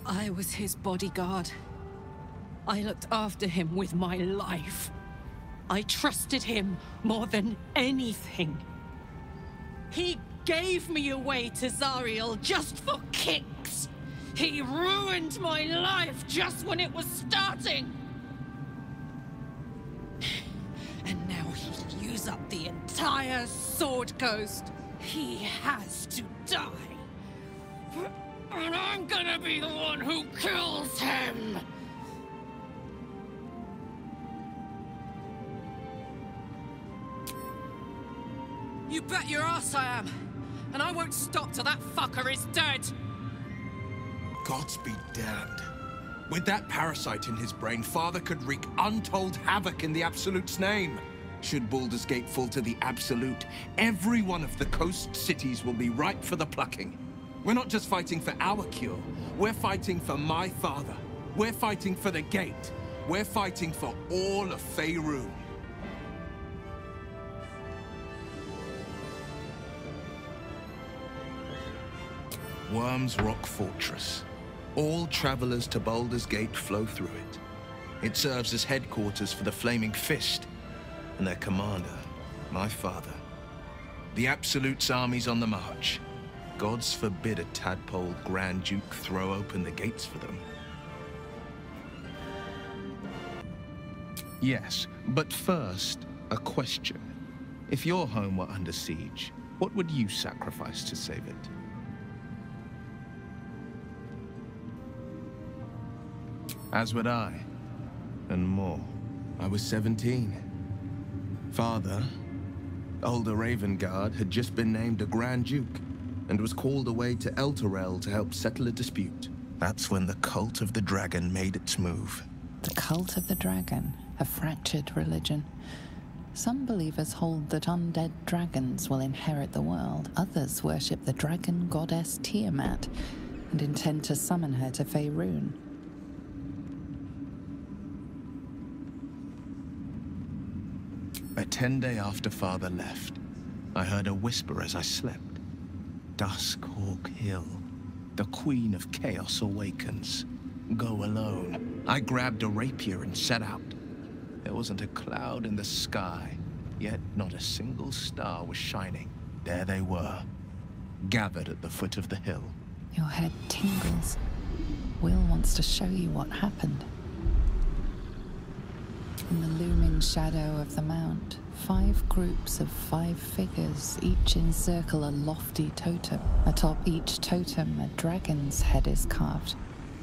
S2: I was his bodyguard. I looked after him with my life. I trusted him more than anything. He gave me away to Zariel just for kicks. He ruined my life just when it was starting. And now he'll use up the entire Sword Coast. He has to die. And I'm gonna be the one who kills him! You bet your ass I am! And I won't stop till that fucker is dead!
S9: Gods be damned. With that parasite in his brain, Father could wreak untold havoc in the Absolute's name. Should Baldur's Gate fall to the Absolute, every one of the coast cities will be ripe for the plucking. We're not just fighting for our cure. We're fighting for my father. We're fighting for the Gate. We're fighting for all of Faerun. Worm's Rock Fortress. All travelers to Baldur's Gate flow through it. It serves as headquarters for the Flaming Fist, and their commander, my father. The Absolute's army's on the march. Gods forbid a tadpole Grand Duke throw open the gates for them. Yes, but first, a question. If your home were under siege, what would you sacrifice to save it? As would I, and more. I was 17. Father, older Ravengard, had just been named a Grand Duke, and was called away to Elturel to help settle a dispute. That's when the Cult of the Dragon made its move.
S3: The Cult of the Dragon, a fractured religion. Some believers hold that undead dragons will inherit the world. Others worship the dragon goddess Tiamat and intend to summon her to Faerun.
S9: A 10-day after Father left, I heard a whisper as I slept. Duskhawk Hill. The Queen of Chaos awakens. Go alone. I grabbed a rapier and set out. There wasn't a cloud in the sky, yet not a single star was shining. There they were, gathered at the foot of the hill.
S3: Your head tingles. Will wants to show you what happened. In the looming shadow of the mount, 5 groups of 5 figures each encircle a lofty totem. Atop each totem, a dragon's head is carved,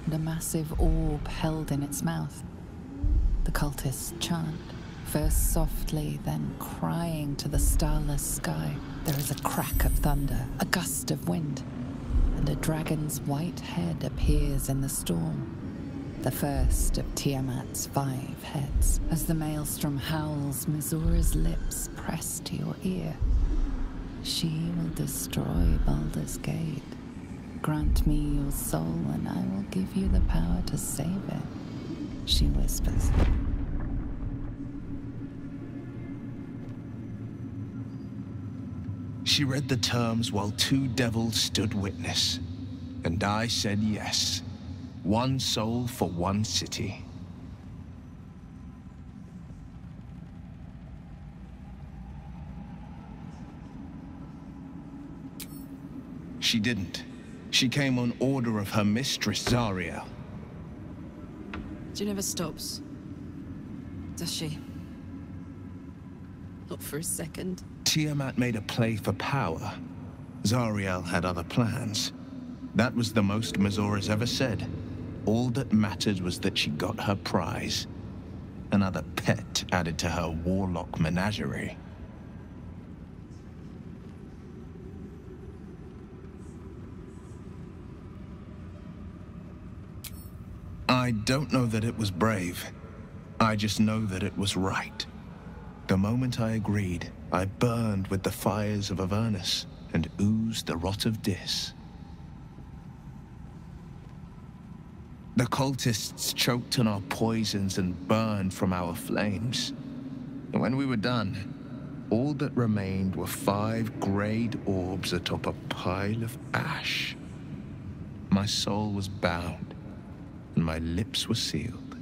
S3: and a massive orb held in its mouth. The cultists chant, first softly, then crying to the starless sky. There is a crack of thunder, a gust of wind, and a dragon's white head appears in the storm. The first of Tiamat's 5 heads. As the maelstrom howls, Mizura's lips press to your ear. She will destroy Baldur's Gate. Grant me your soul and I will give you the power to save it, she whispers.
S9: She read the terms while 2 devils stood witness, and I said yes. 1 soul for 1 city. She didn't. She came on order of her mistress, Zariel.
S6: She never stops, does she? Not for a second.
S9: Tiamat made a play for power. Zariel had other plans. That was the most Mizura's ever said. All that mattered was that she got her prize. Another pet added to her warlock menagerie. I don't know that it was brave. I just know that it was right. The moment I agreed, I burned with the fires of Avernus and oozed the rot of Dis. The cultists choked on our poisons and burned from our flames. And when we were done, all that remained were 5 grayed orbs atop a pile of ash. My soul was bound, and my lips were sealed.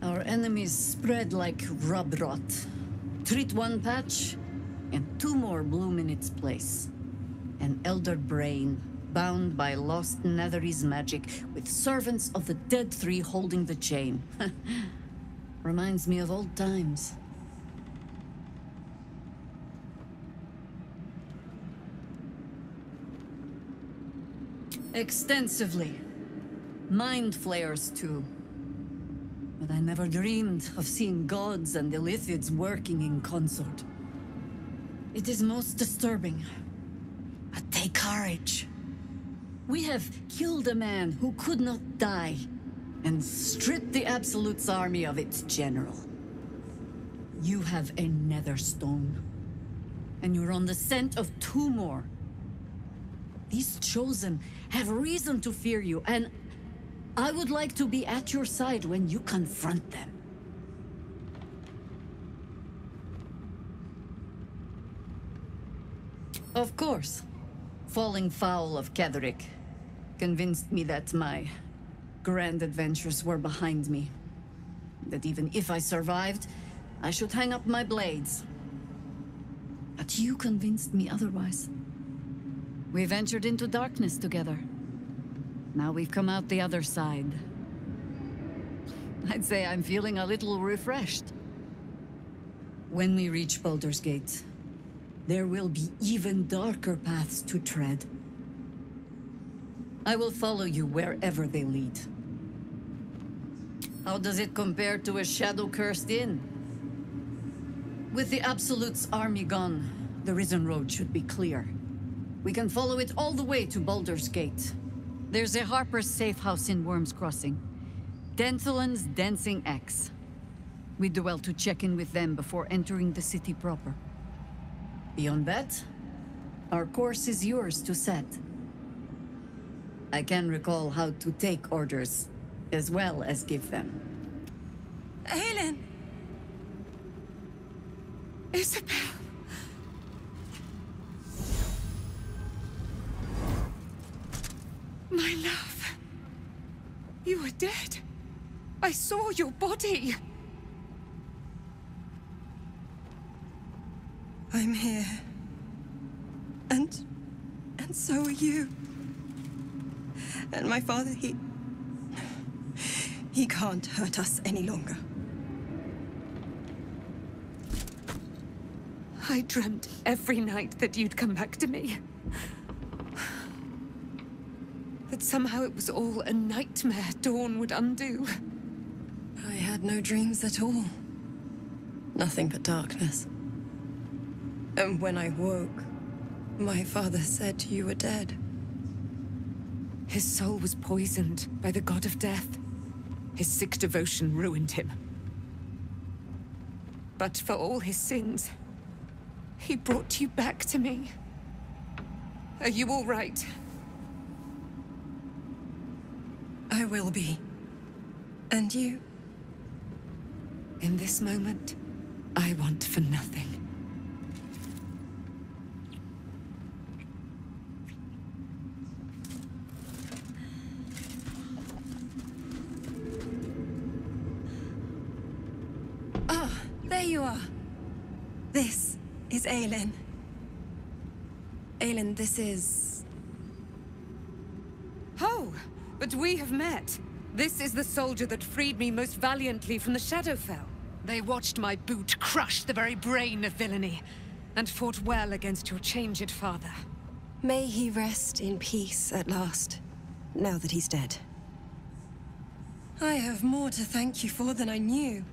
S6: Our enemies spread like rub rot. Treat 1 patch, and 2 more bloom in its place. An elder brain, bound by lost Netherese magic, with servants of the dead 3 holding the chain. Reminds me of old times. Extensively. Mind flayers, too. But I never dreamed of seeing gods and Illithids working in consort. It is most disturbing. But take courage. We have killed a man who could not die, and stripped the Absolute's army of its general. You have a nether stone, and you're on the scent of 2 more. These Chosen have reason to fear you, and I would like to be at your side when you confront them. Of course, falling foul of Ketheric convinced me that my grand adventures were behind me. That even if I survived, I should hang up my blades. But you convinced me otherwise. We ventured into darkness together. Now we've come out the other side. I'd say I'm feeling a little refreshed. When we reach Baldur's Gate, there will be even darker paths to tread. I will follow you wherever they lead. How does it compare to a shadow-cursed inn? With the Absolute's army gone, the Risen Road should be clear. We can follow it all the way to Baldur's Gate. There's a Harper's safe house in Worm's Crossing. Denthalen's Dancing X. We do well to check in with them before entering the city proper. Beyond that, our course is yours to set. I can recall how to take orders, as well as give them.
S20: Helen!
S21: Isabel. My love. You were dead. I saw your body.
S20: I'm here. And so are you. And my father, he can't hurt us any longer.
S21: I dreamt every night that you'd come back to me. That somehow it was all a nightmare Dawn would undo.
S20: I had no dreams at all. Nothing but darkness. And when I woke, my father said you were dead.
S21: His soul was poisoned by the god of death. His sick devotion ruined him. But for all his sins, he brought you back to me. Are you all right?
S20: I will be. And you?
S21: In this moment, I want for nothing.
S20: There you are. This is Aelin. Aelin, this is...
S21: Oh, but we have met. This is the soldier that freed me most valiantly from the Shadowfell. They watched my boot crush the very brain of villainy, and fought well against your changed father.
S20: May he rest in peace at last, now that he's dead. I have more to thank you for than I knew.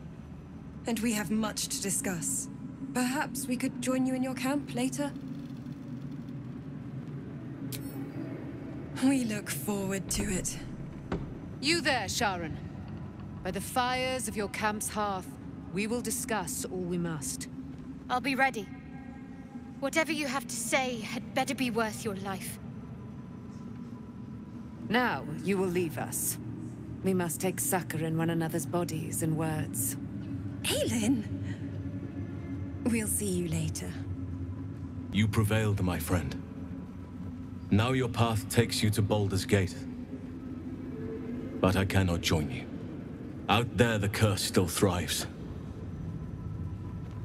S20: And we have much to discuss. Perhaps we could join you in your camp later? We look forward to it.
S2: You there, Sharon. By the fires of your camp's hearth, we will discuss all we must.
S15: I'll be ready. Whatever you have to say had better be worth your life.
S21: Now, you will leave us. We must take succor in one another's bodies and words.
S20: Aelin! We'll see you later.
S5: You prevailed, my friend. Now your path takes you to Baldur's Gate. But I cannot join you. Out there, the curse still thrives.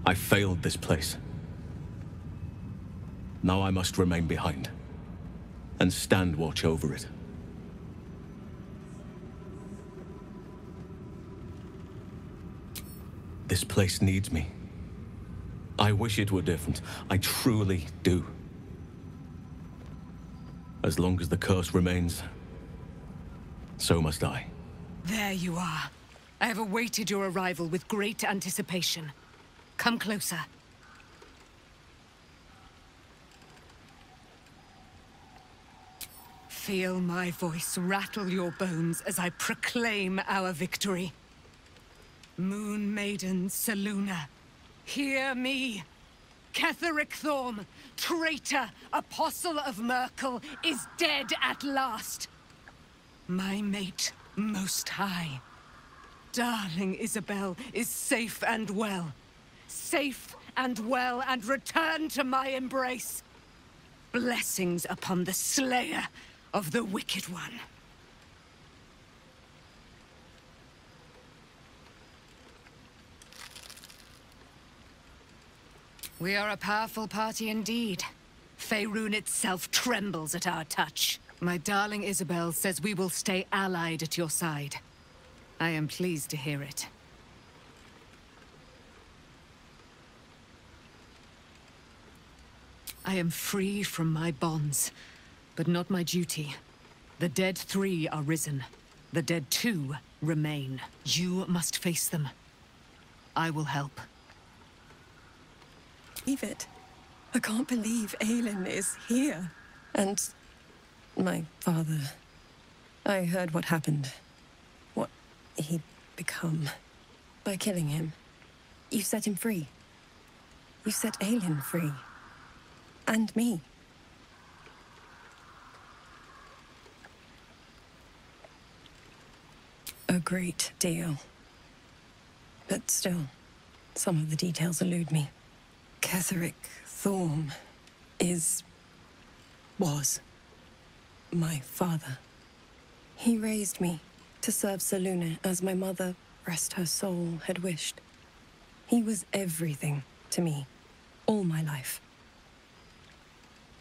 S5: I failed this place. Now I must remain behind, and stand watch over it. This place needs me. I wish it were different. I truly do. As long as the curse remains, so must I.
S21: There you are. I have awaited your arrival with great anticipation. Come closer. Feel my voice rattle your bones as I proclaim our victory. Moon Maiden Selûne, hear me. Ketheric Thorm, traitor, apostle of Merkel, is dead at last. My mate, Most High. Darling Isabel is safe and well. Safe and well, and return to my embrace. Blessings upon the slayer of the Wicked One. We are a powerful party indeed. Faerun itself trembles at our touch. My darling Isabel says we will stay allied at your side. I am pleased to hear it. I am free from my bonds, but not my duty. The dead 3 are risen. The dead 2 remain. You must face them. I will help.
S20: Believe it. I can't believe Aelin is here. And my father. I heard what happened. What he'd become. By killing him. You set him free. You set Aelin free. And me. A great deal. But still, some of the details elude me. Ketheric Thorm was my father. He raised me to serve Selûne as my mother, rest her soul, had wished. He was everything to me, all my life.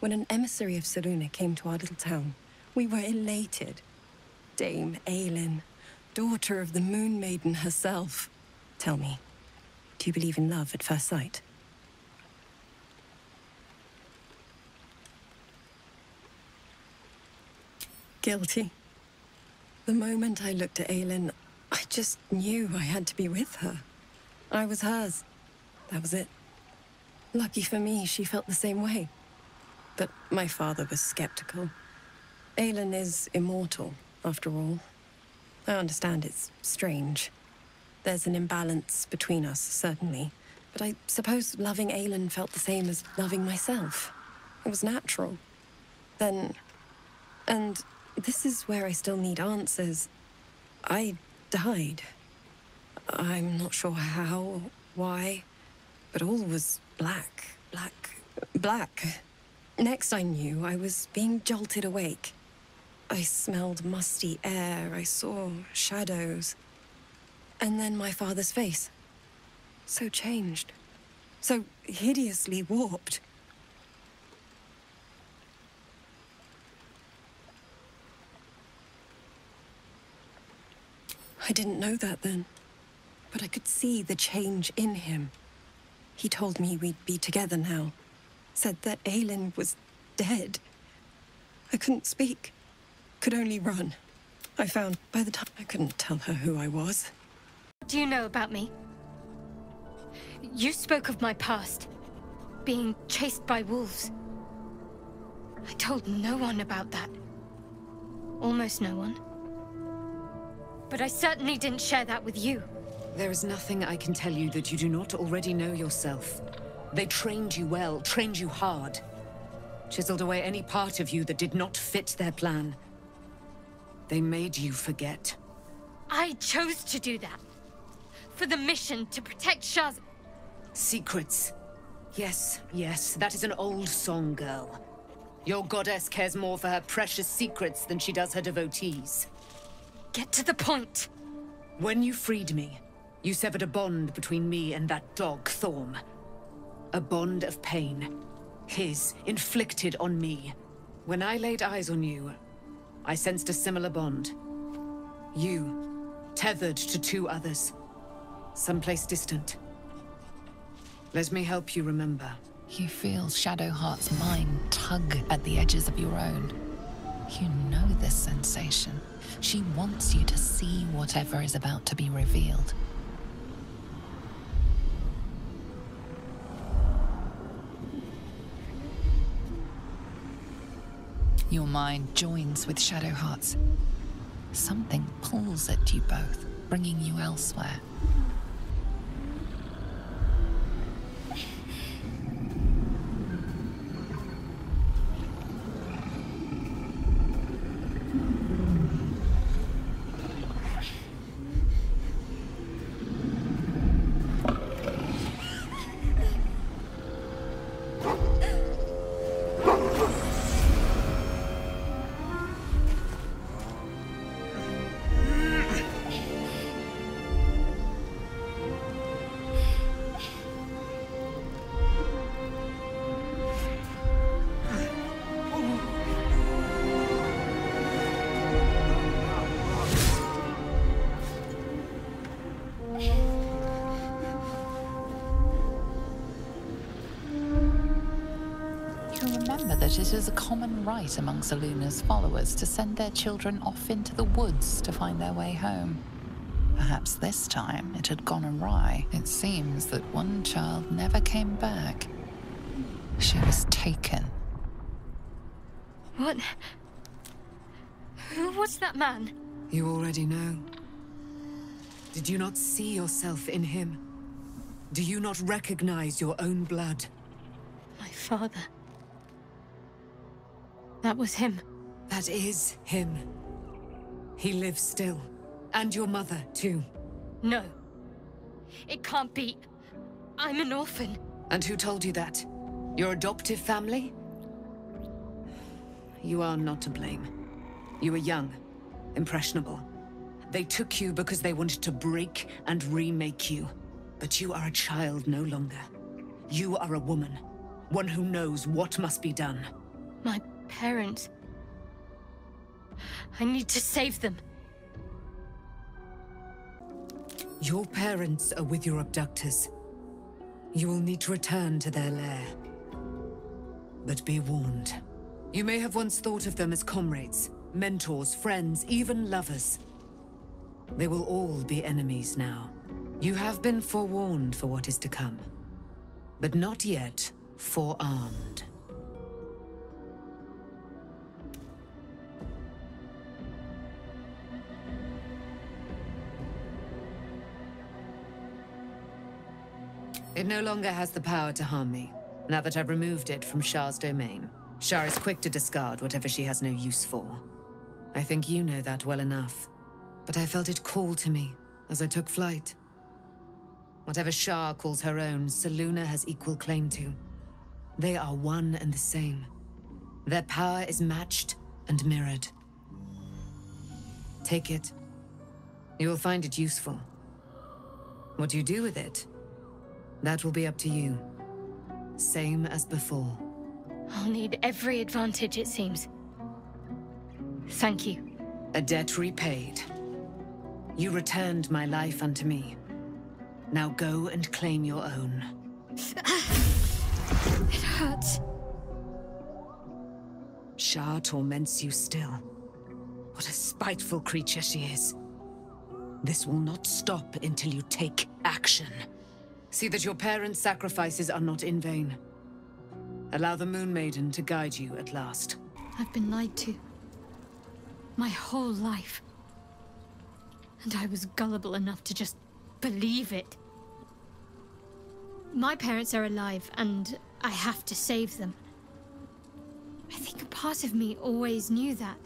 S20: When an emissary of Selûne came to our little town, we were elated. Dame Aelin, daughter of the Moon Maiden herself. Tell me, do you believe in love at first sight? Guilty. The moment I looked at Aelin, I just knew I had to be with her. I was hers. That was it. Lucky for me, she felt the same way. But my father was skeptical. Aelin is immortal, after all. I understand it's strange. There's an imbalance between us, certainly. But I suppose loving Aelin felt the same as loving myself. It was natural. Then... and this is where I still need answers. I died. I'm not sure how, why, but all was black. Next I knew, I was being jolted awake. I smelled musty air, I saw shadows. And then my father's face. So changed. So hideously warped. I didn't know that then, but I could see the change in him. He told me we'd be together now, said that Aelin was dead. I couldn't speak, could only run. I found by the time I couldn't tell her who I was.
S15: What do you know about me? You spoke of my past, being chased by wolves. I told no one about that. Almost no one. But I certainly didn't share that with you.
S13: There is nothing I can tell you that you do not already know yourself. They trained you well, trained you hard. Chiseled away any part of you that did not fit their plan. They made you forget.
S15: I chose to do that. For the mission to protect Shaz.
S13: Secrets. Yes, that is an old song, girl. Your goddess cares more for her precious secrets than she does her devotees.
S15: Get to the point.
S13: When you freed me, you severed a bond between me and that dog, Thorm. A bond of pain. His, inflicted on me. When I laid eyes on you, I sensed a similar bond. You, tethered to two others. Someplace distant. Let me help you remember.
S3: You feel Shadowheart's mind tug at the edges of your own. You know this sensation. She wants you to see whatever is about to be revealed. Your mind joins with Shadowheart's. Something pulls at you both, bringing you elsewhere. It is a common rite among Selûne's followers to send their children off into the woods to find their way home. Perhaps this time it had gone awry. It seems that one child never came back. She was taken.
S15: What? Who was that man?
S13: You already know. Did you not see yourself in him? Do you not recognize your own blood?
S15: My father. That was him.
S13: That is him. He lives still. And your mother, too.
S15: No. It can't be. I'm an orphan.
S13: And who told you that? Your adoptive family? You are not to blame. You were young, impressionable. They took you because they wanted to break and remake you. But you are a child no longer. You are a woman, one who knows what must be done.
S15: My parents... I need to save them.
S13: Your parents are with your abductors. You will need to return to their lair. But be warned. You may have once thought of them as comrades, mentors, friends, even lovers. They will all be enemies now. You have been forewarned for what is to come, but not yet forearmed. It no longer has the power to harm me, now that I've removed it from Shah's domain. Shah is quick to discard whatever she has no use for. I think you know that well enough, but I felt it call to me as I took flight. Whatever Shah calls her own, Selûne has equal claim to. They are one and the same. Their power is matched and mirrored. Take it. You will find it useful. What you do with it, that will be up to you. Same as before.
S15: I'll need every advantage, it seems. Thank you.
S13: A debt repaid. You returned my life unto me. Now go and claim your own.
S15: It hurts.
S13: Shah torments you still. What a spiteful creature she is. This will not stop until you take action. See that your parents' sacrifices are not in vain. Allow the Moon Maiden to guide you at last.
S15: I've been lied to. My whole life. And I was gullible enough to just believe it. My parents are alive, and I have to save them. I think a part of me always knew that.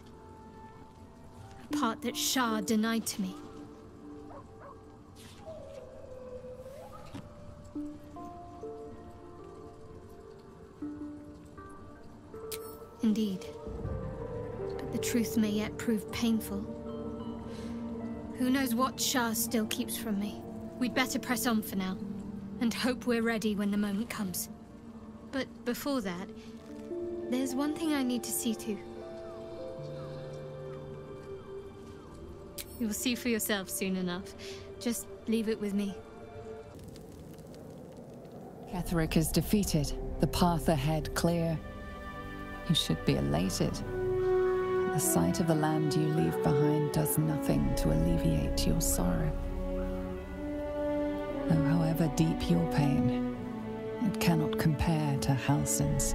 S15: A part that Shah denied to me. Indeed. But the truth may yet prove painful. Who knows what Shah still keeps from me? We'd better press on for now, and hope we're ready when the moment comes. But before that, there's one thing I need to see to. You'll see for yourself soon enough. Just leave it with me.
S3: Ketheric is defeated, the path ahead clear. You should be elated. The sight of the land you leave behind does nothing to alleviate your sorrow. Though however deep your pain, it cannot compare to Halsin's.